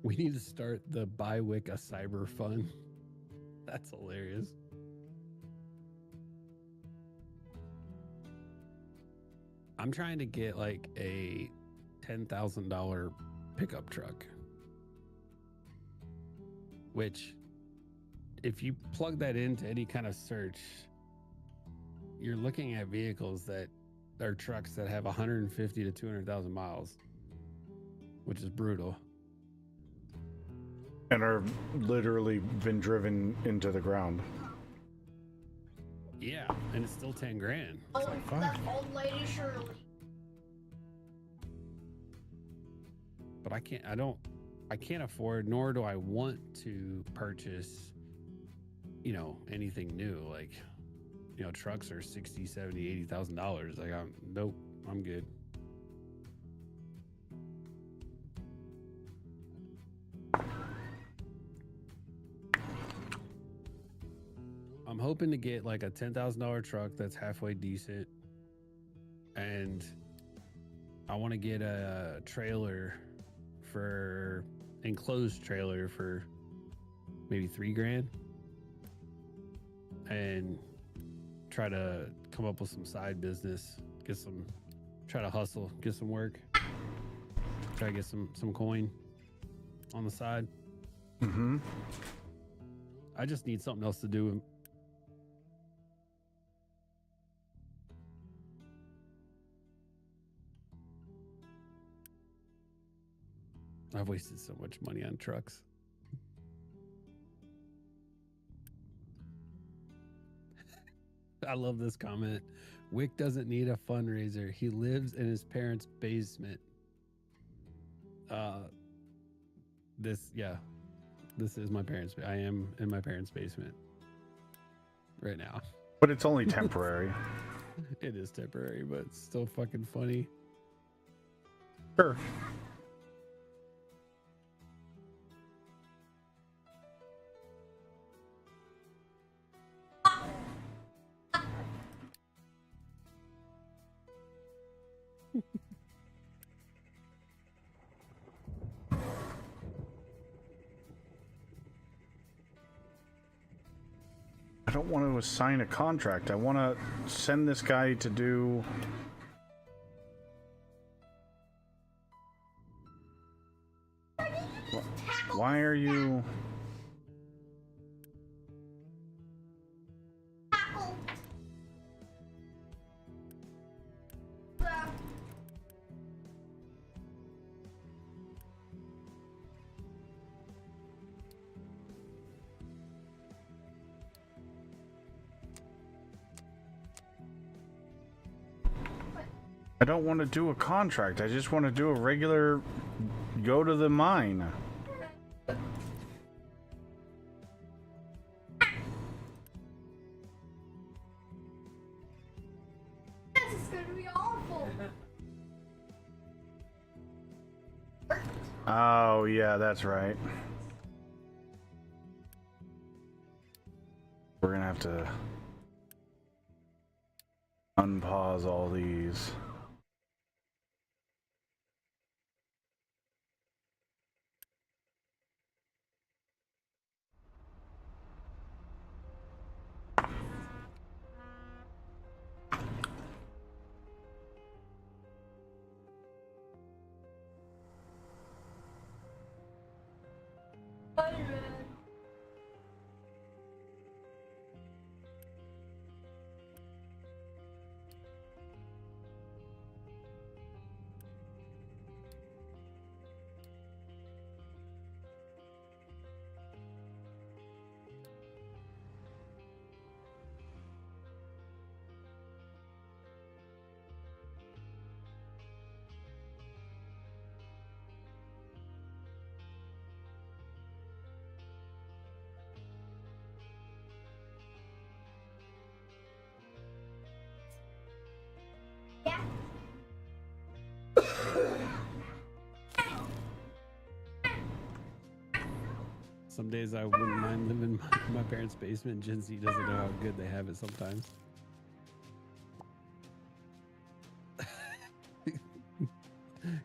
We need to start the Buy Wicca Cyber Fund. That's hilarious. I'm trying to get like a $10,000 pickup truck, which if you plug that into any kind of search, you're looking at vehicles that are trucks that have 150 to 200,000 miles, which is brutal. And are literally been driven into the ground. Yeah, and it's still 10 grand. Oh, It's like, fuck. that old lady Shirley. But I can't afford, nor do I want to purchase, anything new. Like, trucks are $60, $70, $80,000. Like, nope, I'm good. I'm hoping to get like a $10,000 truck that's halfway decent, and I want to get a enclosed trailer for maybe $3 grand, and try to come up with some side business, try to hustle, get some work, try to get some coin on the side. Mm-hmm. I just need something else to do. I've wasted so much money on trucks. I love this comment. Wick doesn't need a fundraiser. He lives in his parents' basement. This is my parents'. I am in my parents' basement right now. But it's only temporary. It is temporary, but it's still fucking funny. Sure. I don't want to sign a contract. I want to send this guy to do... Why are you... I don't want to do a contract. I just want to do a regular go to the mine. This is gonna be awful. Oh, yeah, that's right. We're gonna have to unpause all these. Yeah. Some days I wouldn't mind living in my parents' basement. Gen Z doesn't know how good they have it sometimes.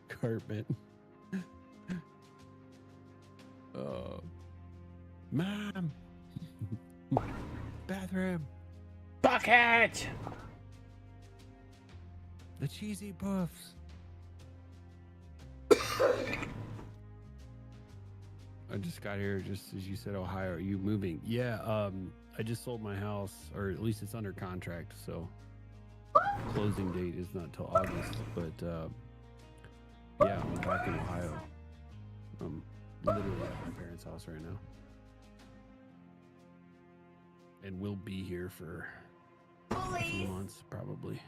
Carpet. Mom. Bathroom. Bucket! The cheesy puffs. I just got here just as you said, Ohio. Are you moving? Yeah, I just sold my house, or at least it's under contract, so closing date is not till August. But yeah, I'm back in Ohio. I'm literally at my parents' house right now. And we'll be here for a few months, probably.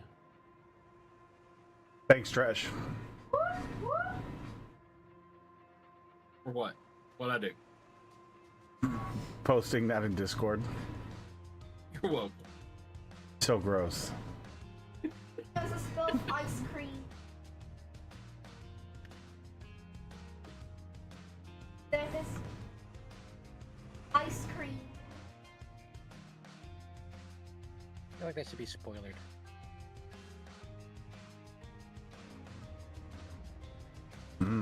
Thanks, Trash. For what? What'd I do? Posting that in Discord. You're welcome. So gross. There's a spill of ice cream. There's this ice cream. I feel like that should be spoilered.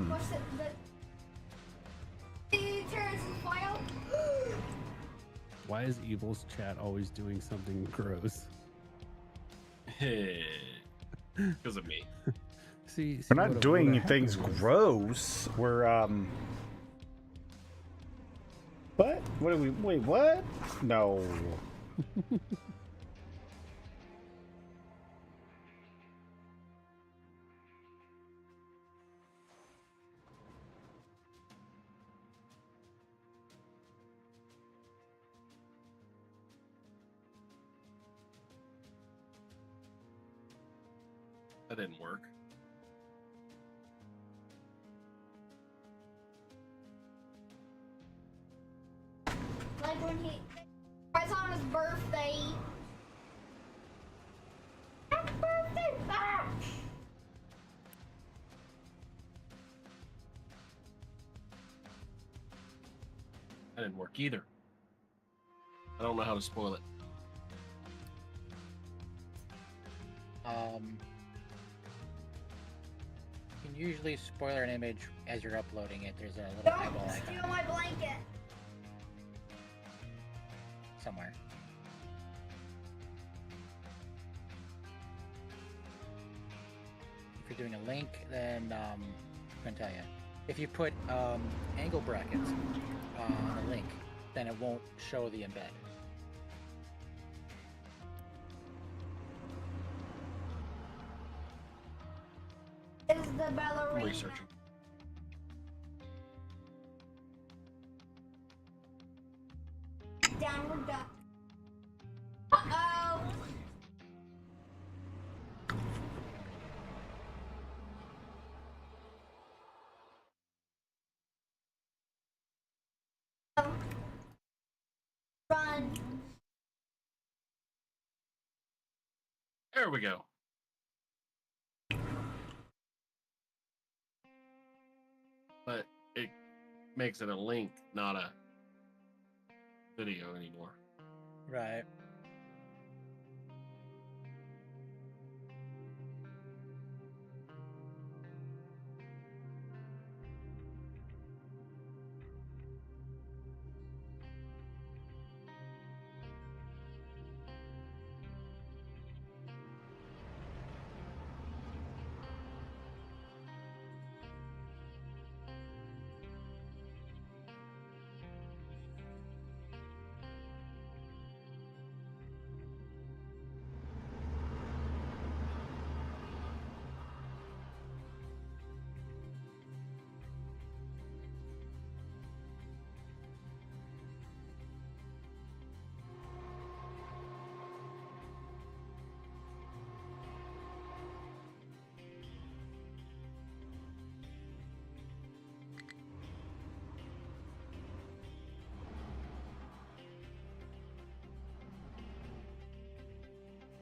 What's it? The turns and file. Why is Evil's chat always doing something gross? Because of me. See, We're not doing things gross. We're What? What are we? Wait, what? No. That didn't work. Like when he was on his birthday. Happy birthday, Bob! That didn't work either. I don't know how to spoil it. You can usually spoiler an image as you're uploading it. There's a little Don't eyeball steal icon my blanket. somewhere. If you're doing a link, then I'm gonna tell you. If you put angle brackets on a link, then it won't show the embed. Is the I'm ballerina. researching. Downward duck. Uh-oh. Run. There we go. But it makes it a link, not a video anymore. Right.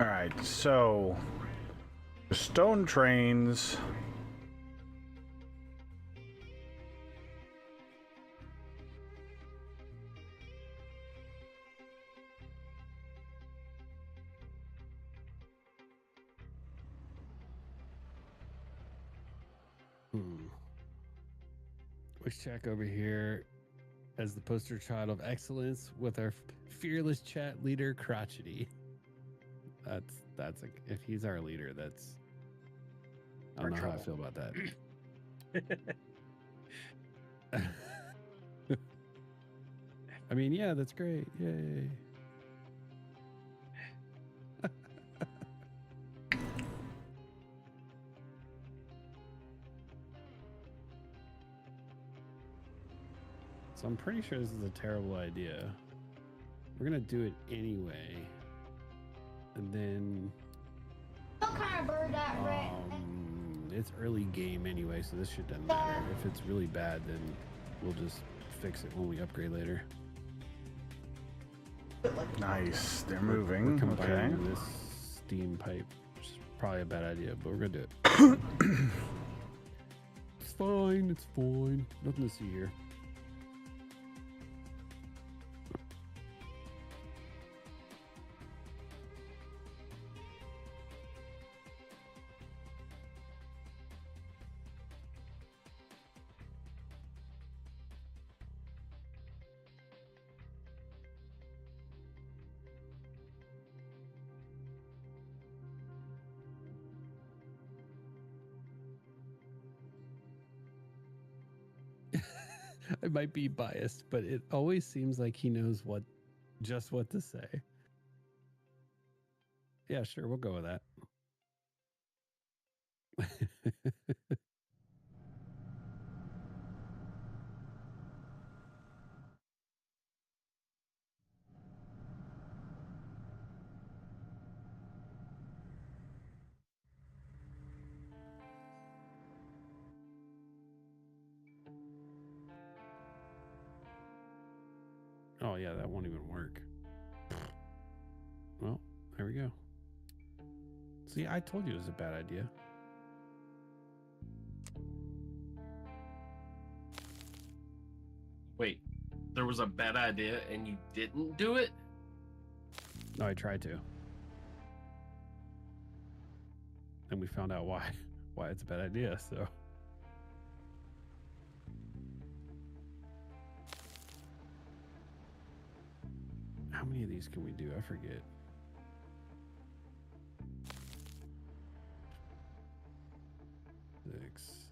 All right, so the stone trains. Let's check over here. as the poster child of excellence with our fearless chat leader, Crotchety. That's if he's our leader, that's I don't know how I feel about that. I mean, yeah, that's great. Yay. So I'm pretty sure this is a terrible idea. We're gonna do it anyway. And then What kind of bird that red? it's early game anyway, so this shit doesn't matter. If it's really bad, then we'll just fix it when we upgrade later. Nice. They're We're moving. Okay. combining this steam pipe, which is probably a bad idea, but we're gonna do it. It's fine. It's fine. Nothing to see here. I might be biased, but it always seems like he knows just what to say. Yeah, sure, we'll go with that. Oh yeah, that won't even work. Well, there we go. See, I told you it was a bad idea. Wait, there was a bad idea and you didn't do it? No, I tried to. And we found out why it's a bad idea, so. How many of these can we do? I forget. Six.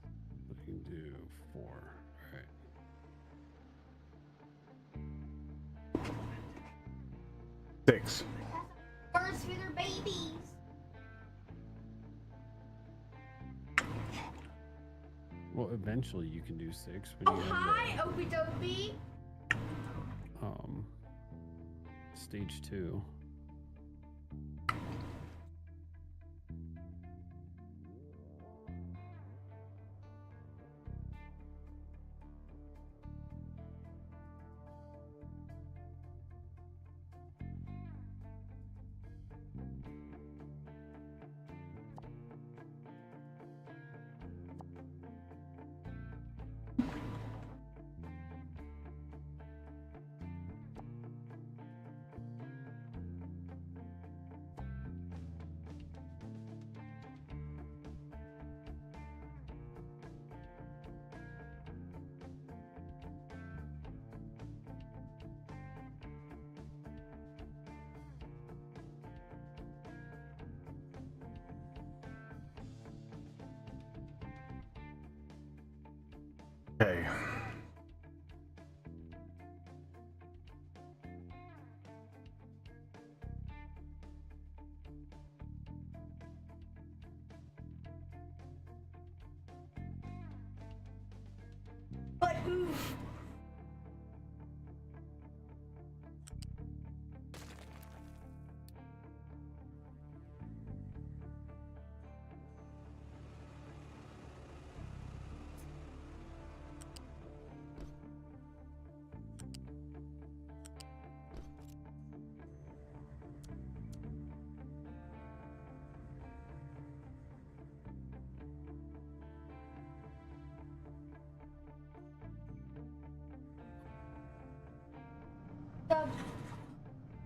We can do 4. All right. 6. Birds for their babies. Well, eventually you can do 6 when Oh, you hi, have Opie Dopey. the, stage 2. Okay. But oof.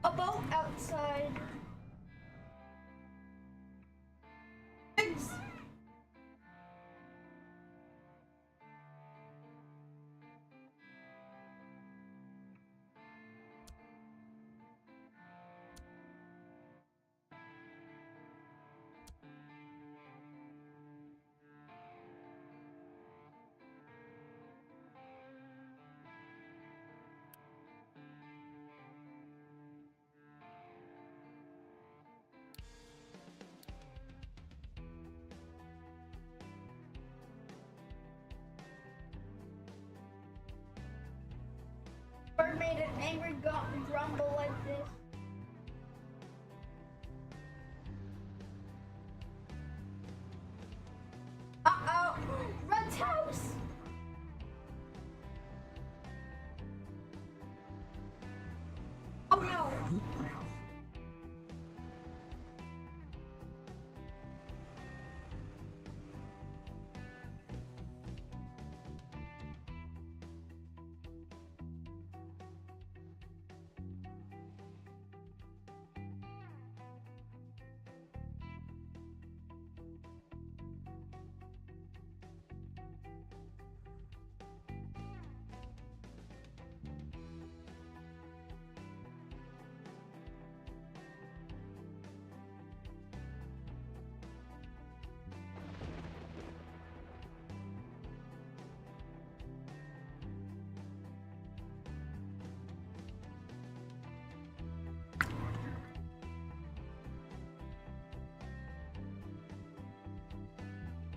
A boat outside. Pigs. never made an angry grumble like this. Uh-oh! Red's house! Oh no!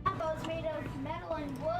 Combo's made of metal and wood.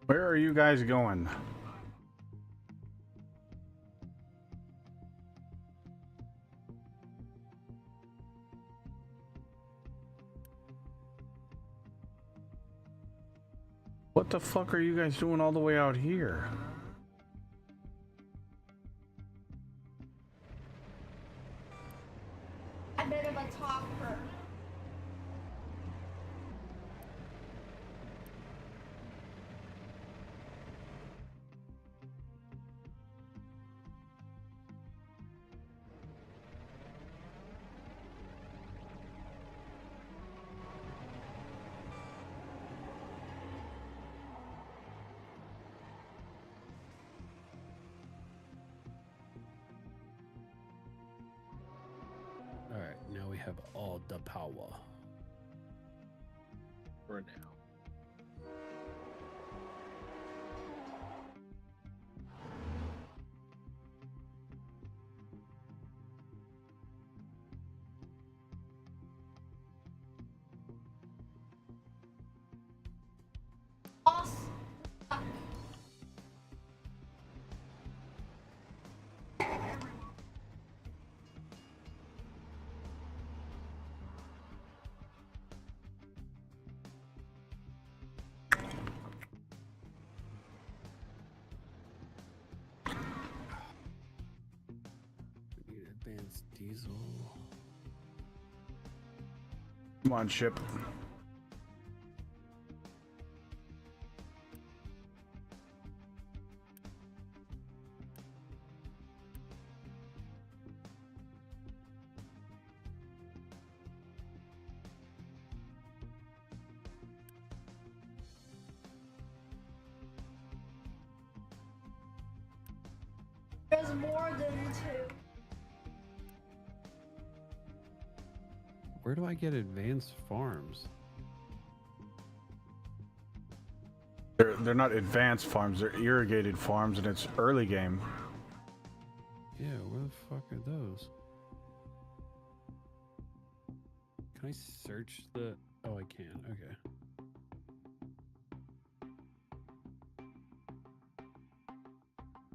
Where are you guys going? What the fuck are you guys doing all the way out here? A bit of a talker. All right, now we have all the power. For now. Boss. We need advanced diesel. Come on, ship. There's more than two. Where do I get advanced farms? They're not advanced farms, they're irrigated farms, and it's early game. Yeah, where the fuck are those? Can I search the... Oh, I can. Okay.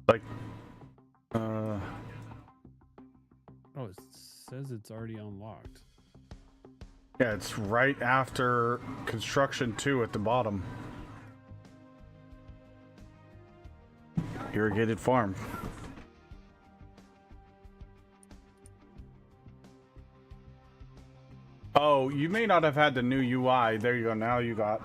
Like, Oh, it says it's already unlocked. yeah, it's right after construction 2 at the bottom. Irrigated farm. Oh, you may not have had the new UI. There you go. Now you got.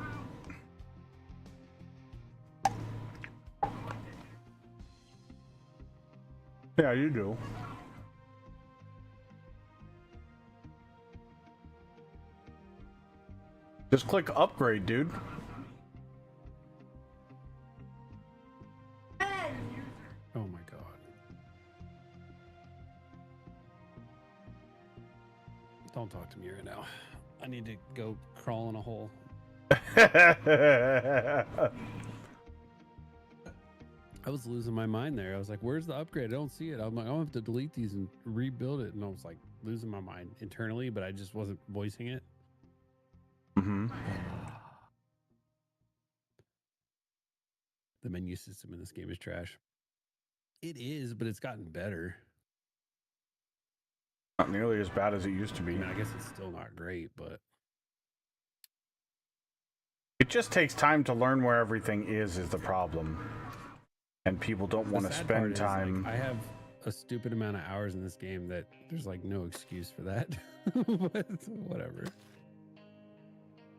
Yeah, you do. Just click upgrade, dude. Oh my god. Don't talk to me right now. I need to go crawl in a hole. I was losing my mind there. I was like, where's the upgrade? I don't see it. I'm like, I'll have to delete these and rebuild it. And I was like losing my mind internally, but I just wasn't voicing it. Mm-hmm. The menu system in this game is trash. It is, but it's gotten better. Not nearly as bad as it used to be. I mean, I guess it's still not great, but It just takes time to learn where everything is the problem. And people don't want to the sad spend part is, time. like, I have a stupid amount of hours in this game that there's like no excuse for that. But whatever.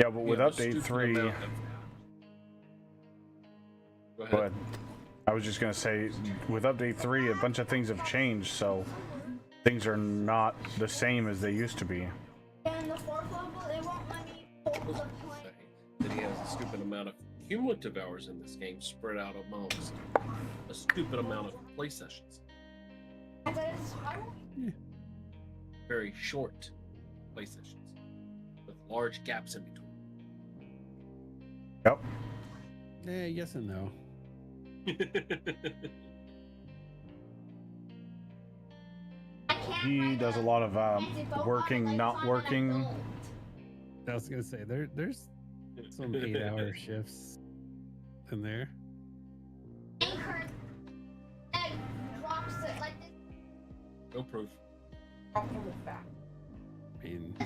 Yeah, but with Yeah, a update stupid 3. amount of- Go ahead. Go ahead. I was just gonna say, with update 3, a bunch of things have changed, so things are not the same as they used to be. And the fourth level, it won't let me pull I was the gonna point. say that he has a stupid amount of cumulative hours in this game spread out amongst a stupid amount of play sessions. But it's, I don't Very short play sessions with large gaps in between. Yep. Yes and no. He does a lot of working, not working. I was gonna say there's some 8-hour shifts in there. anchor egg drops it like this. No proof. I'll pull it back. I mean,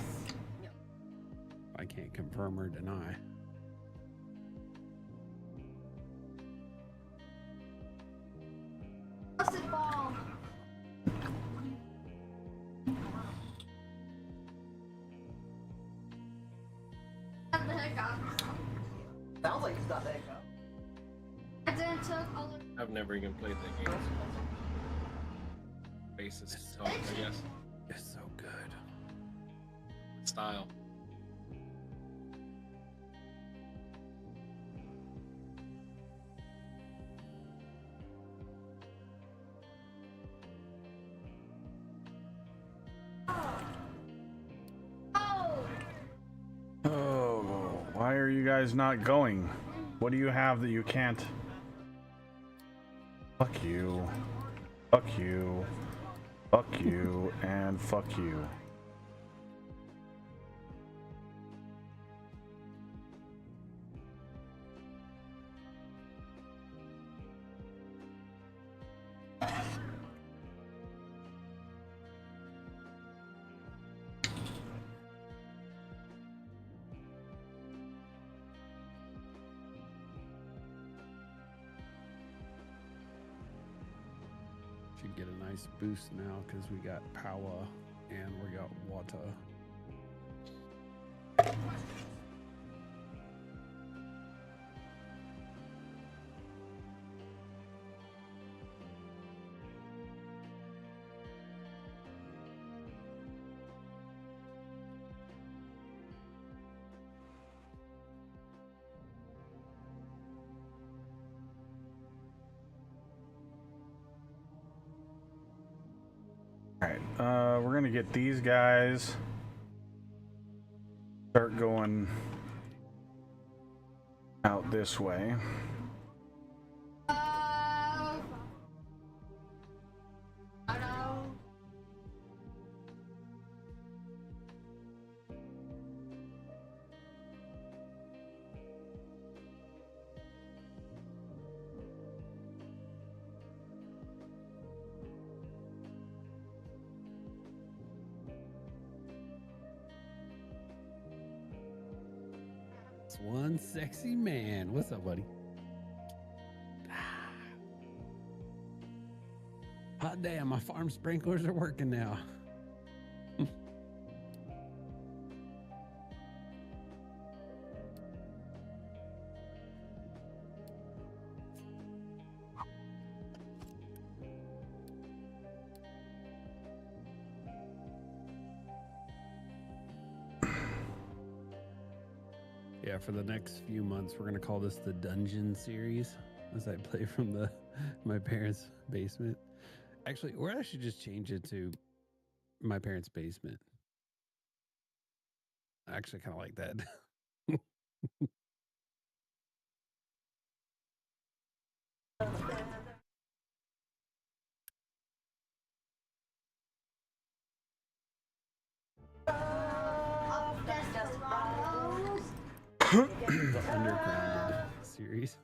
I can't confirm or deny. Busted ball. Got the hiccups. Sounds like he's got that go. I didn't took all of I've never even played that game. Basis to talk, I guess. It's so good. Style. Oh, why are you guys not going? What do you have that you can't? Fuck you. Fuck you. Fuck you. And fuck you. Should get a nice boost now because we got power and we got water. Alright, we're gonna get these guys. Start going out this way. I know. It's one sexy man. What's up, buddy? Hot damn, my farm sprinklers are working now. Yeah, for the next few months, we're gonna call this the Dungeon series, as I play from my parents' basement. Actually, or I should just change it to my parents' basement. I actually kind of like that. The Undergrounded series.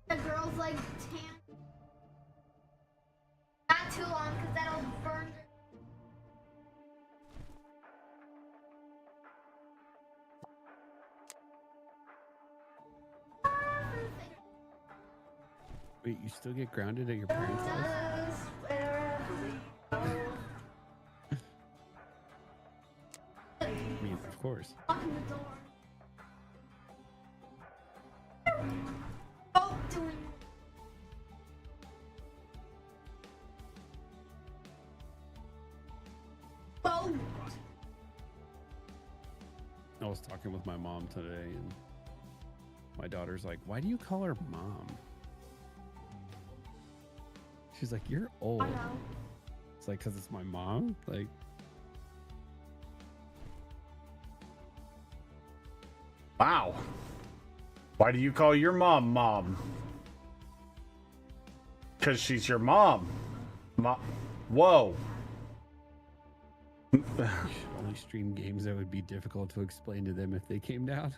The girls like tan. Not too long, because that'll burn your... Wait, you still get grounded at your parents' house? I mean, of course. Open the door. Both doing... Both. I was talking with my mom today, and my daughter's like, "Why do you call her mom?" She's like, "You're old." I know. It's like, "'Cause it's my mom." Like, Wow. Why do you call your mom mom? Because she's your mom. Whoa. you should only stream games that would be difficult to explain to them if they came down.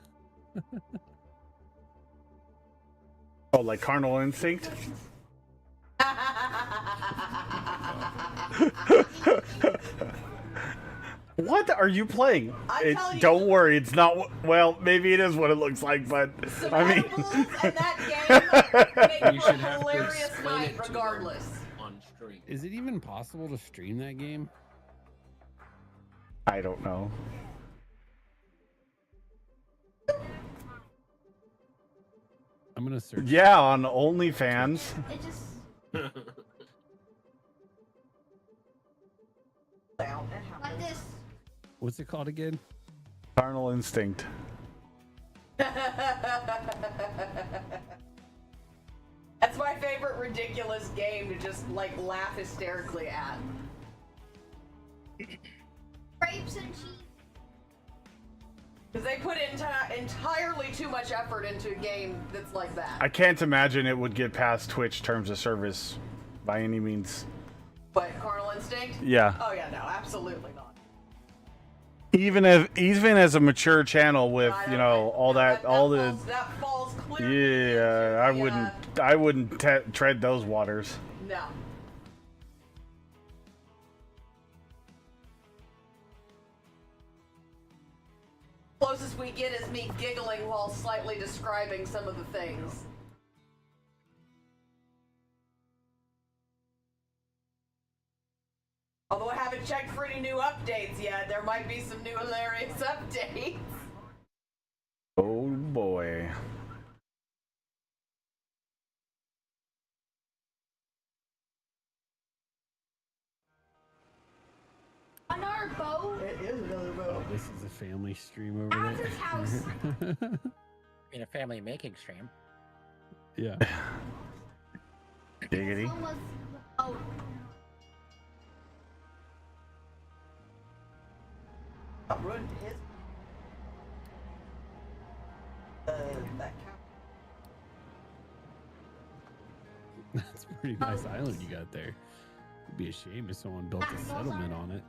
Oh, like Carnal Instinct? What are you playing? I'm telling you. Don't worry, it's not. Well, maybe it is what it looks like, but I mean, Survivables and that game make You for should a have to hilarious explain night it to them regardless. on stream. Is it even possible to stream that game? I don't know. I'm gonna search. Yeah, on OnlyFans. It just... Like this. What's it called again? Carnal Instinct. That's my favorite ridiculous game to just like laugh hysterically at. Grapes and cheese. Because they put entirely too much effort into a game that's like that. I can't imagine it would get past Twitch terms of service by any means. But Carnal Instinct? Yeah. Oh yeah, no, absolutely not. Even as a mature channel with, I you don't know, think- all no, that all the that falls clearly yeah, into the, I wouldn't tread those waters. no. Closest we get is me giggling while slightly describing some of the things. Although I haven't checked for any new updates yet, there might be some new hilarious updates. Oh boy. On our boat. It is another Oh, boat. this is a family stream over At there. his house. In a family making stream. Yeah. Diggity. Almost... Oh. I ruined his. That That's a pretty nice island you got there. It'd be a shame if someone built a settlement on it.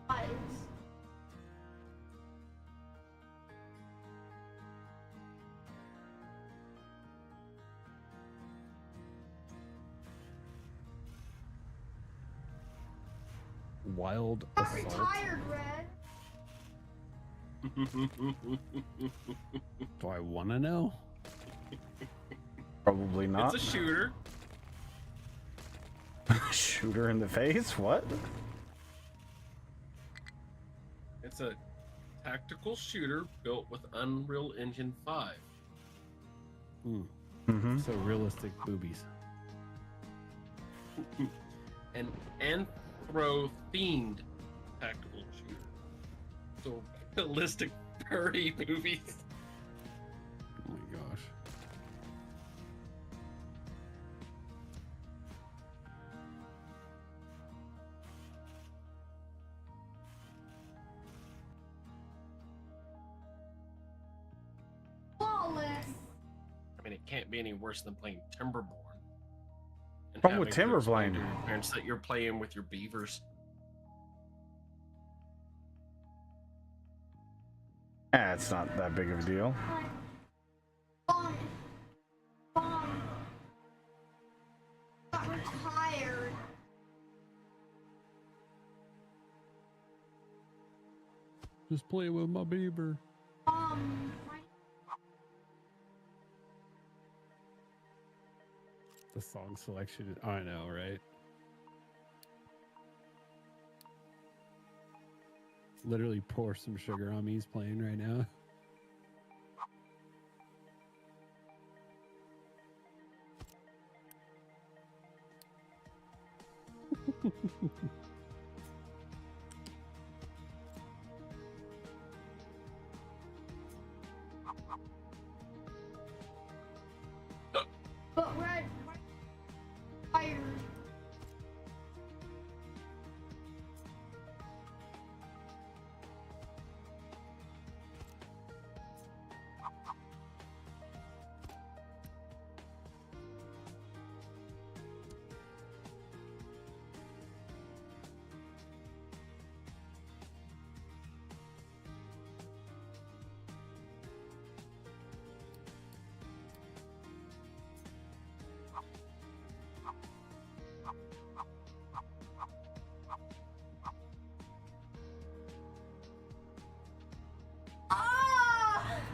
Wild I'm assault. retired, Red. Do I want to know? Probably not. It's a shooter. Shooter in the face? What? It's a tactical shooter built with Unreal Engine 5. Mm-hmm. So realistic boobies. An anthro-themed tactical shooter. So realistic furry movies. Oh my gosh. Flawless. I mean, it can't be any worse than playing Timberborn. And Wrong with having to explain Timberborn? to your parents that you're playing with your beavers. It's not that big of a deal. Got retired. Just play with my beaver. The song selection. I know, right? Literally pour some sugar on me. He's playing right now. But Red retired.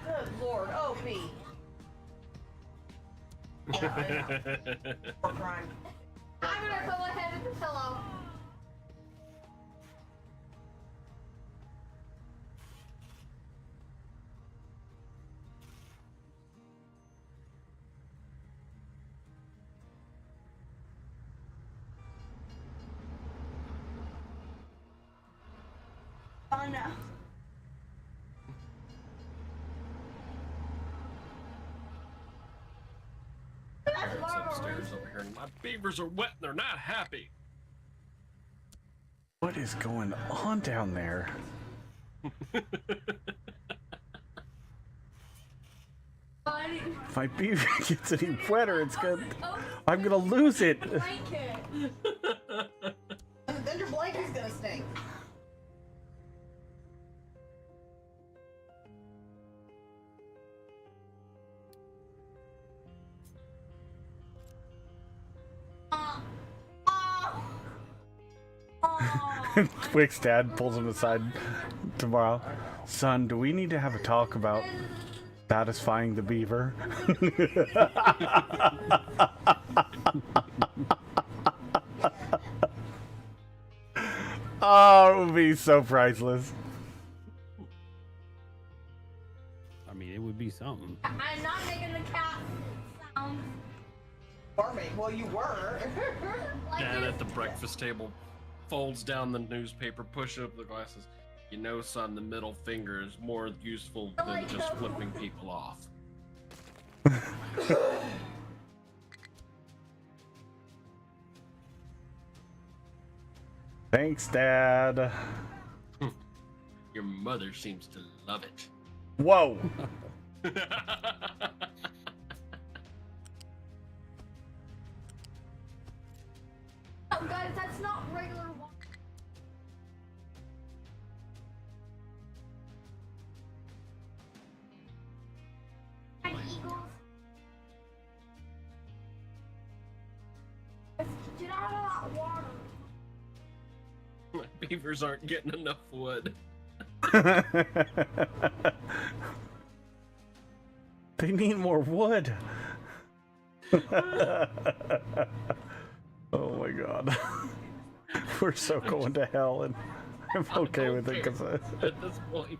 Good lord, Opie. War crime. I'm gonna put my head in the pillow. Oh no. Parents upstairs over here, and my beavers are wet and they're not happy. What is going on down there? If my beaver gets any wetter, it's good. I'm gonna lose it. Blanket. Then your blanket's gonna stink. Quick's dad pulls him aside tomorrow. Son, do we need to have a talk about satisfying the beaver? Oh, it would be so priceless. I mean, it would be something. I'm not making the cat sound. Barmaid, well you were. Like Dad it. at the breakfast table folds down the newspaper, pushes up the glasses. You know, son, the middle finger is more useful than just flipping people off. Thanks, Dad. Your mother seems to love it. Whoa. Oh, guys, that's not regular water. And eagles. Get out of that water. Beavers aren't getting enough wood. They need more wood. Oh my god. We're so going to hell, and I'm okay with it because At this point,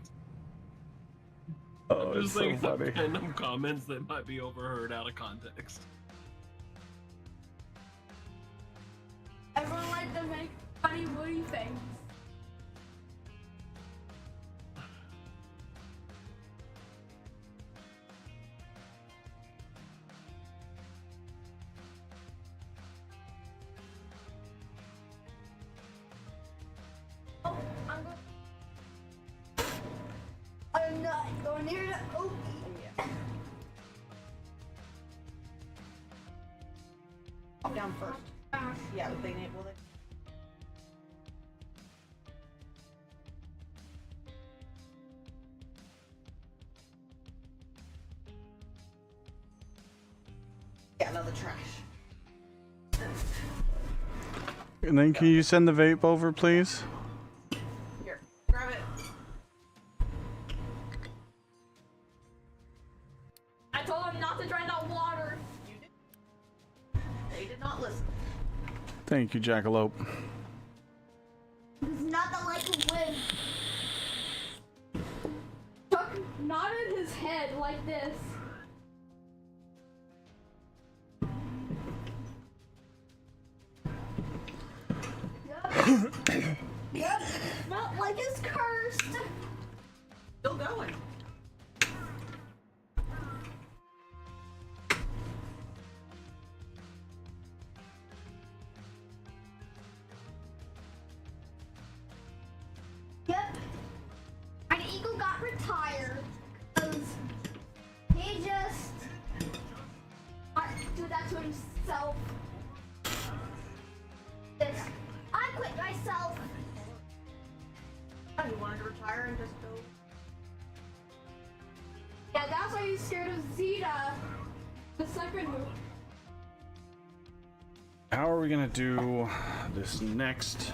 oh, I'm it's just so thinking of funny. random comments that might be overheard out of context. Everyone likes to make funny woody things. Oh, I'm not going near the Okie. Up down first. Yeah, but they need. Well, they. Yeah, no, the trash. And then can you send the vape over, please? Here, grab it. I told him not to drink that water. You did. They did not listen. Thank you, Jackalope. It's not the like of wind. Chuck nodded his head like this. Yep, felt like it's cursed. Still going. Yep. And Eagle got retired because he just do that to himself. This, I quit myself. You wanted to retire and just go. Yeah, that's why he's scared of Zeta. The second move. How are we gonna do this next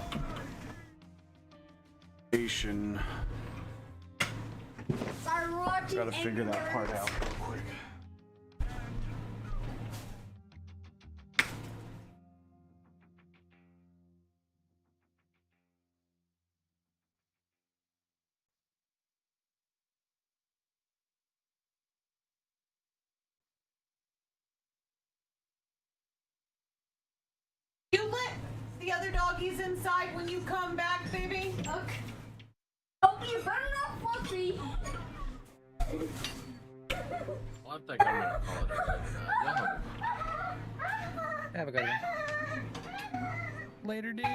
station? Sorry, we're watching Gotta figure Angry that part Birds. out real quick. You let the other doggies inside when you come back, baby. Okay. Oh, you better not Fluffy. Well, I think I'm gonna call it. Y'all have a Have a good one. Later, dude.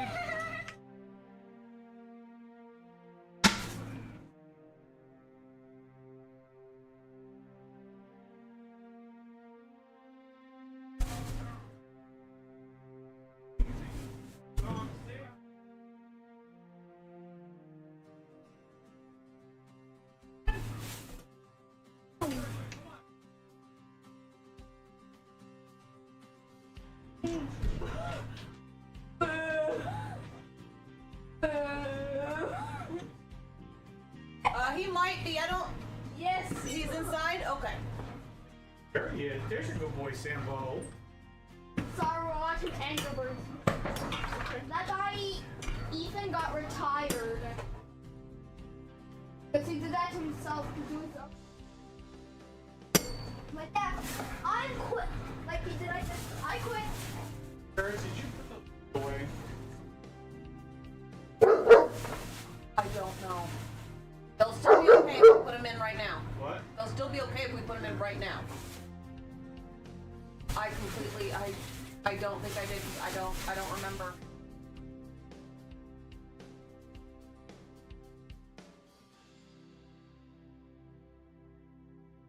He might be. I don't. Yes. He's inside. Okay. There he is. There's your good boy, Sambo. Sorry, we're watching Angry Birds. That guy, Ethan, got retired. Because he did that to himself. Like that. I quit. Like he did, I quit. Did you put the away? I don't know. They'll still be okay if we put them in right now. What? They'll still be okay if we put them in right now. I don't think I did. I don't remember.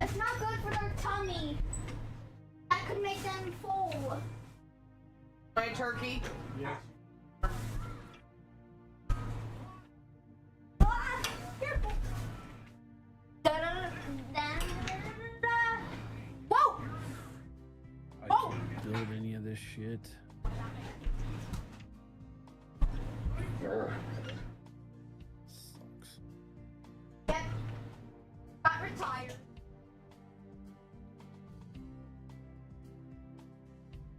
Yes. It's not good for their tummy. That could make them full. Right, turkey? Yes. Ah, careful. Da-da-da-da-da-da-da-da. Whoa! I Oh! can't build any of this shit. Sucks. Yep. Got retired.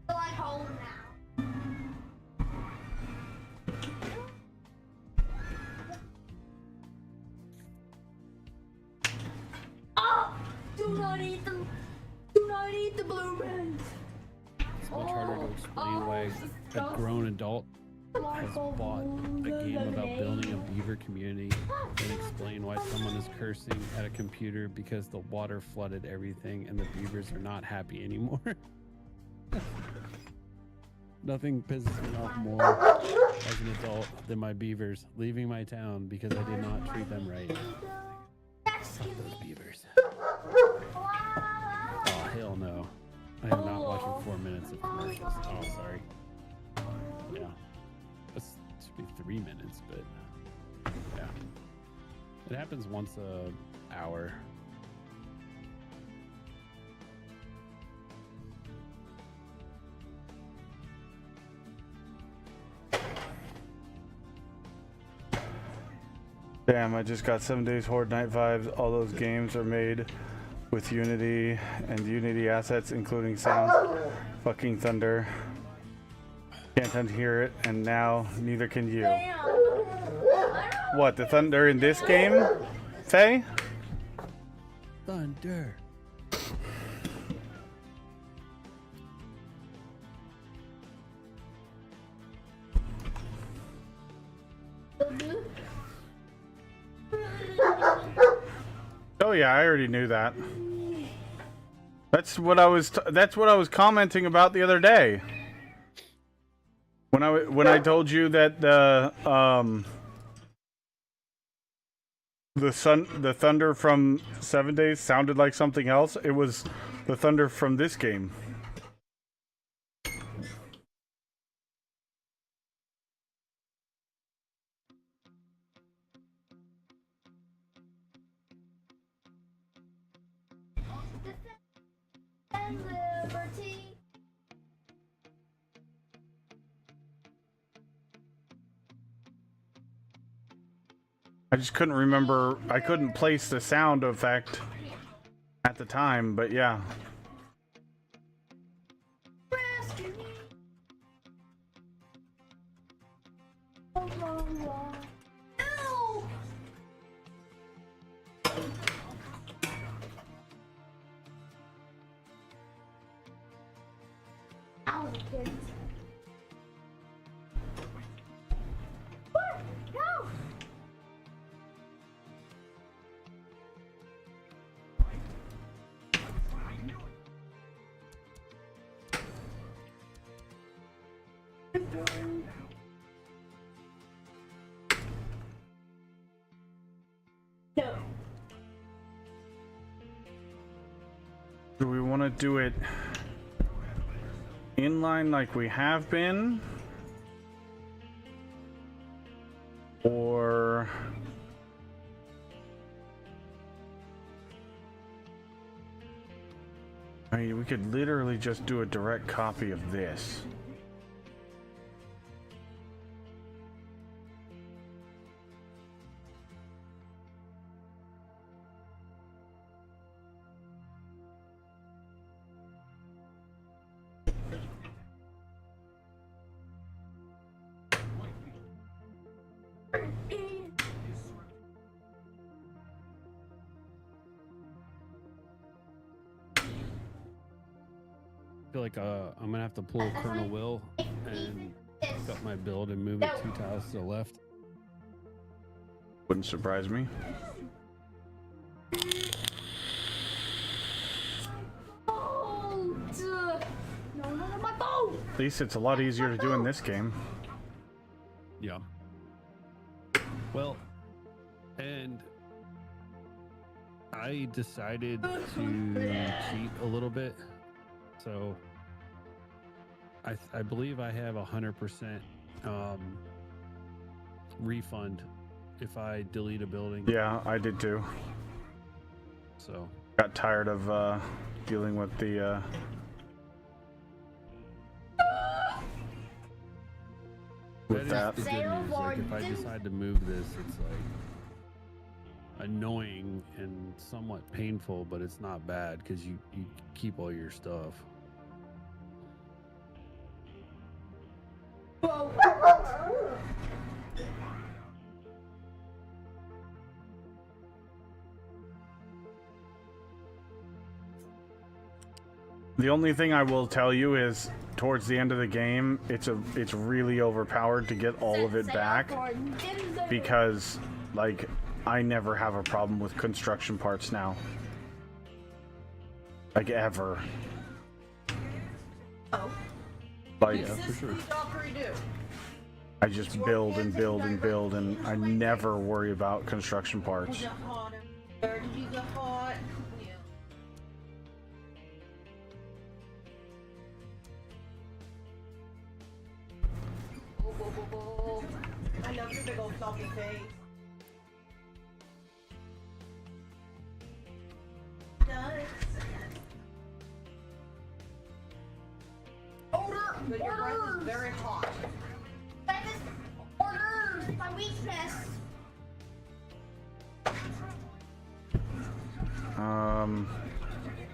Still at home now. Oh! Do not eat them. Do not eat the blueberries. It's much harder to explain why a grown adult has bought a game about building a beaver community and explain why someone is cursing at a computer because the water flooded everything and the beavers are not happy anymore. Nothing pisses me off more as an adult than my beavers leaving my town because I did not treat them right. Fuck those beavers. Oh, hell no. I am not watching 4 minutes of commercials. Oh, sorry. Yeah. That should be 3 minutes, but yeah. It happens once a hour. Damn, I just got 7 Days Horde Night vibes. All those games are made with Unity and Unity assets, including sound. Fucking thunder. Can't unhear it, and now neither can you. What, the thunder in this game, Faye? Thunder. Oh yeah, I already knew that. That's what I was commenting about the other day. When I told you that the thunder from 7 Days sounded like something else, it was the thunder from this game. Liberty. I just couldn't remember. I couldn't place the sound effect at the time, but yeah. Rescue me. Oh, oh, oh. Ew. Ow, kids. What? No. No. Do we want to do it inline like we have been? Or I mean, we could literally just do a direct copy of this. I feel like I'm gonna have to pull Colonel Will and pick up my build and move it 2 tiles to the left. Wouldn't surprise me. Oh, duh. No, no, no, my phone. At least it's a lot easier to do in this game. Yeah. Well, and I decided to cheat a little bit, so I believe I have 100% refund if I delete a building. Yeah, I did too. So Got tired of dealing with the with that. The good news. Like if I decide to move this, it's like annoying and somewhat painful, but it's not bad because you keep all your stuff. The only thing I will tell you is towards the end of the game, it's really overpowered to get all of it back because like I never have a problem with construction parts now. Like ever. Oh. Like What's this Valkyrie do? I just build and build and build and I never worry about construction parts. Did you get hot? Or did you get hot? Yeah. Oh. I love your big old floppy face. Order! But your breath is very hot. That is orders! My weakness!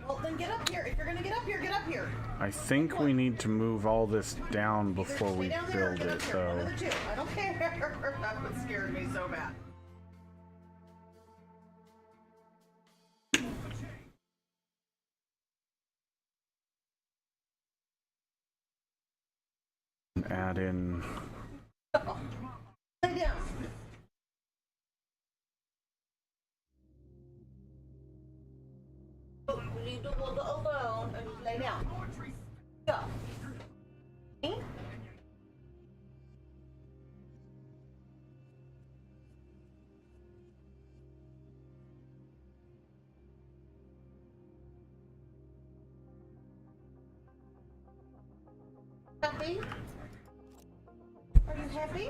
Well, then get up here. If you're gonna get up here, get up here. I think we need to move all this down Either before stay we down there or build get it up here. One though. of the two. I don't care. That would scare me so bad. Add in Lay down. Leave the water alone and just lay down. Go. Me? Happy? Are you happy?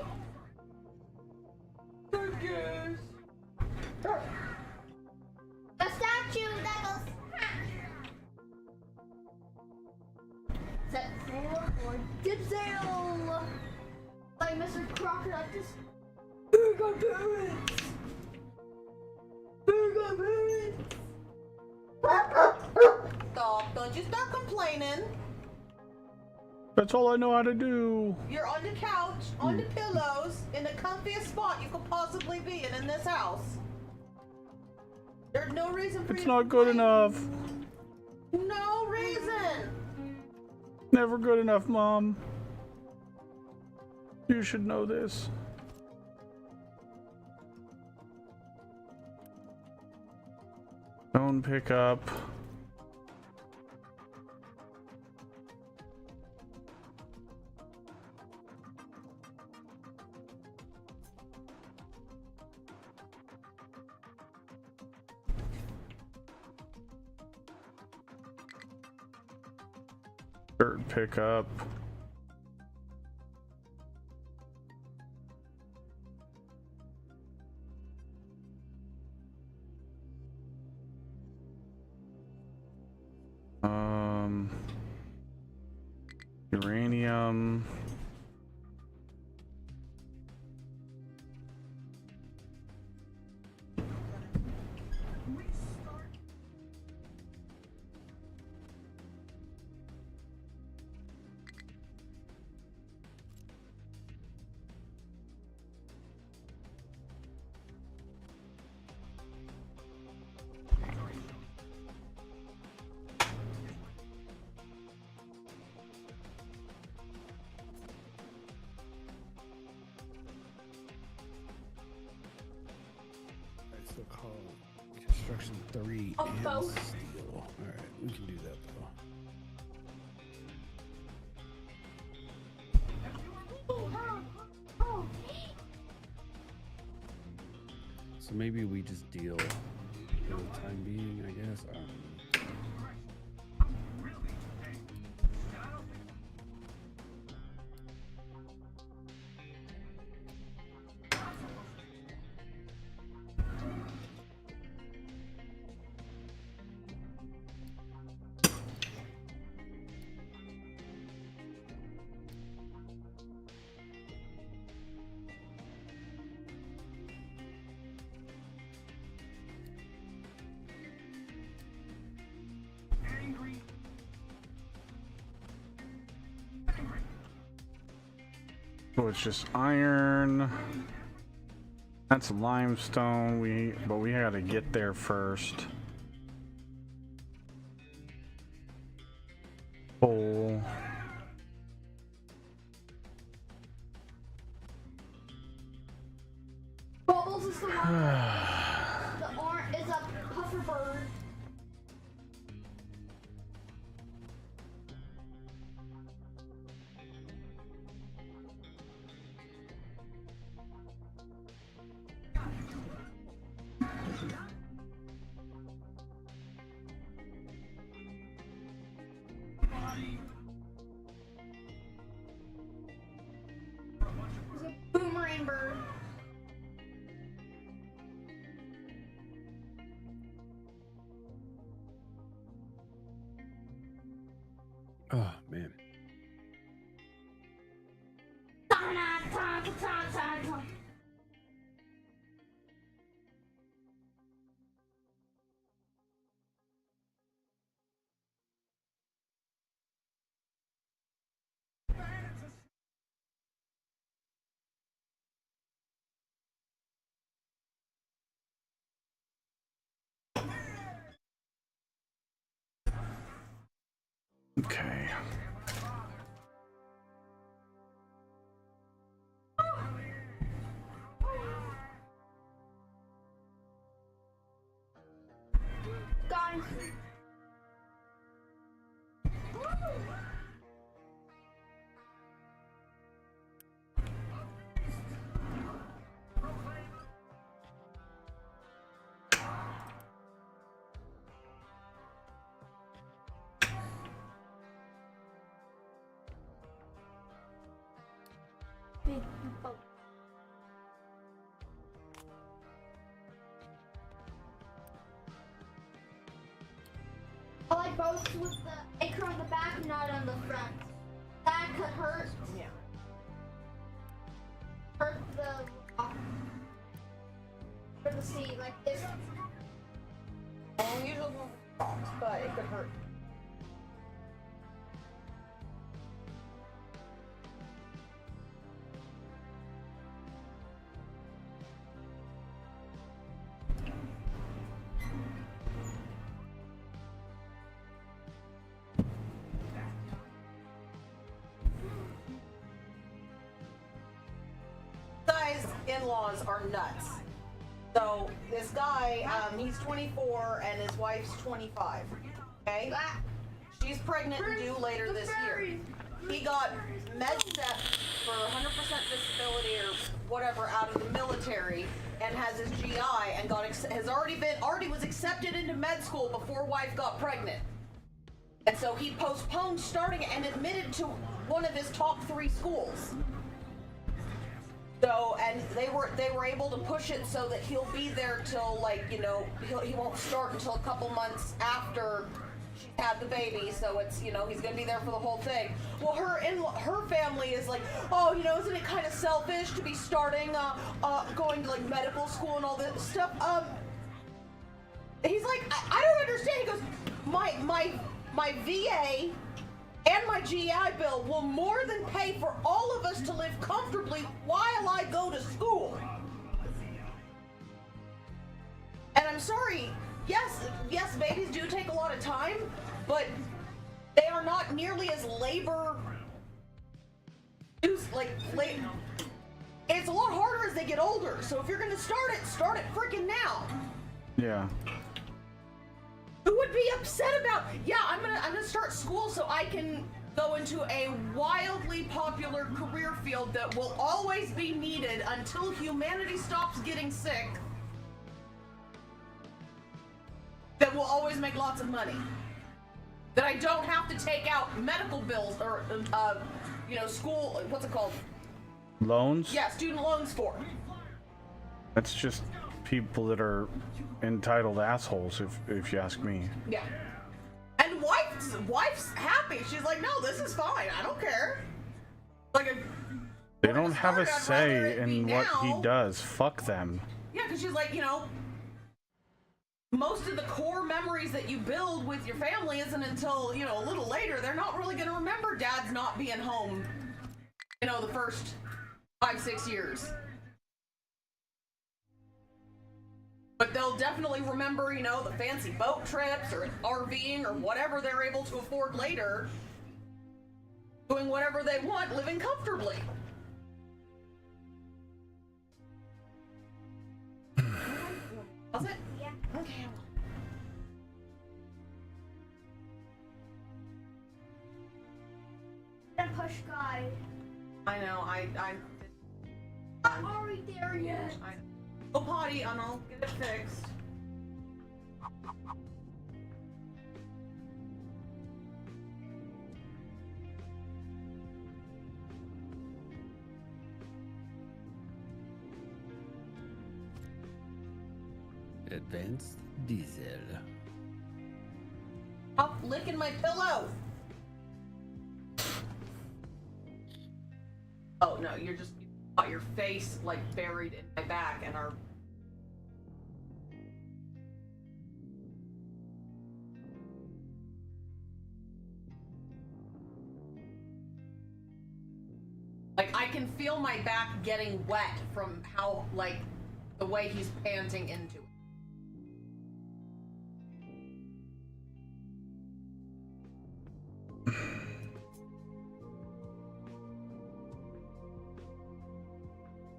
Yes. The statue that goes. Set sail or dip sail! Like Mr. Crocker, like this. Big parents! Big parents! Stop. Don't you start complaining. That's all I know how to do. You're on the couch, on the pillows, in the comfiest spot you could possibly be in this house. There's no reason for It's you not to good complain. enough. No reason. Never good enough, Mom. You should know this. Don't pick up. Dirt pickup. Uranium. Still call construction 3 Oh, and both. steel. All right, we can do that though. So maybe we just deal for the time being, I guess. I don't know. So it's just iron. That's limestone. But we gotta get there first. Coal. Bubbles is the one. The orange is a puffer bird. It's a boomerang bird. Oh man. Okay. Guys. Big boat. I like boats with the anchor on the back, not on the front. That could hurt. Yeah. Hurt the for the sea like this. And usually won't rocks, but it could hurt. Guy's in-laws are nuts. So this guy, he's 24 and his wife's 25. Okay, she's pregnant and due later this year. He got MedSep for 100% disability or whatever out of the military and has his GI and already was accepted into med school before wife got pregnant. And so he postponed starting it and admitted to one of his top 3 schools. So, and they were able to push it so that he'll be there till, like, you know, he won't start until a couple months after she had the baby. So it's, you know, he's gonna be there for the whole thing. Well, her family is like, oh, you know, isn't it kind of selfish to be starting going to like medical school and all this stuff? He's like, I don't understand. He goes, my VA and my GI bill will more than pay for all of us to live comfortably while I go to school. And I'm sorry, yes, babies do take a lot of time, but they are not nearly as labor. It's a lot harder as they get older. So if you're gonna start it freaking now. Yeah. Who would be upset about? Yeah, I'm gonna start school so I can go into a wildly popular career field that will always be needed until humanity stops getting sick. that will always make lots of money. That I don't have to take out medical bills or, school, what's it called? Loans? Yeah, student loans for. That's just people that are entitled assholes, if you ask me. Yeah. And wife's happy. She's like, no, this is fine. I don't care. They don't have a I'd rather say it be in what he now. does. Fuck them. Yeah, because she's like, most of the core memories that you build with your family isn't until, a little later. They're not really going to remember dad's not being home, the first 5-6 years. But they'll definitely remember, the fancy boat trips or RVing or whatever they're able to afford later. Doing whatever they want, living comfortably. Was it? Yeah. Okay. And push guide. I know, Not already there yet. Go potty and I'll get it fixed. Advanced diesel. Stop licking my pillow! Oh no, you got your face buried in my back and are. I can feel my back getting wet from how, the way he's panting into it.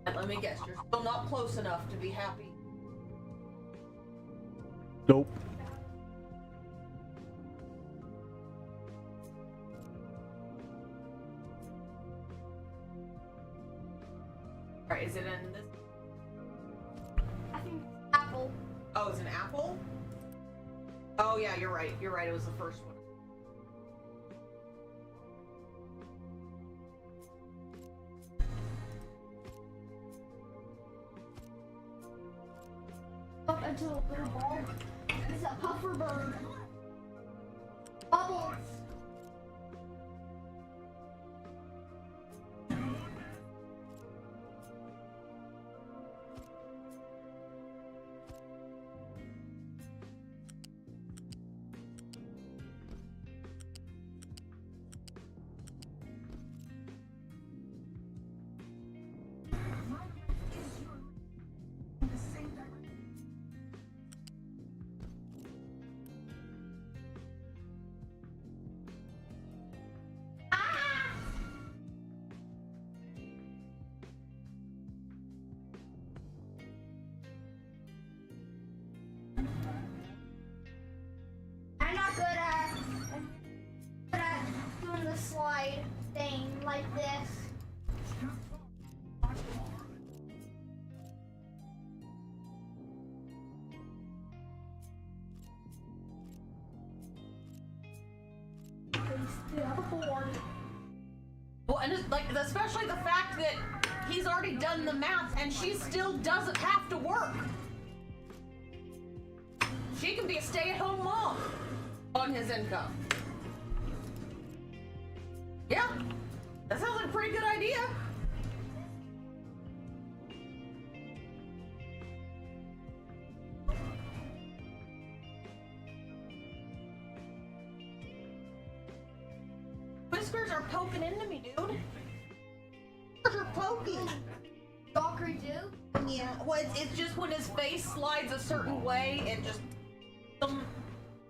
And let me guess, you're still not close enough to be happy. Nope. Alright, is it in this? I think it's apple. Oh, it's an apple? Oh yeah, you're right. You're right, it was the first one. Up into a little ball. It's a puffer bird. Bubbles. I'm not good at doing the slide thing like this. Well, and it's especially the fact that he's already done the math and she still doesn't have to work. She can be a stay-at-home mom on his income. Yeah, that sounds like a pretty good idea. Whiskers are poking into me, dude. Whiskers are poking. Stalker do? Yeah, well, it's just when his face slides a certain way, it just. I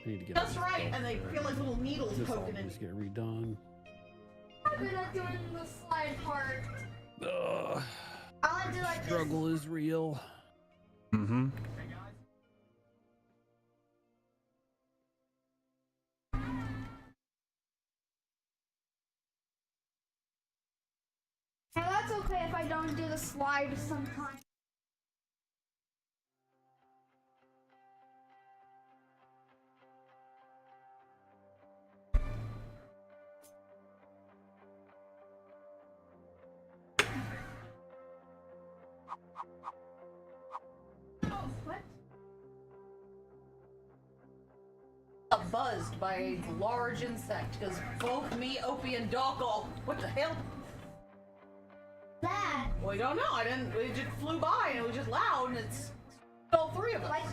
need to get That's this right, done. and they feel like little needles This all poking in. needs to get redone. I'm good at doing the slide part. Ugh. I want to do like this. Struggle is real. Mm-hmm. Now that's okay if I don't do the slide sometimes. buzzed by a large insect. Because both me, Opie, and Dockle. What the hell? That. We don't know. I didn't. It just flew by and it was just loud and it's all three of us. Like,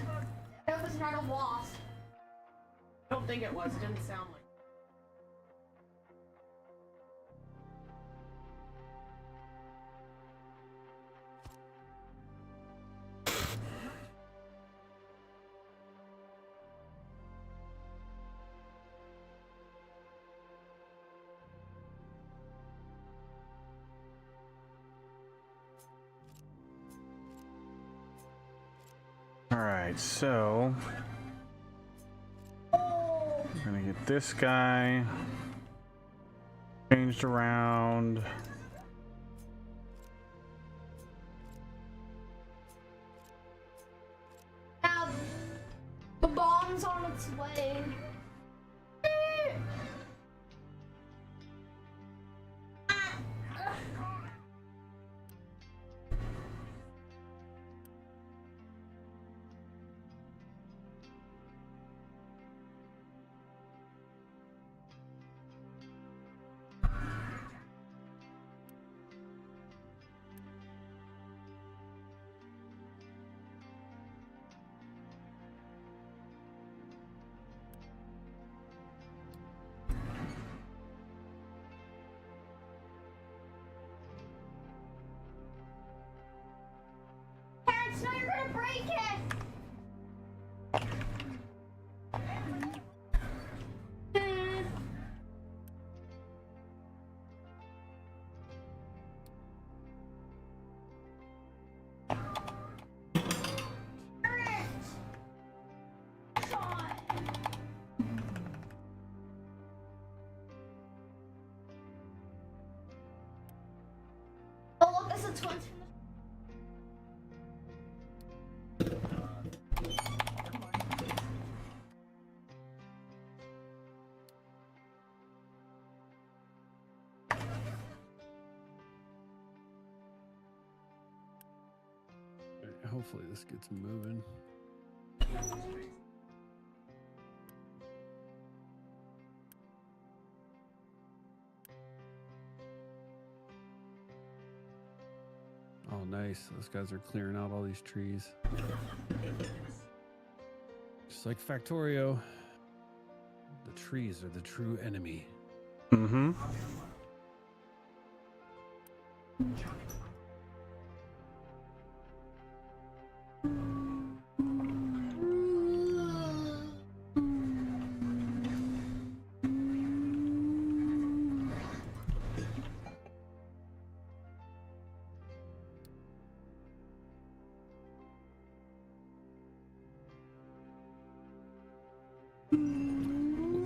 it was not a wasp. I don't think it was. It didn't sound like. Alright, so we're gonna get this guy changed around. Now, the bomb's on its way. Parents, no, you're gonna break it. Oh, look, it's a twins. Hopefully this gets moving. Oh, nice. Those guys are clearing out all these trees. Just like Factorio. The trees are the true enemy. Mm-hmm.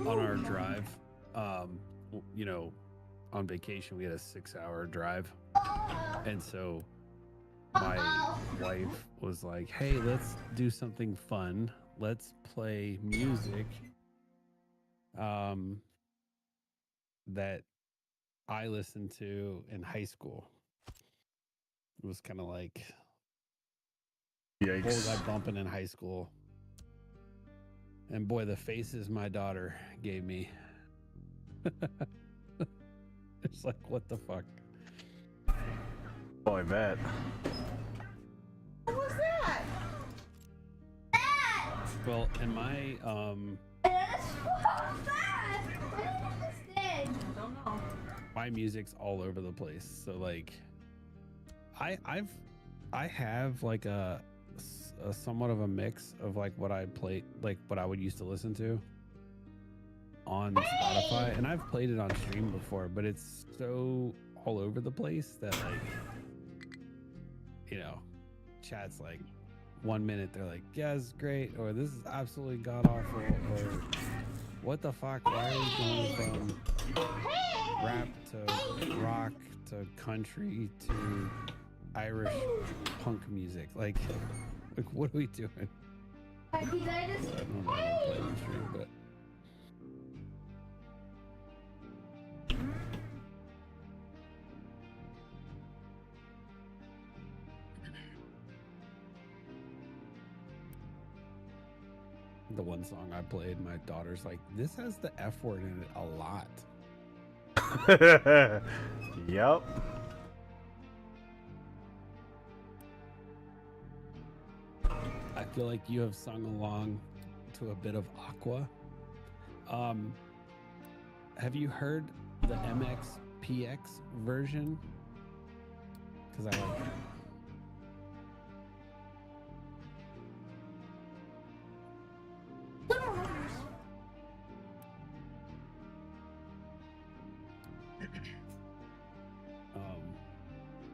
On our drive, you know, on vacation we had a 6-hour drive, and so my wife was like, hey, let's do something fun, let's play music that I listened to in high school. It was kind of like, Yikes. what was I bumping in high school? And boy, the faces my daughter gave me. It's like, what the fuck? Oh, I bet. What was that? Well, in my Don't know. my music's all over the place. So like, I have like a somewhat of a mix of like what I play, like what I would used to listen to on Spotify, and I've played it on stream before, but it's so all over the place that, like, you know, chat's like 1 minute they're like, yeah, it's great, or this is absolutely god awful, or what the fuck, why are we going from rap to rock to country to Irish punk music? Like what are we doing? I don't know if I'm playing on stream, but The one song I played, my daughter's like, this has the F word in it a lot. Yep. I feel like you have sung along to a bit of Aqua. Have you heard the MXPX version? Because I like it.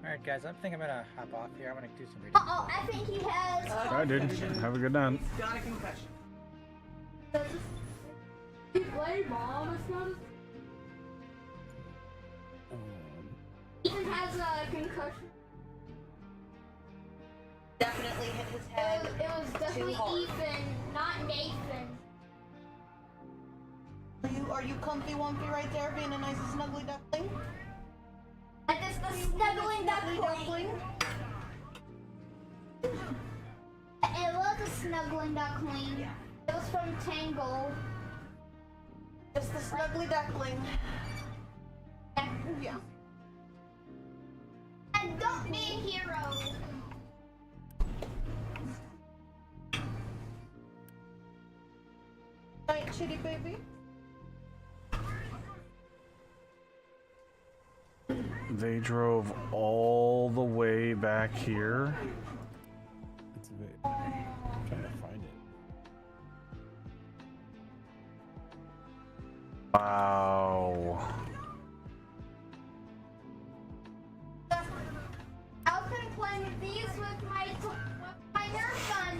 Alright, guys, I think I'm gonna hop off here. I'm gonna do some reading. Uh-oh, I think he has... All right, dude. Have a good night. He's got a concussion. He played, Mom. It's not... Ethan has a concussion. Definitely hit his head. It was definitely too hard. Ethan, not Nathan. Are you comfy wumpy right there, being a nice snuggly duckling? And this the snuggling duckling. It was a snuggling duckling. It was from Tangle. Just the snuggly duckling. Yeah. And don't be a hero. Night, chitty baby. They drove all the way back here. It's a bit. I'm trying to find it. Wow. I've been playing with these with my Nerf gun.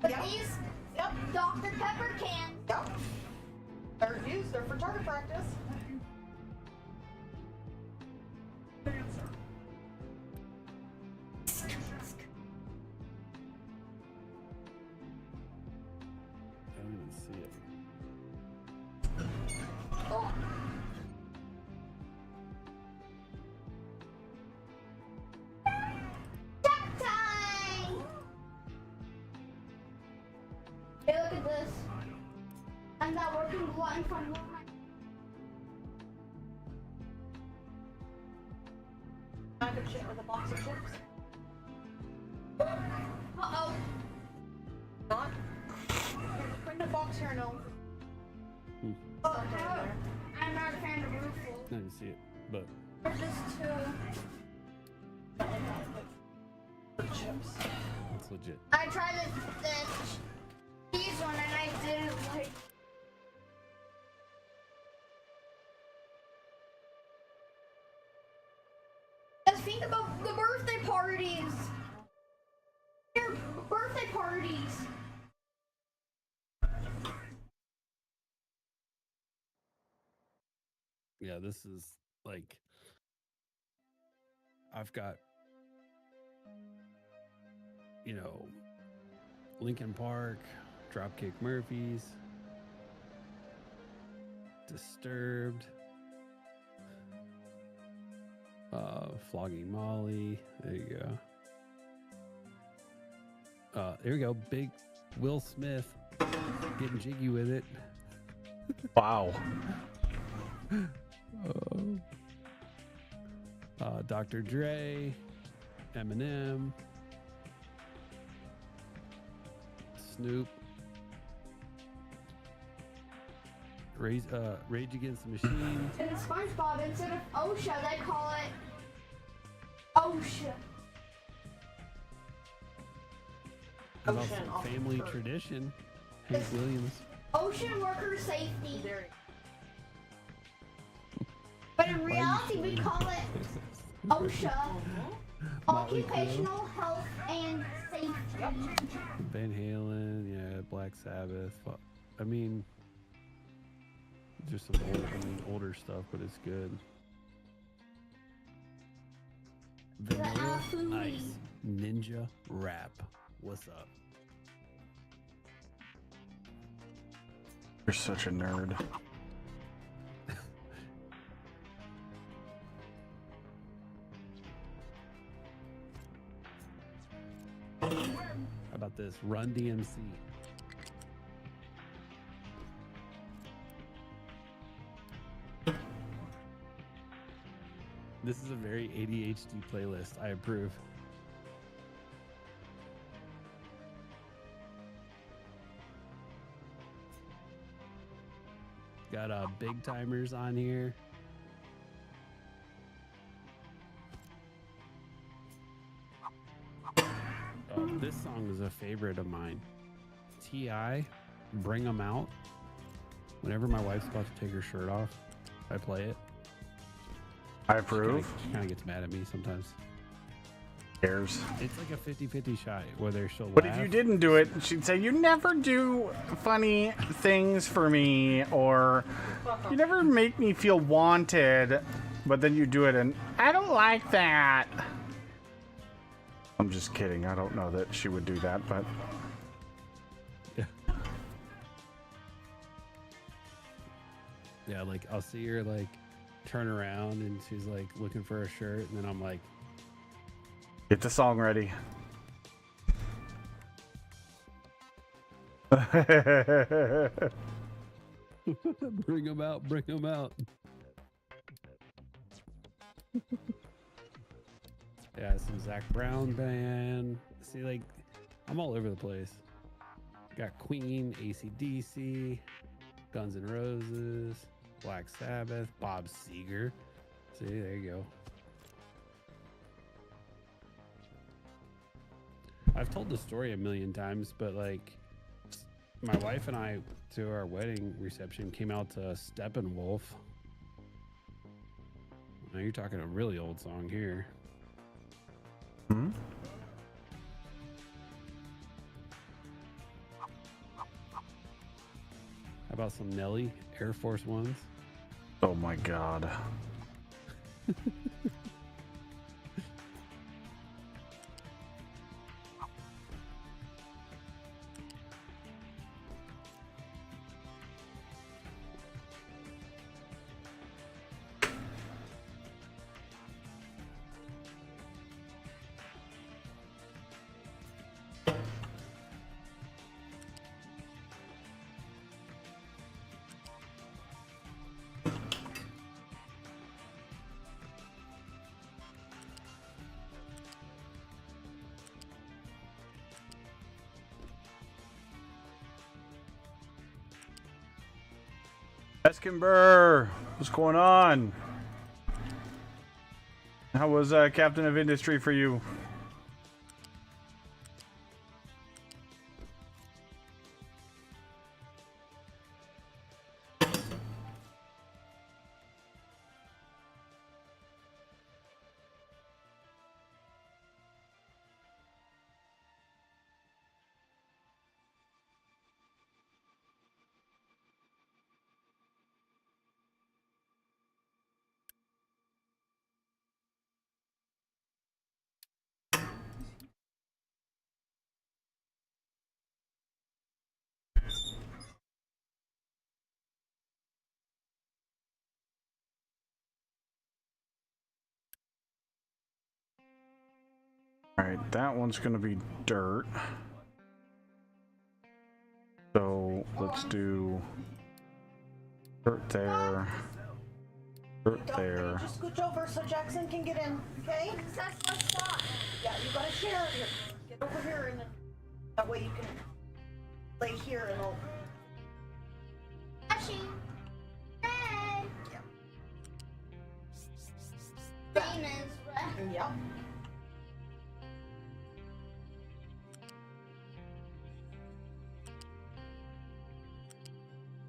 But these Dr. Pepper cans. Yep. They're used. They're for target practice. I don't even see it. Oh. Duck time! Hey, look at this. I'm not working glutton from behind. Bag of shit with a box of chips. Uh-oh. Not. Bring the box here, no. Oh, I'm not a fan of Rufles. I didn't see it, but They're just too... Chips. it's legit. I tried the cheese one and I didn't like. Just think about the birthday parties. Your birthday parties. Yeah, this is like I've got, you know, Linkin Park, Dropkick Murphys, Disturbed, Flogging Molly. There you go. There we go. Big Will Smith getting jiggy with it. Wow. Dr. Dre, Eminem, Snoop, Rage Against the Machine. In SpongeBob, instead of OSHA, they call it OSHA. And Ocean also family Officer. tradition. Hank Williams. Ocean worker safety. But in reality, we call it OSHA, Motley Crue. Occupational Health and Safety. Van Halen, yeah, Black Sabbath. I mean, just some older stuff, but it's good. Vanilla Ice Ninja Rap. What's up? You're such a nerd. How about this? Run DMC. This is a very ADHD playlist. I approve. Got big timers on here. This song is a favorite of mine. T.I., Bring 'Em Out. Whenever my wife's about to take her shirt off, I play it. I approve. She kind of gets mad at me sometimes. Cares. It's like a 50-50 shot whether she'll But laugh. if you didn't do it, she'd say, you never do funny things for me, or you never make me feel wanted, but then you do it and I don't like that. I'm just kidding. I don't know that she would do that, but... Yeah, like I'll see her like turn around and she's like looking for a shirt, and then I'm like, Get the song ready. bring 'em out, bring 'em out. Yeah, some Zach Brown band. See, like, I'm all over the place. Got Queen, AC/DC, Guns N' Roses, Black Sabbath, Bob Seger. See, there you go. I've told the story a million times, but like, my wife and I, to our wedding reception, came out to Steppenwolf. Now you're talking a really old song here. Hmm? How about some Nelly, Air Force Ones? Oh my god. Eskimber, what's going on? How was Captain of Industry for you? Alright, that one's gonna be dirt. So let's do dirt there, dirt there. Just scooch over so Jackson can get in, okay? That's my spot. Yeah, you gotta share here. Get over here and then that way you can lay here and I'll... Flashing. Red. Same as red. Yep.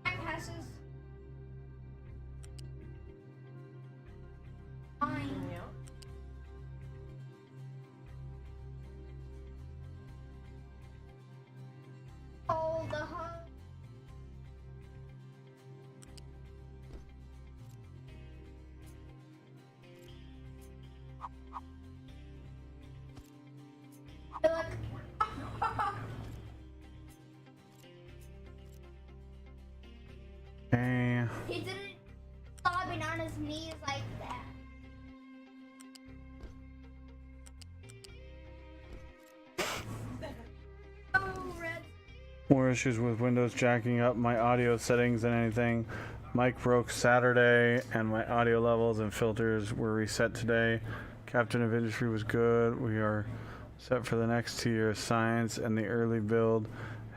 Time passes. Fine. Yep. Hold the hose. Look. Okay. He didn't sobbing on his knees like that. Oh, red. More issues with Windows jacking up my audio settings than anything. Mic broke Saturday, and my audio levels and filters were reset today. Captain of Industry was good. We are set for the next 2 years. Science and the early build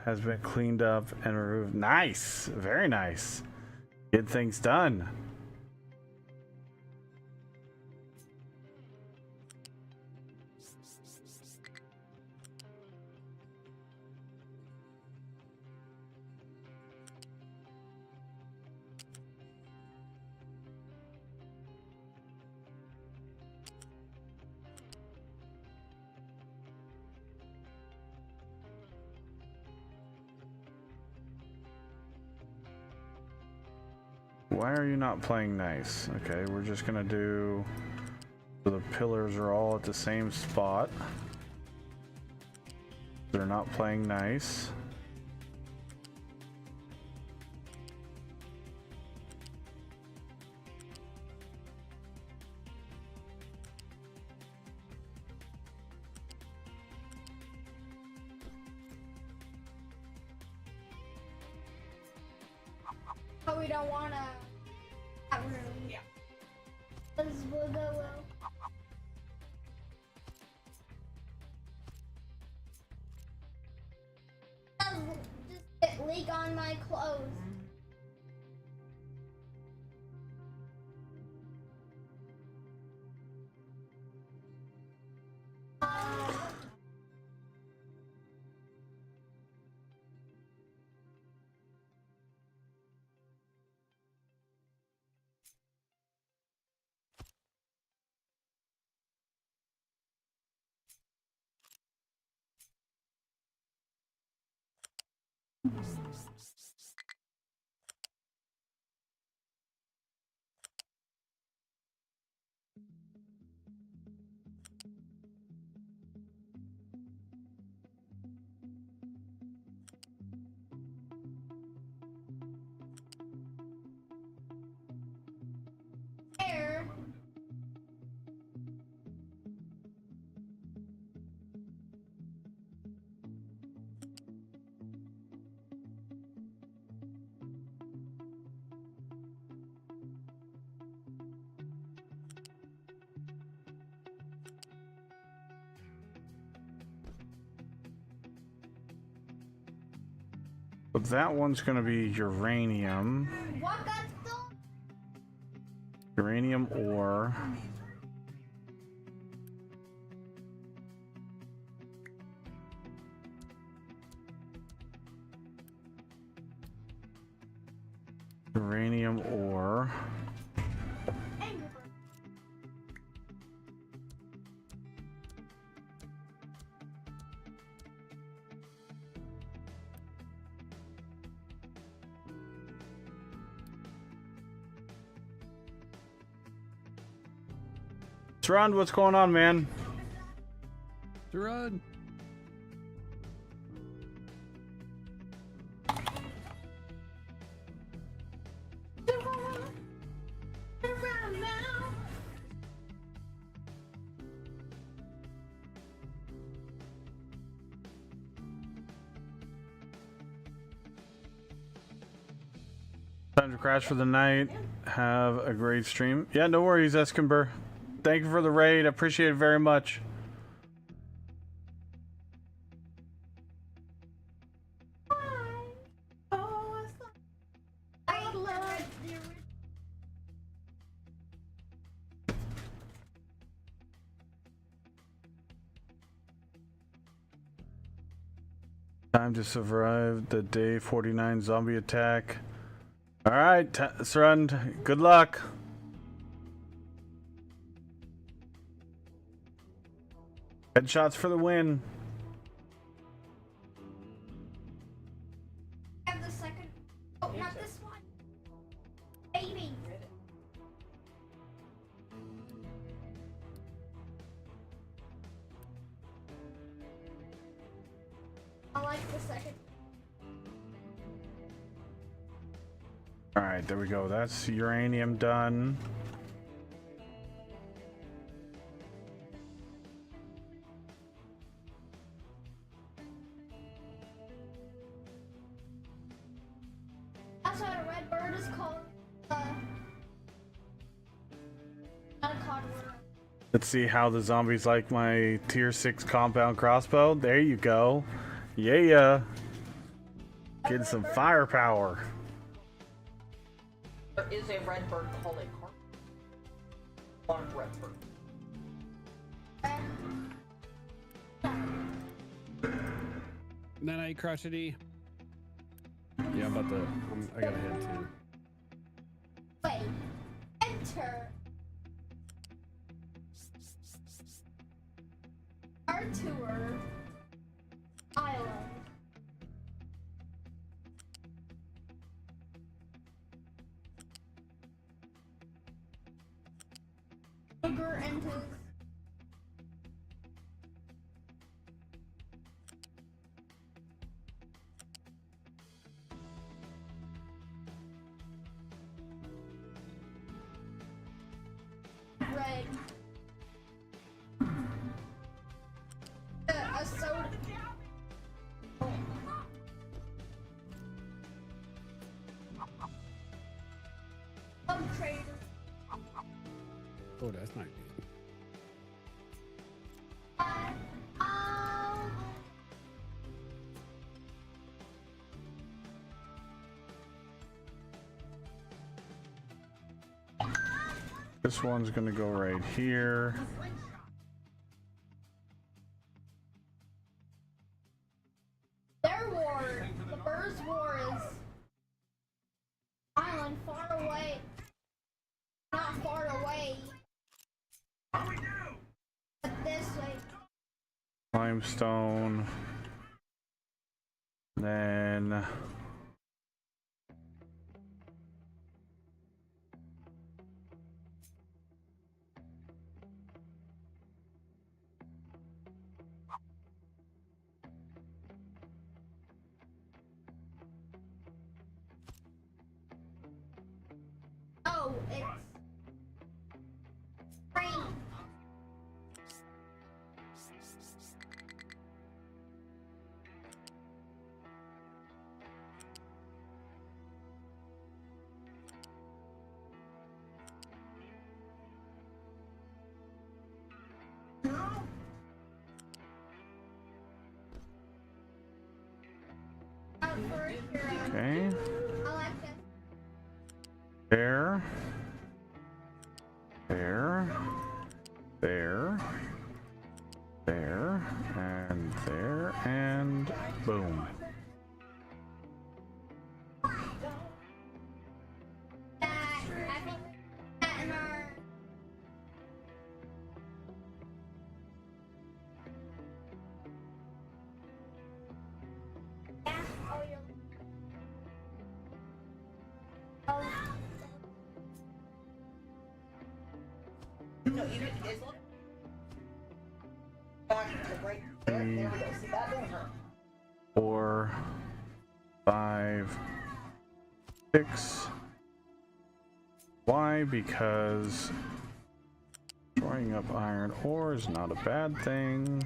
has been cleaned up and removed. Nice, very nice. Get things done. Why are you not playing nice? Okay, we're just gonna do so the pillars are all at the same spot. They're not playing nice. But we don't want to that room. Yeah. Because we'll go well. Just get leak on my clothes. There. But that one's gonna be uranium. What got stolen? Uranium ore. Uranium ore. Run, what's going on, man? Run. Time to crash for the night. Have a great stream. Yeah, no worries, Escamber. Thank you for the raid. I appreciate it very much. Time to survive the day 49 zombie attack. Alright, Surrend, good luck. Headshots for the win. Have the second. Oh, not this one. Baby. I like the second. Alright, there we go. That's uranium done. That's what a red bird is called. Not a cod. Let's see how the zombies like my tier 6 compound crossbow. There you go. Yeah. Getting some firepower. There is a red bird called a carp. One red bird. Night night, crotchety. Yeah, I'm about to. I gotta head too. Wait. Enter. Our tour. Island. Sugar and his. Red. A soda. Trader. Oh, that's not good. This one's gonna go right here. Their war, the Burrs' war is island far away. Not far away. But this way. Limestone. Then Oh, it's rain. okay. I like this. There. There, and boom. No, even as long back to the right there we go. See, that didn't hurt. 4, 5, 6. Why? Because storing up iron ore is not a bad thing.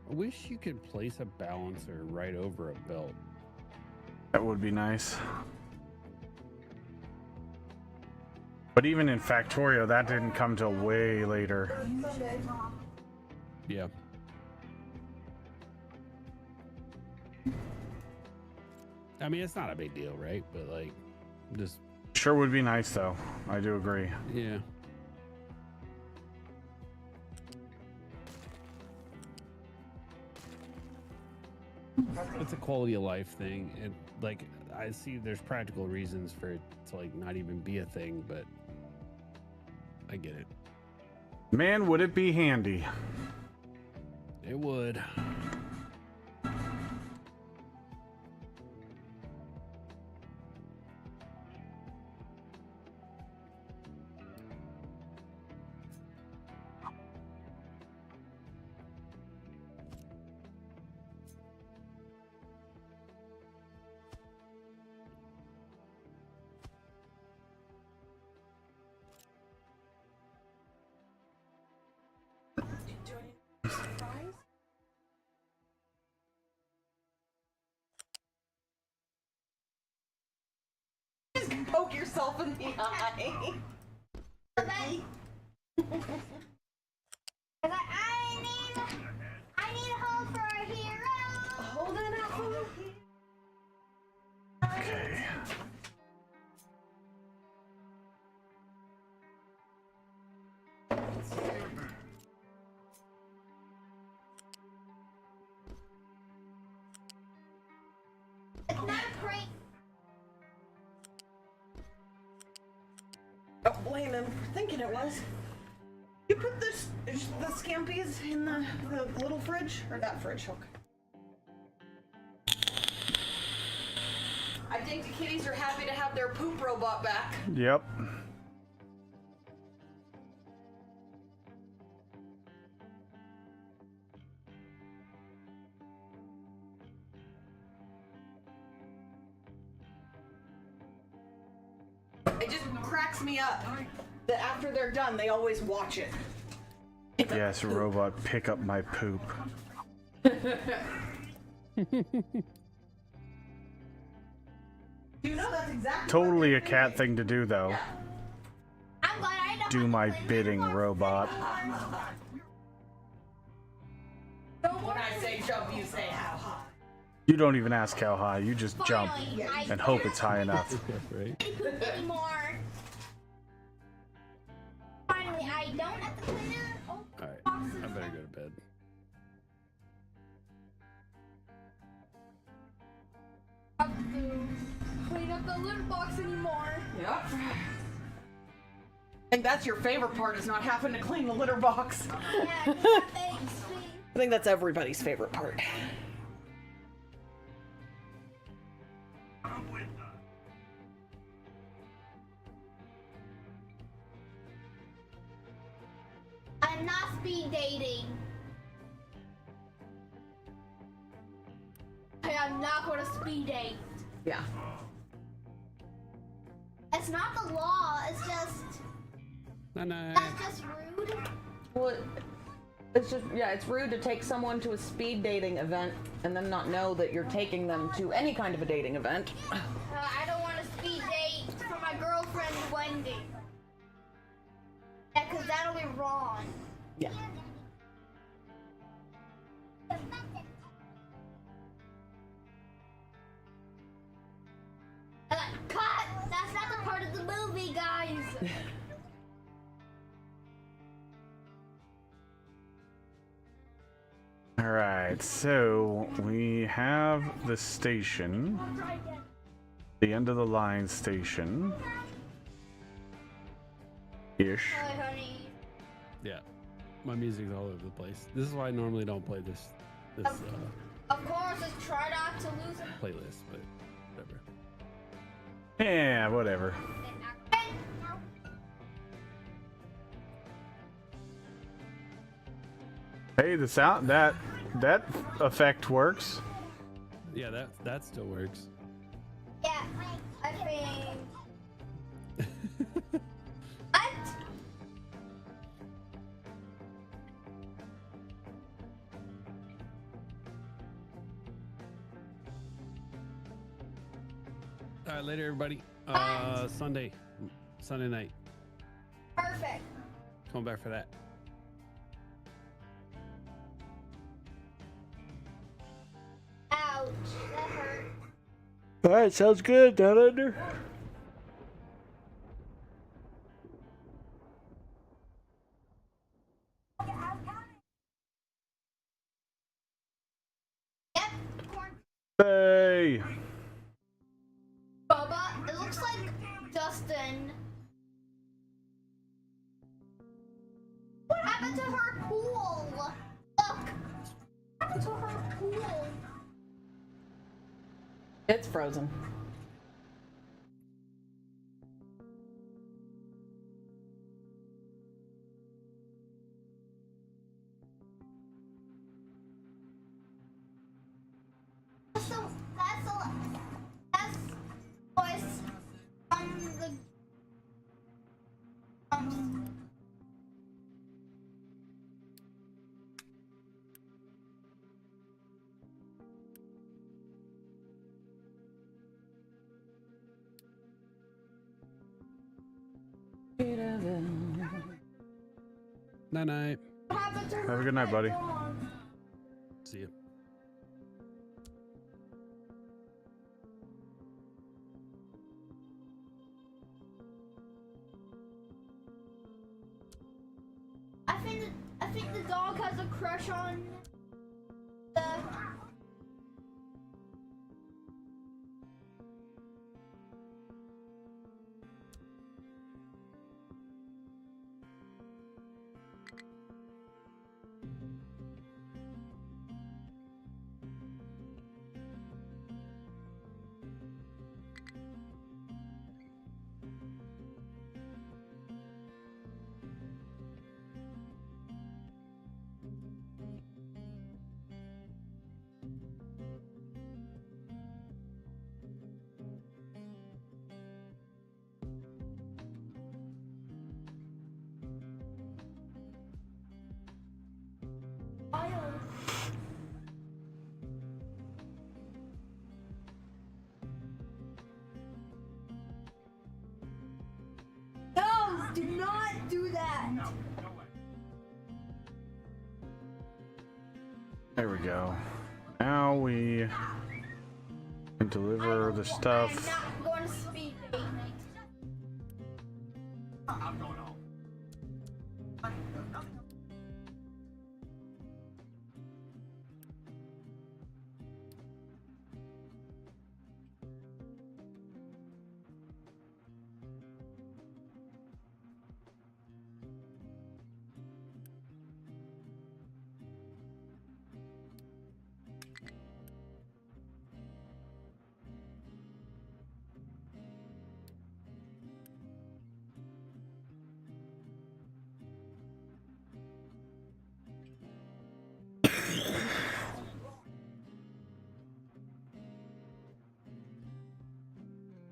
I wish you could place a balancer right over a belt. That would be nice. But even in Factorio, that didn't come till way later. Yeah. I mean, it's not a big deal, right? But like, just Sure would be nice though. I do agree. yeah. It's a quality of life thing, and like I see there's practical reasons for it to like not even be a thing, but I get it. Man, would it be handy. It would. poke yourself in the eye. I need hope for a hero. Hold on out for me. Okay. It's not a prank. Don't blame him for thinking it was. You put the scampies in the little fridge? Or that fridge? Okay. I think the kitties are happy to have their poop robot back. Yep. It just cracks me up that after they're done, they always watch it. Yes, robot, pick up my poop. You know that's exactly Totally a cat thing to do, though. I'm glad I don't Do have to my clean bidding, my box robot. anymore. When I say jump, you say how high. You don't even ask how high, you just jump Finally, I and hope it's high enough. Right? don't poop anymore. Finally, I don't have to clean it. Oh, Alright, boxes. I better go to bed. Have to clean up the litter box anymore. Yep. I think that's your favorite part, is not having to clean the litter box. Yeah, 'cause that makes me. I think that's everybody's favorite part. I'm not speed dating. I am not going to speed date. Yeah. It's not the law. It's just Night-night. that's just rude. Well, it's just, yeah, it's rude to take someone to a speed dating event and then not know that you're taking them to any kind of a dating event. I don't want to speed date for my girlfriend Wendy. Yeah, because that'll be wrong. Yeah. Cut! That's not the part of the movie, guys. Alright, so we have the station, the end of the line station. Ish. Hi, honey. Yeah. My music's all over the place. This is why I normally don't play this Of course, just try not to lose it. playlist, but whatever. Yeah, whatever. Hey, the sound that effect works. Yeah, that still works. Yeah, I think. What? All right, later, everybody. Sunday night. Perfect. Come back for that. Ouch, that hurt. All right, sounds good. Down under. Yep, corn. Hey. Bubba, it looks like Dustin. What happened to her pool? Look. What happened to her pool? It's frozen. That's voice from the Night night. What happened to her? Have a good night, buddy. Gone. See you. I think the dog has a crush on the. No, do not do that. There we go. Now we can deliver the stuff. I'm not going to speed date.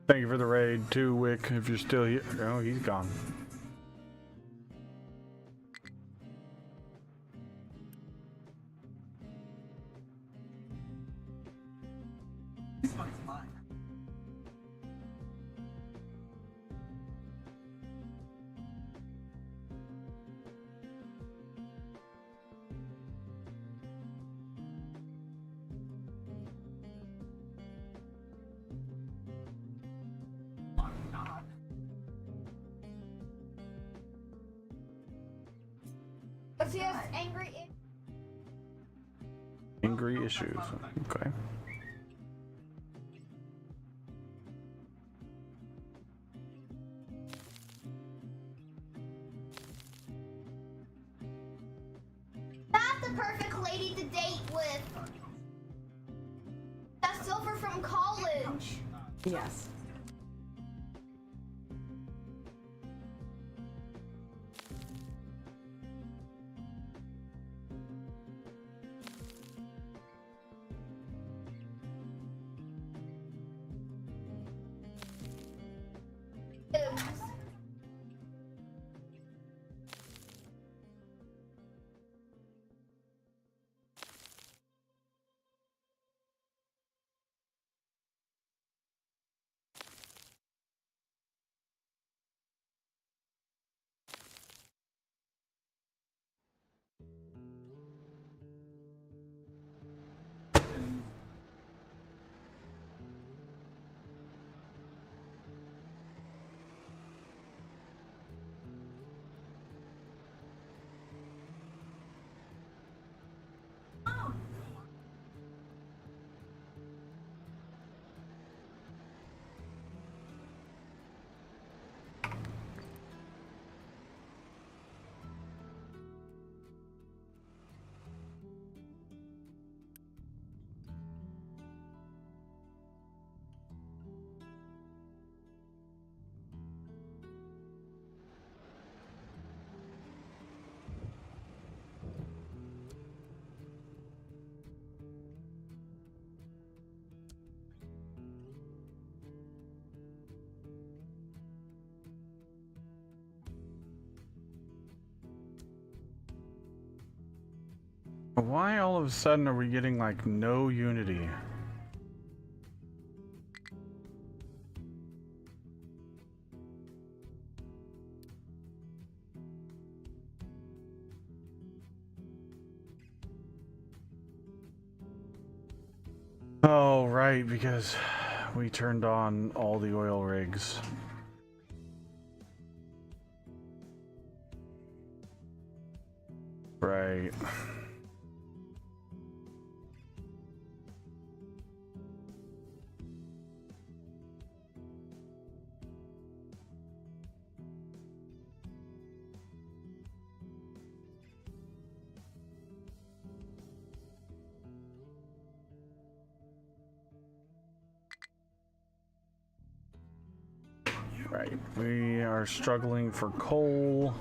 Thank you for the raid too, Wick, if you're still here. Oh, he's gone. Let's see us angry. Angry issues. Okay. That's the perfect lady to date with. That's Silver from college. Yes. Why all of a sudden are we getting like no unity? Oh, right, because we turned on all the oil rigs. Right. Right. We are struggling for coal.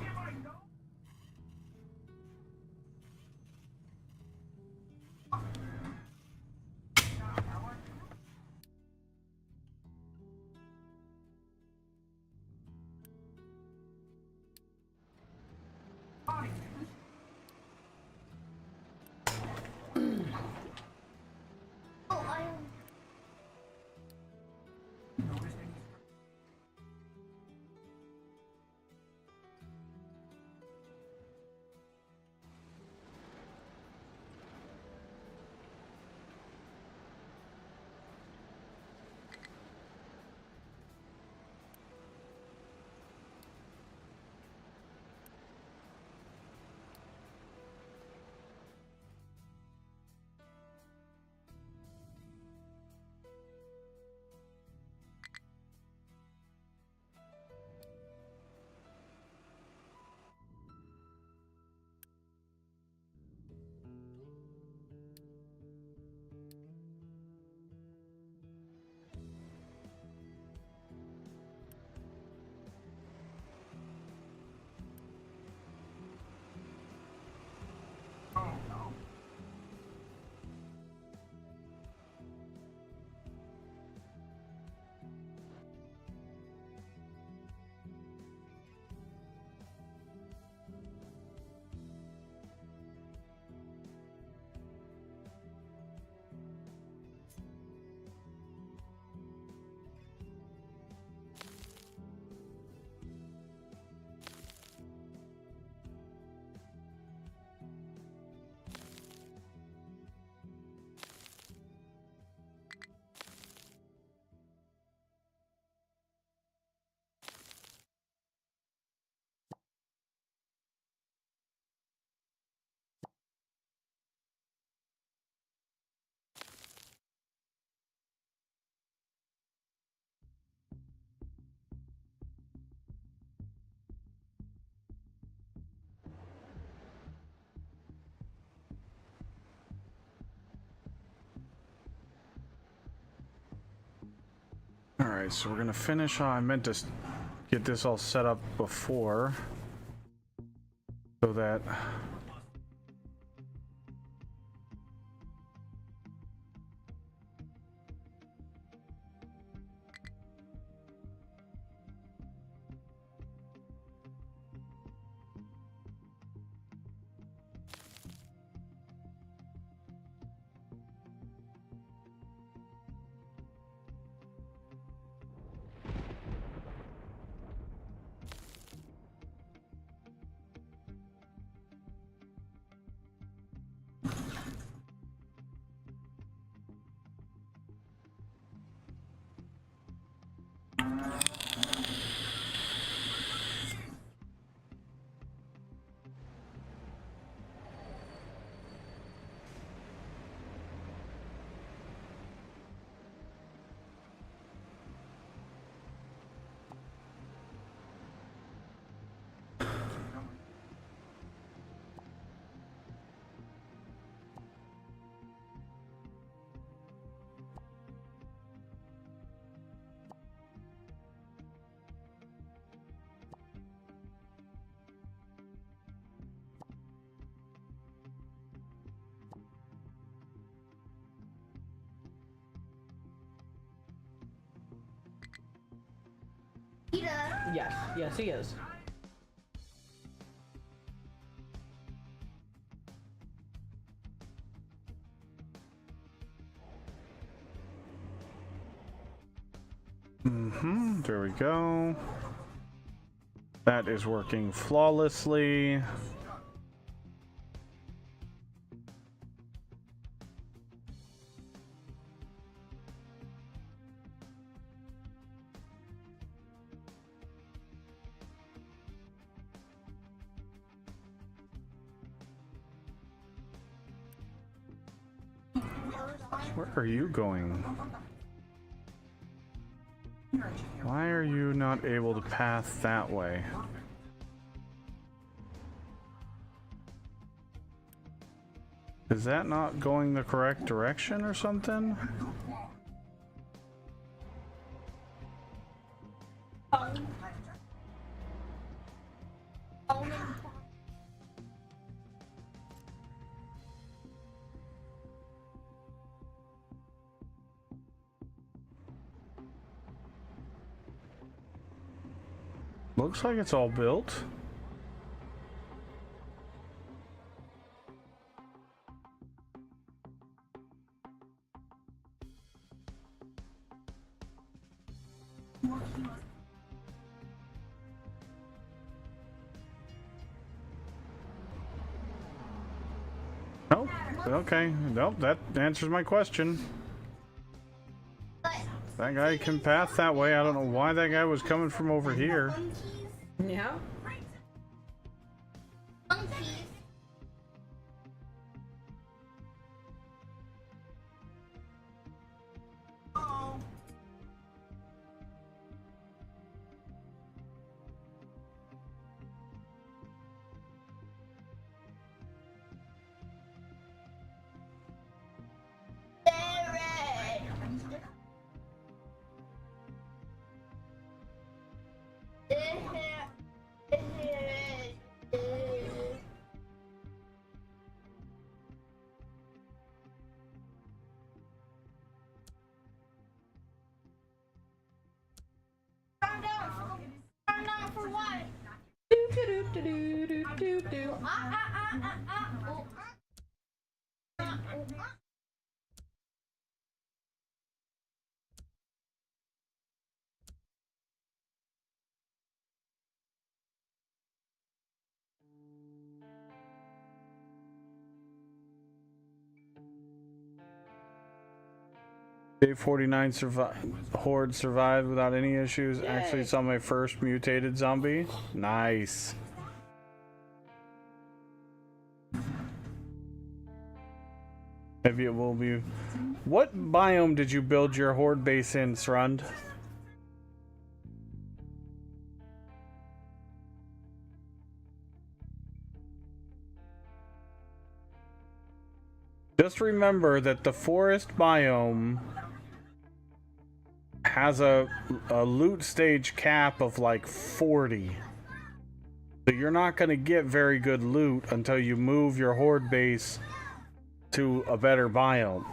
Alright, so we're gonna finish on. I meant to get this all set up before so that Yes, yes, he is. there we go. That is working flawlessly. Where are you going? Why are you not able to path that way? Is that not going the correct direction or something? Looks like it's all built. Nope. Okay. Nope. That answers my question. That guy can path that way. I don't know why that guy was coming from over here. Yeah. Monkeys. Turn down for what? Day 49 horde survived without any issues. Yay. Actually saw my first mutated zombie. Nice. Maybe it will be. What biome did you build your horde base in, Srund? Just remember that the forest biome has a loot stage cap of like 40. So you're not going to get very good loot until you move your horde base to a better biome.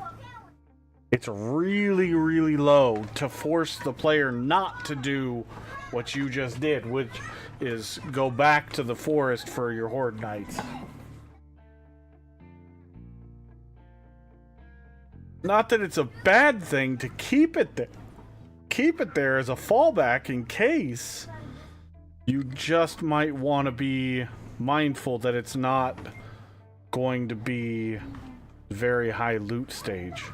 It's really, really low to force the player not to do what you just did, which is go back to the forest for your horde nights. Not that it's a bad thing to keep it there. Keep it there as a fallback in case. You just might want to be mindful that it's not going to be very high loot stage.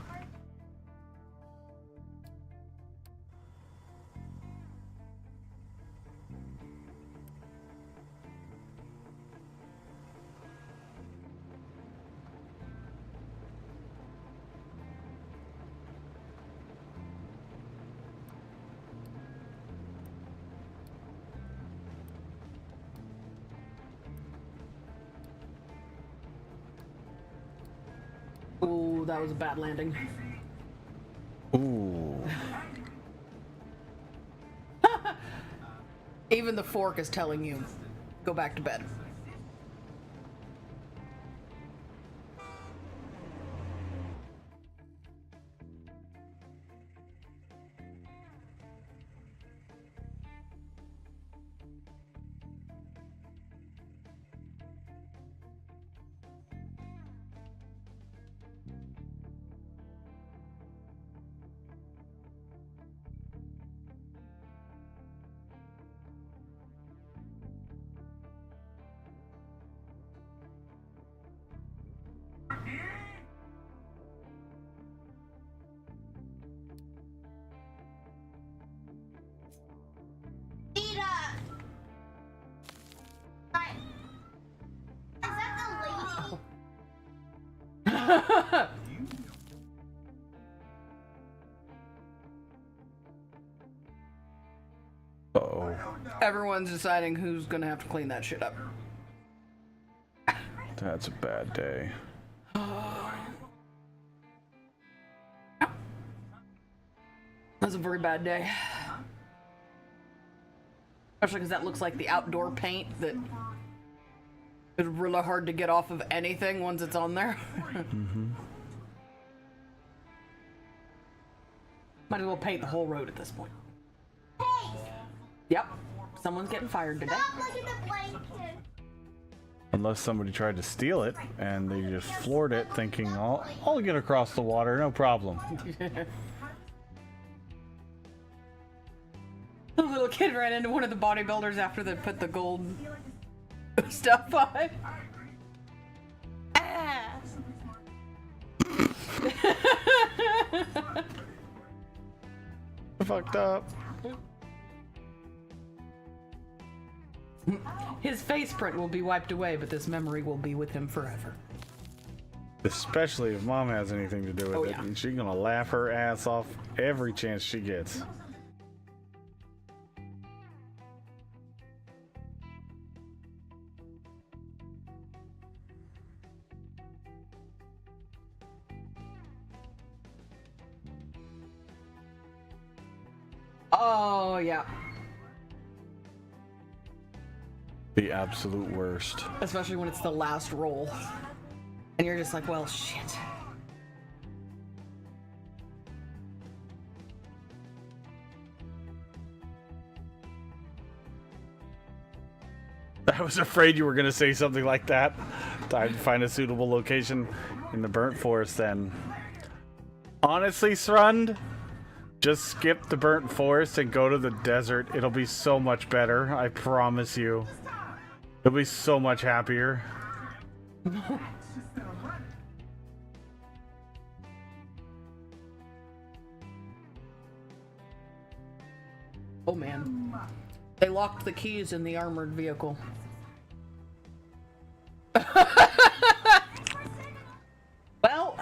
Ooh, that was a bad landing. Ooh. Even the fork is telling you, go back to bed. Everyone's deciding who's gonna have to clean that shit up. That's a bad day. That's a very bad day. Especially because that looks like the outdoor paint that is really hard to get off of anything once it's on there. Might as well paint the whole road at this point. Yep, someone's getting fired today. Look at the blanket. Unless somebody tried to steal it and they just floored it thinking, I'll get across the water, no problem. The little kid ran into one of the bodybuilders after they put the gold stuff on. Ah. Fucked up. His face print will be wiped away, but this memory will be with him forever. Especially if mom has anything to do with it. Yeah. And she's gonna laugh her ass off every chance she gets. Oh, yeah. The absolute worst. Especially when it's the last roll. And you're just like, well, shit. I was afraid you were going to say something like that. Time to find a suitable location in the burnt forest then. Honestly, Srund, just skip the burnt forest and go to the desert. It'll be so much better, I promise you. You'll be so much happier. Oh man. They locked the keys in the armored vehicle. Well,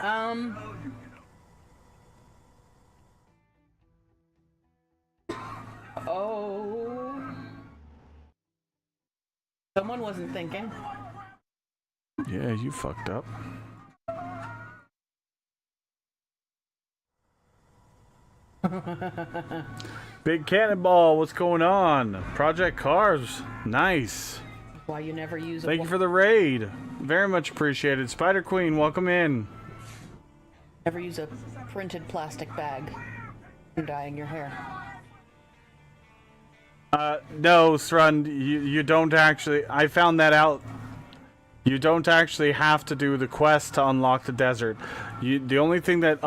oh. Someone wasn't thinking. Yeah, you fucked up. Big Cannonball, what's going on? Project Cars, nice. Why you never use a Thank you for the raid. Very much apprecited. Spider Queen, welcome in. never use a printed plastic bag when dyeing your hair. No, Srund, you don't actually. I found that out. You don't actually have to do the quest to unlock the desert. The only thing that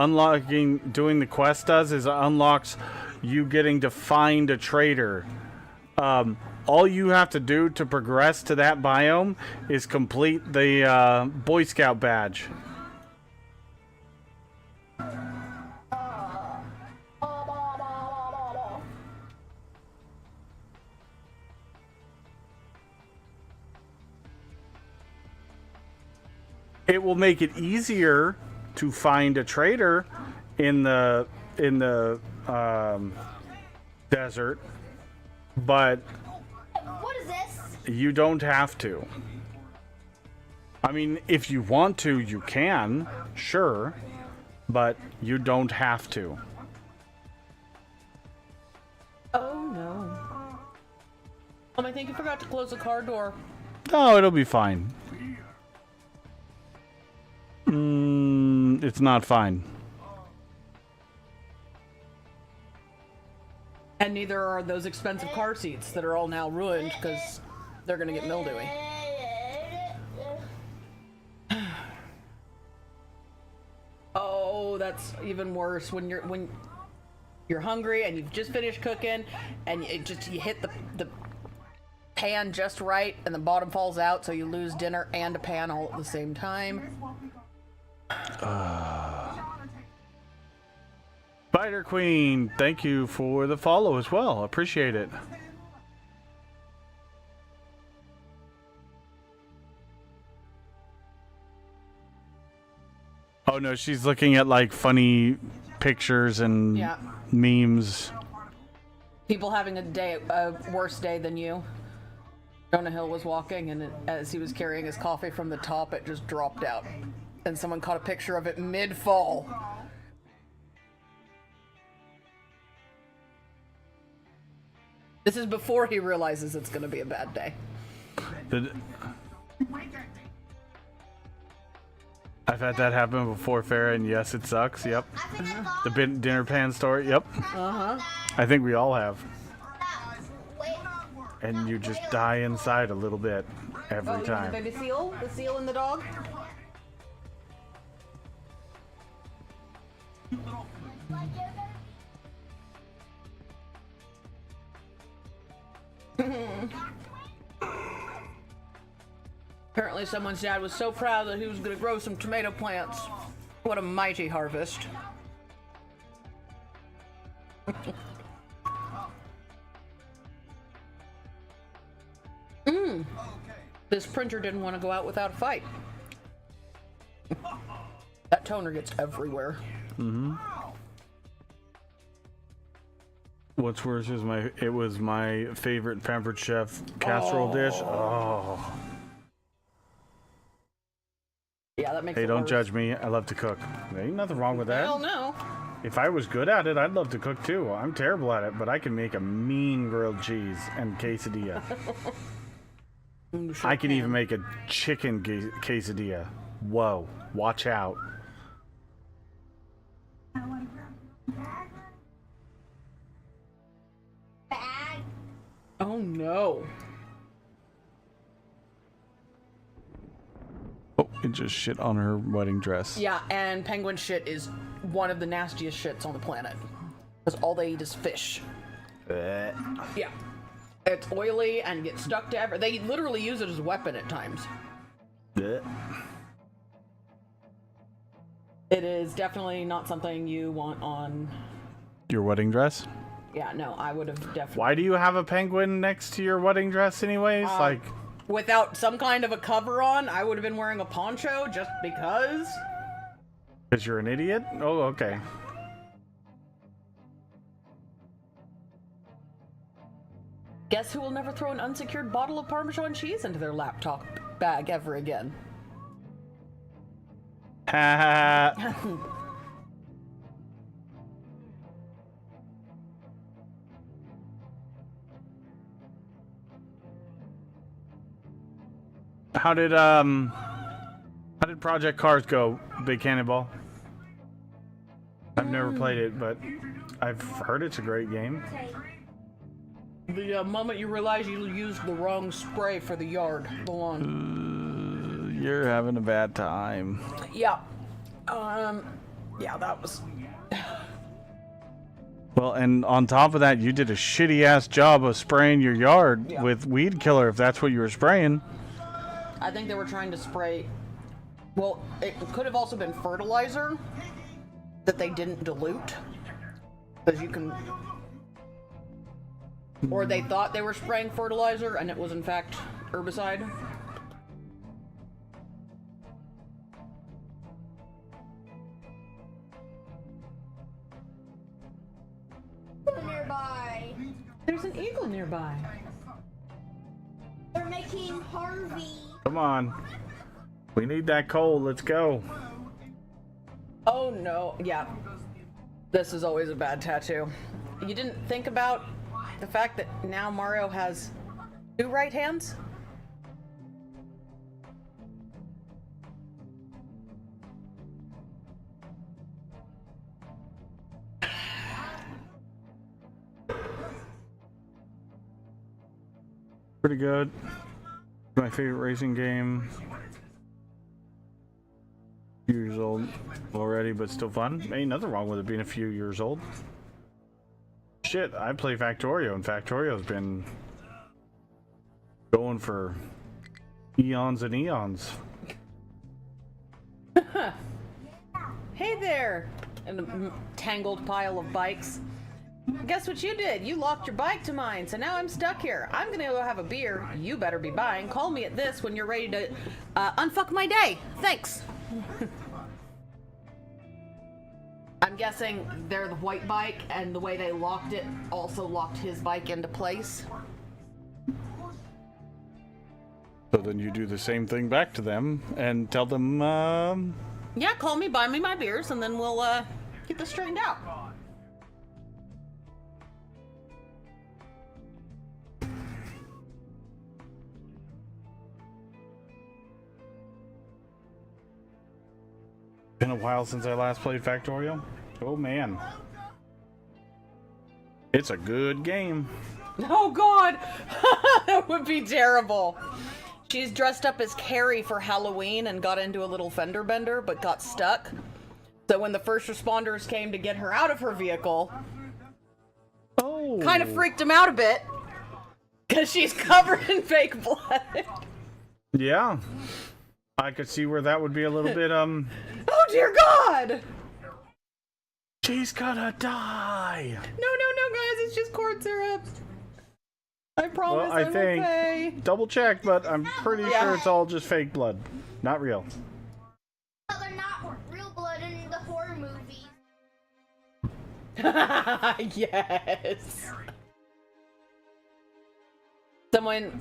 doing the quest does is it unlocks you getting to find a trader. All you have to do to progress to that biome is complete the Boy Scout badge. It will make it easier to find a trader in the desert, but What is this? you don't have to. I mean, if you want to, you can, sure, but you don't have to. Oh no. I think you forgot to close the car door. No, it'll be fine. It's not fine. And neither are those expensive car seats that are all now ruined because they're gonna get mildewy. Oh, that's even worse when you're hungry and you've just finished cooking and you hit the pan just right and the bottom falls out, so you lose dinner and a pan all at the same time. Spider Queen, thank you for the follow as well. Appreciate it. Oh no, she's looking at like funny pictures and Yeah. memes. People having a worse day than you. Jonah Hill was walking, and as he was carrying his coffee from the top, it just dropped out. And someone caught a picture of it mid-fall. This is before he realizes it's going to be a bad day. I've had that happen before, Farrah, and yes, it sucks. Yep. The dinner pan story. Yep. I think we all have. And you just die inside a little bit every time. The baby seal? The seal and the dog? Apparently someone's dad was so proud that he was going to grow some tomato plants. What a mighty harvest. This printer didn't want to go out without a fight. That toner gets everywhere. What's worse is it was my favorite Pampered Chef casserole dish. Oh. Yeah, that makes Hey, it don't worse. judge me. I love to cook. There ain't nothing wrong with that. Hell no. If I was good at it, I'd love to cook too. I'm terrible at it, but I can make a mean grilled cheese and quesadilla. I can even make a chicken quesadilla. Whoa, watch out. Oh no. Oh, it just shit on her wedding dress. Yeah, and penguin shit is one of the nastiest shits on the planet. Because all they eat is fish. Yeah. It's oily and gets stuck to they literally use it as a weapon at times. It is definitely not something you want on... Your wedding dress? Yeah, no, I would have definitely... Why do you have a penguin next to your wedding dress anyways? Without some kind of a cover on, I would have been wearing a poncho just because. Because you're an idiot? Oh, okay. Guess who will never throw an unsecured bottle of Parmesan cheese into their laptop bag ever again? Ha How did Project Cars go, Big Cannonball? I've never played it, but I've heard it's a great game. The moment you realize you used the wrong spray for the yard, the lawn. You're having a bad time. Yeah. Yeah, that was... Well, and on top of that, you did a shitty ass job of spraying your yard with weed killer, if that's what you were spraying. I think they were trying to spray... Well, it could have also been fertilizer that they didn't dilute. Because you can... Or they thought they were spraying fertilizer and it was in fact herbicide. Nearby. There's an eagle nearby. They're making Harvey. Come on. We need that coal. Let's go. Oh no. Yeah. This is always a bad tattoo. You didn't think about the fact that now Mario has 2 right hands? Pretty good. My favorite racing game. Few years old already, but still fun. Ain't nothing wrong with it being a few years old. Shit, I play Factorio, and Factorio's been going for eons and eons. Hey there! In a tangled pile of bikes. Guess what you did? You locked your bike to mine, so now I'm stuck here. I'm gonna go have a beer. You better be buying. Call me at this when you're ready to unfuck my day. Thanks. I'm I'm guessing they're the white bike, and the way they locked it also locked his bike into place. So then you do the same thing back to them and tell them, Yeah, call me, buy me my beers, and then we'll get this straightened out. been a while since I last played Factorio. Oh man. It's a good game. Oh god! That would be terrible. She's dressed up as Carrie for Halloween and got into a little fender bender, but got stuck. So when the first responders came to get her out of her vehicle, kind of freaked him out a bit, because she's covered in fake blood. Yeah. I could see where that would be a little bit, Oh dear god! She's gonna die! No, guys, it's just corn syrup. I promise Well, I I'm think, okay. double check, but I'm pretty sure it's all just fake blood. Not real. Well, they're not real blood in the horror movies. Yes. Someone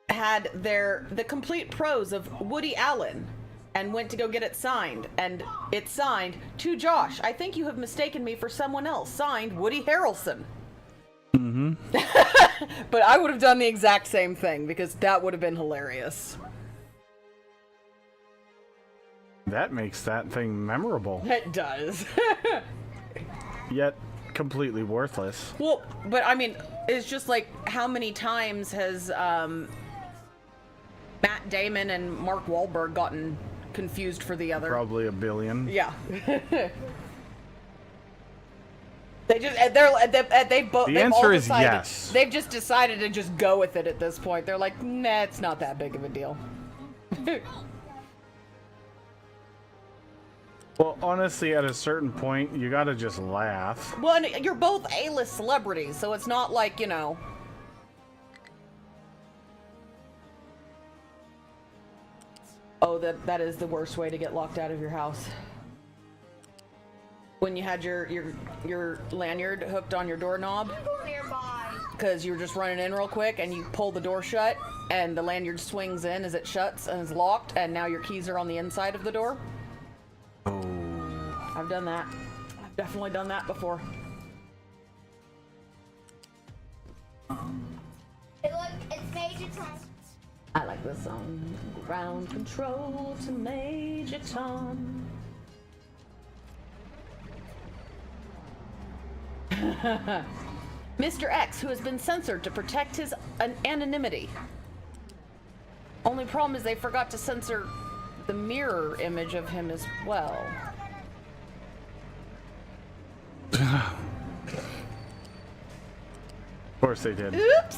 had the complete prose of Woody Allen and went to go get it signed, and it's signed to Josh. I think you have mistaken me for someone else. Signed, Woody Harrelson. Mm-hmm. But I would have done the exact same thing because that would have been hilarious. That makes that thing memorable. It does. Yet completely worthless. Well, but I mean, it's just like, how many times has Matt Damon and Mark Wahlberg gotten confused for the other? Probably a billion. Yeah. They've answer is yes. They've just decided to just go with it at this point. They're like, nah, it's not that big of a deal. Well, honestly, at a certain point, you gotta just laugh. Well, and you're both A-list celebrities, so it's not like, you know. Oh, that is the worst way to get locked out of your house. When you had your lanyard hooked on your doorknob, because you were just running in real quick, and you pull the door shut, and the lanyard swings in as it shuts and is locked, and now your keys are on the inside of the door. Oh. I've done that. I've definitely done that before. Hey, look, it's Major Tom. I like this song. Ground control to Major Tom. Mr. X, who has been censored to protect his anonymity. Only problem is they forgot to censor the mirror image of him as well. Of course they did. Oops!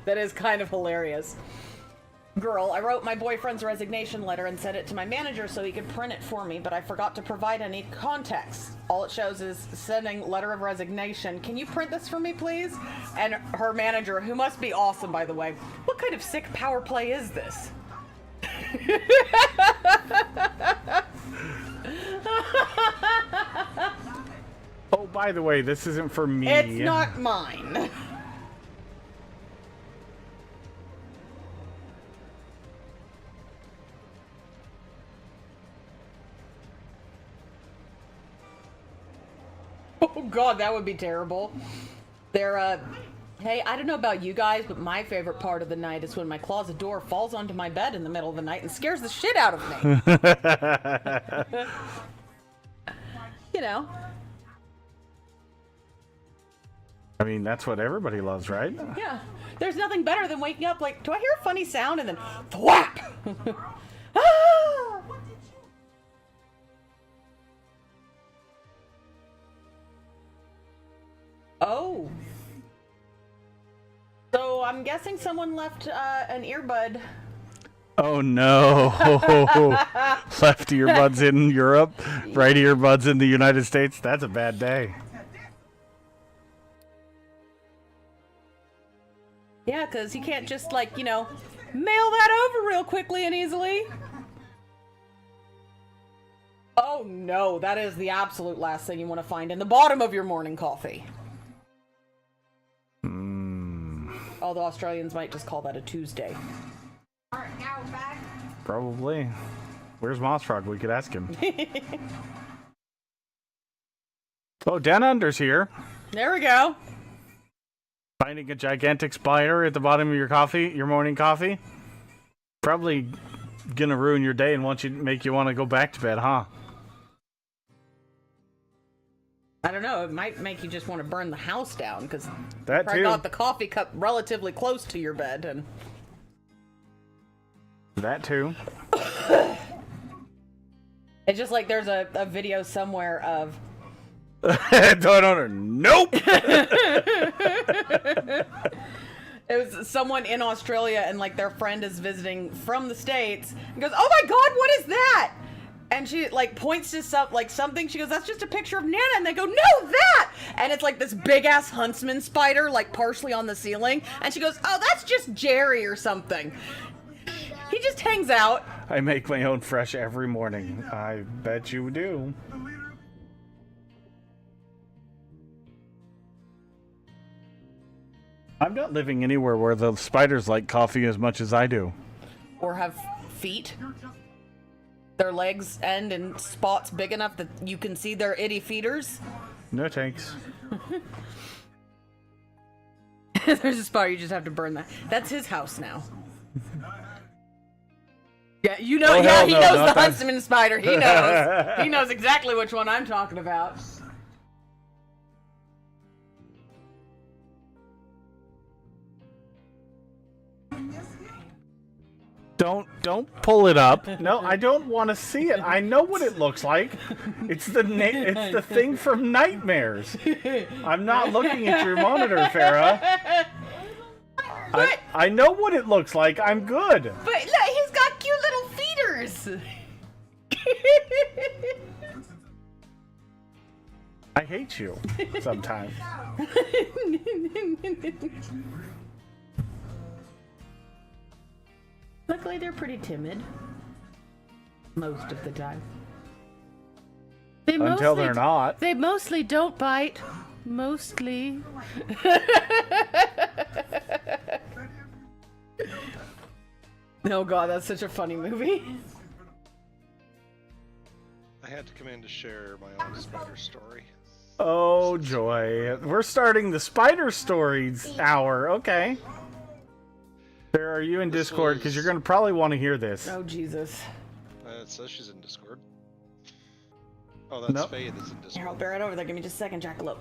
That is kind of hilarious. Girl, I wrote my boyfriend's resignation letter and sent it to my manager so he could print it for me, but I forgot to provide any context. All it shows is sending letter of resignation. Can you print this for me, please? And her manager, who must be awesome, by the way, what kind of sick power play is this? Oh, by the way, this isn't for me. It's not mine. Oh god, that would be terrible. They're, hey, I don't know about you guys, but my favorite part of the night is when my closet door falls onto my bed in the middle of the night and scares the shit out of me. You know. I mean, that's what everybody loves, right? Yeah. There's nothing better than waking up like, do I hear a funny sound? And then, thwap! Ah! Oh. So I'm guessing someone left an earbud. Oh no! Left earbuds in Europe, right earbuds in the United States. That's a bad day. Yeah, because you can't just, like, you know, mail that over real quickly and easily. Oh no, that is the absolute last thing you want to find in the bottom of your morning coffee. Although Australians might just call that a Tuesday. Alright, now we're back. Probably. Where's Mossfrog? We could ask him. Oh, Dan Under's here. There we go. Finding a gigantic spider at the bottom of your coffee, your morning coffee. Probably gonna ruin your day and make you want to go back to bed, huh? I don't know, it might make you just want to burn the house down, because That I too. got the coffee cup relatively close to your bed, and... That too. It's just like there's a video somewhere of... Nope! It was someone in Australia, and like their friend is visiting from the States, and goes, "Oh my god, what is that?" And she like points to something. She goes, "That's just a picture of Nana." And they go, "No, that!" And it's like this big ass huntsman spider, like partially on the ceiling. And she goes, "Oh, that's just Jerry or something. He just hangs out." I make my own fresh every morning. I bet you do. I'm not living anywhere where the spiders like coffee as much as I do. Or have feet. Their legs end in spots big enough that you can see their itty feeders. No thanks. There's a spider, you just have to burn that. That's his house now. Yeah, you know, Oh, yeah, hell he no, knows not the that. huntsman spider. He knows. He knows exactly which one I'm talking about. Don't pull it up. No, I don't want to see it. I know what it looks like. It's the thing from Nightmares. I'm not looking at your monitor, Farah. I know what it looks like. I'm good. But look, he's got cute little feeders. I hate you sometimes. Luckily, they're pretty timid. Most of the time. Until they're not. They mostly don't bite. Mostly. Oh god, that's such a funny movie. I had to come in to share my own spider story. Oh joy. We're starting the spider stories hour. Okay. Sarah, are you in Discord? Because you're going to probably want to hear this. Oh Jesus. It says she's in Discord. Oh, that's Nope. Faye that's in Discord. Here, I'll bear it over there. Give me just a second, Jackalope.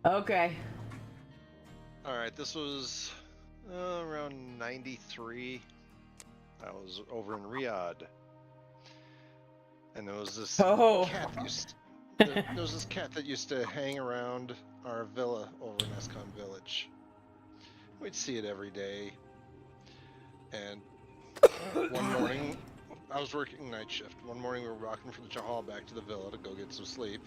Okay. Alright, this was around 93. I was over in Riyadh. And there was this cat that there was this cat that used to hang around our villa over in Escon Village. We'd see it every day. And one morning, I was working night shift. One morning we were walking from the Jahal back to the villa to go get some sleep.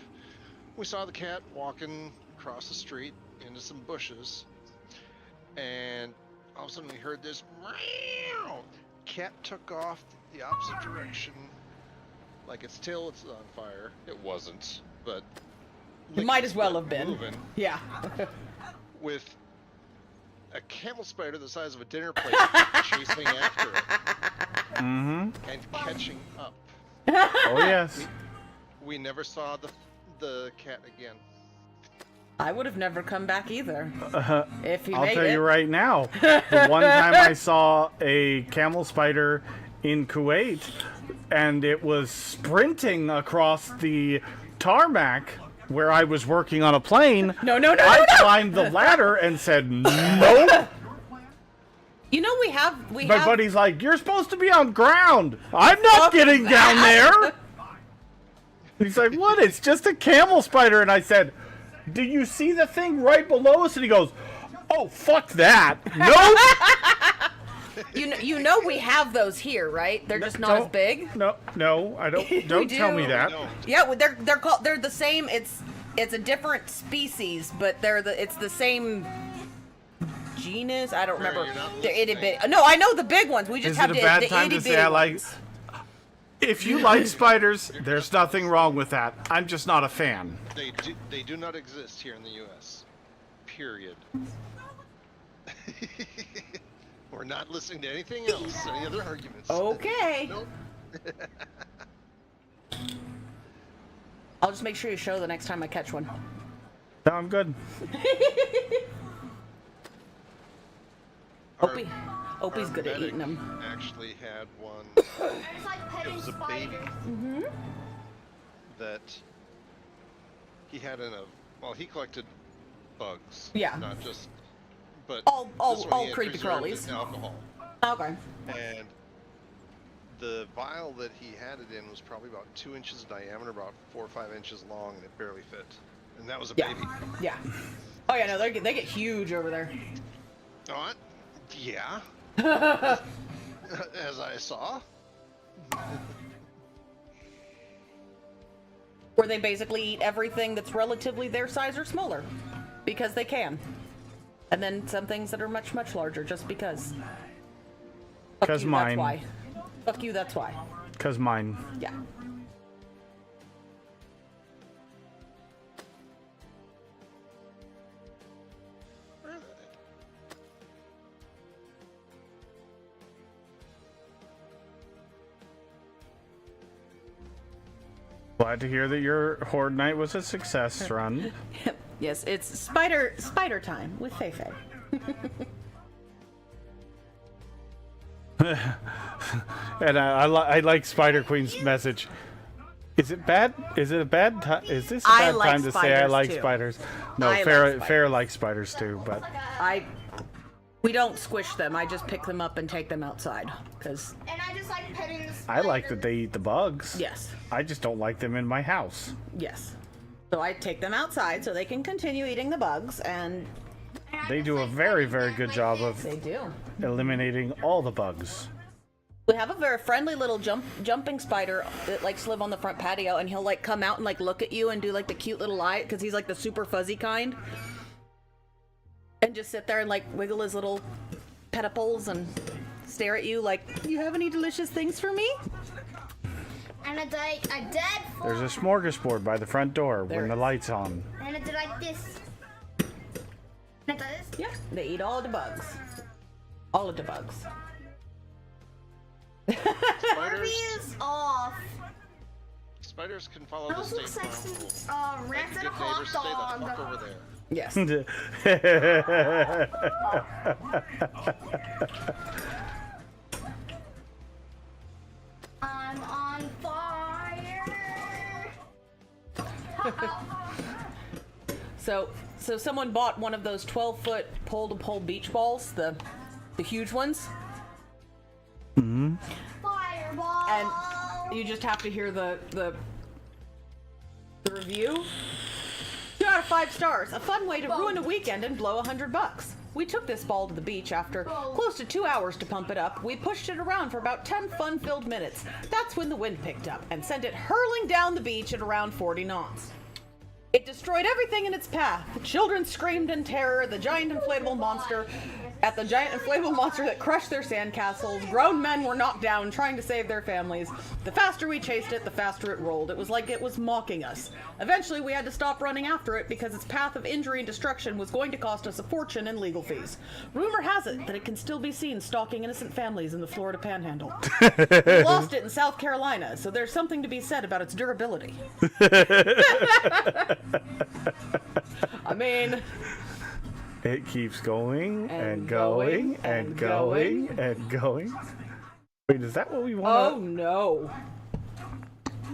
We saw the cat walking across the street into some bushes. And all of a sudden we heard this meow. Cat took off the opposite direction. Like its tail was on fire. It wasn't, but It might as well have been. moving Yeah. with a camel spider the size of a dinner plate chasing after it Mm-hmm. and catching up. Oh yes. We never saw the cat again. I would have never come back either. If he I'll made tell it. you right now. The one time I saw a camel spider in Kuwait, and it was sprinting across the tarmac where I was working on a plane. No, I climbed the ladder and said, nope. You know we have My buddy's like, you're supposed to be on ground. I'm not getting down there. He's like, what? It's just a camel spider. And I said, do you see the thing right below us? And he goes, Oh, fuck that! Nope. You know we have those here, right? They're just not as big. No, I don't. Don't tell me that. Yeah, well, they're the same. It's a different species, but it's the same genus. I don't remember. They're itty bitty. No, I know the big ones. We just Is have it a bad the time itty to bitty say I like? ones. If you like spiders, there's nothing wrong with that. I'm just not a fan. They do not exist here in the U.S. Period. We're not listening to anything else. Any other arguments? Okay. Nope. I'll just make sure you show the next time I catch one. No, I'm good. Opie's good at eating them. Actually had one. It's like It petting was a spiders. baby Mm-hmm. that he had in a. Well, he collected bugs. Yeah. Not just. But All this one he had creepy preserved crawlies. in alcohol. Okay. And the vial that he had it in was probably about 2 inches in diameter, about 4 or 5 inches long, and it barely fit. And that was a baby. Yeah. Oh yeah, no, they get huge over there. Not? Yeah. As I saw. Where they basically eat everything that's relatively their size or smaller, because they can. And then some things that are much, much larger, just because. Because mine. That's why. Fuck you, that's why. Because mine. Yeah. Glad to hear that your Horde Night was a success, Run. Yes, it's spider time with Feifei. And I like Spider Queen's message. Is it bad? Is it a bad time? Is this a bad like time to say I spiders, like too. spiders? No, I like Fair spiders. likes spiders too, but We don't squish them. I just pick them up and take them outside, because. And I just like petting the spiders. I like that they eat the bugs. Yes. I just don't like them in my house. Yes. So I take them outside so they can continue eating the bugs, and They do a very, very good job of they do. eliminating all the bugs. We have a very friendly little jumping spider that likes to live on the front patio, and he'll like come out and like look at you and do like the cute little eye, because he's like the super fuzzy kind, and just sit there and like wiggle his little pediples and stare at you like, "You have any delicious things for me?" And it's like a dead fool. There's a smorgasbord by the front door when the light's on. And it's like this. And it's like this. Yeah, they eat all of the bugs. All of the bugs. Harvey is off. Spiders can follow the Those state looks like farm rules. some rancid Good hot neighbors stay the fuck dog. over there. Yes. I'm on fire. So someone bought one of those 12-foot pole-to-pole beach balls, the huge ones. Mm-hmm. Fireball. And you just have to hear the review. 2 out of 5 stars. A fun way to ruin a weekend and blow $100. We took this ball to the beach after close to 2 hours to pump it up. We pushed it around for about 10 fun-filled minutes. That's when the wind picked up and sent it hurling down the beach at around 40 knots. It destroyed everything in its path. The children screamed in terror at the giant inflatable monster that crushed their sandcastles. Grown men were knocked down trying to save their families. The faster we chased it, the faster it rolled. It was like it was mocking us. Eventually, we had to stop running after it because its path of injury and destruction was going to cost us a fortune in legal fees. Rumor has it that it can still be seen stalking innocent families in the Florida Panhandle. We lost it in South Carolina, so there's something to be said about its durability. I mean... It keeps going and going and going and going. Wait, is that what we want? Oh no.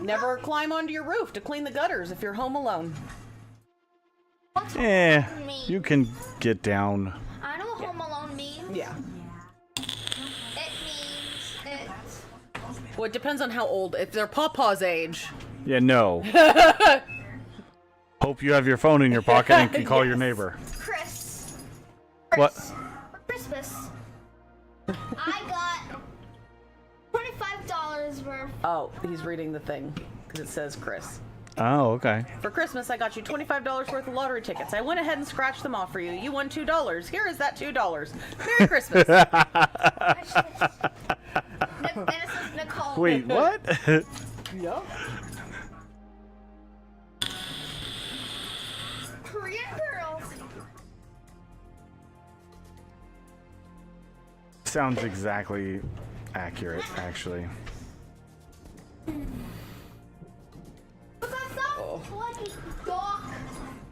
Never climb onto your roof to clean the gutters if you're home alone. You can get down. I know what Home Alone means. Yeah. It means it's... Well, it depends on how old. If they're Pawpaw's age. Yeah, no. Hope you have your phone in your pocket and can call your neighbor. Chris. What? For Christmas, I got $25 worth. Oh, he's reading the thing because it says Chris. Oh, okay. For Christmas, I got you $25 worth of lottery tickets. I went ahead and scratched them off for you. You won $2. Here is that $2. Merry Christmas. This is Nicole. Wait, what? Yeah. Korean girls. Sounds exactly accurate, actually. But that sounds like a dog.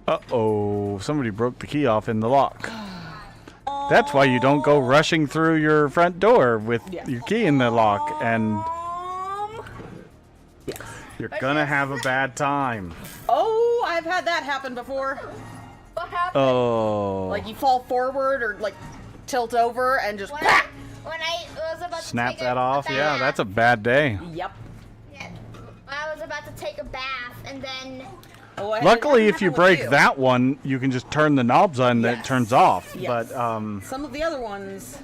Uh-oh, somebody broke the key off in the lock. That's why you don't go rushing through your front door with your key in the lock, and you're gonna have a bad time. Oh, I've had that happen before. What happened? Oh. Like you fall forward or like tilt over and just When I was about Snap to take that a off? bath, Yeah, that's a bad day. Yep. Yeah, I was about to take a bath and then. Luckily, if you break that one, you can just turn the knobs on and it turns off. Yes. But some of the other ones.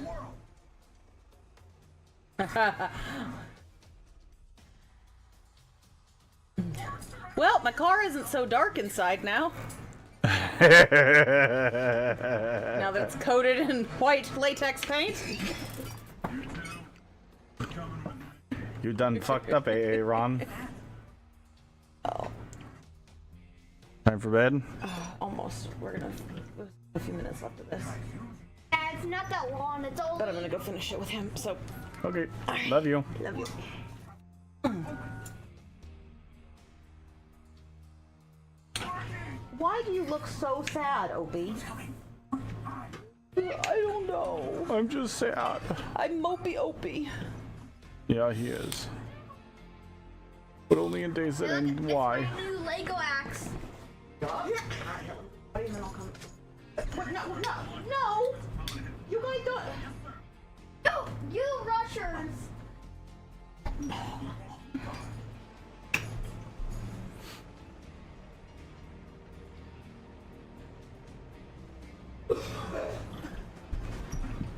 Well, my car isn't so dark inside now. Now that it's coated in white latex paint. you done fucked up, AA Ron. Oh. Time for bed? Almost. We're gonna a few minutes left of this. Yeah, it's not that long. It's only. But I'm gonna go finish it with him. So. Okay. Love you. Love you. Why do you look so sad, Opie? I don't know. I'm just sad. I'm mopey Opie. Yeah, he is. But only in days that end Y. New Lego axe. No. You guys don't. No, you rushers.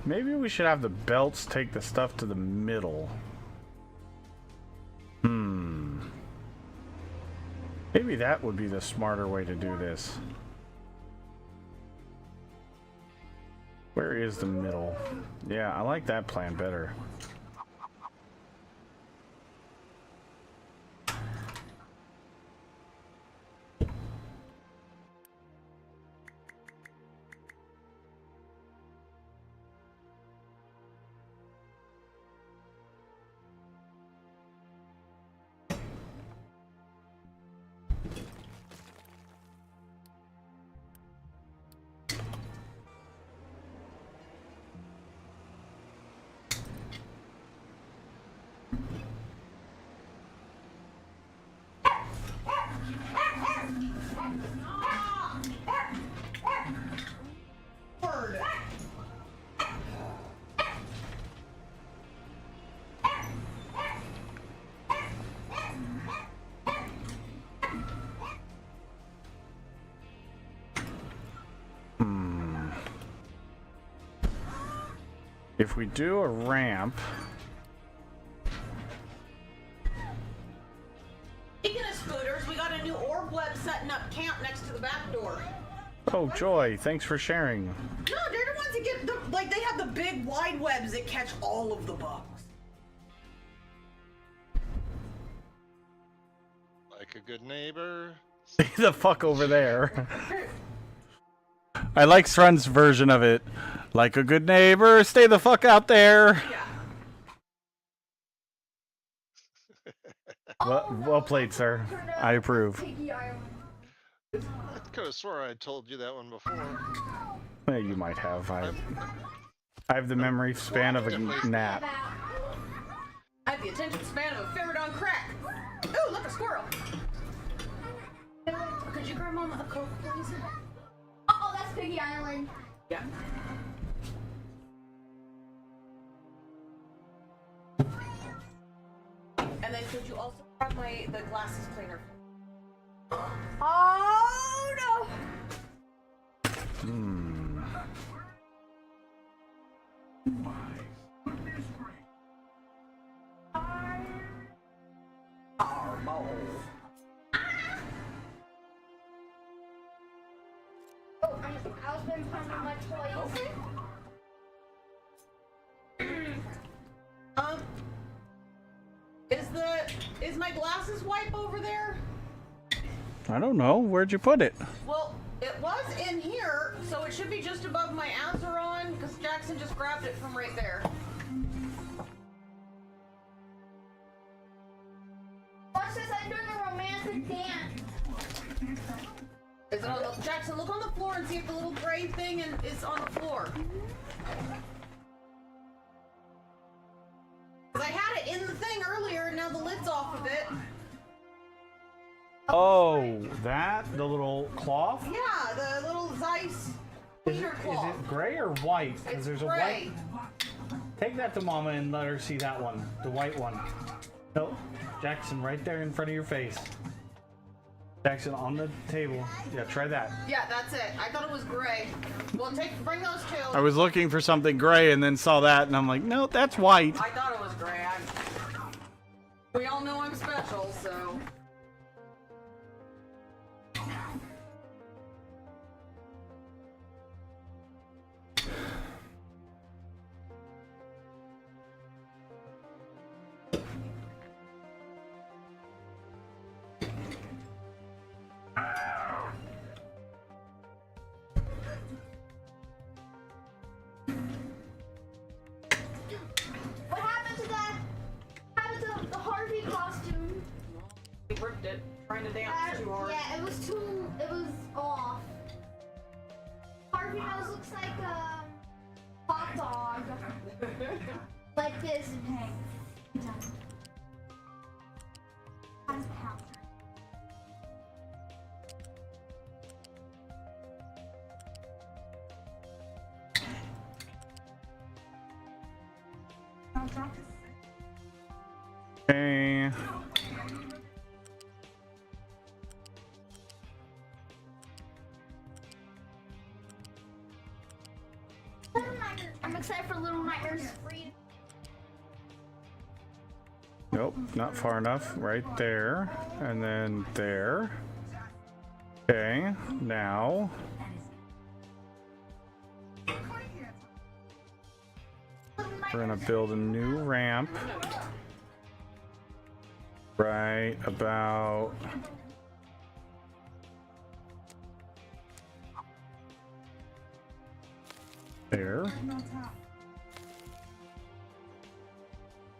Maybe we should have the belts take the stuff to the middle. Maybe that would be the smarter way to do this. Where is the middle? Yeah, I like that plan better. If we do a ramp... Speaking of scooters, we got a new orb web setting up camp next to the back door. Oh, Joy, thanks for sharing. No, they're the ones that get the, like, they have the big wide webs that catch all of the bugs. Like a good neighbor. Stay the fuck over there. I like Srun's version of it. Like a good neighbor, stay the fuck out there. Well played, sir. I approve. I could have swore I told you that one before. Well, you might have. I have the memory span of a gnat. I have the attention span of a ferret on crack. Ooh, look, a squirrel. Could you grab Mama a Coke, please? Oh, that's Piggy Island. Yeah. And then could you also grab the glasses cleaner? Oh no! Oh, I've been finding my toys. Is my glasses wipe over there? I don't know. Where'd you put it? Well, it was in here, so it should be just above my Azeron, because Jackson just grabbed it from right there. Watch this, I'm doing a romantic dance. Is it on the, Jackson, look on the floor and see if the little gray thing is on the floor. Because I had it in the thing earlier, and now the lid's off of it. Oh, that? The little cloth? Yeah, the little Zeiss cleaner cloth. Is it gray or white? Because It's there's a gray. white. Take that to Mama and let her see that one, the white one. No, Jackson, right there in front of your face. Jackson, on the table. Yeah, try that. Yeah, that's it. I thought it was gray. Well, bring those two. I was looking for something gray and then saw that, and I'm like, no, that's white. I thought it was gray. We all know I'm special, so. What happened to that? What happened to the Harvey costume? We ripped it, trying to dance too hard. Yeah, it was off. Harvey nose looks like a hot dog. Like this. Okay. I'm excited for Little Nightmares 3. Nope, not far enough. Right there. And then there. Okay, now. We're gonna build a new ramp. Right about there.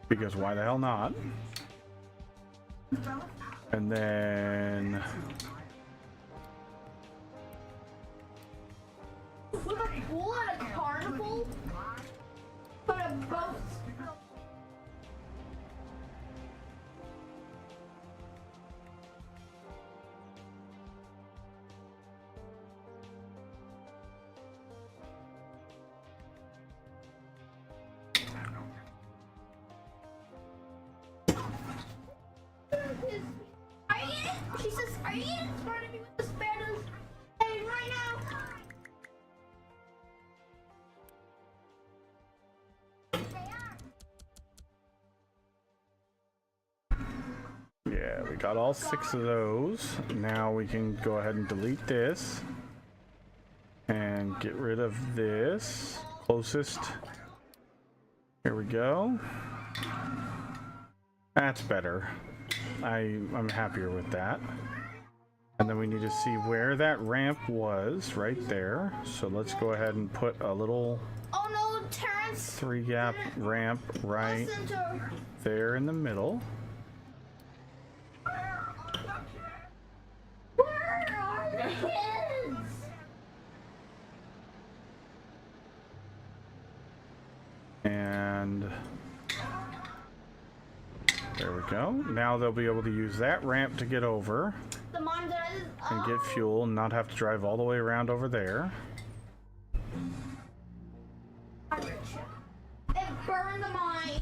Because why the hell not? And then With a pool at a carnival? But a boat. She says, are you starting me with the Spanish? Hey, right now. yeah, we got all 6 of those. Now we can go ahead and delete this and get rid of this closest. Here we go. That's better. I'm happier with that. And then we need to see where that ramp was right there. So let's go ahead and put a little Oh no, Terrence. 3-gap ramp right Listen to her. there in the middle. Where are the kids? And there we go. Now they'll be able to use that ramp to get over The mom does. and get fuel and not have to drive all the way around over there. It burned the mine.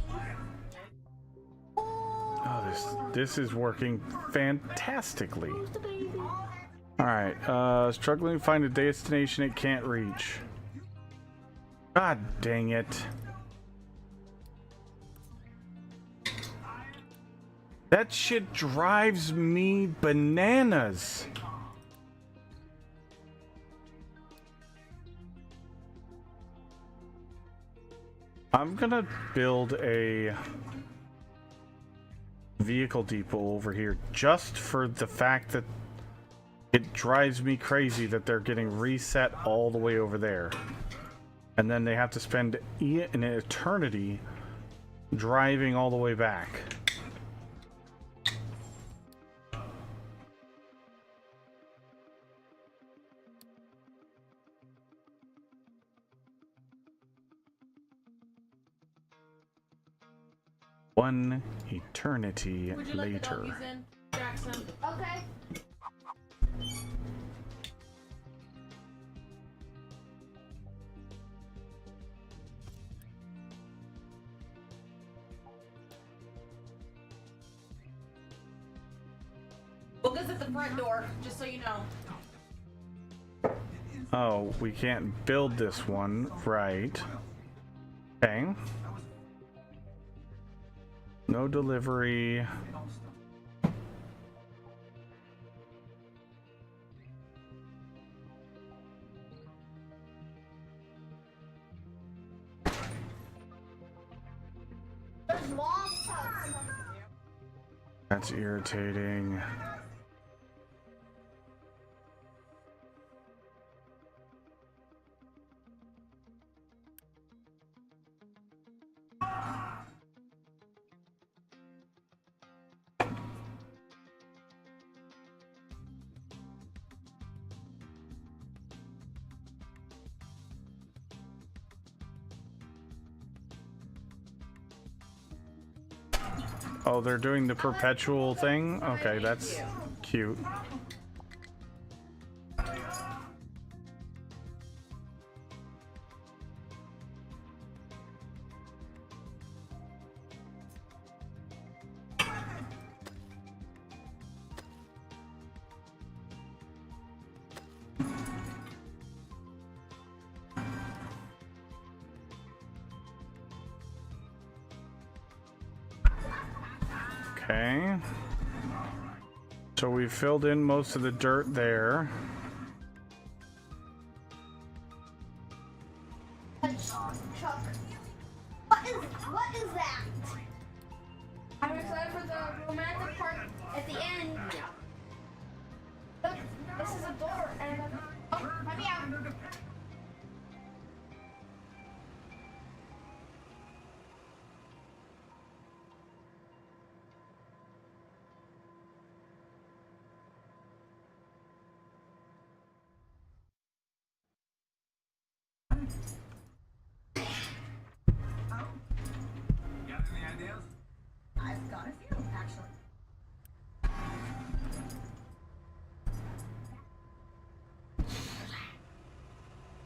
Oh, this is working fantastically. Where's the baby? All right, struggling to find a destination it can't reach. God dang it. That shit drives me bananas. I'm gonna build a vehicle depot over here just for the fact that it drives me crazy that they're getting reset all the way over there. And then they have to spend an eternity driving all the way back. One eternity Would you let the later. doggies in, Jackson? Okay. Booga's at the front door, just so you know. Oh, we can't build this one, right? Okay. No delivery. There's moths outside. That's irritating. Oh, they're doing the perpetual thing? Okay, that's cute. Okay. So we filled in most of the dirt there. Chuck. What is that? I'm excited for the romantic part at the end. Look, this is a door and oh, let me out. I've got a few, actually.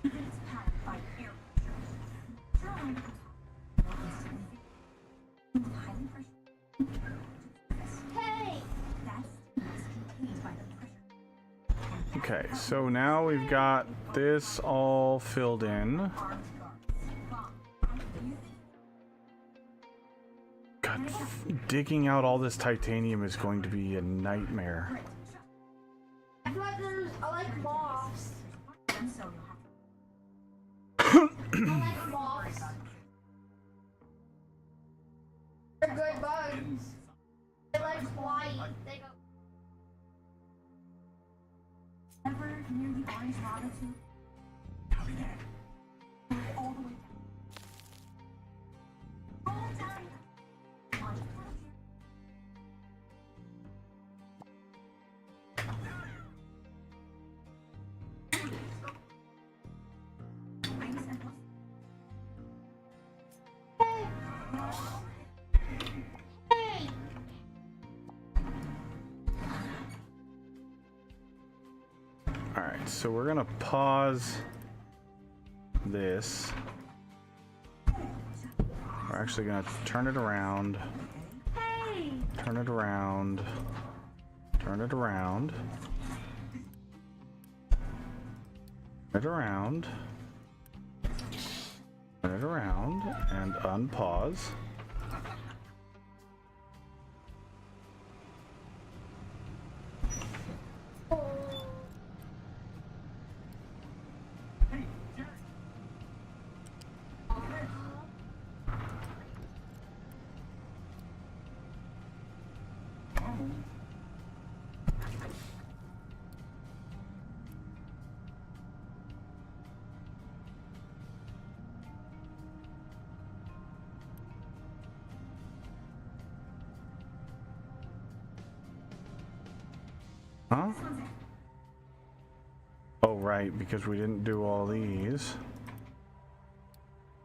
It's powered by air pressure. Highly pressure. Hey! That's contained by the pressure. Okay, so now we've got this all filled in. God, digging out all this titanium is going to be a nightmare. I feel like I like moths. I like moths. They're good bugs. They like flying. They go. Ever near the orange lava tube? All the way down. All down. Hey! Alright, so we're gonna pause this. We're actually gonna turn it around. Hey! Turn it around. Turn it around. Turn it around. Turn it around and unpause. Huh? Oh, right, because we didn't do all these.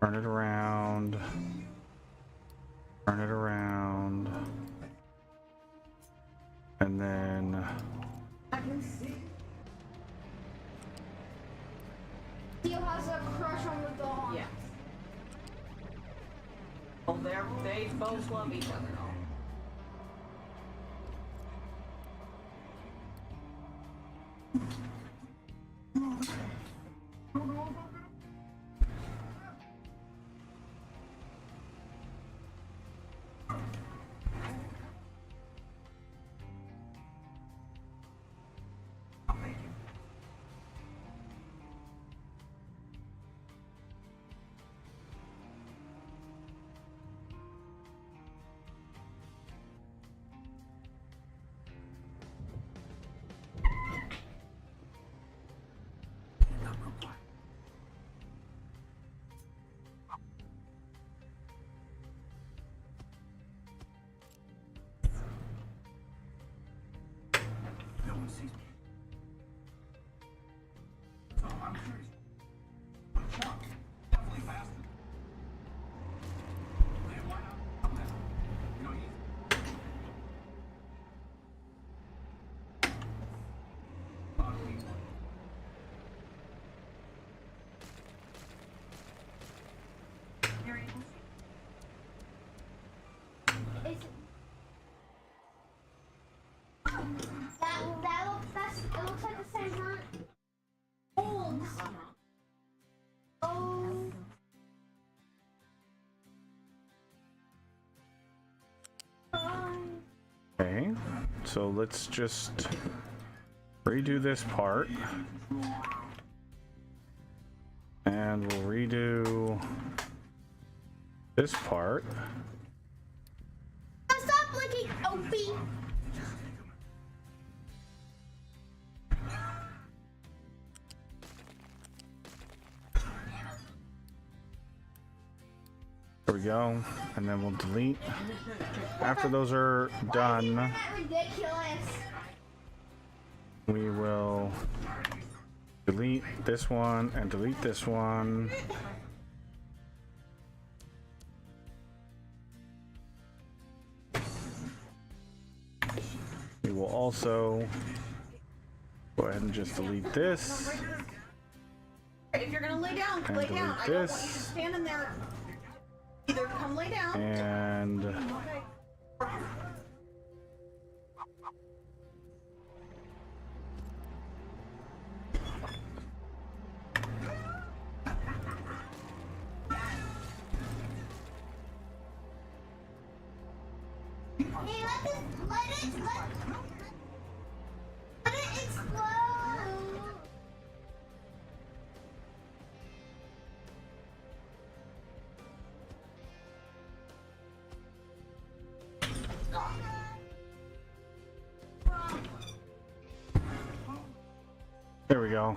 Turn it around. Turn it around. And then... I can see. Theo has a crush on the dog. Yeah. Well, they both love each other. It looks like the same hunt. Olds. Oh. Okay, so let's just redo this part. And we'll redo this part. Stop licking Opie. There we go, and then we'll delete. After those are done, we will delete this one and delete this one. We will also go ahead and just delete this. If you're gonna lay down, And lay down. delete I don't want you this. standing there. Either come lay down. And Okay. Hey, let it explode. there we go.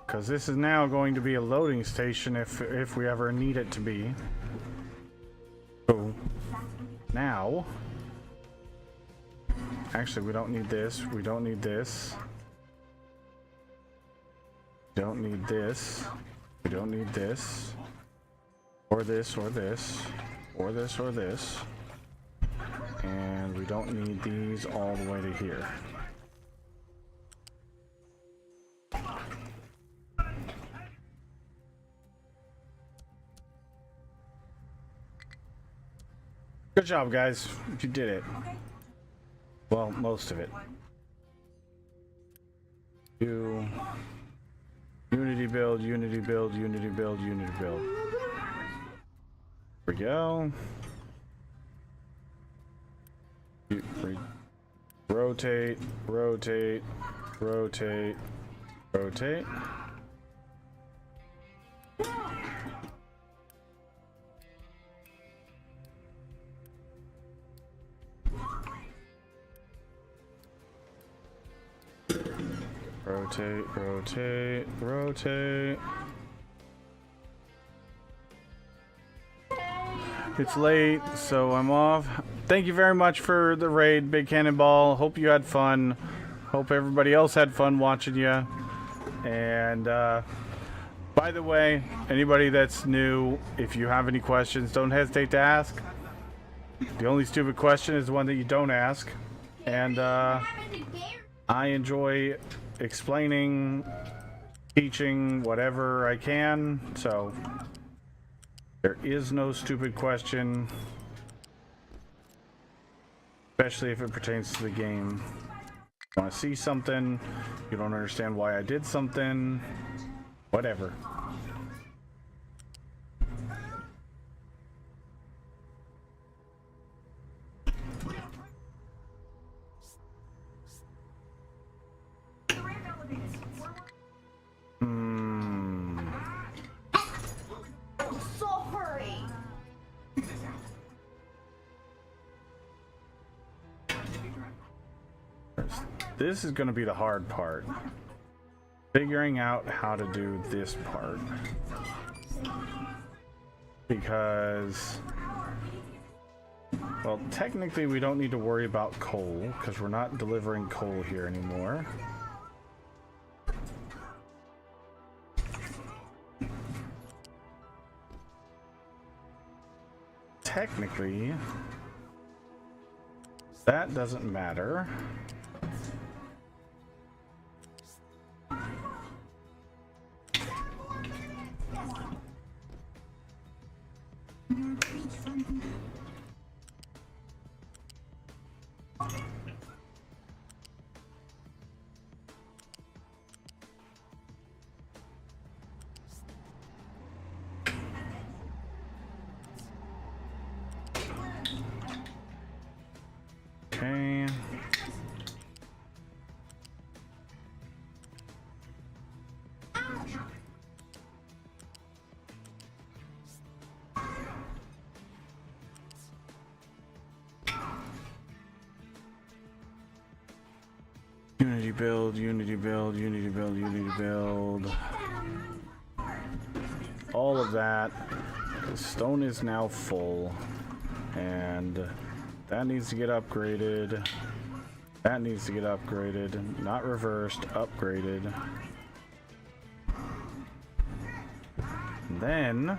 Because this is now going to be a loading station if we ever need it to be. So now, actually we don't need this. We don't need this. Don't need this. We don't need this. Or this or this. Or this or this. And we don't need these all the way to here. Good job, guys. You did it. Well, most of it. Do Unity build, Unity build, Unity build, Unity build. There we go. Rotate, rotate, rotate, rotate. Rotate, rotate, rotate. It's late, so I'm off. Thank you very much for the raid, Big Cannonball. Hope you had fun. Hope everybody else had fun watching you. And by the way, anybody that's new, if you have any questions, don't hesitate to ask. The only stupid question is the one that you don't ask. And I enjoy explaining, teaching, whatever I can. So there is no stupid question, especially if it pertains to the game. You want to see something, you don't understand why I did something, whatever. So hurry. This is going to be the hard part. Figuring out how to do this part. Because, well, technically we don't need to worry about coal, because we're not delivering coal here anymore. Technically, that doesn't matter. Okay. Unity build, unity build, unity build, unity build. All of that. The stone is now full. And that needs to get upgraded. That needs to get upgraded. Not reversed, upgraded. And then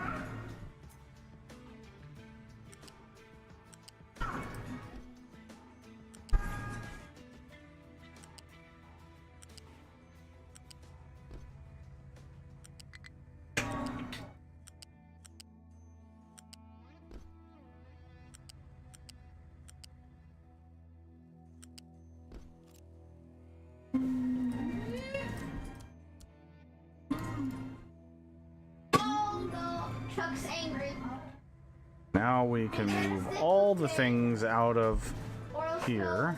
Chuck's angry. now we can move all the things out of here.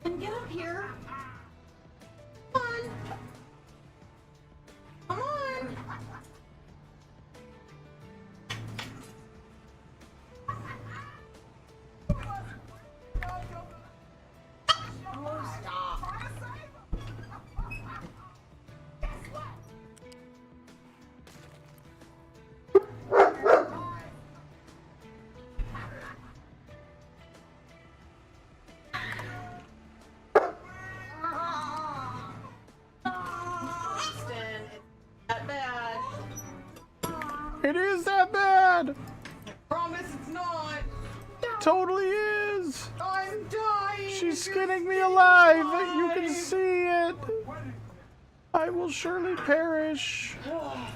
And get up here. Come on. Come on. Oh, stop. That bad. It is that bad! Promise it's not. Totally is! I'm dying. She's skinning me alive! You can see it! I will surely perish. Oh,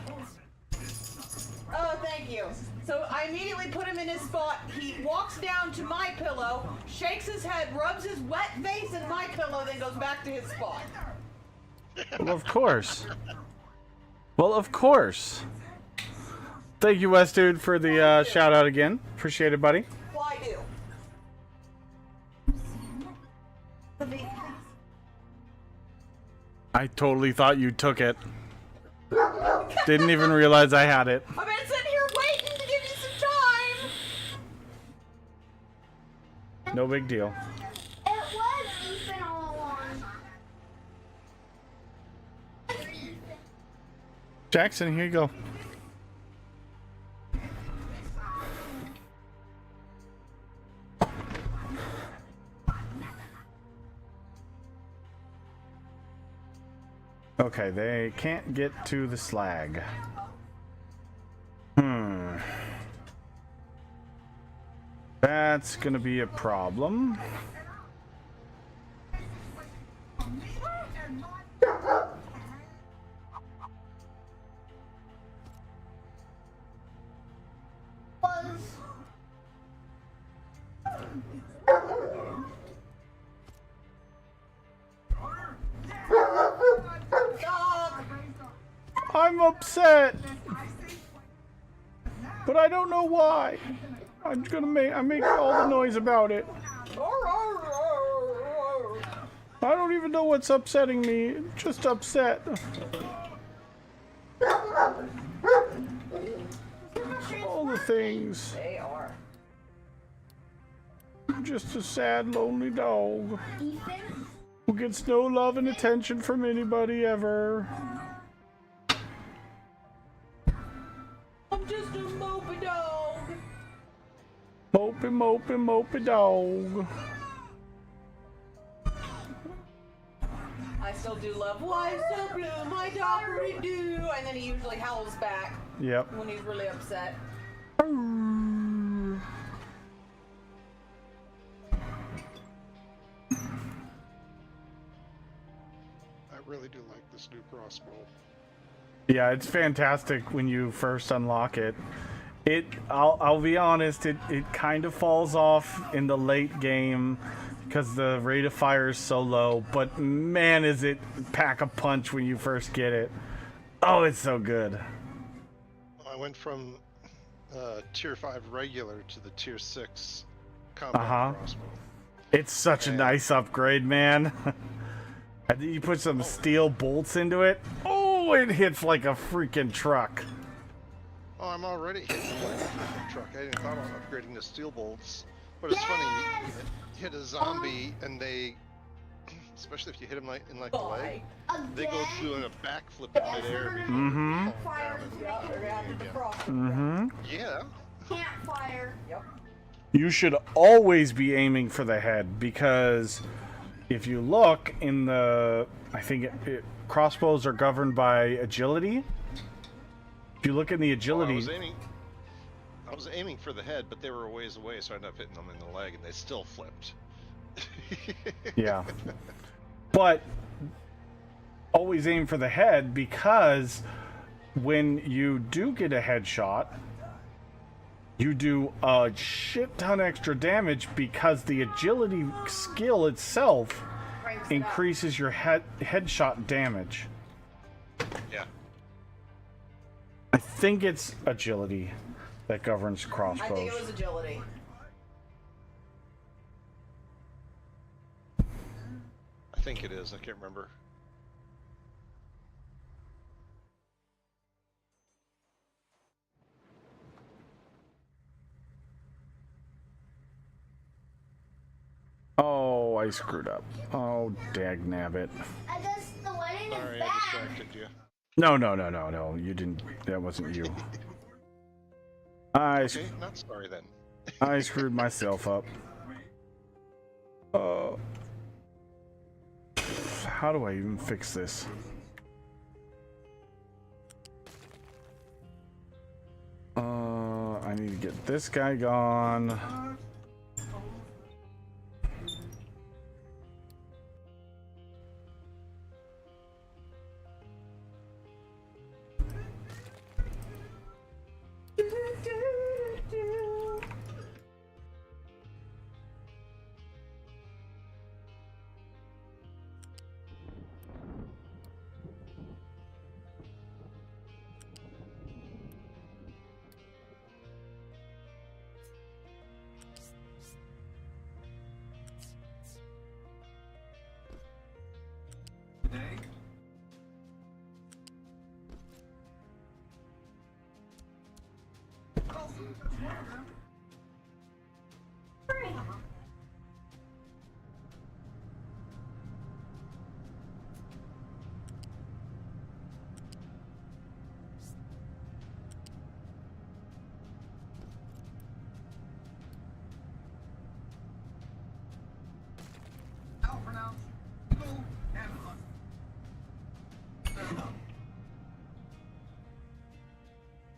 thank you. So I immediately put him in his spot. He walks down to my pillow, shakes his head, rubs his wet face in my pillow, then goes back to his spot. Well, of course. Well, of course. Thank you, West Dude, for the shout out again. Appreciate it, buddy. Well, I do. I totally thought you took it. Didn't even realize I had it. I've been sitting here waiting to give you some time. No big deal. It was Ethan all along. Jackson, here you go. Okay, they can't get to the slag. That's gonna be a problem. I'm upset, but I don't know why. I make all the noise about it. I don't even know what's upsetting me. Just upset. All the things. They are. I'm just a sad, lonely dog who gets no love and attention from anybody ever. I'm just a mopey dog. Mopey dog. I still do love why so blue, my doggery do, and then he usually howls back. Yep. When he's really upset. I really do like this new crossbow. Yeah, it's fantastic when you first unlock it. I'll be honest, it kind of falls off in the late game because the rate of fire is so low, but man, is it pack a punch when you first get it. Oh, it's so good. I went from tier 5 regular to the tier 6 combat crossbow. It's such a nice upgrade, man. And then you put some steel bolts into it. Oh, it hits like a freaking truck. Oh, I'm already hitting like a freaking truck. I didn't thought about upgrading the steel bolts. But it's funny, you hit a zombie and they, especially if you hit them like in like the leg, they go through in a backflip in midair. Yeah. Campfire. Yep. You should always be aiming for the head because if you look in the, I think crossbows are governed by agility. If you look in the agility, I was aiming for the head, but they were a ways away, so I ended up hitting them in the leg, and they still flipped. yeah. But always aim for the head because when you do get a headshot, you do a shit ton extra damage because the agility skill itself increases your headshot damage. Yeah. I think it's agility that governs crossbows. I think it was agility. I think it is. I can't remember. Oh, I screwed up. Oh, dagnabbit. I guess the wedding Sorry, is I back. distracted you. No. You didn't. That wasn't you. Okay, not sorry then. I screwed myself up. How do I even fix this? I need to get this guy gone.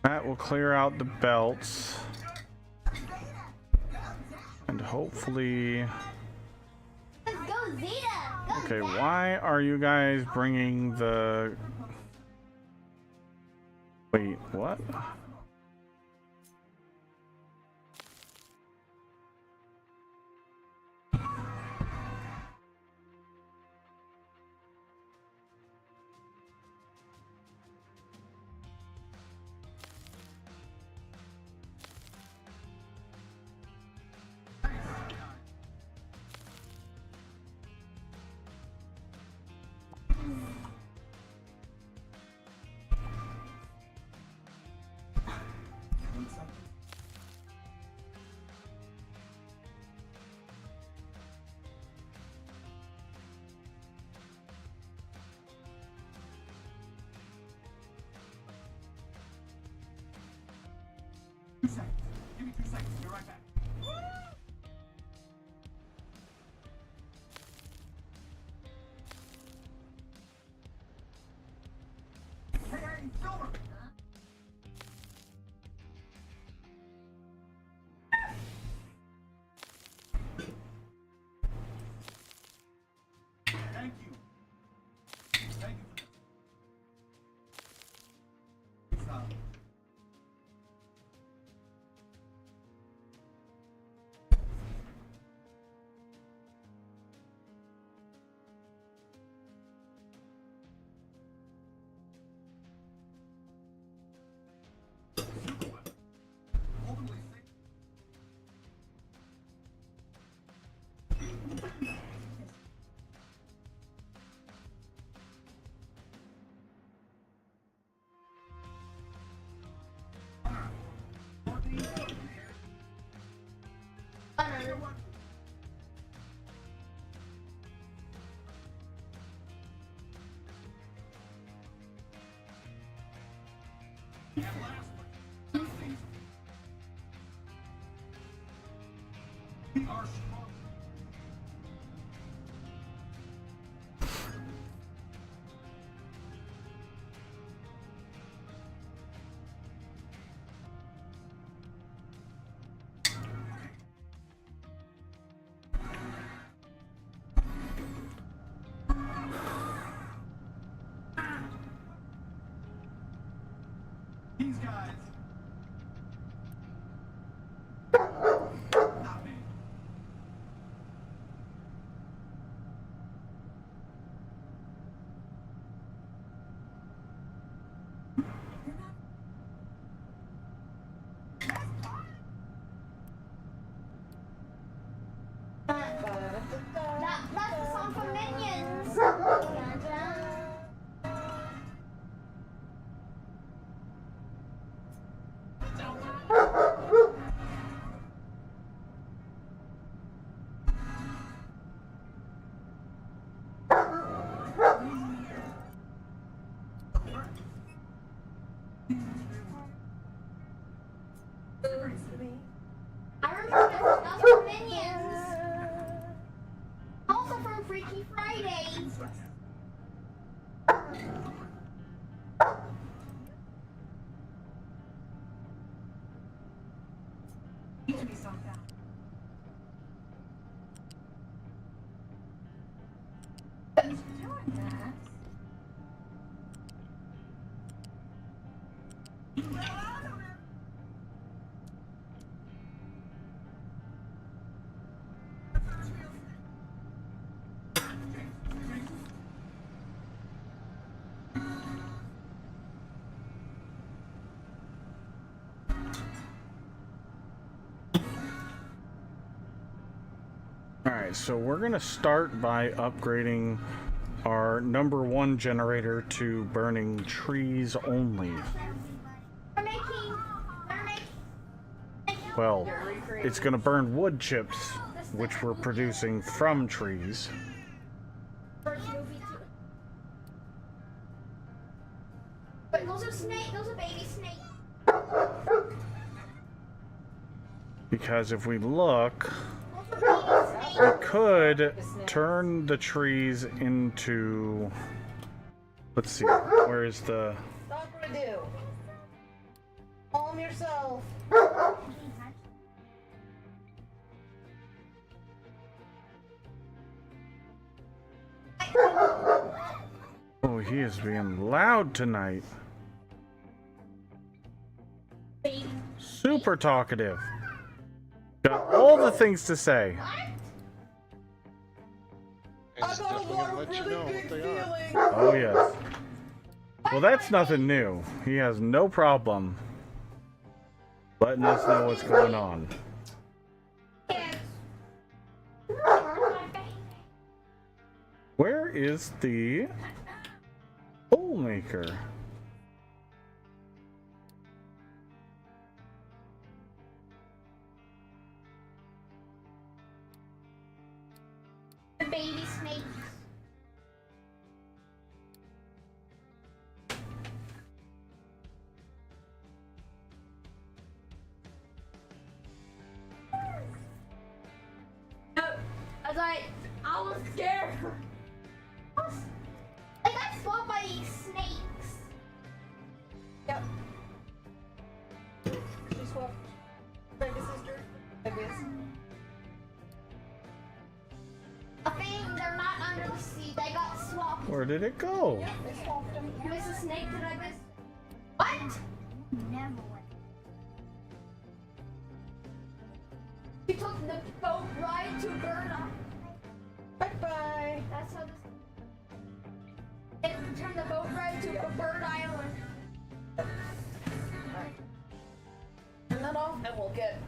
That will clear out the belts. And hopefully... Let's go, Zeta! Go, Okay, Zeta! why are you guys bringing the... Wait, what? Give me 2 seconds. Be right back. Hey, Silver! Thank you. Thank you for this. Stop. These guys. Not me. That's the song from Minions. I remember that's from Minions. Also from Freaky Friday. Need to be something. He's doing that. Alright, so we're gonna start by upgrading our number 1 generator to burning trees only. Well, it's gonna burn wood chips, which we're producing from trees. But those are snake. Those are baby snakes. Because if we look, we could turn the trees into... Let's see, where is the... Stop what I do. Calm yourself. Oh, he is being loud tonight. Super talkative. Got all the things to say. And he's definitely gonna let you know what they are. Oh, yes. Well, that's nothing new. He has no problem letting us know what's going on. Where is the hole maker? The baby snakes. I was scared. I got swamped by these snakes. Yep. She swapped. Baby sister. Babies. I think they're not under the sea. They got swamped. Where did it go? Yep, they swamped them. You miss a snake? Did I miss? What? Never. We took the boat ride to Bird Island. Bye-bye. That's how this... They turned the boat ride to Bird Island. Turn that off and we'll get...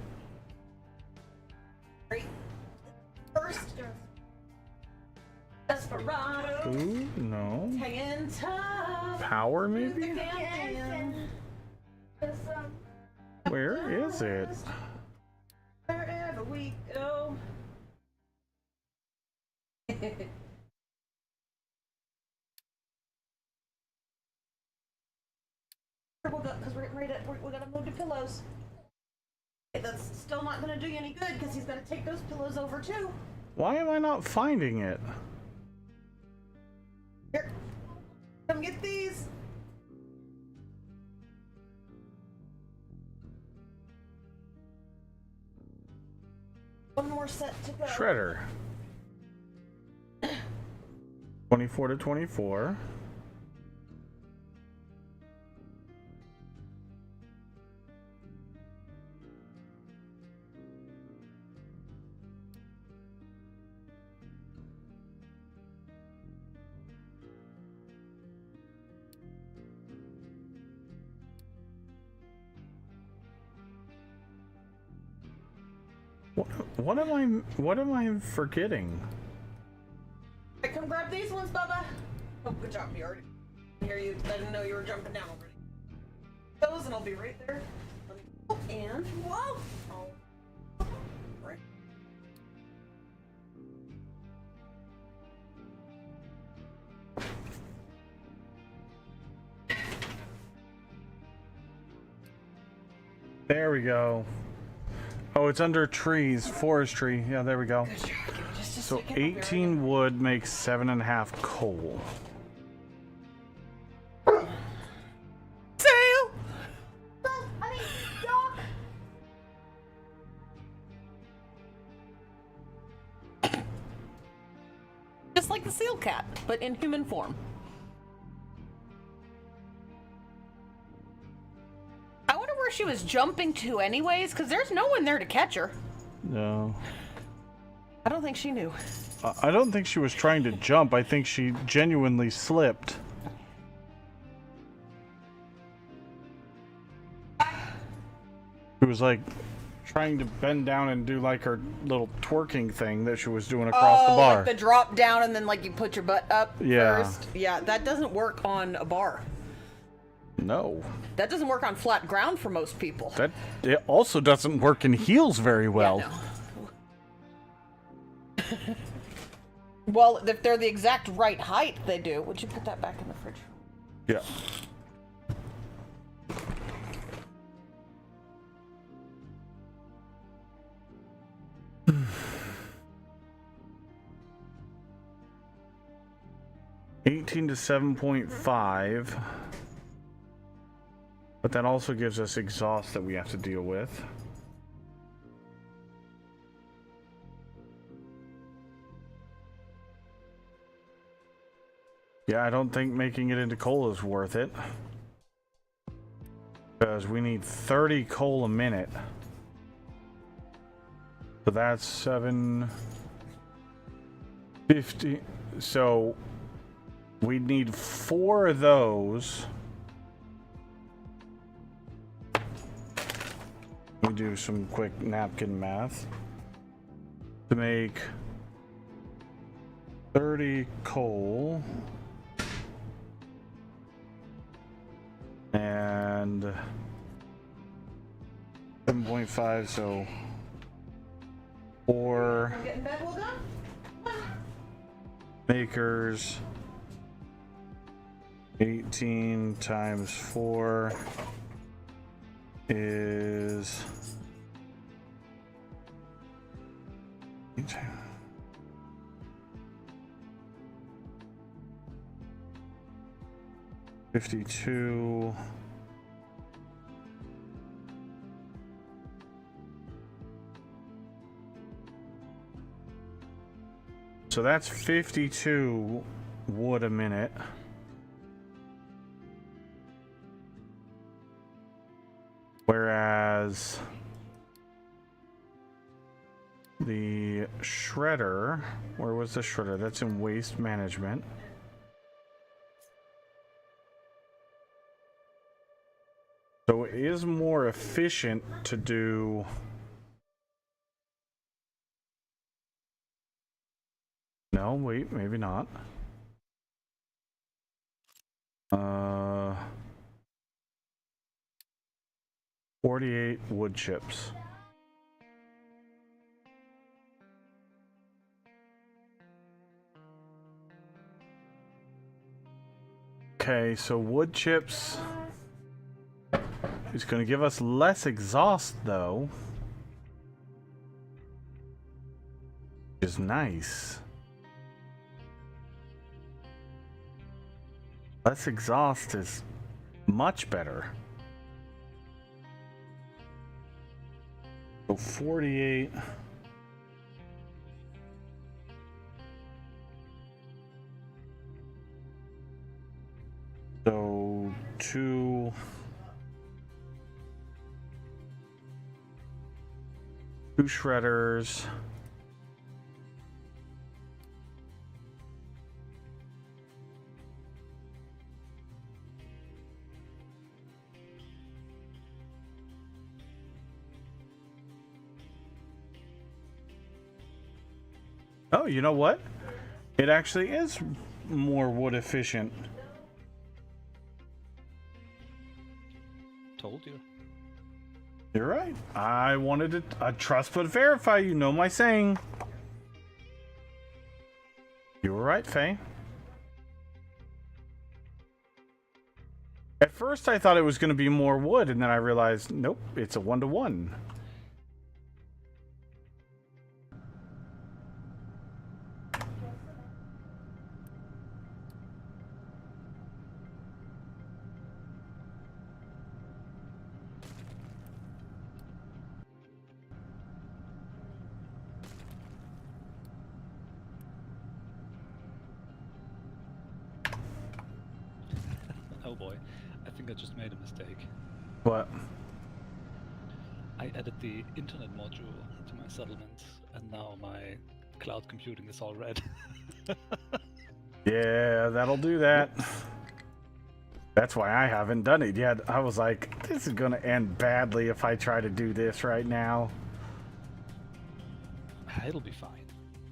Great. First. Desperado. Ooh, no. Hanging tough. Power, maybe? Yes, Where is it? Wherever we go. Because we're getting ready to, we gotta move the pillows. That's still not gonna do you any good because he's gonna take those pillows over too. Why am I not finding it? Here, come get these. One more set to go. Shredder. 24 to 24. What am I forgetting? Right, come grab these ones, Bubba. Oh, good job, you already hear you. I didn't know you were jumping down already. Those and I'll be right there. And whoa! Oh. Right. There we go. Oh, it's under trees, forestry. Yeah, there we go. So 18 wood makes 7.5 coal. Sail! Doc. Just like the seal cat, but in human form. I wonder where she was jumping to anyways, because there's no one there to catch her. No. I don't think she knew. I don't think she was trying to jump. I think she genuinely slipped. She was like trying to bend down and do like her little twerking thing that she was doing across the bar. Like the drop down and then like you put your butt up Yeah. first. Yeah, that doesn't work on a bar. No. That doesn't work on flat ground for most people. It also doesn't work in heels very well. Yeah, no. Well, if they're the exact right height, they do. Would you put that back in the fridge? Yeah. $18 to 7.5. But that also gives us exhaust that we have to deal with. Yeah, I don't think making it into coal is worth it. Because we need 30 coal a minute. So that's 750. So we need 4 of those. We do some quick napkin math to make 30 coal and 7.5, so 4 makers. 18 times 4 is 52. So that's 52 wood a minute. Whereas the shredder, where was the shredder? That's in waste management. So it is more efficient to do no, wait, maybe not. 48 wood chips. Okay, so wood chips is going to give us less exhaust though, which is nice. Less exhaust is much better. So 48. So 2 shredders. Oh, you know what? It actually is more wood efficient. Told you. You're right. I wanted to trust but verify. You know my saying. You were right, Faye. At first I thought it was going to be more wood, and then I realized, nope, it's a 1-to-1. Oh boy, I think I just made a mistake. What? I added the internet module to my settlement, and now my cloud computing is all red. Yeah, that'll do that. That's why I haven't done it yet. I was like, this is gonna end badly if I try to do this right now. It'll be fine.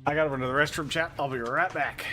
I gotta run to the restroom, chat. I'll be right back.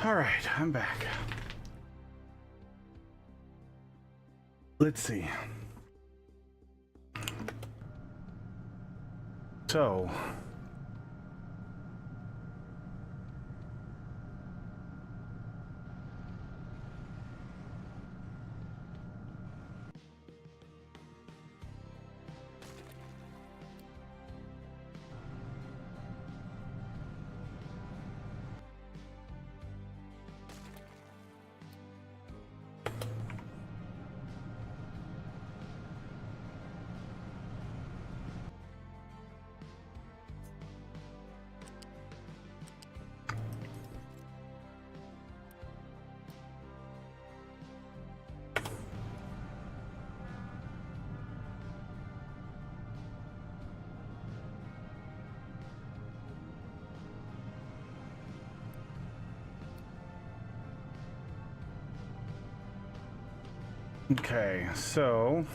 All right, I'm back. Let's see. So, okay, so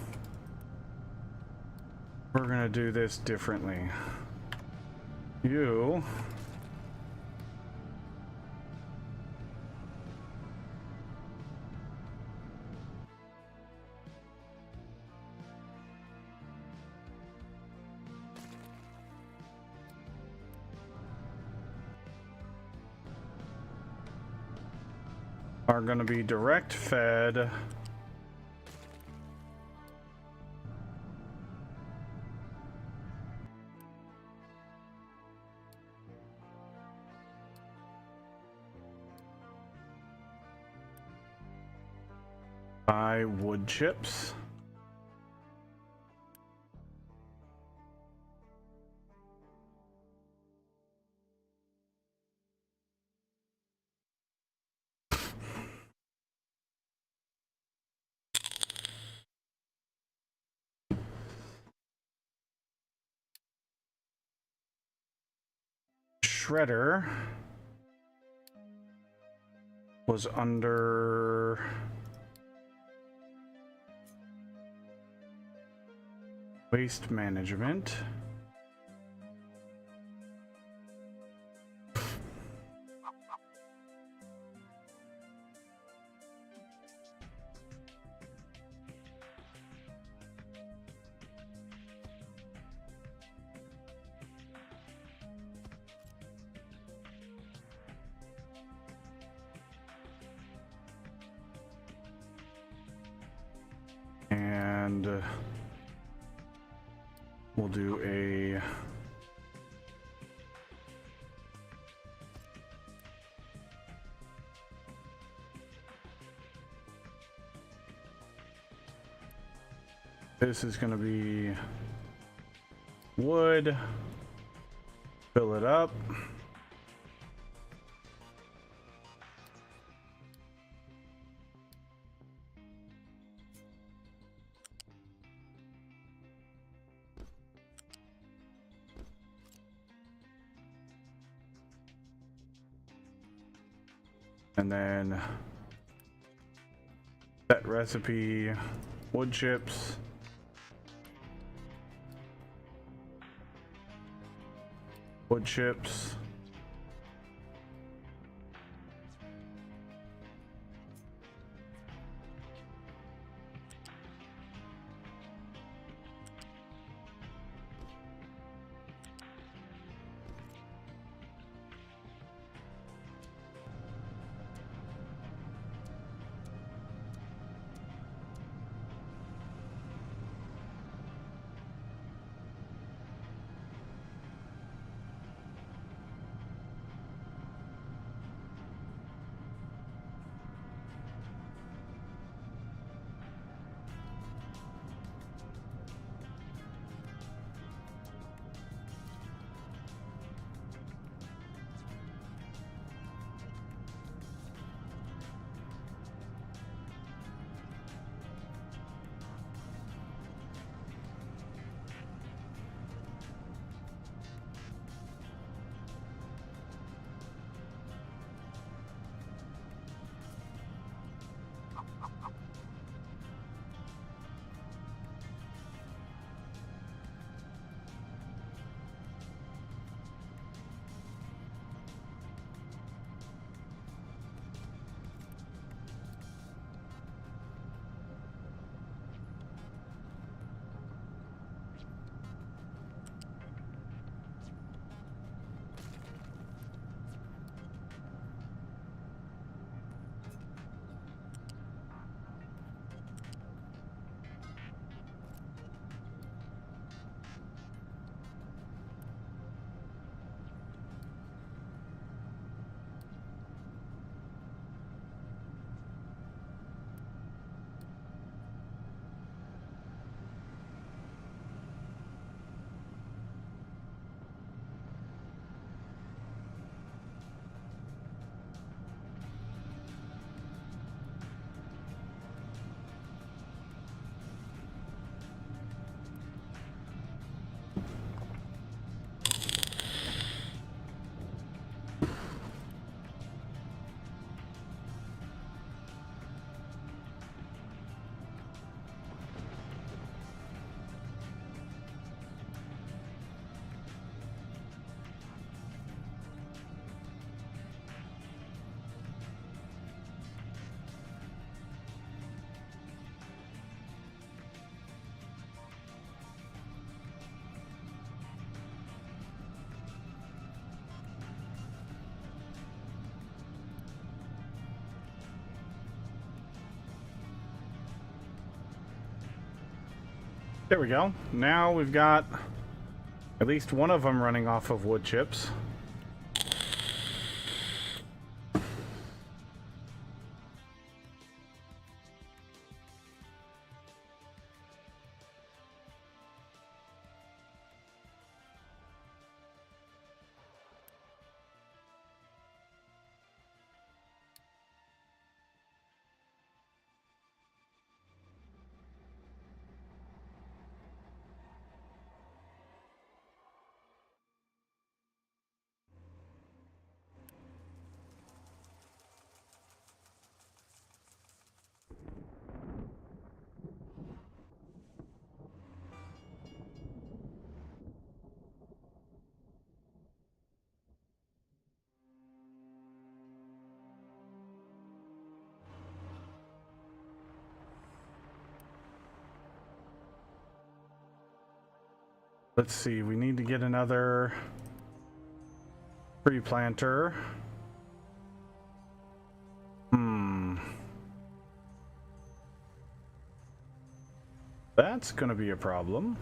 we're gonna do this differently. You are gonna be direct fed by wood chips. Shredder was under waste management. And we'll do a this is going to be wood, fill it up. And then set recipe, wood chips. Wood chips. There we go. Now we've got at least one of them running off of wood chips. Let's see, we need to get another tree planter. That's gonna be a problem.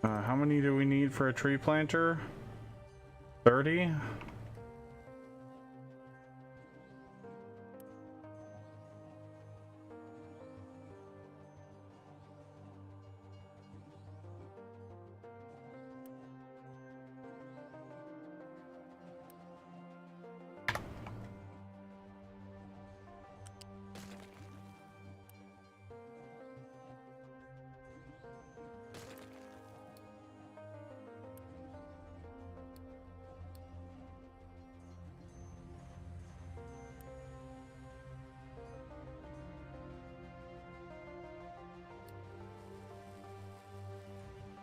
How many do we need for a tree planter? 30?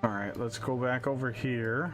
All right, let's go back over here.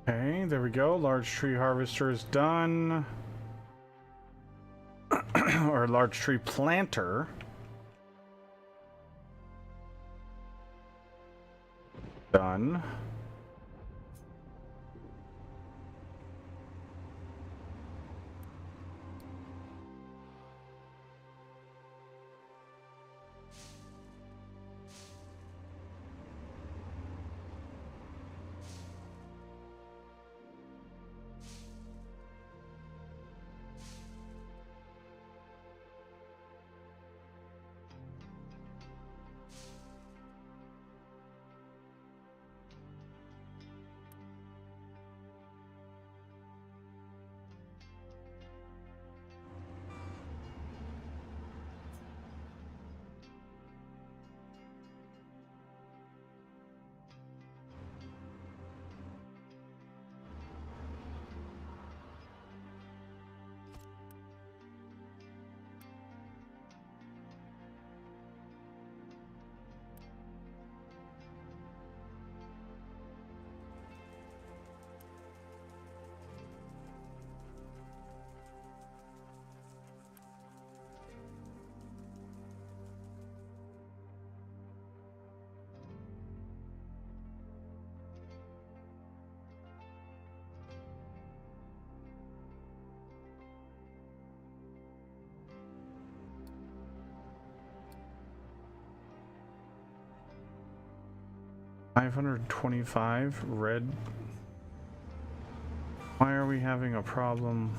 Okay, there we go. Large tree harvester is done. Or large tree planter. Done. $525 red. Why are we having a problem?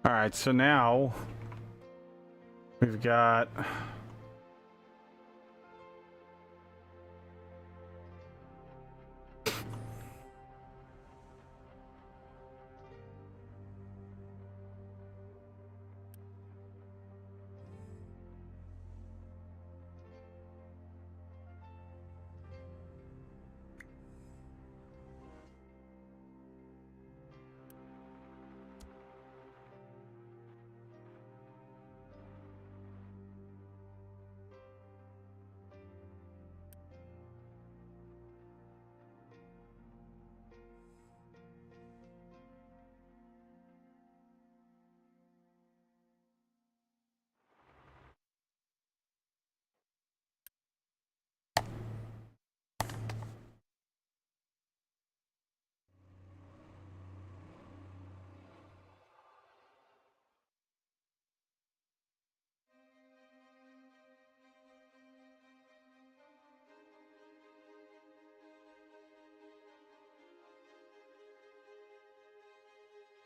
All right, so now we've got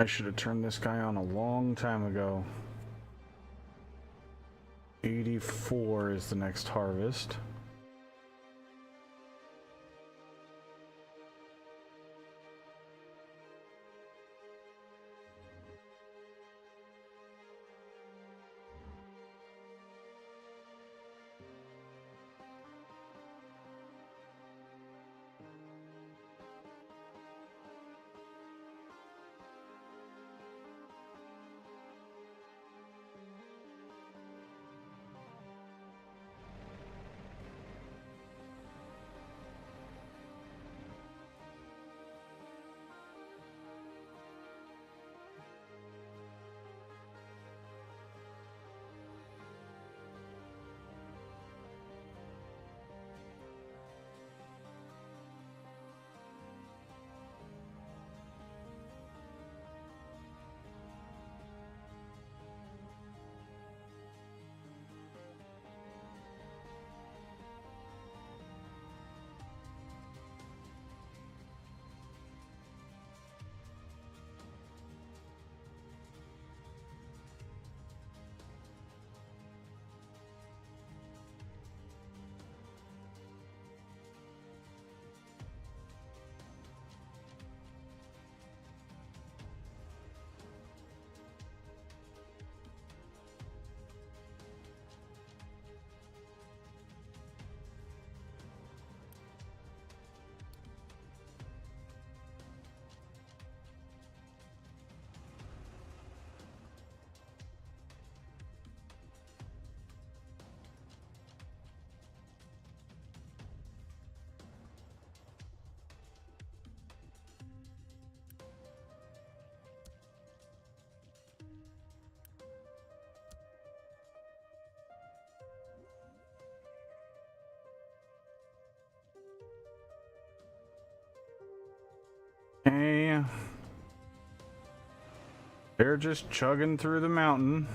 I should have turned this guy on a long time ago. 84 is the next harvest. Okay. They're just chugging through the mountain.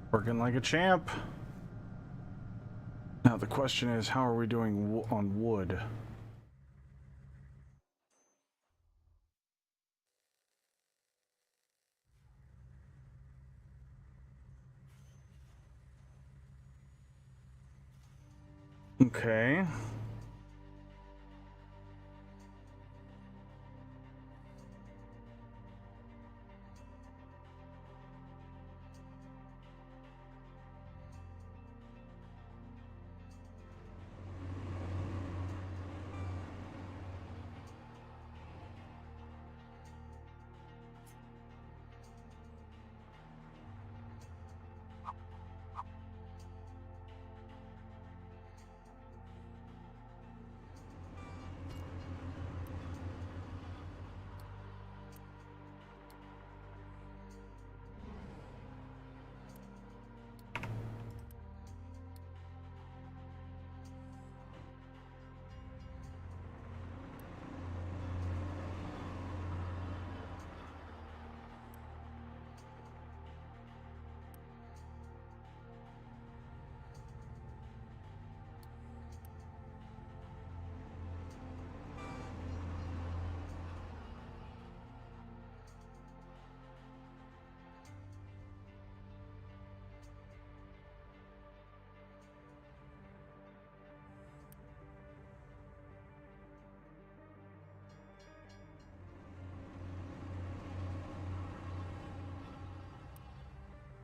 Working like a champ. Now the question is, how are we doing on wood? Okay.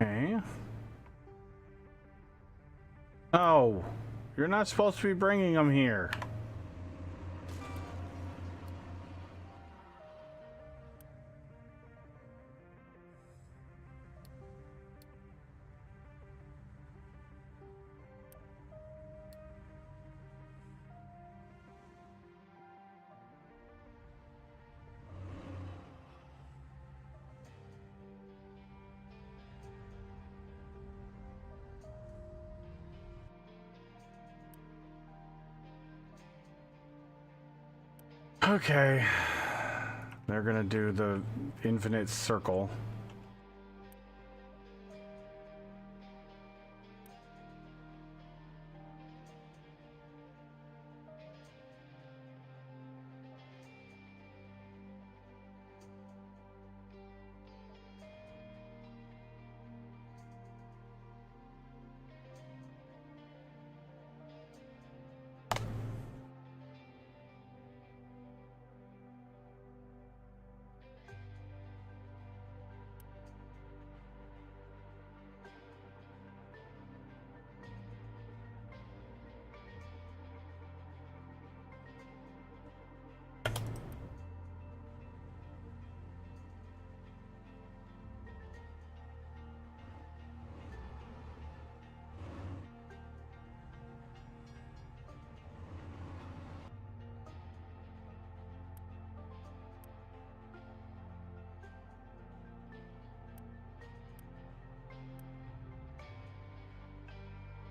Okay. Oh, you're not supposed to be bringing them here. Okay. They're gonna do the infinite circle.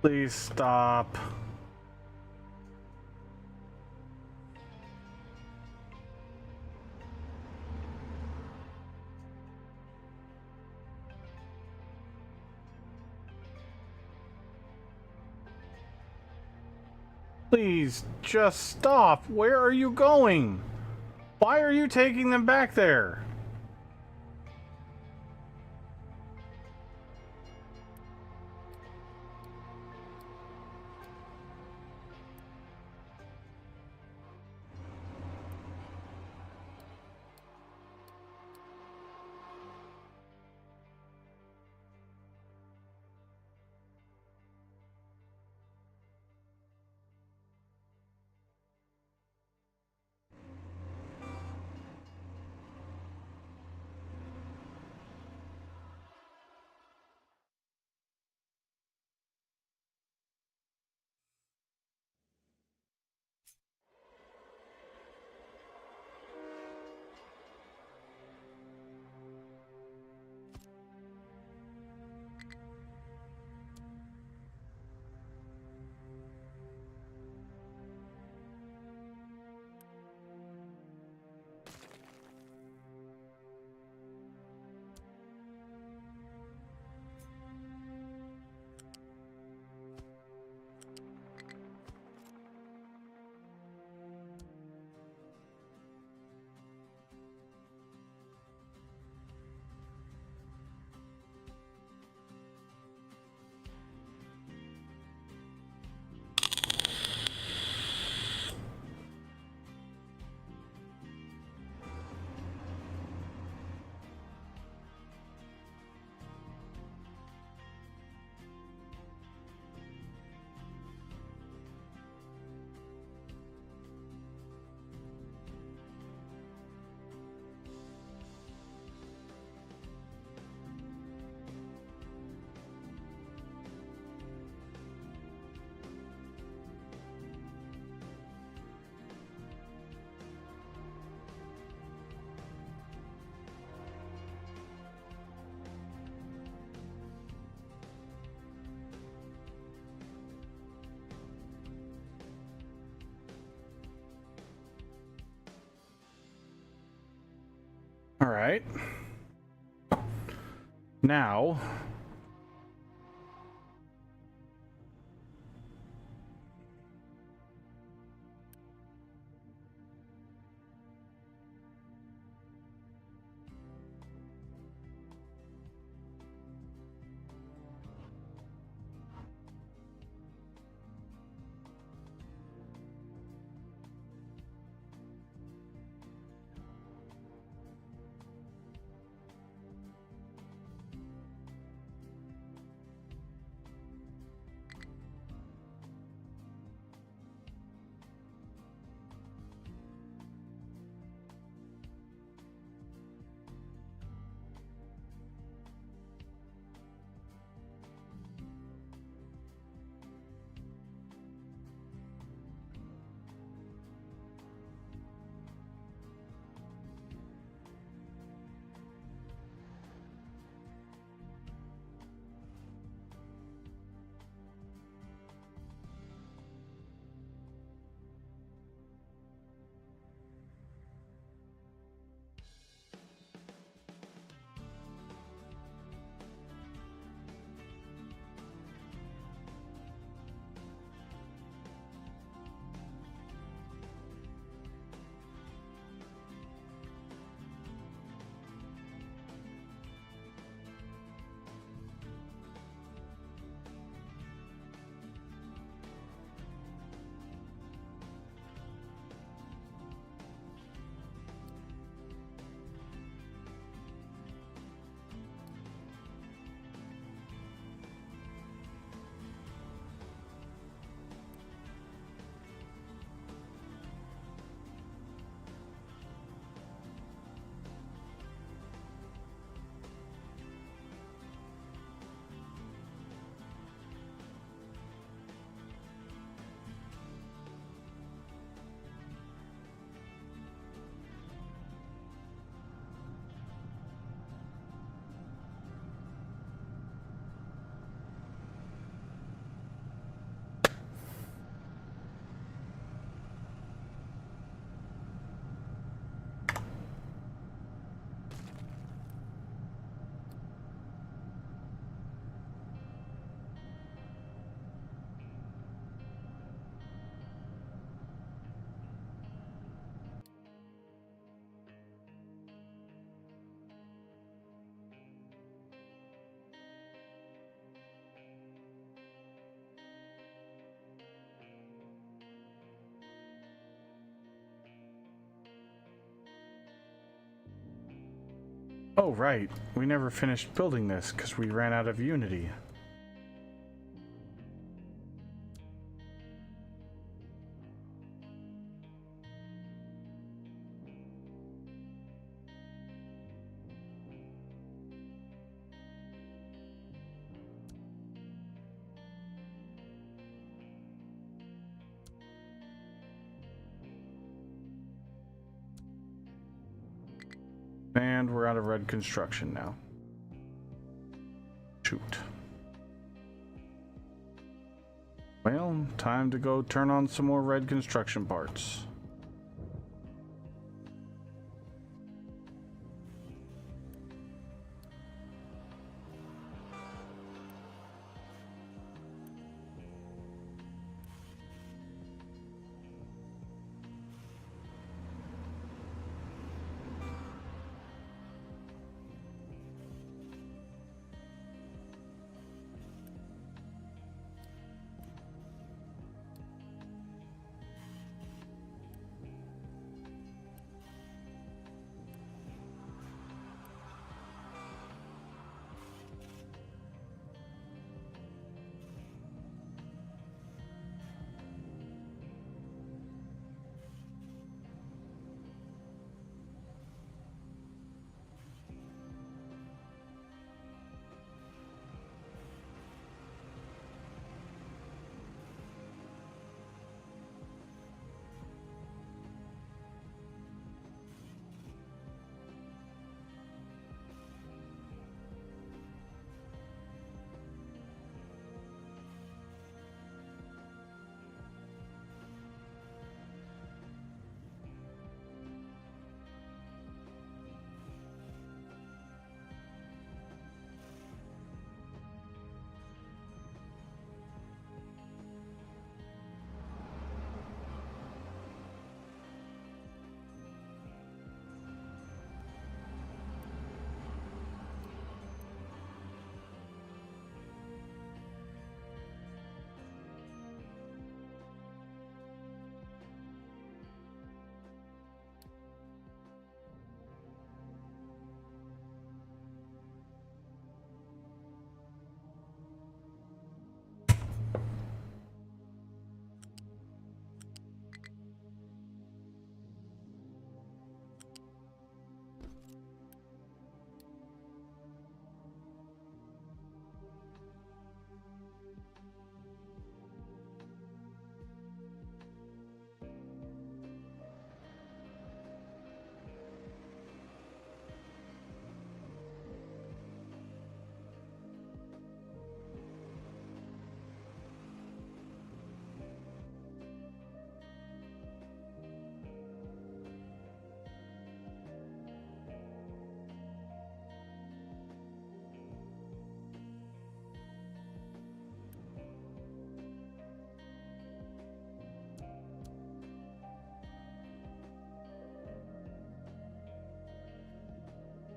Please stop. Please, just stop. Where are you going? Why are you taking them back there? All right. Now, Oh, right. We never finished building this because we ran out of Unity. And we're out of red construction now. Shoot. Well, time to go turn on some more red construction parts.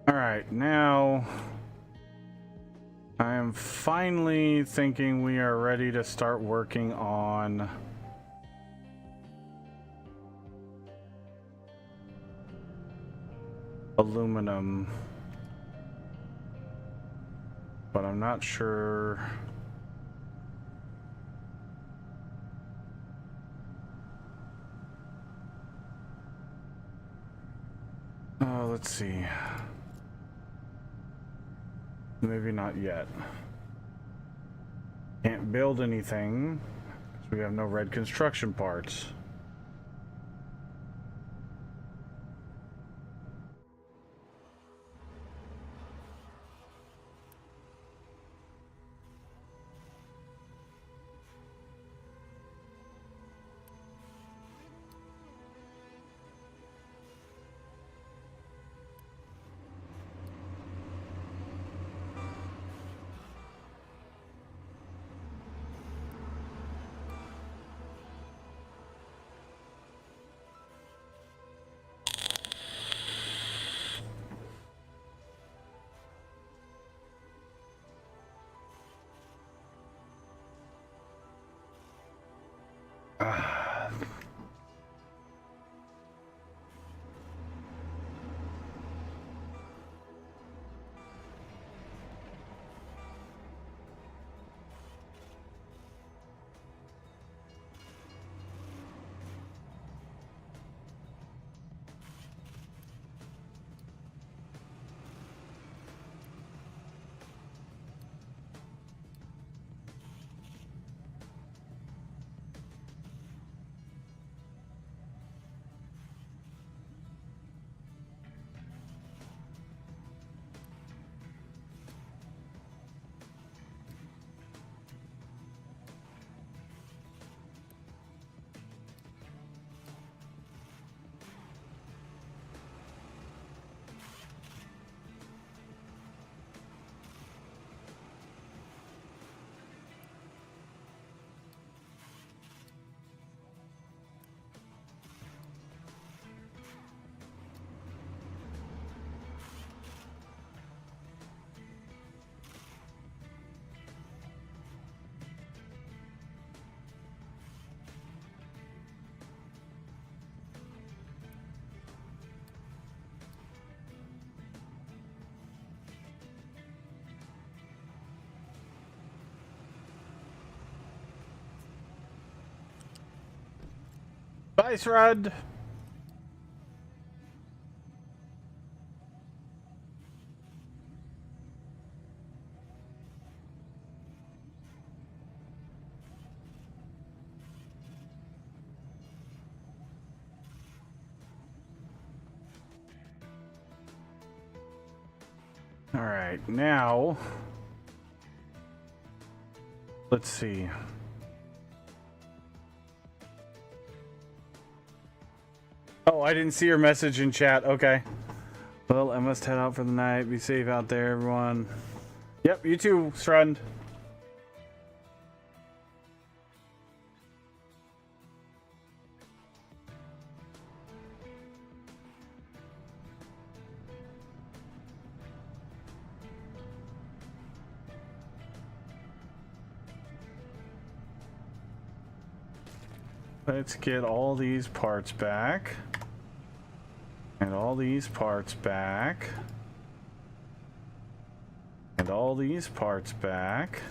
Alright, now I am finally thinking we are ready to start working on aluminum, but I'm not sure. Let's see. Maybe not yet. Can't build anything because we have no red construction parts. Dice Rod. All right, now let's see. Oh, I didn't see your message in chat. Okay. Well, I must head out for the night. Be safe out there, everyone. Yep, you too, Strand. Let's get all these parts back. And all these parts back. And all these parts back.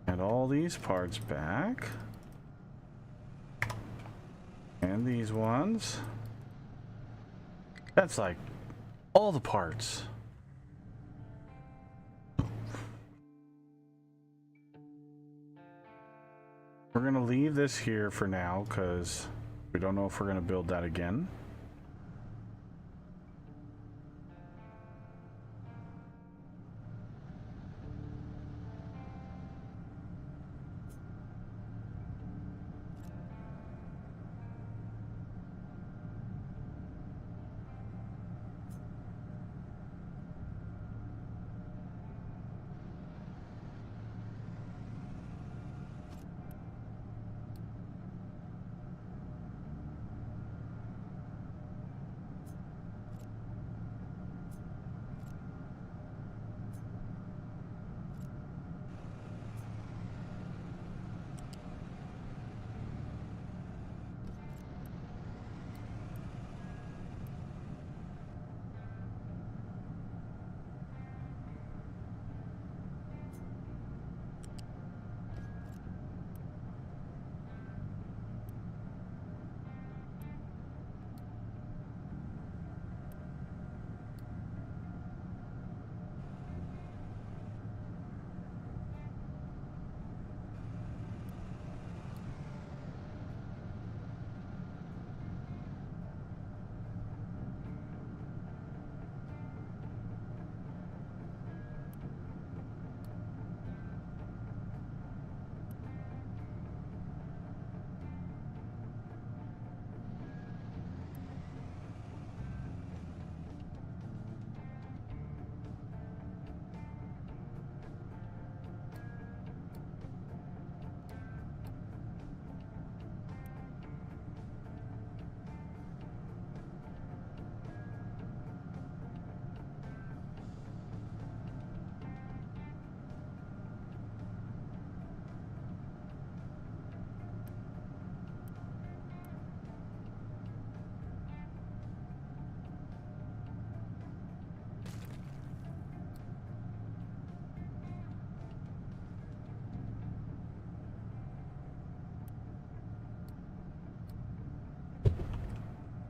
And all these parts back. And these ones. That's like all the parts. We're gonna leave this here for now because we don't know if we're gonna build that again.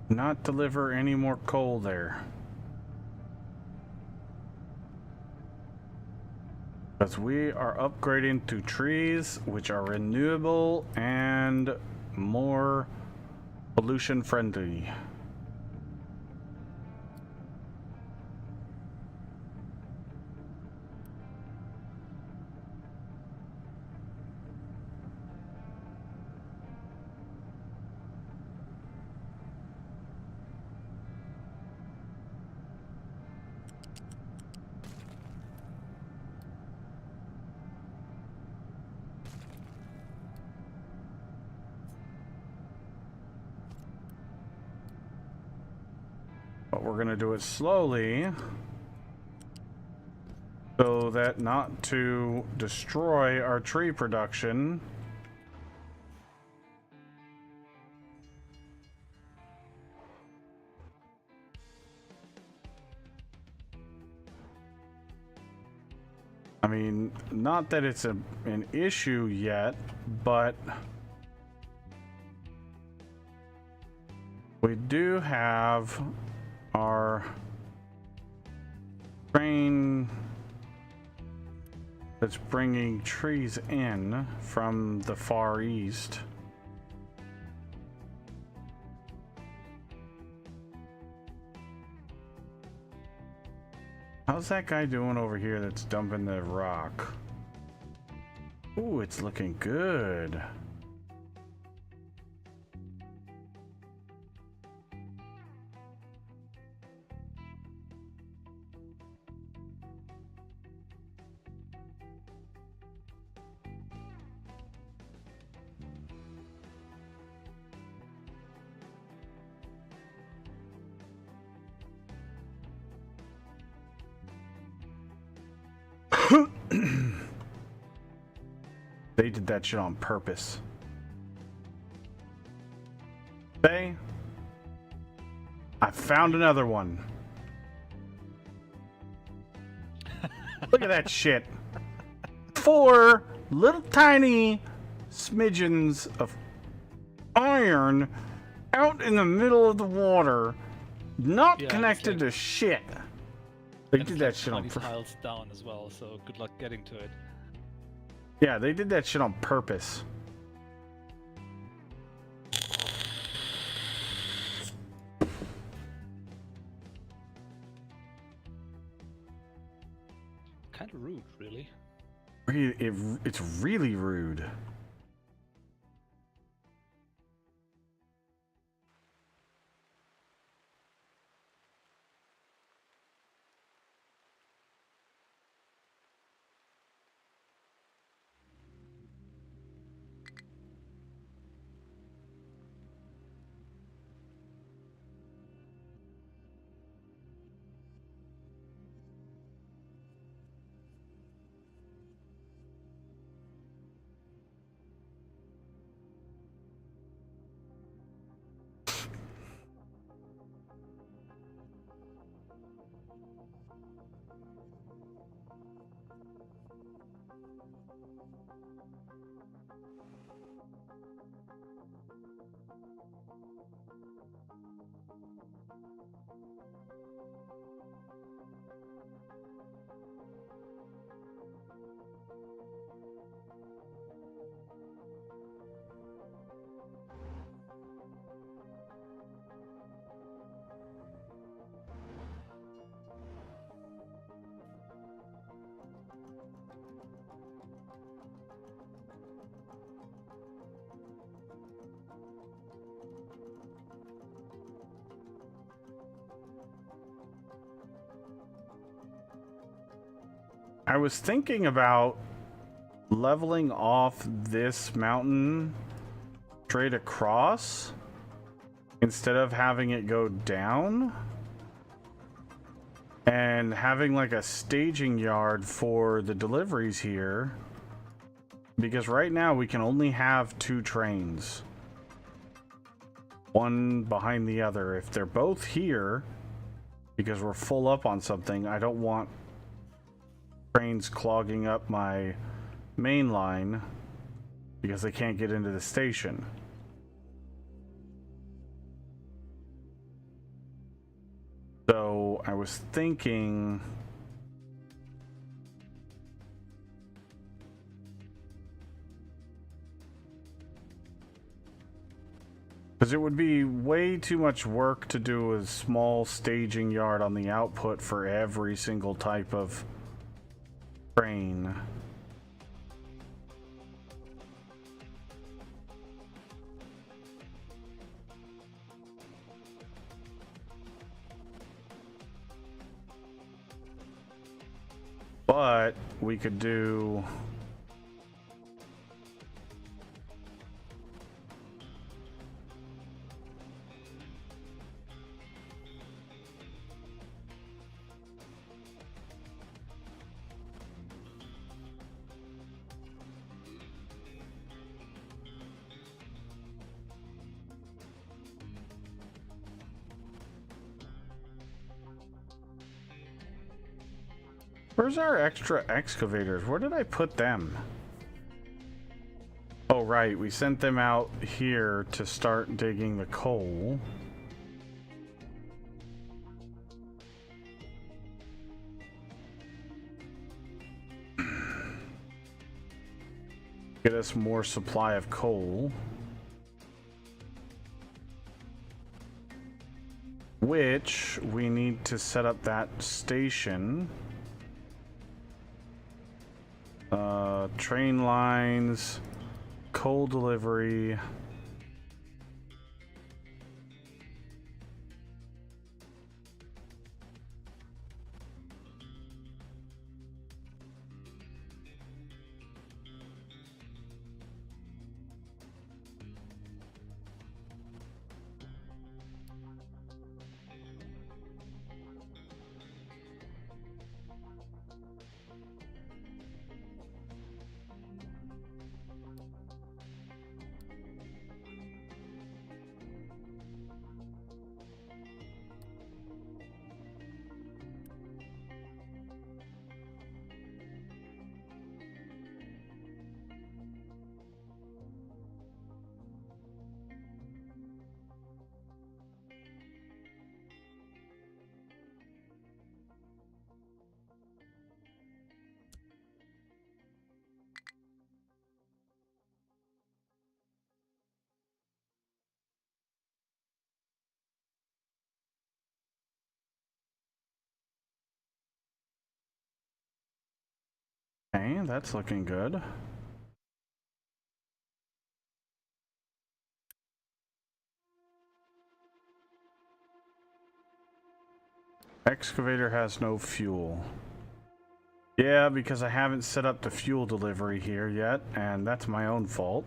Not deliver any more coal there. Because we are upgrading to trees which are renewable and more pollution friendly. But we're going to do it slowly so that not to destroy our tree production. I mean, not that it's an issue yet, but we do have our train that's bringing trees in from the Far East. How's that guy doing over here that's dumping the rock? Ooh, it's looking good. They did that shit on purpose. I found another one. Look at that shit. 4 little tiny smidgens of iron out in the middle of the water, not connected to shit. They did that shit on purpose. Tiles down as well, so good luck getting to it. Yeah, they did that shit on purpose. Kind of rude, really. It's really rude. I was thinking about leveling off this mountain straight across instead of having it go down and having like a staging yard for the deliveries here, because right now we can only have 2 trains, one behind the other. If they're both here because we're full up on something, I don't want trains clogging up my main line because they can't get into the station. So I was thinking because it would be way too much work to do a small staging yard on the output for every single type of train. But we could do Where's our extra excavators? Where did I put them? Oh, right. We sent them out here to start digging the coal. Get us more supply of coal. Which we need to set up that station. Train lines, coal delivery. Okay, that's looking good. Excavator has no fuel. Yeah, because I haven't set up the fuel delivery here yet, and that's my own fault.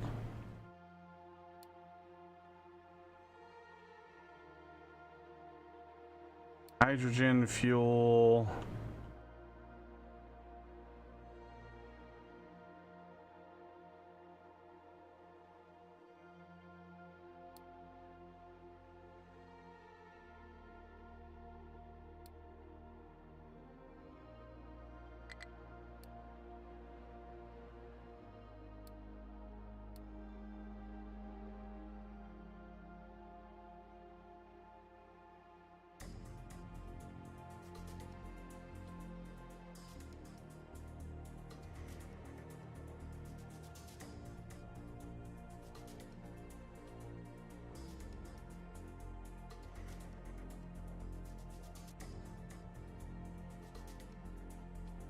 Hydrogen fuel.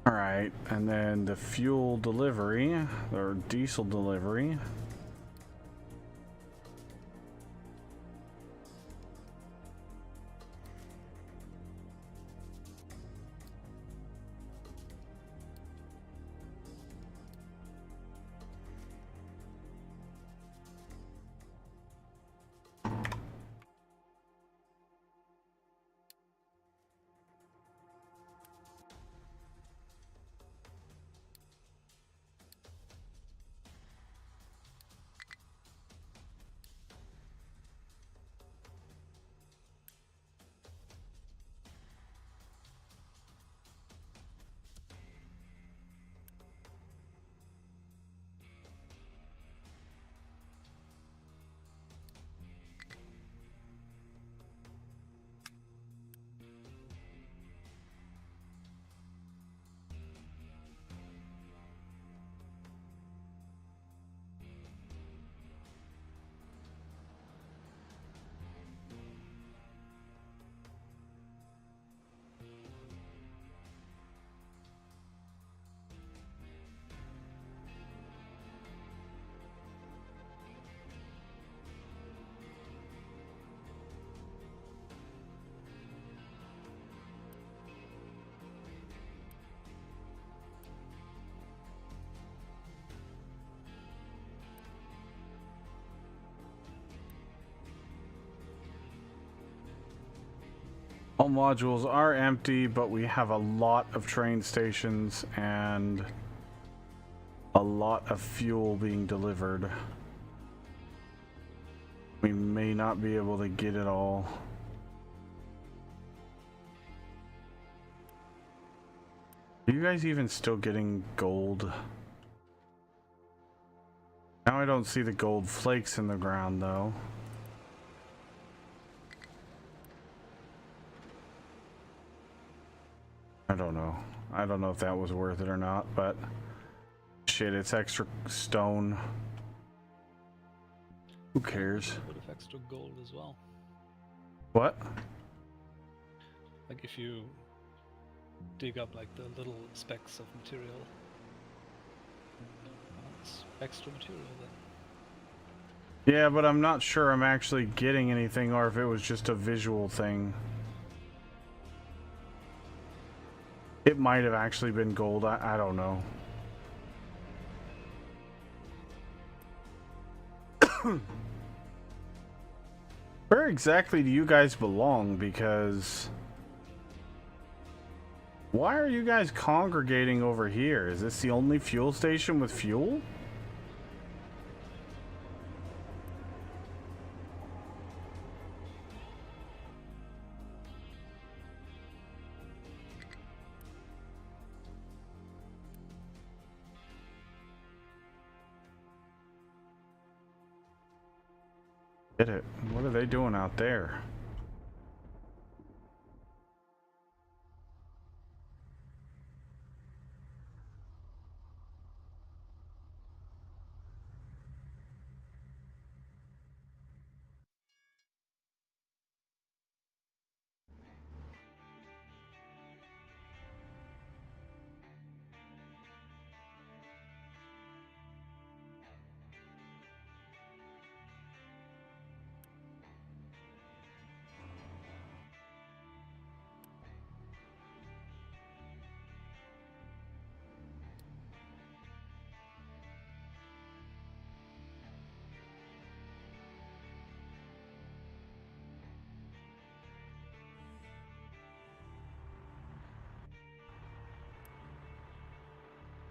Alright, and then the fuel delivery, or diesel delivery. All modules are empty, but we have a lot of train stations and a lot of fuel being delivered. We may not be able to get it all. Are you guys even still getting gold? Now I don't see the gold flakes in the ground though. I don't know. I don't know if that was worth it or not, but shit, it's extra stone. Who cares? A bit of extra gold as well. What? Like if you dig up like the little specks of material, it's extra material then. Yeah, but I'm not sure I'm actually getting anything or if it was just a visual thing. It might have actually been gold. I don't know. Where exactly do you guys belong? Because why are you guys congregating over here? Is this the only fuel station with fuel? Get it. What are they doing out there?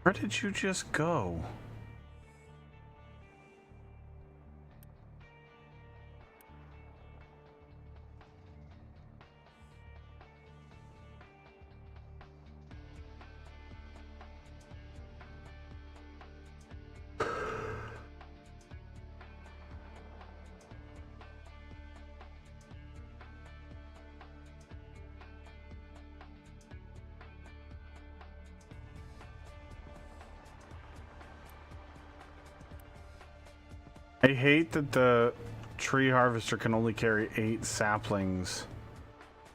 Where did you just go? I hate that the tree harvester can only carry 8 saplings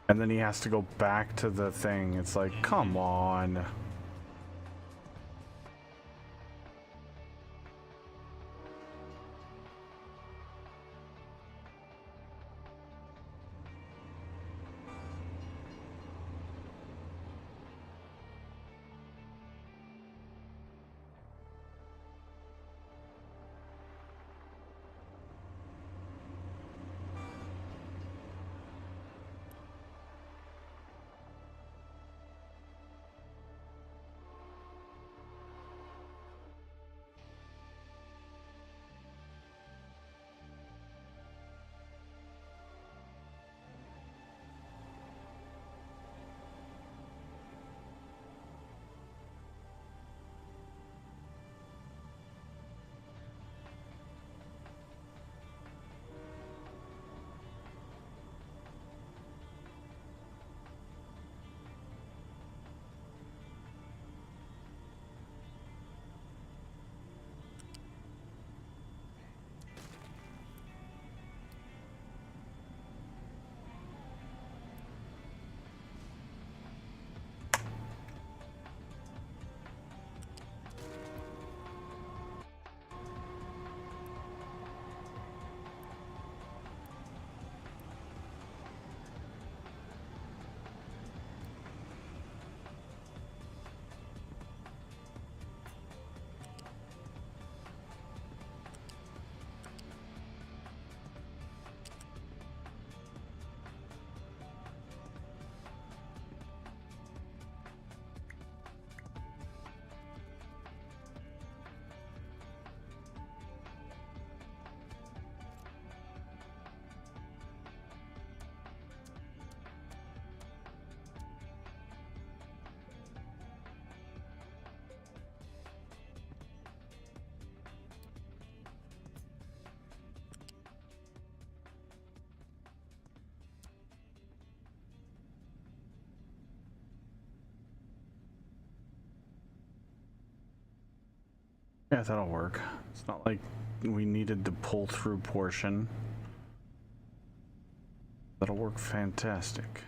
and then he has to go back to the thing. It's like, come on. Yeah, that'll work. It's not like we needed the pull through portion. That'll work fantastic.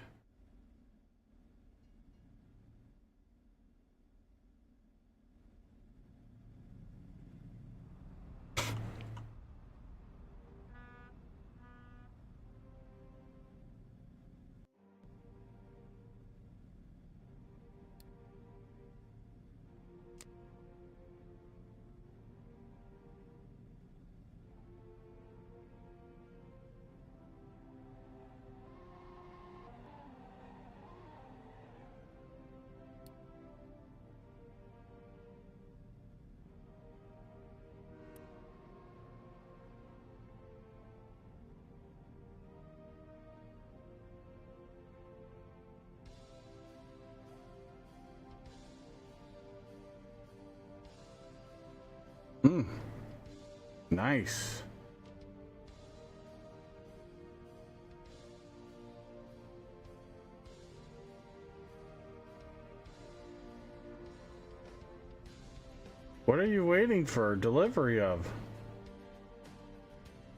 Nice. What are you waiting for delivery of?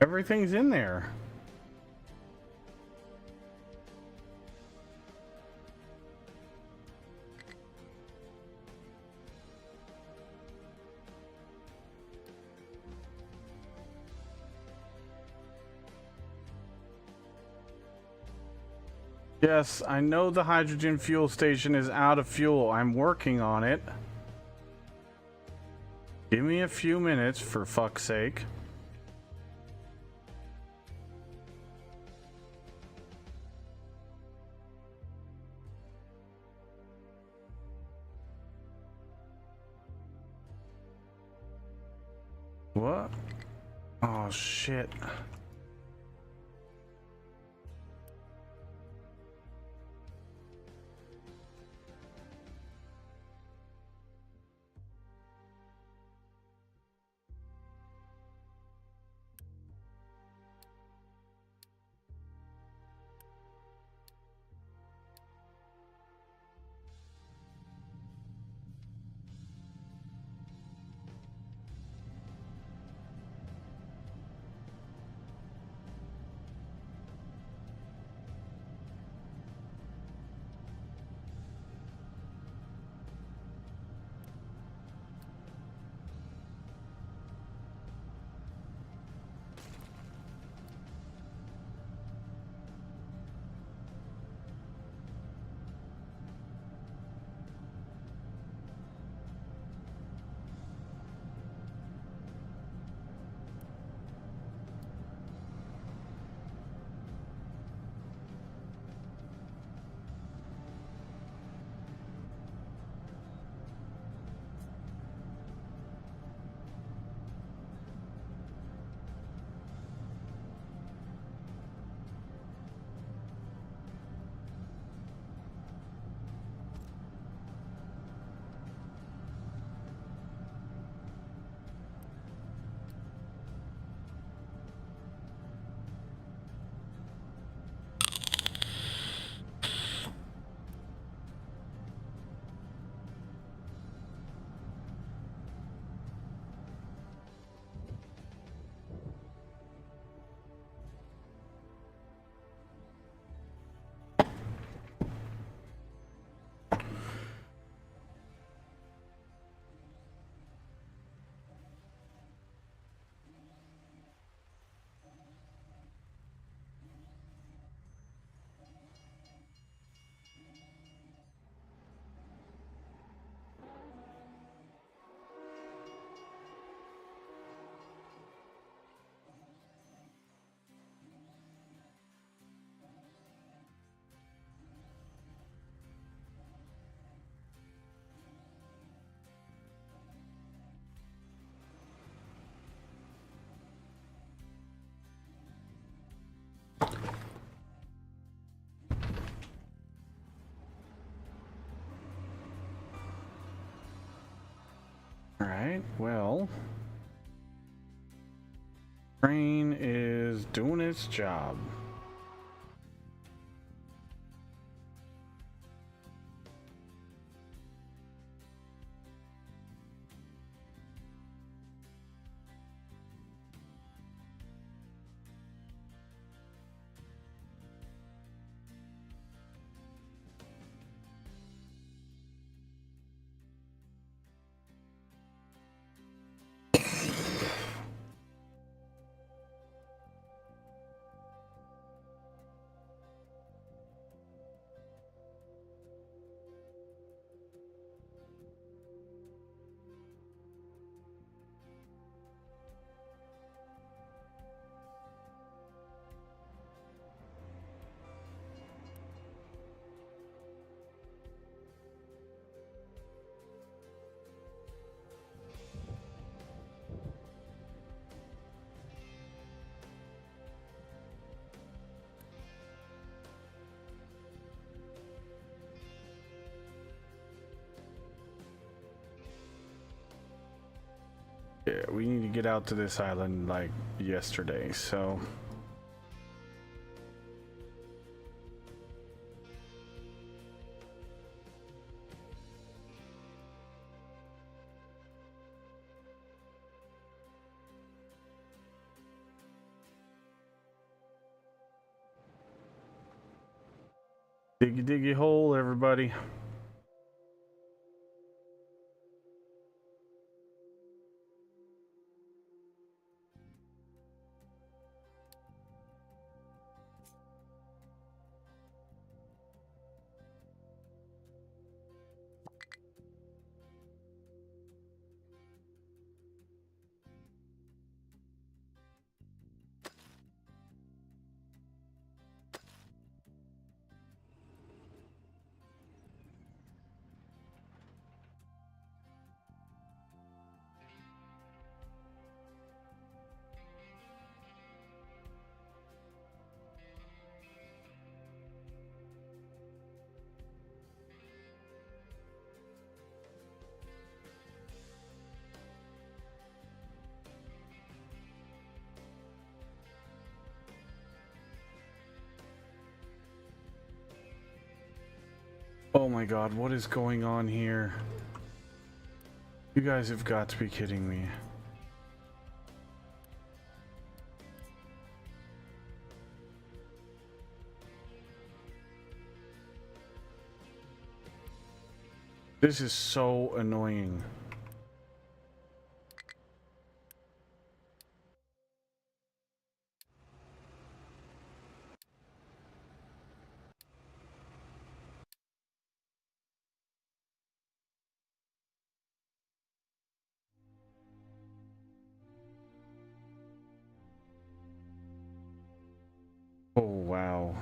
Everything's in there. Yes, I know the hydrogen fuel station is out of fuel. I'm working on it. Give me a few minutes, for fuck's sake. What? Oh, shit. Alright, well, train is doing its job. Yeah, we need to get out to this island like yesterday, so. Diggy diggy hole, everybody. Oh my god, what is going on here? You guys have got to be kidding me. This is so annoying. Oh wow.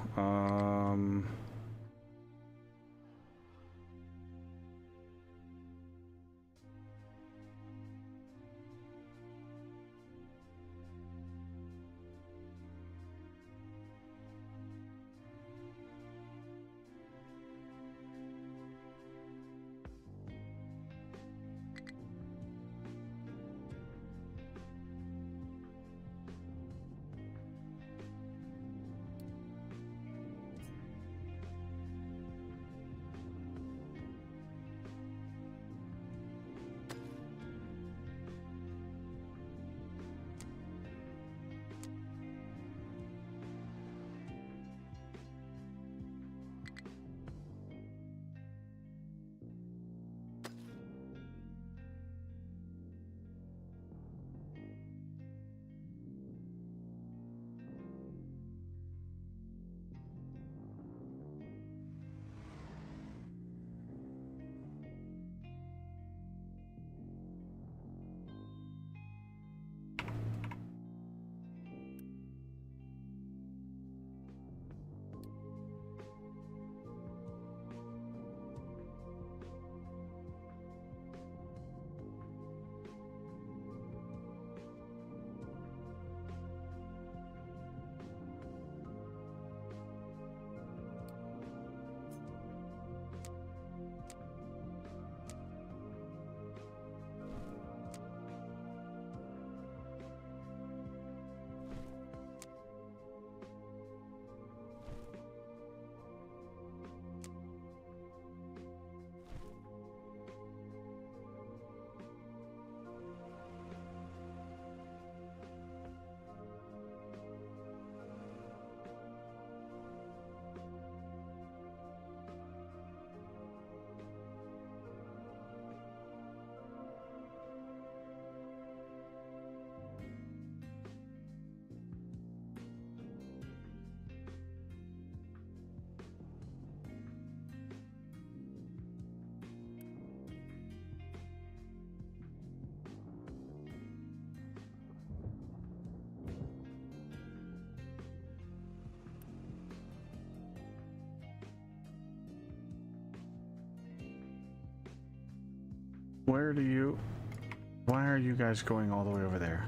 Why are you guys going all the way over there?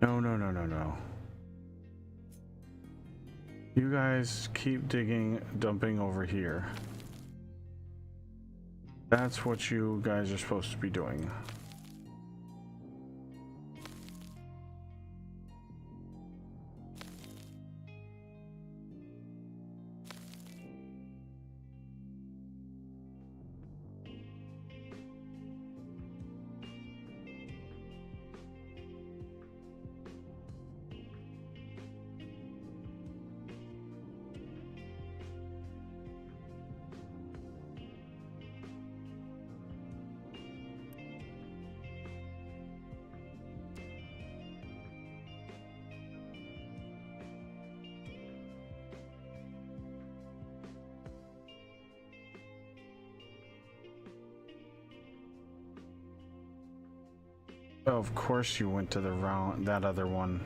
No, no, no, no, no. You guys keep digging, dumping over here. That's what you guys are supposed to be doing. Oh, of course you went to the round that other one.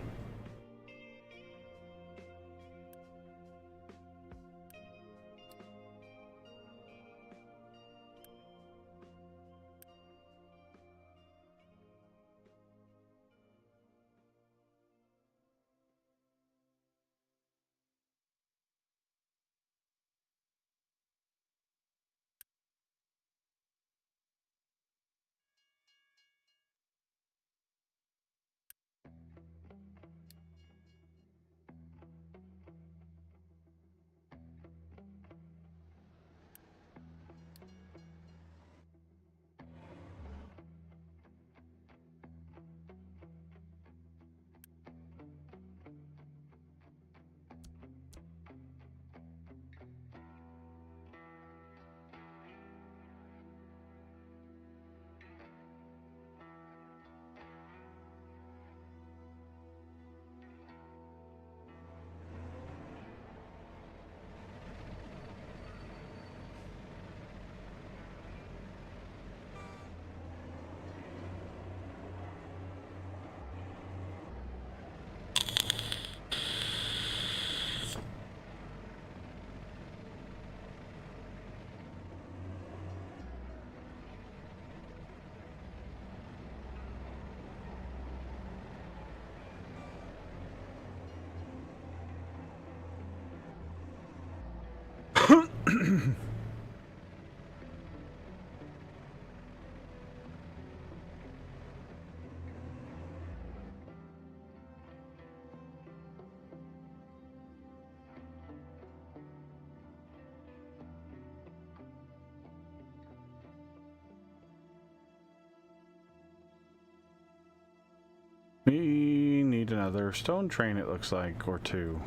We need another stone train, it looks like, or two.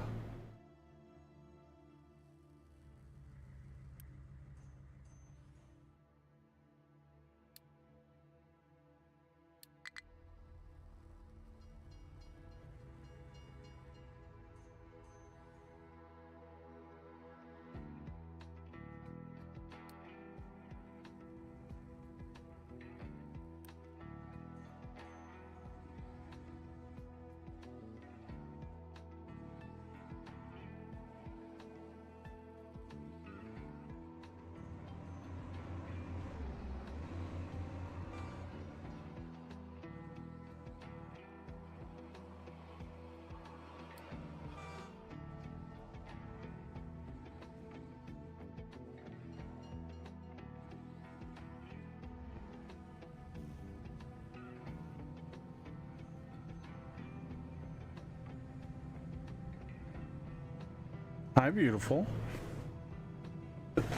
Hi, beautiful.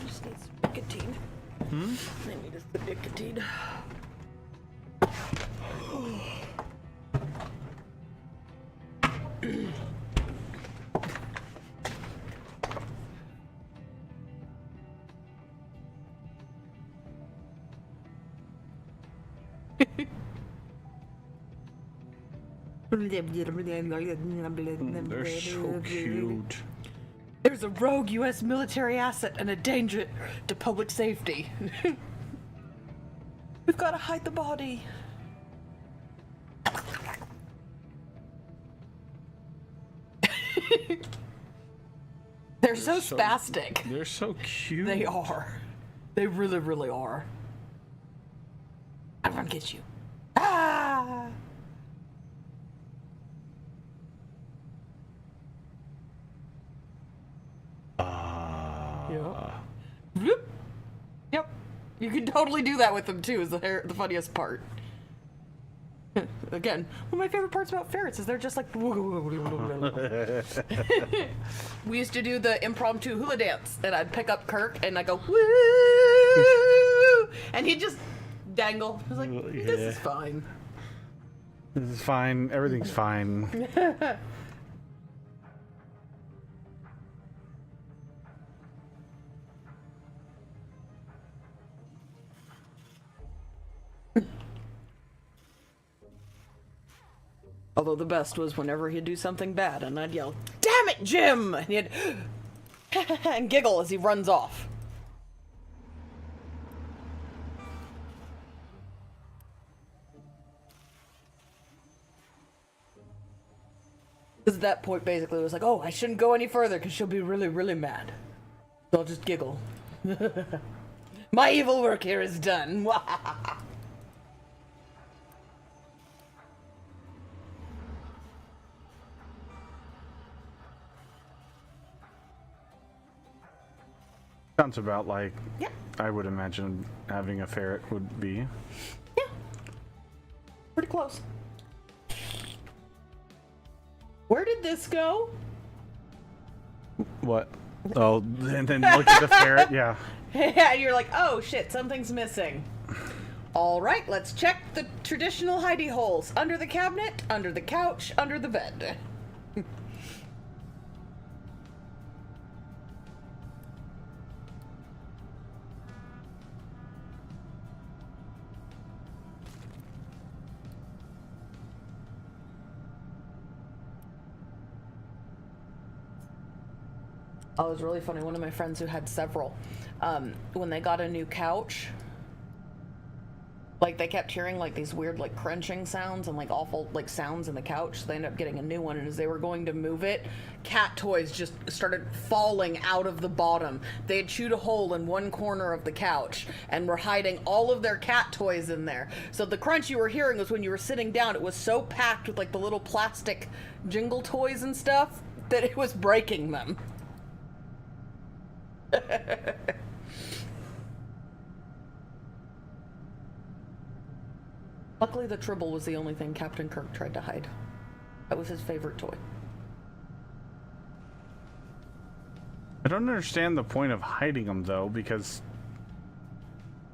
Just need some nicotine. I need some nicotine. They're so cute. There's a rogue U.S. military asset and a danger to public safety. We've got to hide the body. They're so spastic. They're so cute. They are. They really, really are. I'm gonna get you. Ah! Yep. Yep. You can totally do that with them too, is the funniest part. Again, one of my favorite parts about ferrets is they're just like... We used to do the impromptu hula dance, and I'd pick up Kirk, and I'd go, woo! And he'd just dangle. I was like, this is fine. This is fine. Everything's fine. Although the best was whenever he'd do something bad, and I'd yell, "Damn it, Jim!" And he'd and giggle as he runs off. Because at that point, basically, it was like, oh, I shouldn't go any further because she'll be really, really mad. So I'll just giggle. My evil work here is done. Sounds about like I would imagine having a ferret would be. Yeah. Pretty close. Where did this go? What? Oh, and then look at the ferret. Yeah. Yeah, you're like, oh shit, something's missing. All right, let's check the traditional hidey holes. Under the cabinet, under the couch, under the bed. Oh, it was really funny. One of my friends who had several, when they got a new couch, like they kept hearing like these weird like crunching sounds and like awful like sounds in the couch. So they ended up getting a new one, and as they were going to move it, cat toys just started falling out of the bottom. They had chewed a hole in one corner of the couch and were hiding all of their cat toys in there. So the crunch you were hearing was when you were sitting down. It was so packed with like the little plastic jingle toys and stuff that it was breaking them. Luckily, the Tribble was the only thing Captain Kirk tried to hide. That was his favorite toy. I don't understand the point of hiding them though, because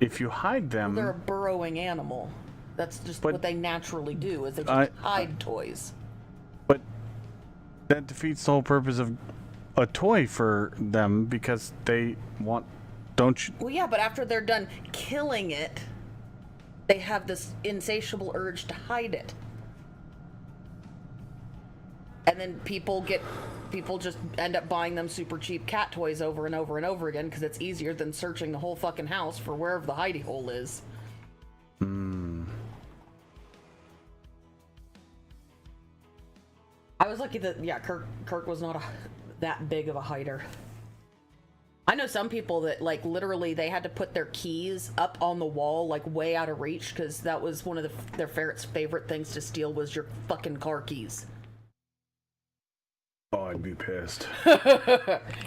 if you hide them, They're a burrowing animal. That's just what they naturally do, is they just hide toys. But that defeats the whole purpose of a toy for them, because they want, don't you? Well, yeah, but after they're done killing it, they have this insatiable urge to hide it. And then people just end up buying them super cheap cat toys over and over and over again because it's easier than searching the whole fucking house for wherever the hidey hole is. I was lucky that, yeah, Kirk was not that big of a hider. I know some people that, like, literally they had to put their keys up on the wall, like, way out of reach, because that was one of their ferret's favorite things to steal was your fucking car keys. Oh, I'd be pissed.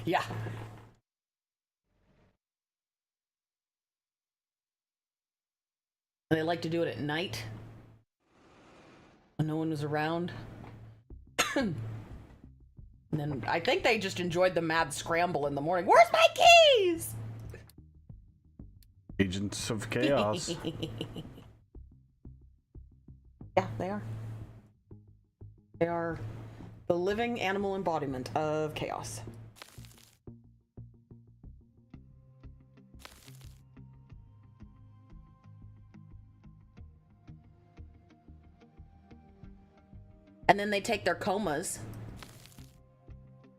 Yeah. And they like to do it at night when no one was around. And then I think they just enjoyed the mad scramble in the morning. Where's my keys? Agents of Chaos. Yeah, they are. They are the living animal embodiment of chaos. And then they take their comas.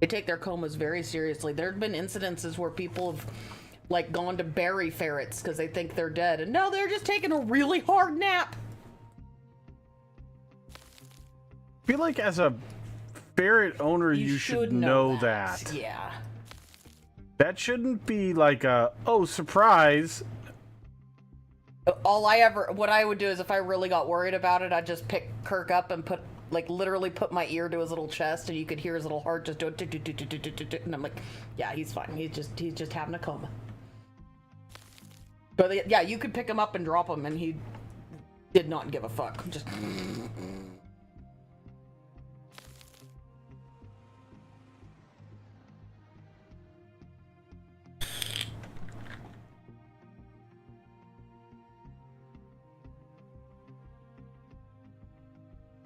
They take their comas very seriously. There have been incidences where people have, like, gone to bury ferrets because they think they're dead. And no, they're just taking a really hard nap. I feel like as a ferret owner, you should know that. Yeah. That shouldn't be like a, oh, surprise. What I would do is if I really got worried about it, I'd just pick Kirk up and literally put my ear to his little chest, and you could hear his little heart just do it, and I'm like, yeah, he's fine. He's just having a coma. But yeah, you could pick him up and drop him, and he did not give a fuck. Just.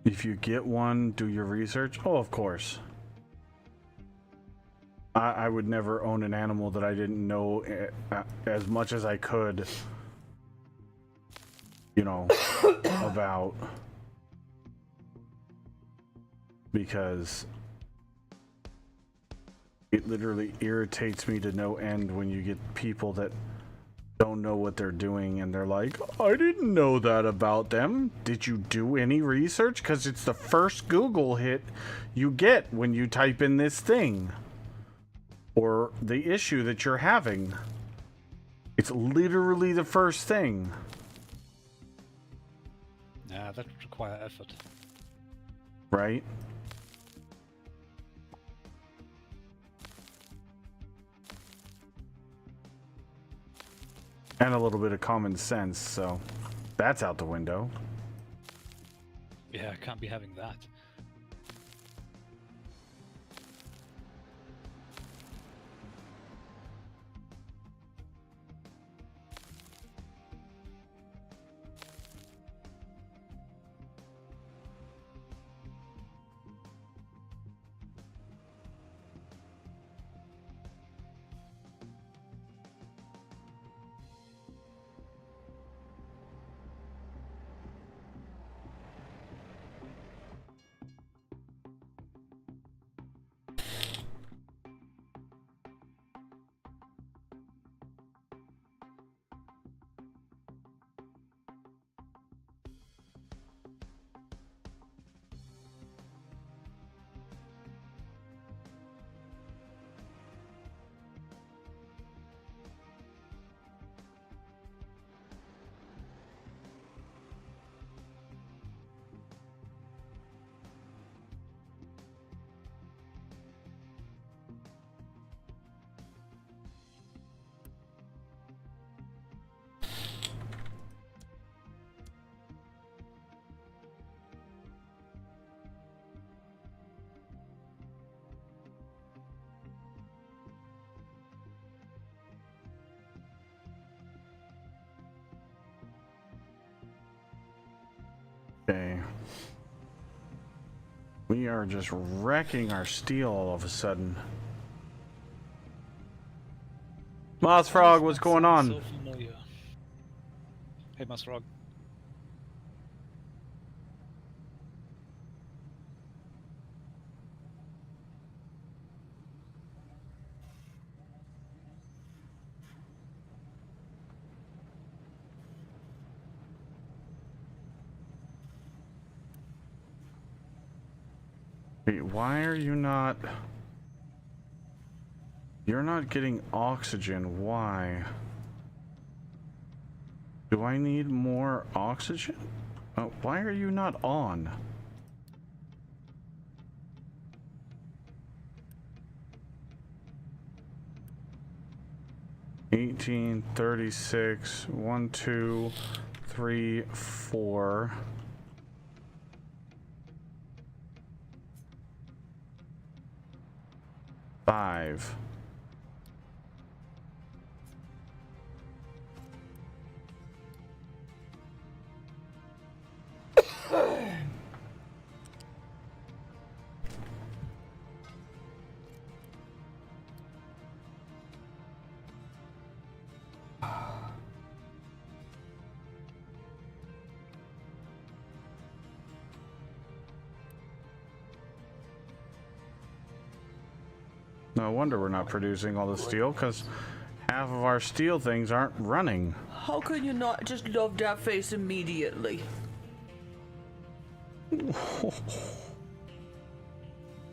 If you get one, do your research. Oh, of course. I would never own an animal that I didn't know as much as I could, you know, about. Because it literally irritates me to no end when you get people that don't know what they're doing, and they're like, I didn't know that about them. Did you do any research? Because it's the first Google hit you get when you type in this thing. Or the issue that you're having. It's literally the first thing. Yeah, that would require effort. Right? And a little bit of common sense, so that's out the window. Yeah, I can't be having that. Okay. We are just wrecking our steel all of a sudden. Moss Frog, what's going on? So familiar. Hey, Moss Frog. Wait, why are you not... You're not getting oxygen. Why? Do I need more oxygen? Why are you not on? $18, 36, 1, 2, 3, 4. 5. No wonder we're not producing all the steel, because half of our steel things aren't running. How can you not just love that face immediately?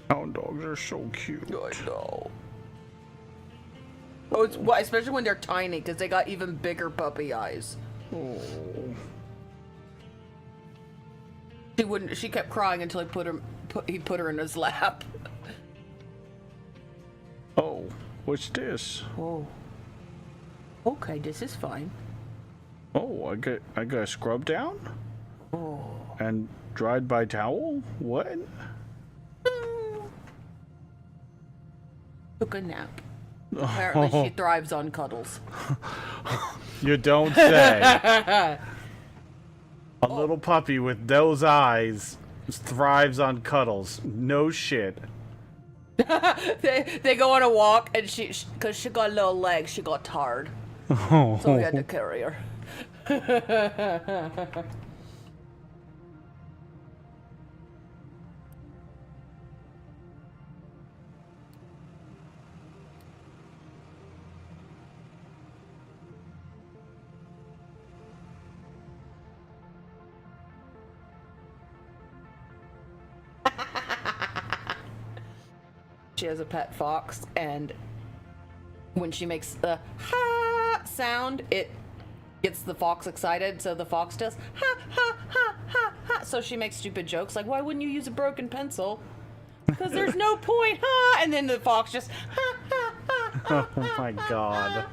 Hound dogs are so cute. I know. Oh, it's well, especially when they're tiny, because they got even bigger puppy eyes. Oh. She kept crying until he put her in his lap. Oh, what's this? Oh. Okay, this is fine. Oh, I got scrubbed down? Oh. And dried by towel? What? Took a nap. Apparently she thrives on cuddles. You don't say. A little puppy with those eyes thrives on cuddles. No shit. they go on a walk, and because she got little legs, she got tired. Oh. So we had to carry her. she has a pet fox, and when she makes the ha sound, it gets the fox excited, so the fox does ha ha ha ha ha. So she makes stupid jokes like, why wouldn't you use a broken pencil? Because there's no point, ha! And then the fox just ha ha ha ha. Oh my god.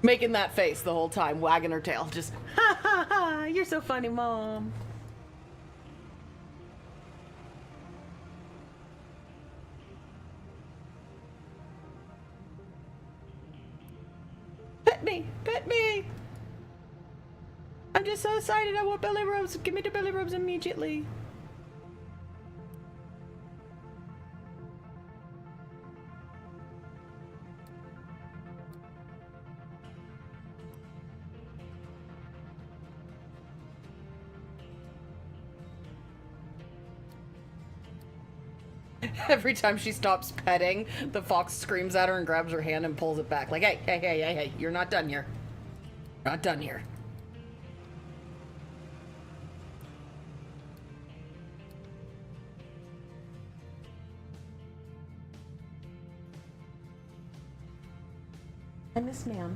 Making that face the whole time, wagging her tail, just ha ha ha, you're so funny, Mom. Pet me, pet me. I'm just so excited, I want belly rubs. Give me the belly rubs immediately. Every time she stops petting, the fox screams at her and grabs her hand and pulls it back. Like, hey, hey, hey, hey, hey, you're not done here. Not done here. Hi, Miss Ma'am.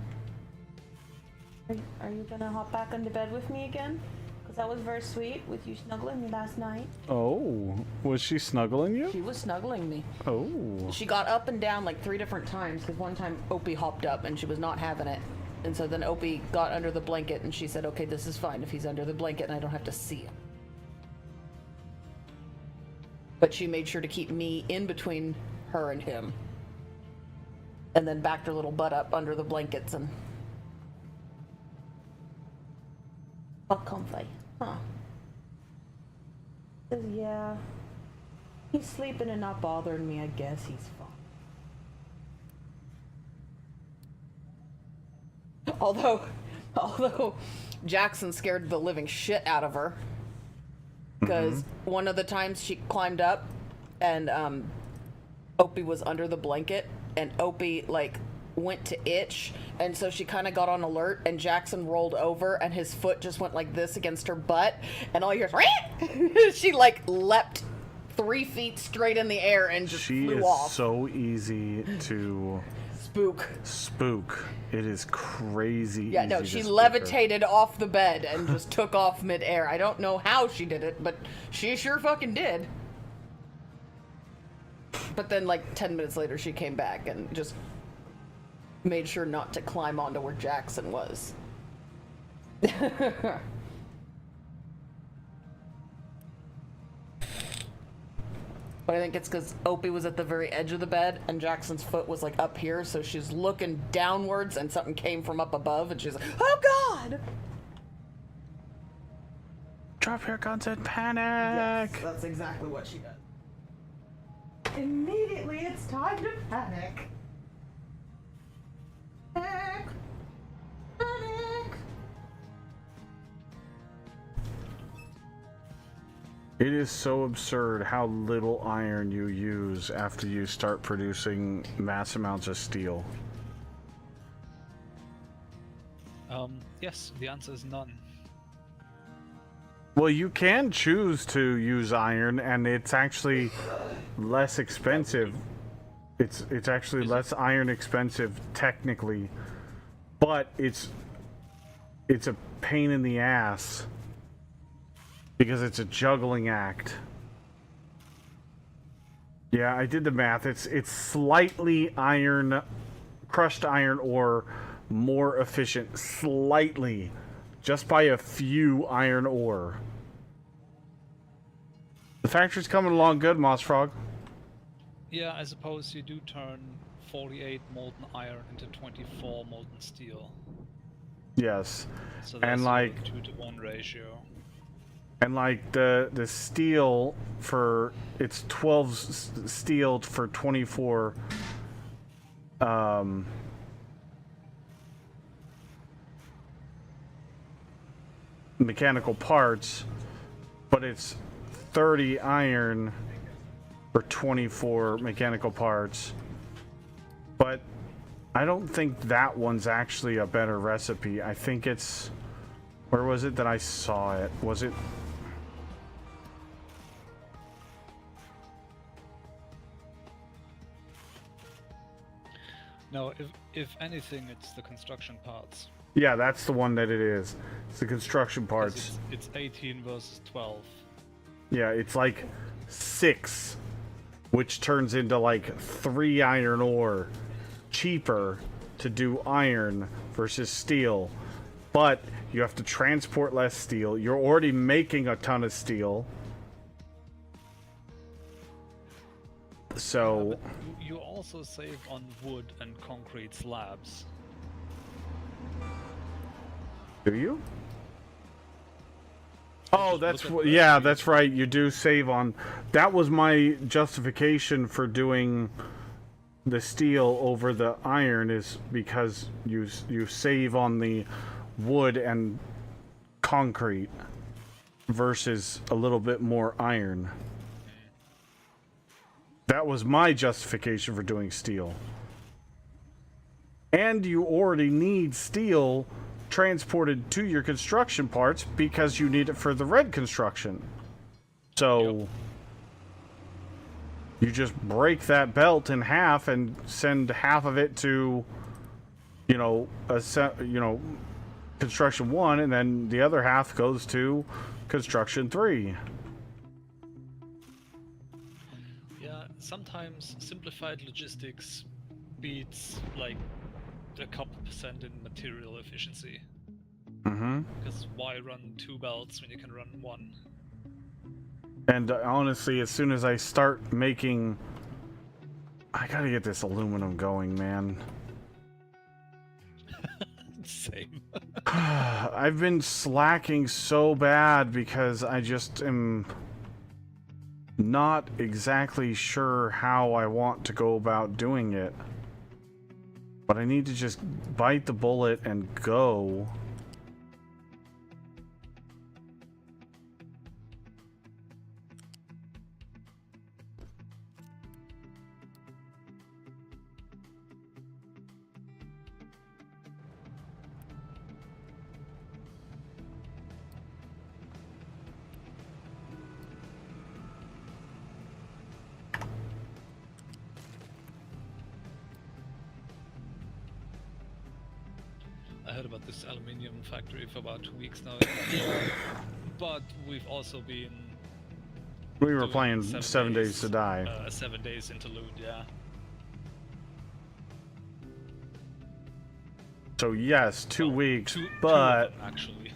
Are you gonna hop back into bed with me again? Because that was very sweet with you snuggling me last night. Oh, was she snuggling you? She was snuggling me. Oh. She got up and down like 3 different times because one time Opie hopped up and she was not having it. And so then Opie got under the blanket and she said, okay, this is fine if he's under the blanket and I don't have to see him. But she made sure to keep me in between her and him. And then backed her little butt up under the blankets and... How comfy. Huh. Says, yeah. He's sleeping and not bothering me. I guess he's fine. Although Jackson scared the living shit out of her. Because one of the times she climbed up and Opie was under the blanket and Opie like went to itch, and so she kind of got on alert and Jackson rolled over and his foot just went like this against her butt and all you hear she like leapt 3 feet straight in the air and just flew off. She is so easy to spook. It is crazy. Yeah, no, she levitated off the bed and just took off midair. I don't know how she did it, but she sure fucking did. But then like 10 minutes later she came back and just made sure not to climb onto where Jackson was. But I think it's because Opie was at the very edge of the bed and Jackson's foot was like up here, so she's looking downwards and something came from up above and she's like, oh God! Drop hair content panic! Yes, that's exactly what she does. Immediately it's time to panic. Panic! Panic! It is so absurd how little iron you use after you start producing mass amounts of steel. Yes, the answer is none. Well, you can choose to use iron, and it's actually less expensive. It's actually less iron expensive technically, but it's a pain in the ass because it's a juggling act. Yeah, I did the math. It's slightly crushed iron ore more efficient, slightly, just by a few iron ore. The factory's coming along good, Moss Frog. Yeah, I suppose you do turn 48 molten iron into 24 molten steel. Yes. So that's and like a 2-to-1 ratio. And like the steel for it's 12 steel for 24 mechanical parts, but it's 30 iron for 24 mechanical parts. But I don't think that one's actually a better recipe. I think it's... Where was it that I saw it? Was it... No, if anything, it's the construction parts. Yeah, that's the one that it is. It's the construction 'Cause parts. It's 18 versus 12. Yeah, it's like 6, which turns into like 3 iron ore. Cheaper to do iron versus steel. But you have to transport less steel. You're already making a ton of steel. So... You also save on wood and concrete slabs. Do you? Oh, that's look at yeah, that's right. You do save on. That was my justification for doing the steel over the iron, is because you save on the wood and concrete versus a little bit more iron. That was my justification for doing steel. And you already need steel transported to your construction parts because you need it for the red construction. So you just break that belt in half and send half of it to, you know, construction 1, and then the other half goes to construction 3. Yeah, sometimes simplified logistics beats like a couple percent in material efficiency. Mm-hmm. Because why run 2 belts when you can run 1? And honestly, as soon as I start making... I gotta get this aluminum going, man. Same. I've been slacking so bad because I just am not exactly sure how I want to go about doing it. But I need to just bite the bullet and go. I heard about this aluminium factory for about 2 weeks now. But we've also been... We were doing playing 7 Days to Die. 7 days interlude, yeah. So yes, 2 weeks, Two but... of them, actually.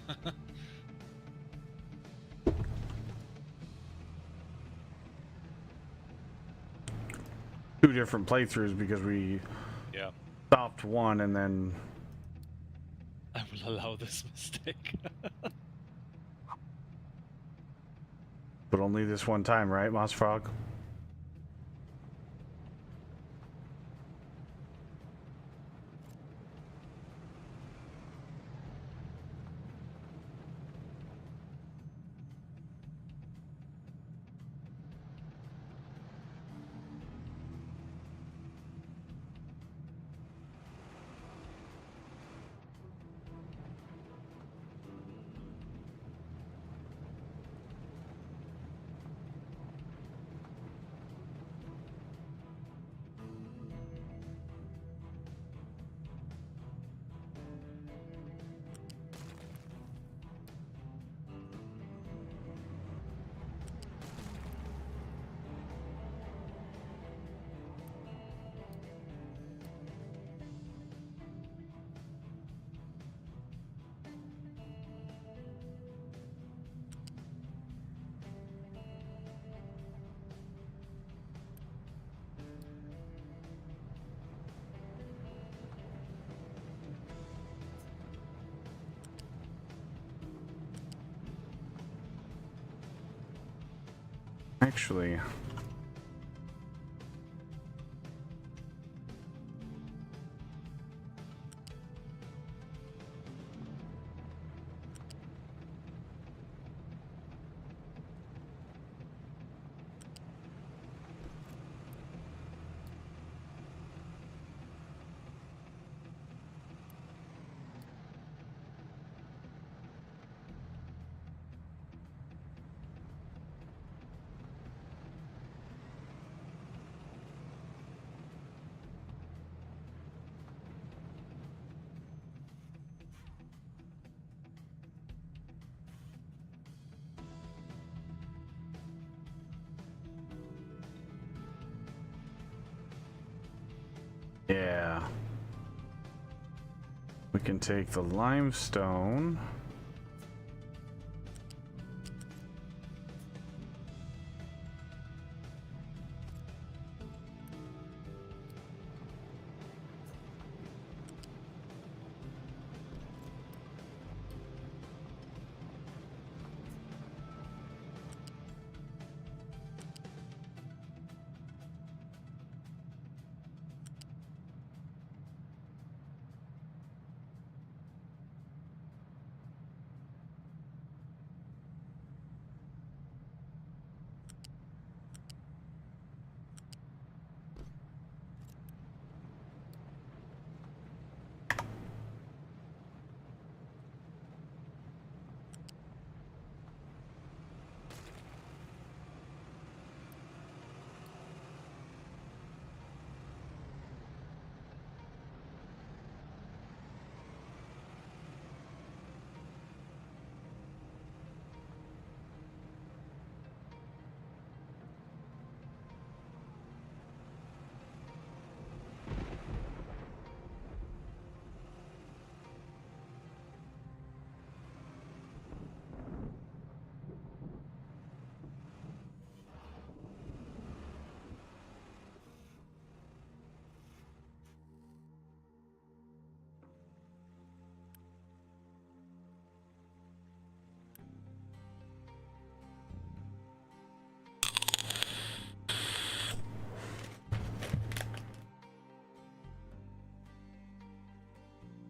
Two different playthroughs because we Yeah. stopped one and then... I will allow this mistake. But only this one time, right, Moss Frog? Actually... We can take the limestone.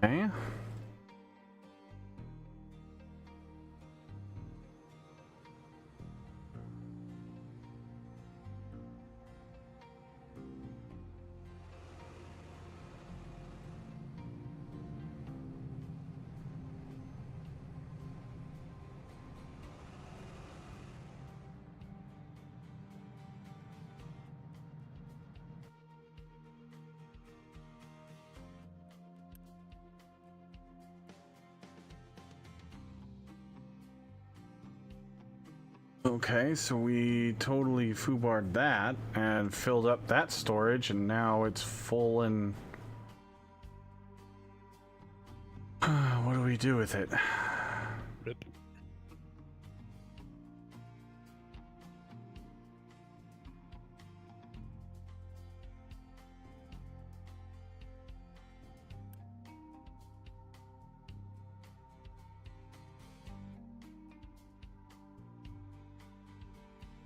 Okay. Okay, so we totally foobarred that and filled up that storage, and now it's full and... what do we do with it? Rip.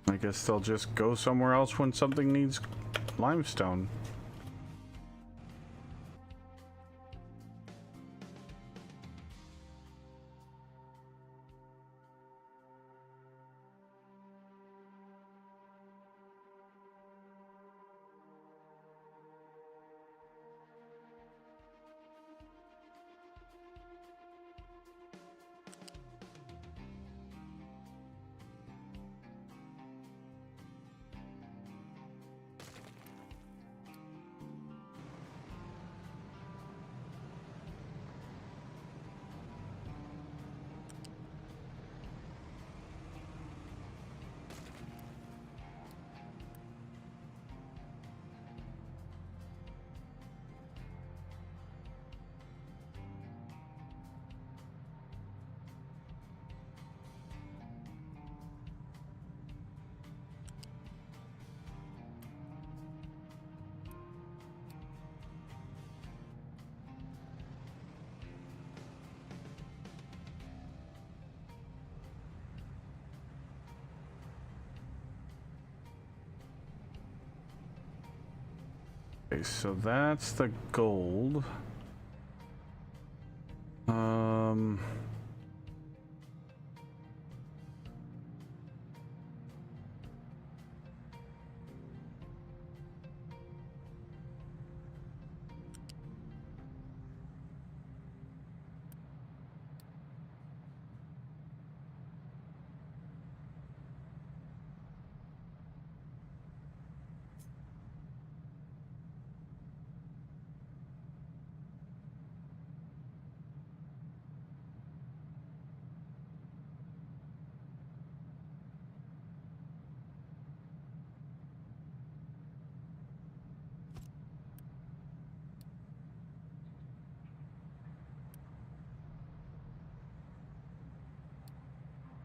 I guess they'll just go somewhere else when something needs limestone. Okay, so that's the gold.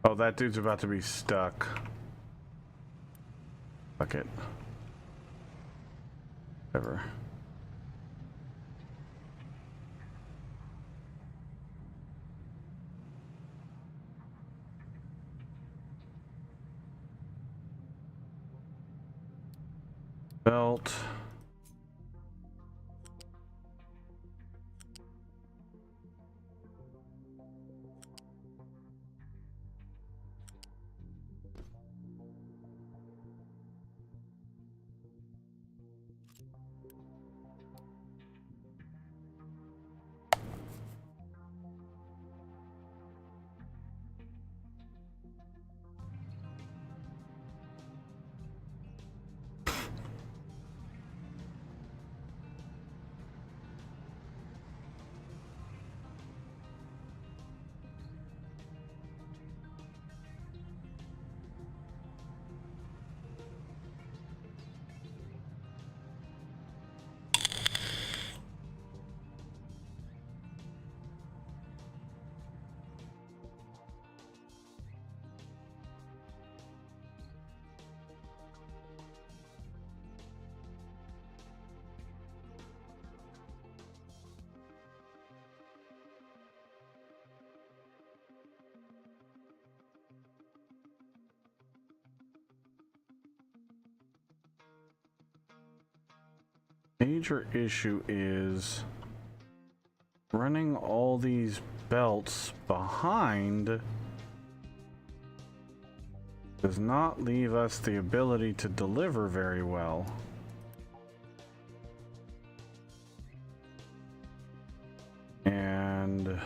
Oh, that dude's about to be stuck. Fuck it. Whatever. Belt. Major issue is running all these belts behind does not leave us the ability to deliver very well. And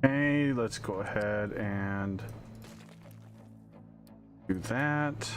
Okay, let's go ahead and do that.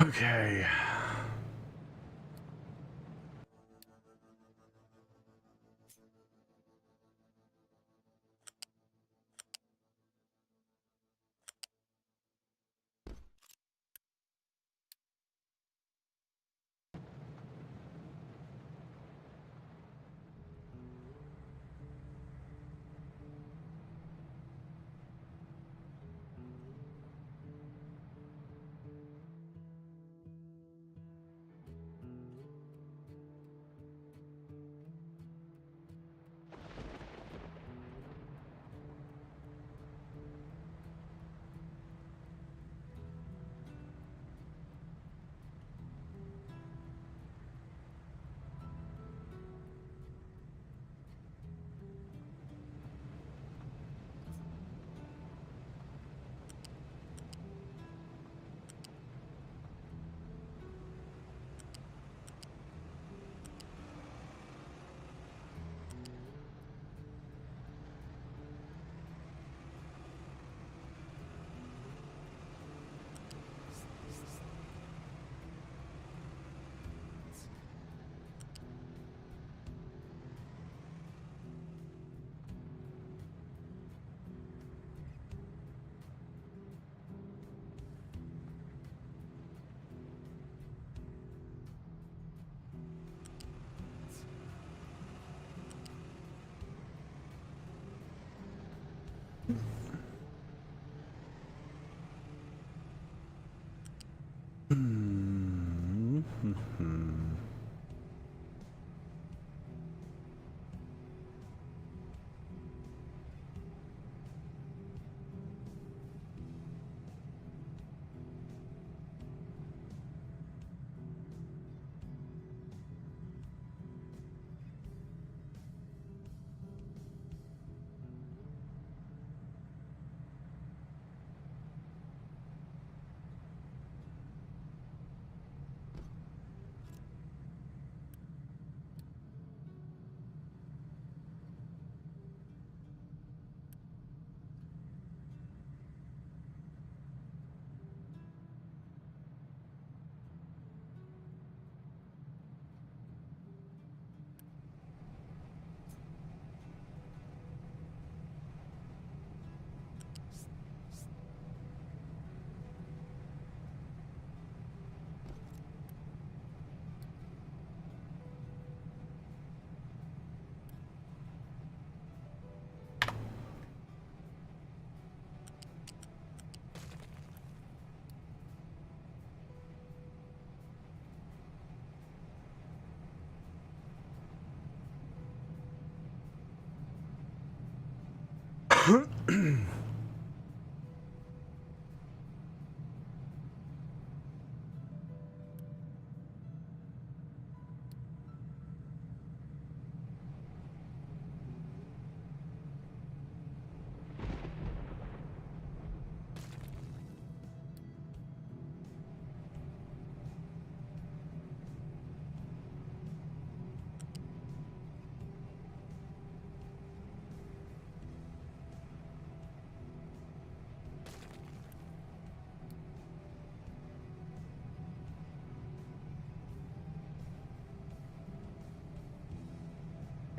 Okay.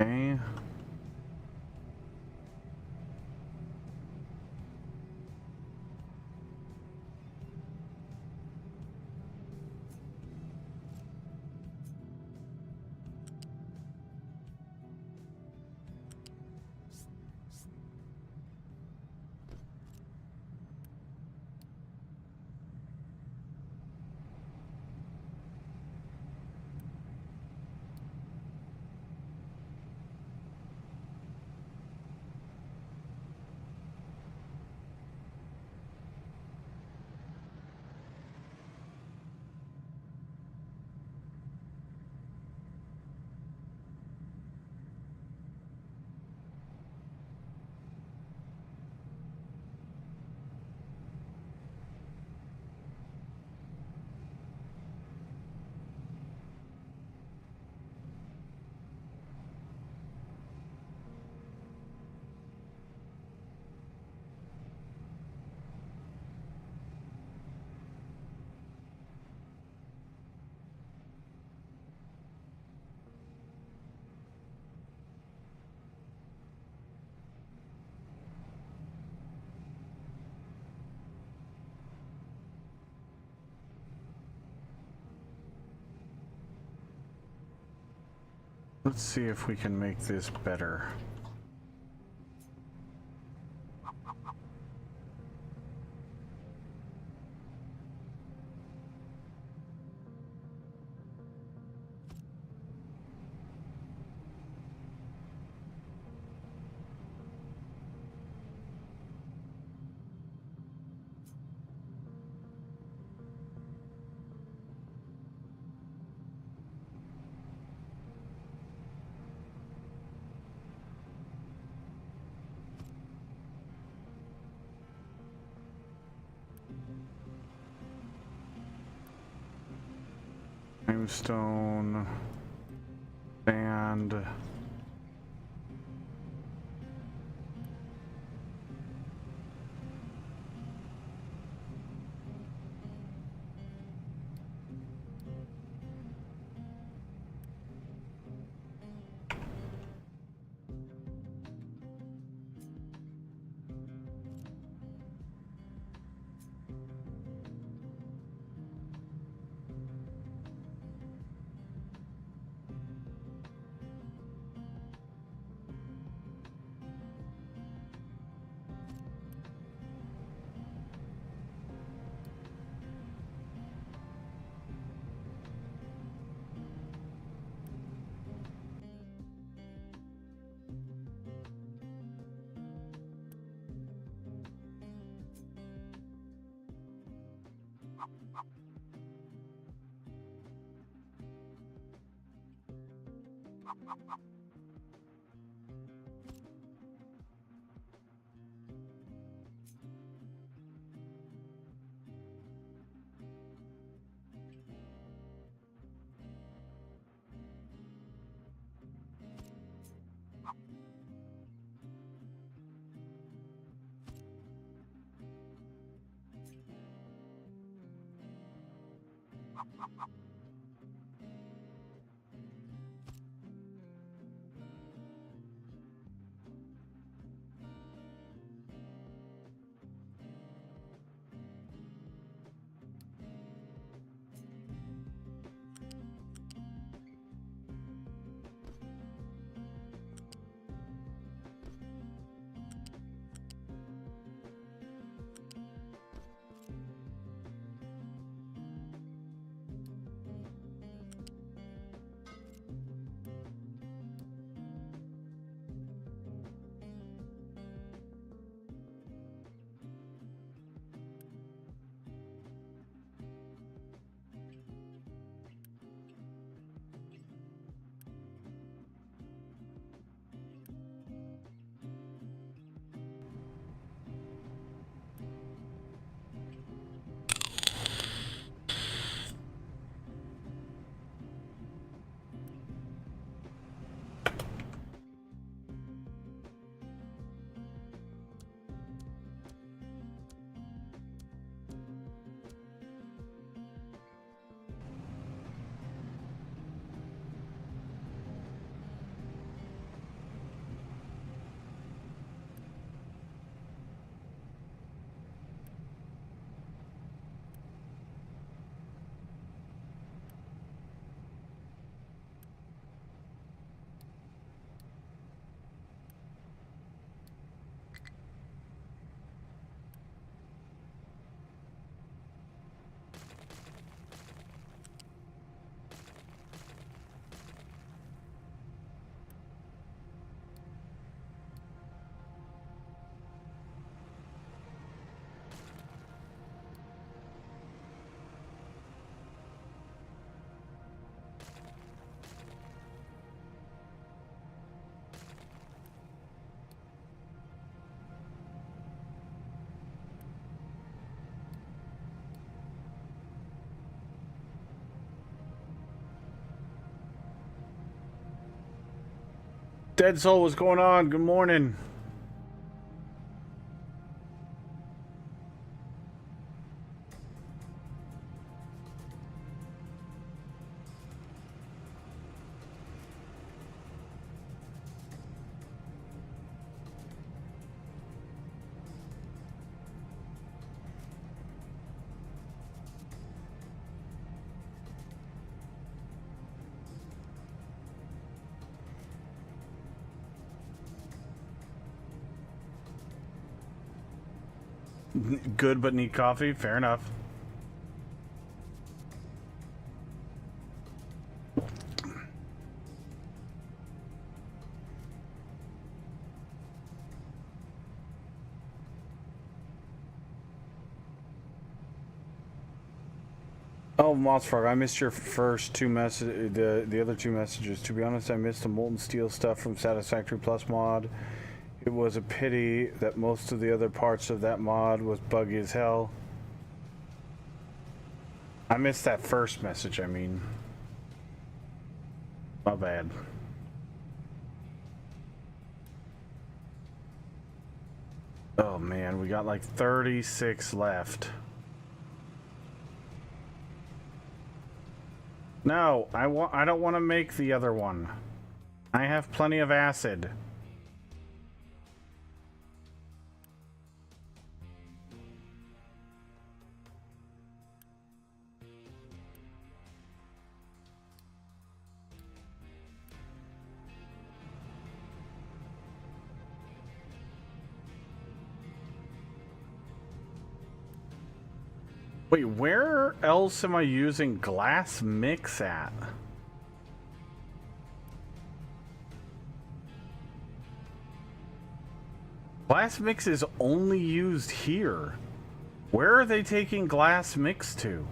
Okay. Let's see if we can make this better. Limestone, sand. Dead Soul, what's going on? Good morning. Good but need coffee? Fair enough. Oh, Mossfrog, I missed your first two messages, the other two messages. To be honest, I missed the Molten Steel stuff from Satisfactory Plus mod. It was a pity that most of the other parts of that mod was buggy as hell. I missed that first message, I mean. My bad. Oh man, we got like 36 left. No, I don't want to make the other one. I have plenty of acid. Wait, where else am I using glass mix at? Glass mix is only used here. Where are they taking glass mix to?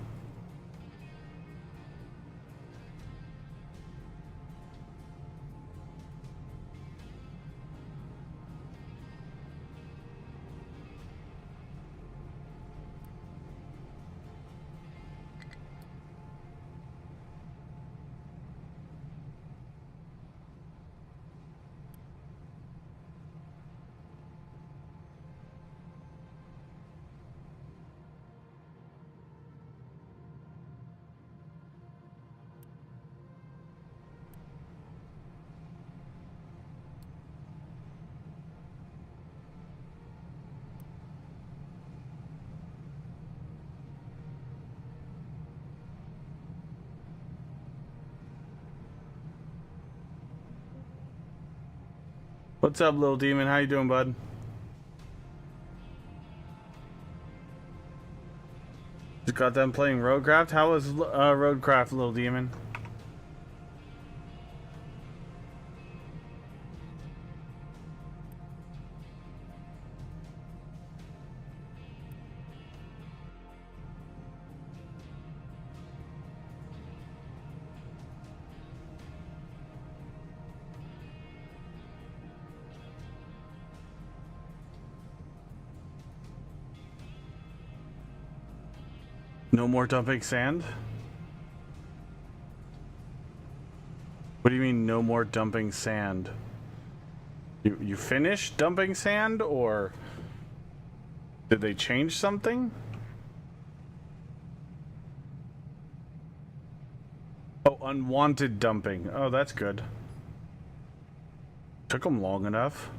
What's up, little demon? How you doing, bud? Just got done playing Roadcraft. How was Roadcraft, little demon? No more dumping sand? What do you mean, no more dumping sand? You finished dumping sand, or did they change something? Oh, unwanted dumping. Oh, that's good. Took them long enough.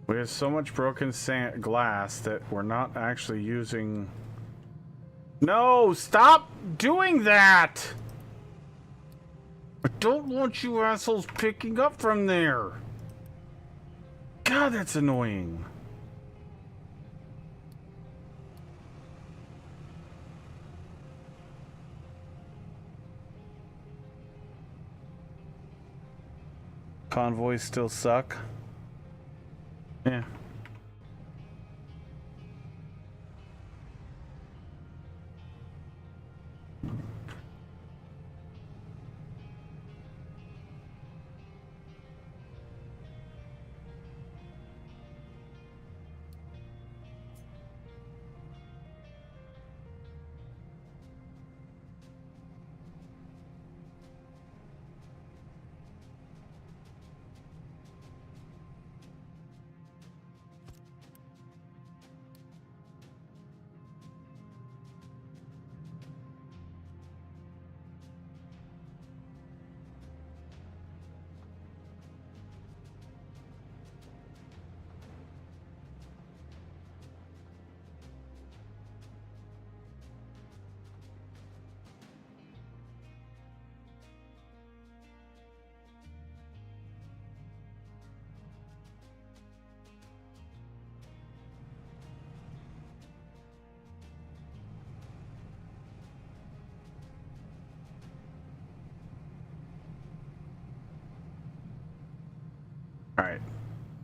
We have so much broken glass that we're not actually using... No! Stop doing that! I don't want you assholes picking up from there! God, that's annoying. Convoys still suck. Yeah.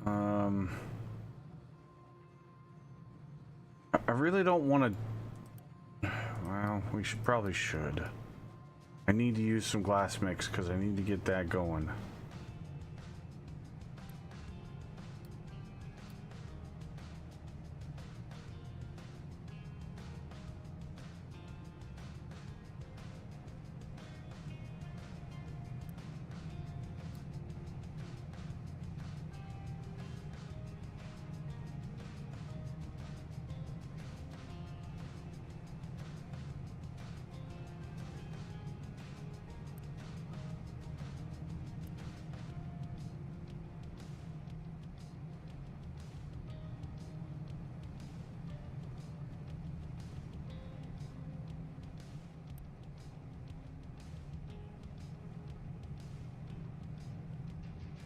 I really don't want to. Well, we probably should. I need to use some glass mix because I need to get that going.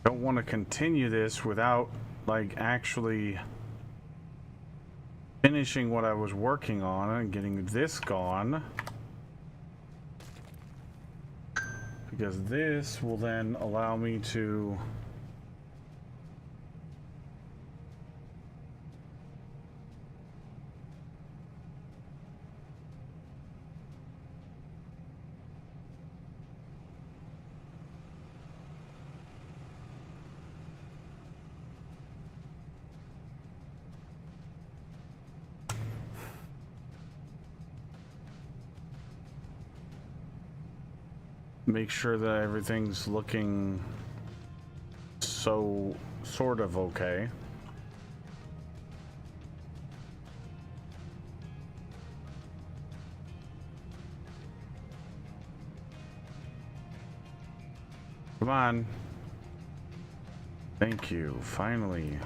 Don't want to continue this without like actually finishing what I was working on and getting this gone, because this will then allow me to make sure that everything's looking so sort of okay. Come on. Thank you. Finally.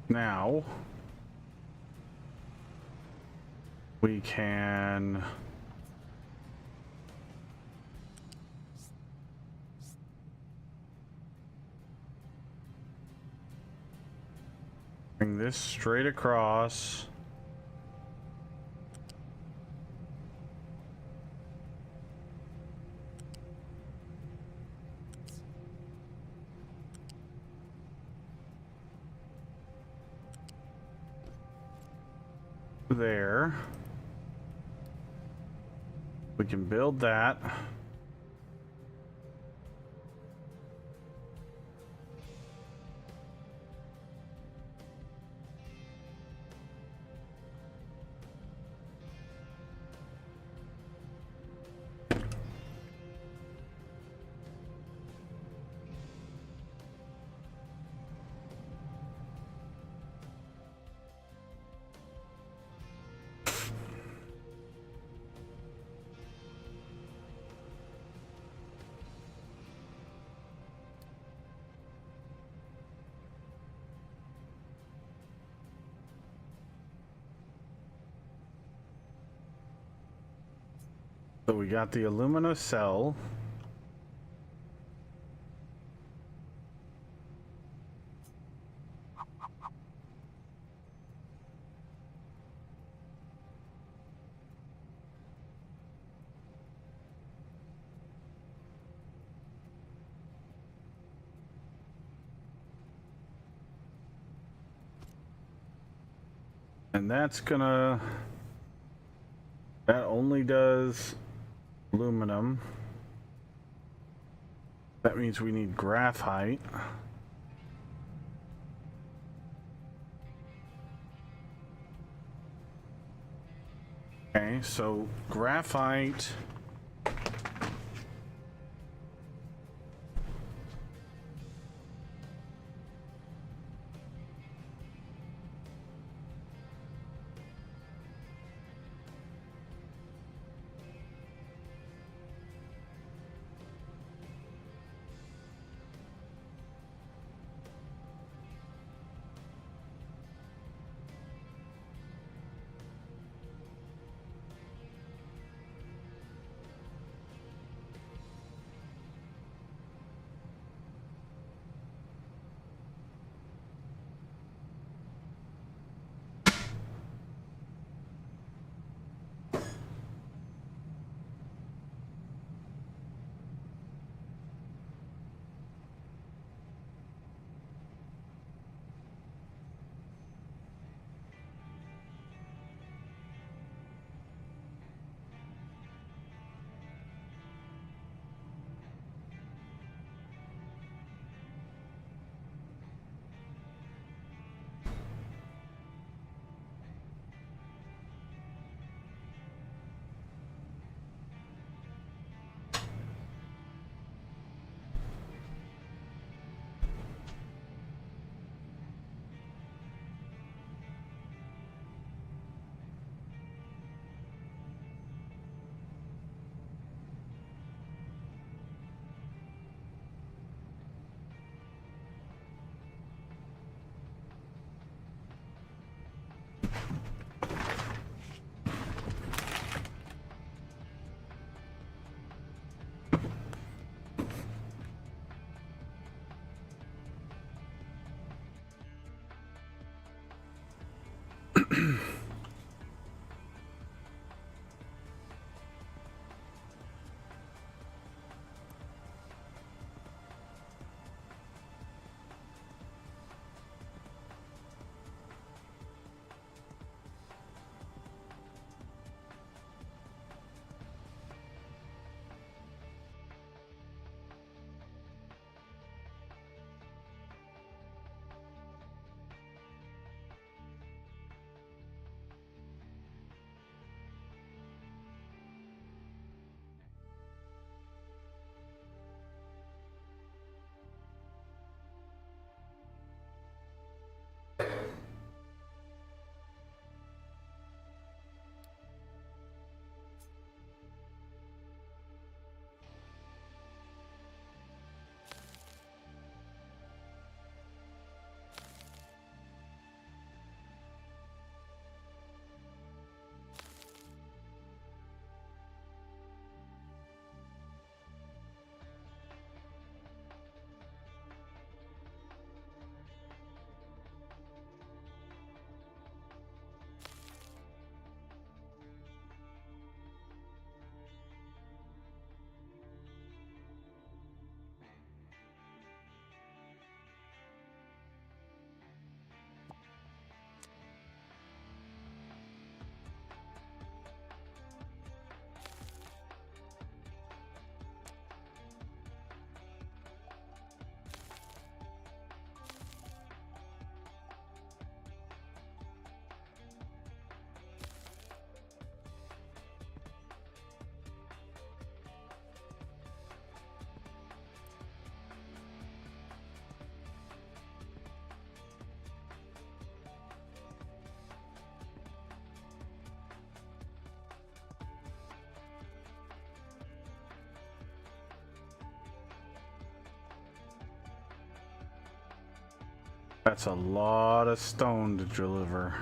Now, we can bring this straight across. There. We can build that. So we got the alumina cell. And that only does aluminum. That means we need graphite. Okay, so graphite. That's a lot of stone to deliver.